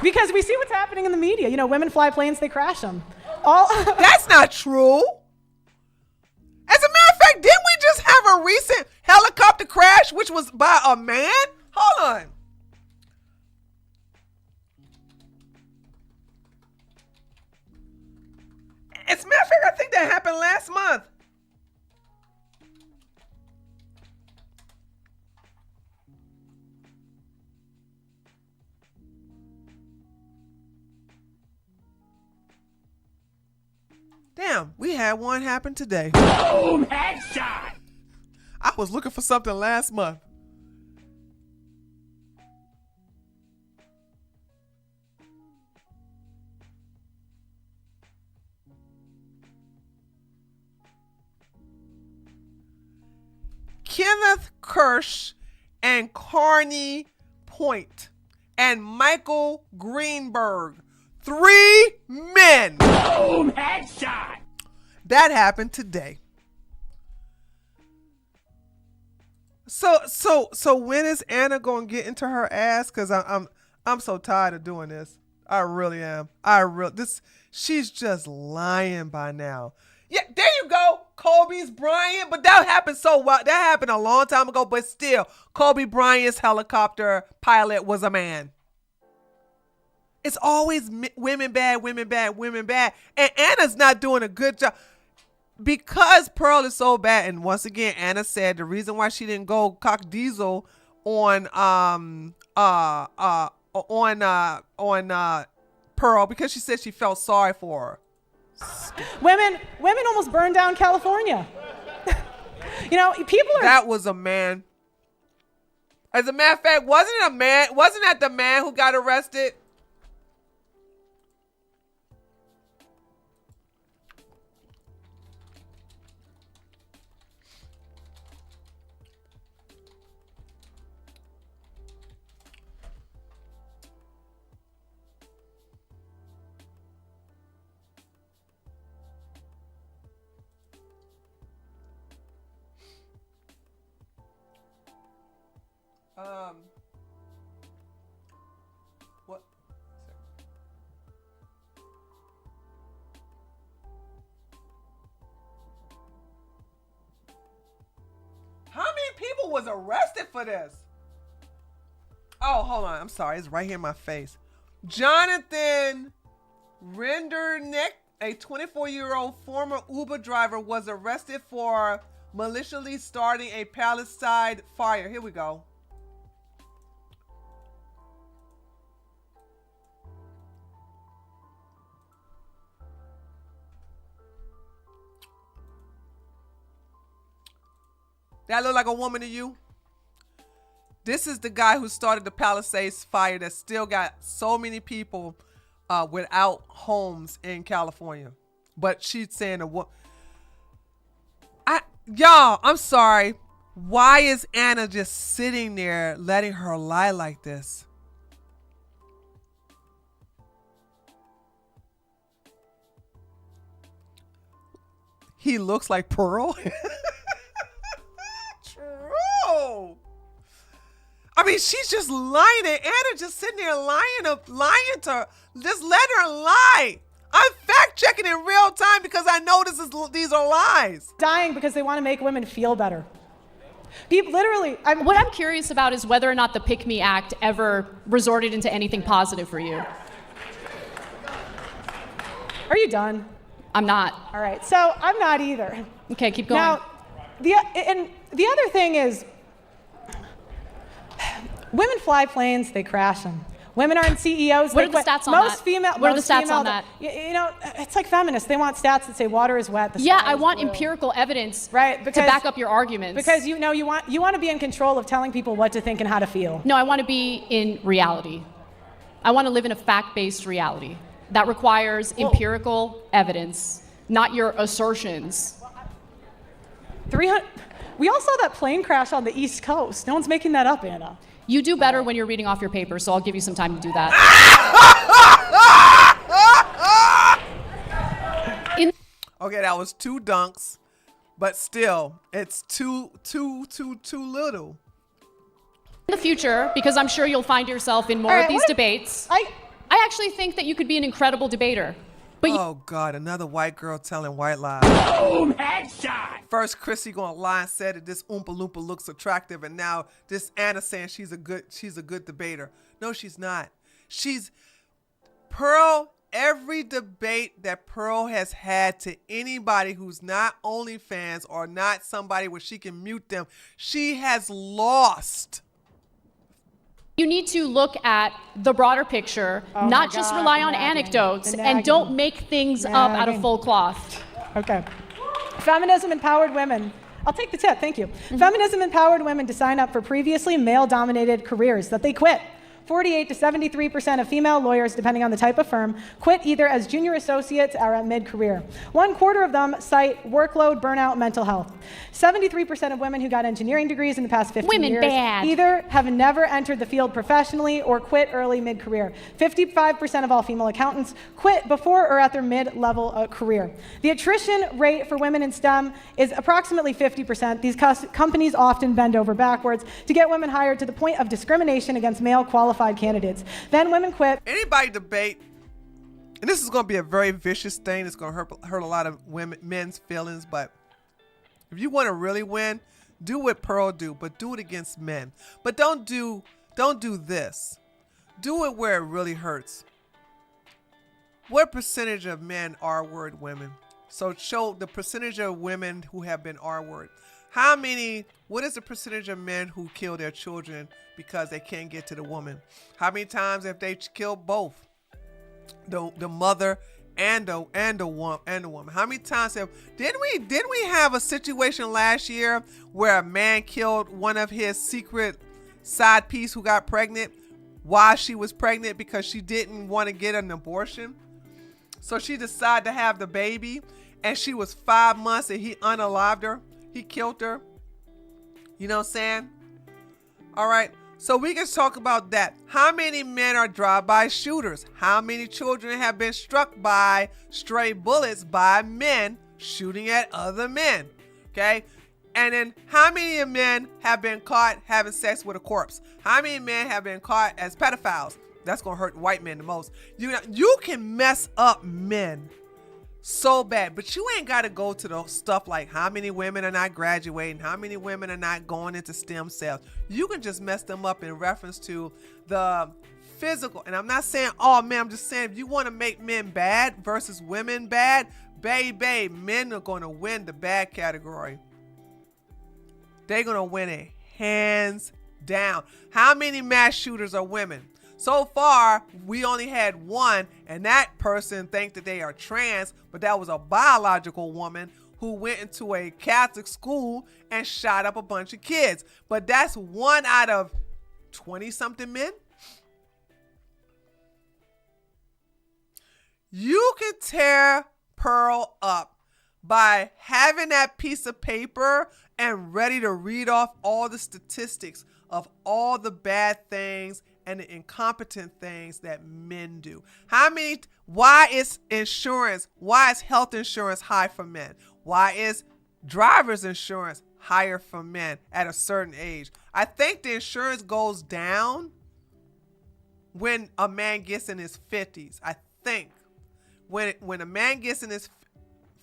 Because we see what's happening in the media. You know, women fly planes, they crash them. That's not true. As a matter of fact, didn't we just have a recent helicopter crash, which was by a man? Hold on. As a matter of fact, I think that happened last month. Damn, we had one happen today. Boom, headshot. I was looking for something last month. Kenneth Kirsch and Carney Point and Michael Greenberg. 3 men. Boom, headshot. That happened today. So when is Anna gonna get into her ass? Cause I'm so tired of doing this. I really am. She's just lying by now. Yeah, there you go. Kobe Bryant, but that happened that happened a long time ago. But still, Kobe Bryant's helicopter pilot was a man. It's always women bad, women bad, women bad. And Anna's not doing a good job because Pearl is so bad. And once again, Anna said the reason why she didn't go cock diesel on Pearl because she said she felt sorry for her. Women almost burned down California. You know, people are. That was a man. As a matter of fact, wasn't that the man who got arrested? What? How many people was arrested for this? Oh, hold on. I'm sorry. It's right here in my face. Jonathan Rendernick, a 24-year-old former Uber driver, was arrested for maliciously starting a Palisade fire. Here we go. That look like a woman to you? This is the guy who started the Palisades fire that still got so many people without homes in California. But she's saying y'all, I'm sorry. Why is Anna just sitting there letting her lie like this? He looks like Pearl. True. I mean, she's just lying, and Anna just sitting there lying to her. Just let her lie. I'm fact checking in real time because I know these are lies. Dying because they want to make women feel better. People, literally. What I'm curious about is whether or not the Pick Me Act ever resorted into anything positive for you. Are you done? I'm not. All right, so I'm not either. Okay, keep going. Now, the other thing is, women fly planes, they crash them. Women aren't CEOs. What are the stats on that? What are the stats on that? You know, it's like feminists. They want stats that say water is wet. Yeah, I want empirical evidence to back up your arguments. Because you want to be in control of telling people what to think and how to feel. No, I want to be in reality. I want to live in a fact-based reality. That requires empirical evidence, not your assertions. We all saw that plane crash on the East Coast. No one's making that up, Anna. You do better when you're reading off your paper, so I'll give you some time to do that. Okay, that was 2 dunks, but still, it's too little. In the future, because I'm sure you'll find yourself in more of these debates, I actually think that you could be an incredible debater. But oh God, another white girl telling white lies. Boom, headshot. First, Chrissy gonna lie and said that this Oompa Loompa looks attractive, and now this Anna saying she's a good debater. No, she's not. She's Pearl. Every debate that Pearl has had to anybody who's not OnlyFans or not somebody where she can mute them, she has lost. you need to look at the broader picture, not just rely on anecdotes, and don't make things up out of full cloth. Okay. Feminism empowered women. I'll take the tip, thank you. Feminism empowered women to sign up for previously male-dominated careers that they quit. 48 to 73% of female lawyers, depending on the type of firm, quit either as junior associates or at mid-career. 1/4 of them cite workload, burnout, mental health. 73% of women who got engineering degrees in the past 15 years either have never entered the field professionally or quit early mid-career. 55% of all female accountants quit before or at their mid-level career. The attrition rate for women in STEM is approximately 50%. These companies often bend over backwards to get women hired to the point of discrimination against male qualified candidates. Then women quit. Anybody debate, and this is going to be a very vicious thing. It's going to hurt a lot of men's feelings. But if you want to really win, do what Pearl do, but do it against men. But don't do this. Do it where it really hurts. What percentage of men R-word women? So show the percentage of women who have been R-word. What is the percentage of men who kill their children because they can't get to the woman? How many times have they killed both? The mother and the woman. How many times didn't we have a situation last year where a man killed one of his secret side piece who got pregnant while she was pregnant because she didn't want to get an abortion? So she decided to have the baby, and she was 5 months and he unalived her. He killed her. You know what I'm saying? All right. So we can talk about that. How many men are drive-by shooters? How many children have been struck by stray bullets by men shooting at other men? Okay. And then how many men have been caught having sex with a corpse? How many men have been caught as pedophiles? That's going to hurt white men the most. You can mess up men so bad, but you ain't got to go to the stuff like how many women are not graduating, how many women are not going into STEM cells. You can just mess them up in reference to the physical. And I'm not saying all men, I'm just saying if you want to make men bad versus women bad, baby, men are going to win the bad category. They're going to win it hands down. How many mass shooters are women? So far, we only had one, and that person thinks that they are trans, but that was a biological woman who went into a Catholic school and shot up a bunch of kids. But that's 1 out of 20-something men. You can tear Pearl up by having that piece of paper and ready to read off all the statistics of all the bad things and the incompetent things that men do. Why is health insurance high for men? Why is driver's insurance higher for men at a certain age? I think the insurance goes down when a man gets in his 50s. I think when a man gets in his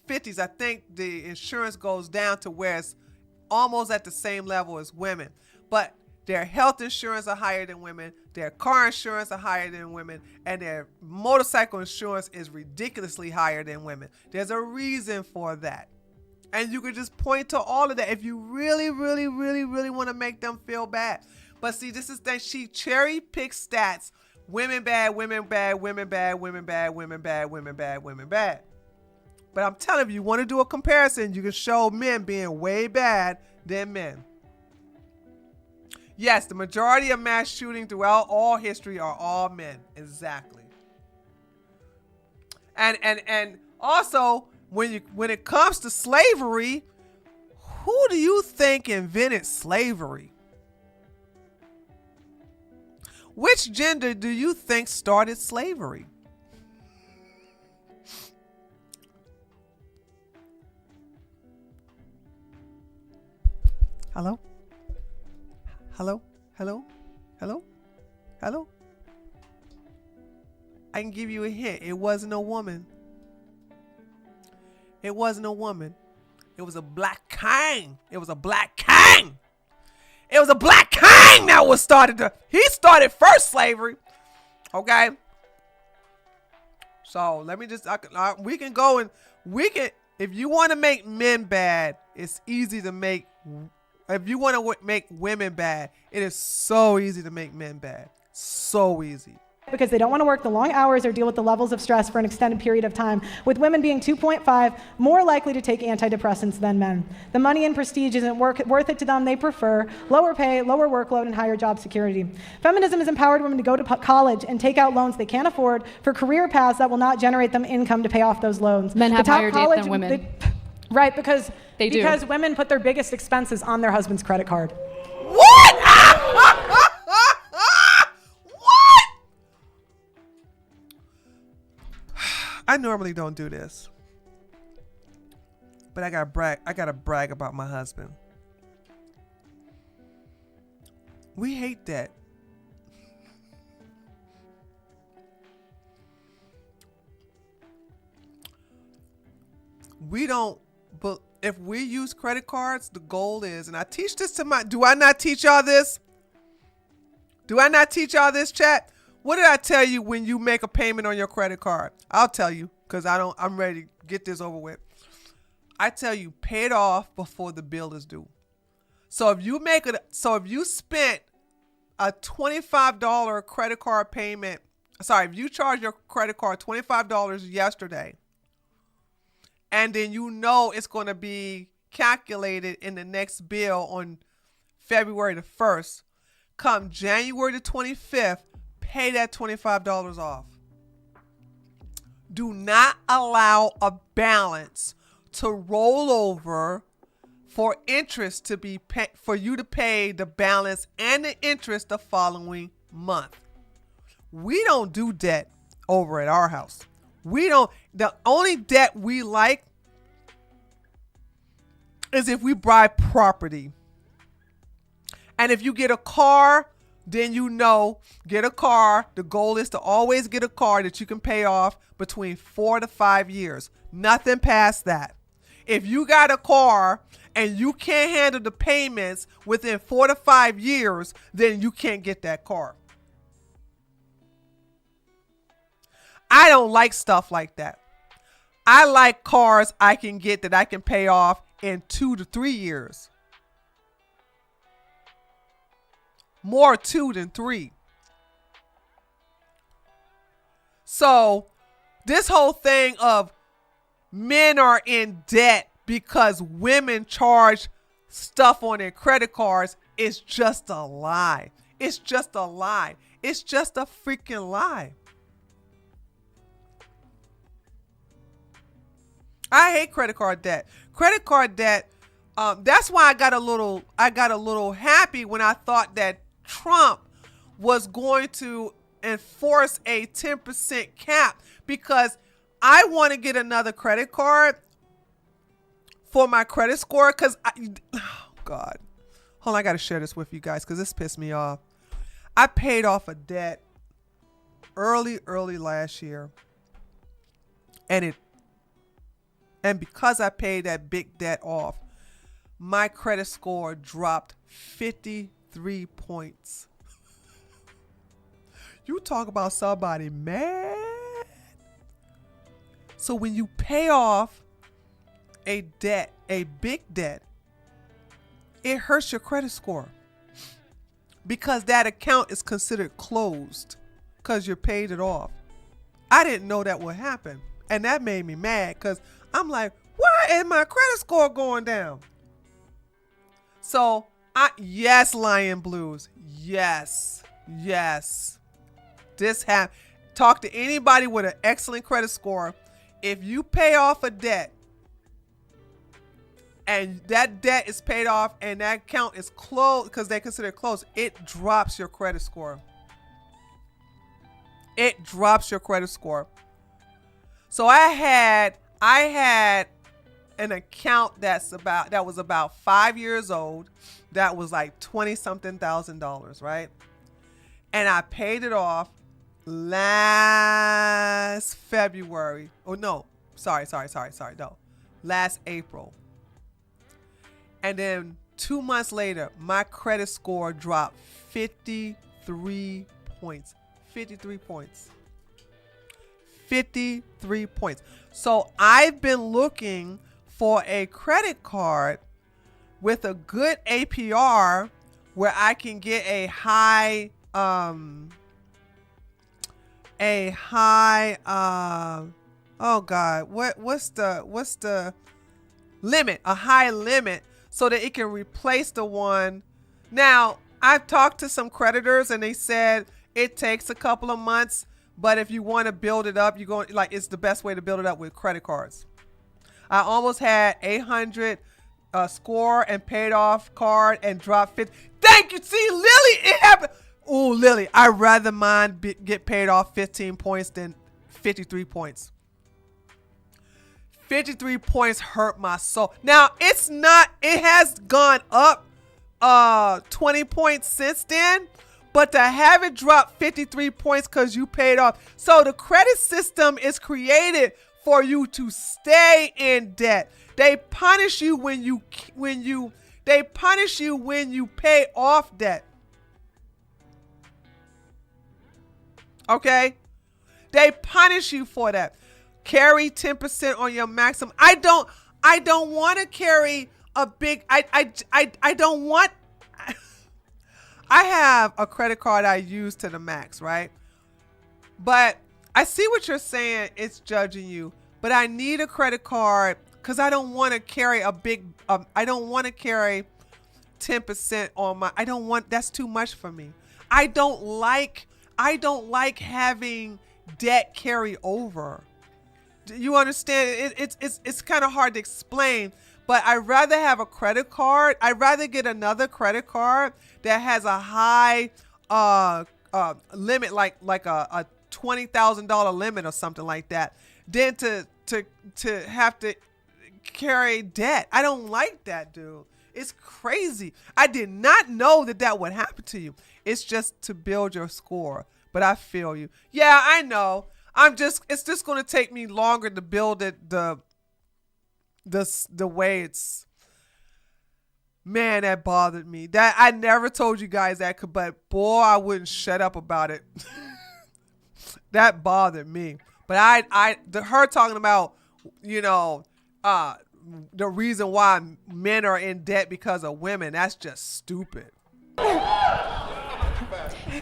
50s, I think the insurance goes down to where it's almost at the same level as women. But their health insurance are higher than women, their car insurance are higher than women, and their motorcycle insurance is ridiculously higher than women. There's a reason for that. And you can just point to all of that if you really, really, really, really want to make them feel bad. But see, this is that she cherry picks stats. Women bad, women bad, women bad, women bad, women bad, women bad, women bad. But I'm telling you, you want to do a comparison, you can show men being way bad than men. Yes, the majority of mass shooting throughout all history are all men. Exactly. And also when it comes to slavery, Who do you think invented slavery? Which gender do you think started slavery? Hello? Hello? Hello? Hello? Hello? I can give you a hint. It wasn't a woman. It wasn't a woman. It was a black king. It was a black king. It was a black king that was he started first slavery. Okay. So let me just, we can go and if you want to make men bad, it's easy to make, if you want to make women bad, it is so easy to make men bad. So easy. Because they don't want to work the long hours or deal with the levels of stress for an extended period of time, with women being 2.5 more likely to take antidepressants than men. The money and prestige isn't worth it to them. They prefer lower pay, lower workload, and higher job security. Feminism has empowered women to go to college and take out loans they can't afford for career paths that will not generate them income to pay off those loans. Men have higher debt than women. Right, because do. Women put their biggest expenses on their husband's credit card. What? I normally don't do this, but I gotta brag about my husband. We hate that. We don't, but if we use credit cards, the goal is, and I teach this to do I not teach y'all this? Do I not teach y'all this, chat? What did I tell you when you make a payment on your credit card? I'll tell you, because I'm ready to get this over with. I tell you, pay it off before the bill is due. So if you spent a $25 credit card payment, if you charge your credit card $25 yesterday, and then you know it's going to be calculated in the next bill on February the 1st, come January the 25th, pay that $25 off. Do not allow a balance to roll over for interest to be for you to pay the balance and the interest the following month. We don't do debt over at our house. The only debt we like is if we buy property. And if you get a car, then get a car. The goal is to always get a car that you can pay off between 4 to 5 years. Nothing past that. If you got a car and you can't handle the payments within 4 to 5 years, then you can't get that car. I don't like stuff like that. I like cars I can get that I can pay off in 2 to 3 years. More 2 than 3. So this whole thing of men are in debt because women charge stuff on their credit cards is just a lie. It's just a lie. It's just a freaking lie. I hate credit card debt. Credit card debt. That's why I got a little happy when I thought that Trump was going to enforce a 10% cap, because I want to get another credit card for my credit score. Because God, hold on, I got to share this with you guys because this pissed me off. I paid off a debt early last year, and because I paid that big debt off, my credit score dropped 53 points. You talk about somebody mad. So when you pay off a debt, a big debt, it hurts your credit score, because that account is considered closed because you paid it off. I didn't know that would happen, and that made me mad because I'm like, why is my credit score going down? So yes, Lion Blues. Yes. This happened. Talk to anybody with an excellent credit score. If you pay off a debt and that debt is paid off and that account is closed because they consider it closed, it drops your credit score. It drops your credit score. So I had an account that was about 5 years old, that was like $20-something thousand, right? And I paid it off last February. Oh no, sorry, no. Last April. And then 2 months later, my credit score dropped 53 points. 53 points. 53 points. So I've been looking for a credit card with a good APR where I can get a high oh God, what's the limit? A high limit so that it can replace the one. Now, I've talked to some creditors and they said it takes a couple of months, but if you want to build it up, it's the best way to build it up with credit cards. I almost had 800 score and paid off card and dropped 50. Thank you. See, Lily, it happened. Oh, Lily, I'd rather mine get paid off 15 points than 53 points. 53 points hurt my soul. Now, it has gone up 20 points since then, but to have it drop 53 points because you paid off. So the credit system is created for you to stay in debt. They punish you when you pay off debt. Okay? They punish you for that. Carry 10% on your maximum. I don't want to carry a big I don't want I have a credit card I use to the max, right? But I see what you're saying. It's judging you, but I need a credit card because I don't want to carry I don't want to carry 10% on my, that's too much for me. I don't like having debt carry over. Do you understand? It's kind of hard to explain, but I'd rather have a credit card. I'd rather get another credit card that has a high limit, like a $20,000 limit or something like that, than to have to carry debt. I don't like that, dude. It's crazy. I did not know that would happen to you. It's just to build your score. But I feel you. Yeah, I know. It's just going to take me longer to build it the way it's. Man, that bothered me. That I never told you guys that, but boy, I wouldn't shut up about it. That bothered me. But her talking about, the reason why men are in debt because of women, that's just stupid.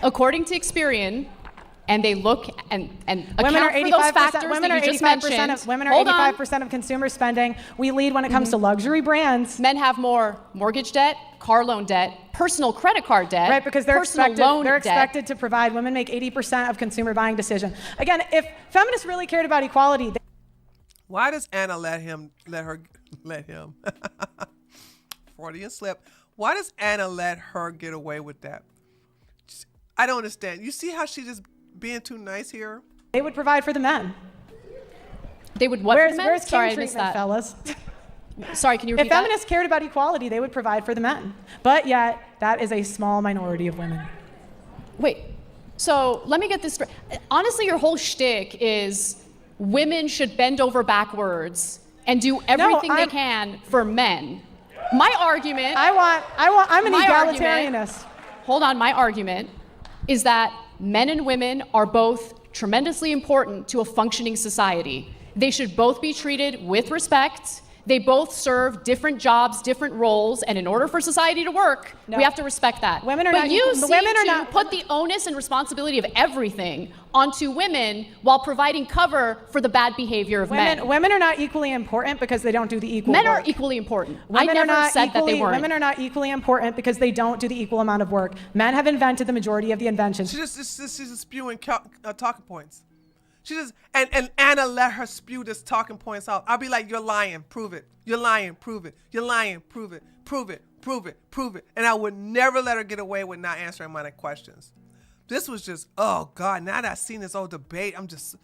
According to Kasparian, and they look and women are account for those 85%. factors Women that are you just 85%. mentioned. Women are 85% of consumer spending. We lead when it comes to luxury brands. Men have more mortgage debt, car loan debt, personal credit card debt, right? Because they're they're expected to provide. Women make 80% of consumer buying decision. Again, if feminists really cared about equality, why does Anna let him? Freudian slip. Why does Anna let her get away with that? I don't understand. You see how she just being too nice here? They would provide for the men. They would what for the men? Where's king Sorry, I treatment, missed that. fellas? Sorry, can you repeat If feminists cared about equality, they would provide for the men. But yet, that is a small minority of women. Wait, so let me get this straight. Honestly, your whole shtick is women should bend over backwards and do everything they can for men. My argument... I'm an egalitarianist. Hold on, my argument is that men and women are both tremendously important to a functioning society. They should both be treated with respect. They both serve different jobs, different roles, and in order for society to work, we have to respect that. Women are but not you equal, seem women are to not, put the onus and responsibility of everything onto women while providing cover for the bad behavior of men. Women are not equally important because they don't do the equal Men work. are equally important. Women I never said that they weren't. Women are not equally important because they don't do the equal amount of work. Men have invented the majority of the inventions. She's just spewing talking points. She just and Anna let her spew this talking points out. I'll be like, you're lying, prove it. You're lying, prove it. You're lying, prove it. Prove it, prove it, prove it. And I would never let her get away with not answering my questions. This was just, oh God, now that I've seen this whole debate, I'm just,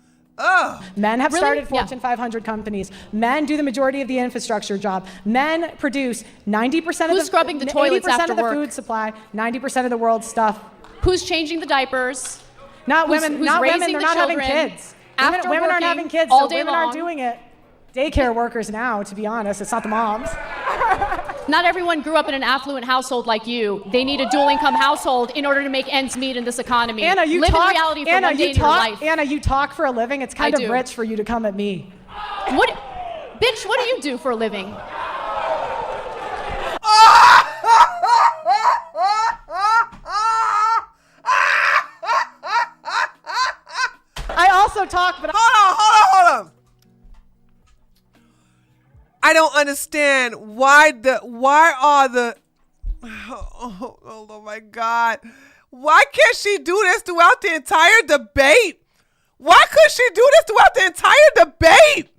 Men have Really? started Fortune 500 companies. Men do the majority of the infrastructure job. Men produce 90% of Who's scrubbing the toilets 80% after of the work? food supply, 90% of the world's stuff. Who's changing the diapers? Not Who's- women. who's Not women. raising They're the not having children kids. after Women aren't working having kids, all so day women aren't long? doing it. Daycare workers now, to be honest. It's not the moms. Not everyone grew up in an affluent household like you. They need a dual income household in order to make ends meet in this economy. Anna, you Live talk. in reality for Anna, one day you in your talk. life. Anna, you talk for a living. It's kind I of do. rich for you to come at me. What, bitch, what do you do for a living? I also talk, but Hold on. I don't understand why are the oh my God. Why can't she do this throughout the entire debate? Why could she do this throughout the entire debate?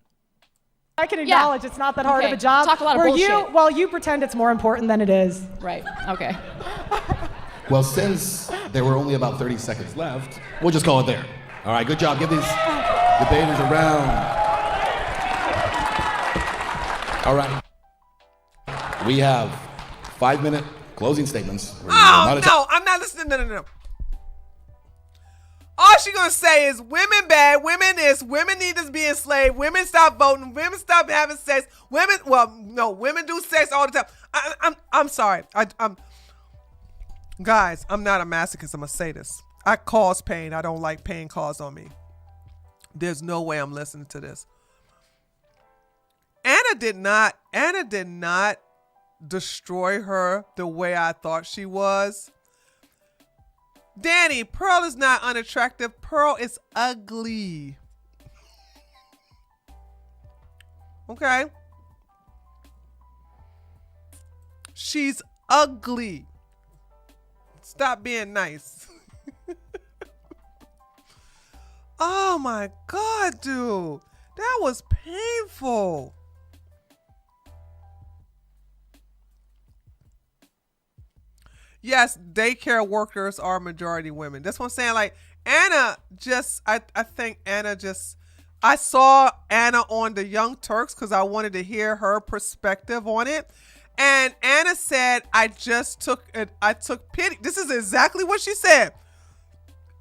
I can acknowledge it's not that hard of Okay. a job. Talk a lot of bullshit. You pretend it's more important than it is. Right, okay. Well, since there were only about 30 seconds left, we'll just call it there. All right, good job. Give these debaters a round. All right. We have 5-minute closing statements. Oh, no, I'm not listening. No. All she gonna say is women bad, women need to be enslaved, women stop voting, women stop having sex, women do sex all the time. I'm sorry. Guys, I'm not a masochist. I'm gonna say this. I cause pain. I don't like pain caused on me. There's no way I'm listening to this. Anna did not destroy her the way I thought she was. Danny, Pearl is not unattractive. Pearl is ugly. Okay? She's ugly. Stop being nice. Oh my God, dude. That was painful. Yes, daycare workers are majority women. That's what I'm saying. Like, Anna just, I think Anna just, I saw Anna on the Young Turks because I wanted to hear her perspective on it. And Anna said, I took pity. This is exactly what she said.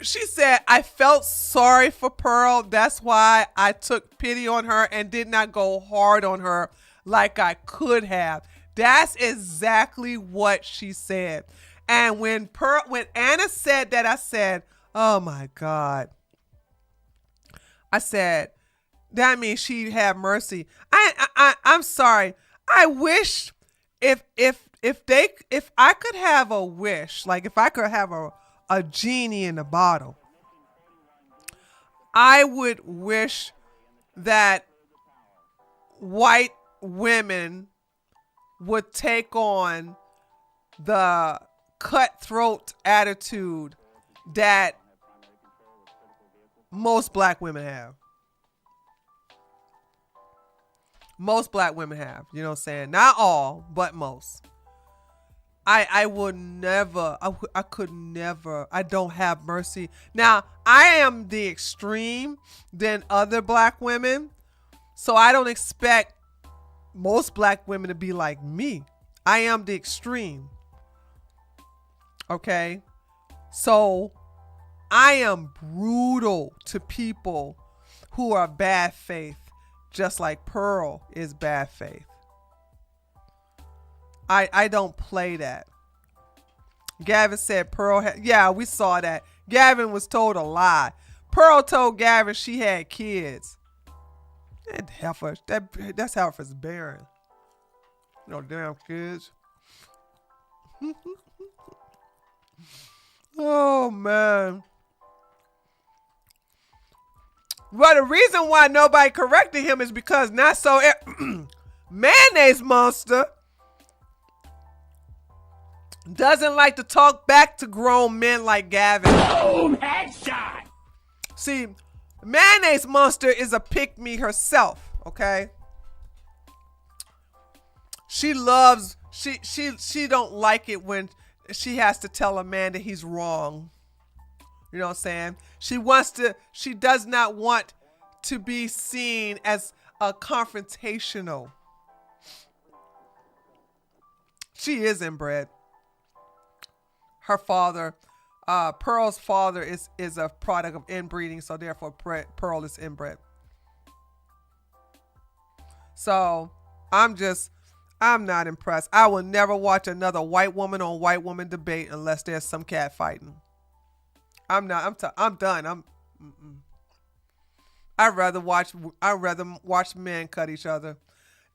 She said, I felt sorry for Pearl. That's why I took pity on her and did not go hard on her like I could have. That's exactly what she said. And when Anna said that, I said, oh my God. I said, that means she'd have mercy. I'm sorry. I wish if I could have a wish, like if I could have a genie in a bottle, I would wish that white women would take on the cutthroat attitude that most black women have. Most black women have, you know what I'm saying? Not all, but most. I would never, I could never, I don't have mercy. Now, I am the extreme than other black women, so I don't expect most black women to be like me. I am the extreme. Okay? So, I am brutal to people who are bad faith, just like Pearl is bad faith. I don't play that. Gavin said Pearl yeah, we saw that. Gavin was told a lie. Pearl told Gavin she had kids. That heifer, that's heifer's barren. No damn kids. Oh man. Well, the reason why nobody corrected him is because not so mayonnaise monster doesn't like to talk back to grown men like Gavin. Boom, headshot. See, Mayonnaise Monster is a pick-me herself, okay? She don't like it when she has to tell a man that he's wrong. You know what I'm saying? She does not want to be seen as a confrontational. She is inbred. Her father, Pearl's father is a product of inbreeding, so therefore Pearl is inbred. So I'm not impressed. I will never watch another white woman on white woman debate unless there's some cat fighting. I'm done. I'd rather watch men cut each other.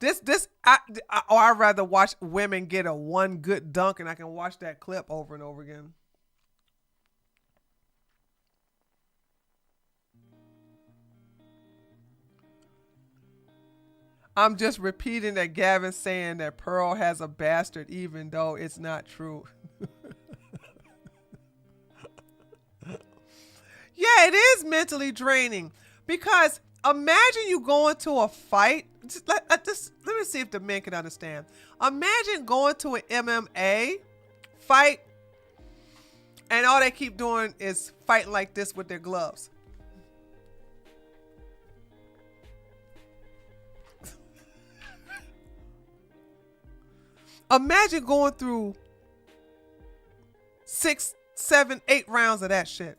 Or I'd rather watch women get a one good dunk, and I can watch that clip over and over again. I'm just repeating that Gavin's saying that Pearl has a bastard, even though it's not true. Yeah, it is mentally draining, because imagine you going to a fight. Let me see if the men can understand. Imagine going to an MMA fight and all they keep doing is fighting like this with their gloves. Imagine going through 6, 7, 8 rounds of that shit.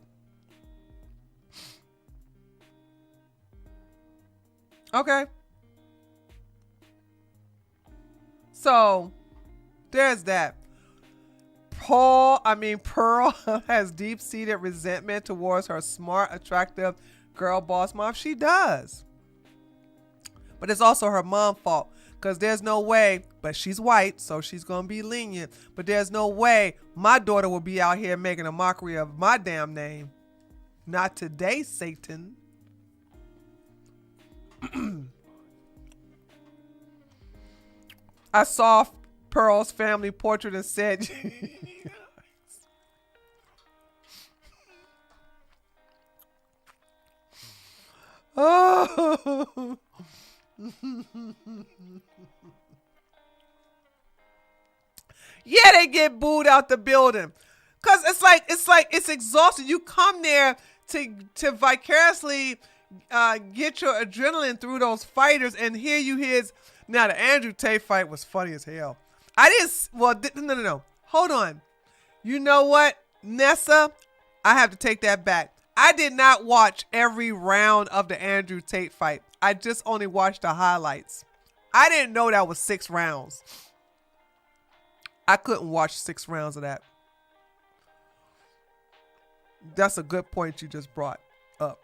Okay. So there's that. Pearl has deep-seated resentment towards her smart, attractive girl boss mom. She does. But it's also her mom's fault, because there's no way, but she's white, so she's going to be lenient. But there's no way my daughter will be out here making a mockery of my damn name. Not today, Satan. I saw Pearl's family portrait and said, oh. Yeah, they get booed out the building. Cause it's exhausting. You come there to vicariously get your adrenaline through those fighters, and here you hear. Now the Andrew Tate fight was funny as hell. No. Hold on. You know what, Nessa? I have to take that back. I did not watch every round of the Andrew Tate fight. I just only watched the highlights. I didn't know that was 6 rounds. I couldn't watch 6 rounds of that. That's a good point you just brought up.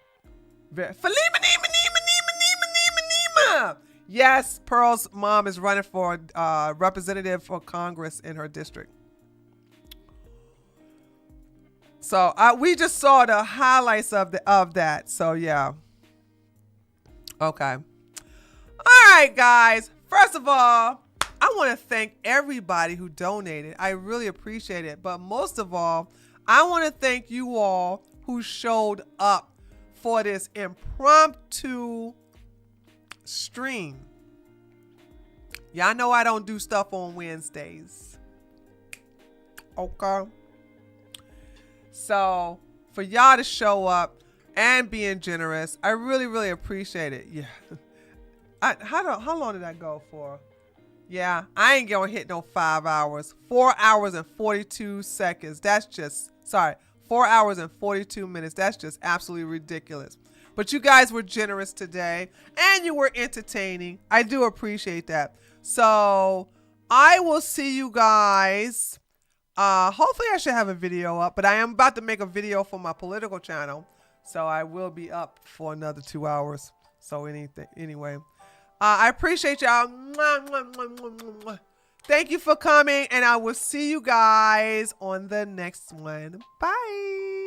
Yes, Pearl's mom is running for representative for Congress in her district. So we just saw the highlights of that. So yeah. Okay. All right, guys. First of all, I want to thank everybody who donated. I really appreciate it. But most of all, I want to thank you all who showed up for this impromptu stream. Y'all know I don't do stuff on Wednesdays. Okay. So for y'all to show up and being generous, I really, really appreciate it. Yeah. How long did I go for? Yeah, I ain't gonna hit no 5 hours. 4 hours and 42 seconds. 4 hours and 42 minutes. That's just absolutely ridiculous. But you guys were generous today and you were entertaining. I do appreciate that. So I will see you guys. Hopefully I should have a video up, but I am about to make a video for my political channel. So I will be up for another 2 hours. So anyway, I appreciate y'all. Thank you for coming, and I will see you guys on the next one. Bye.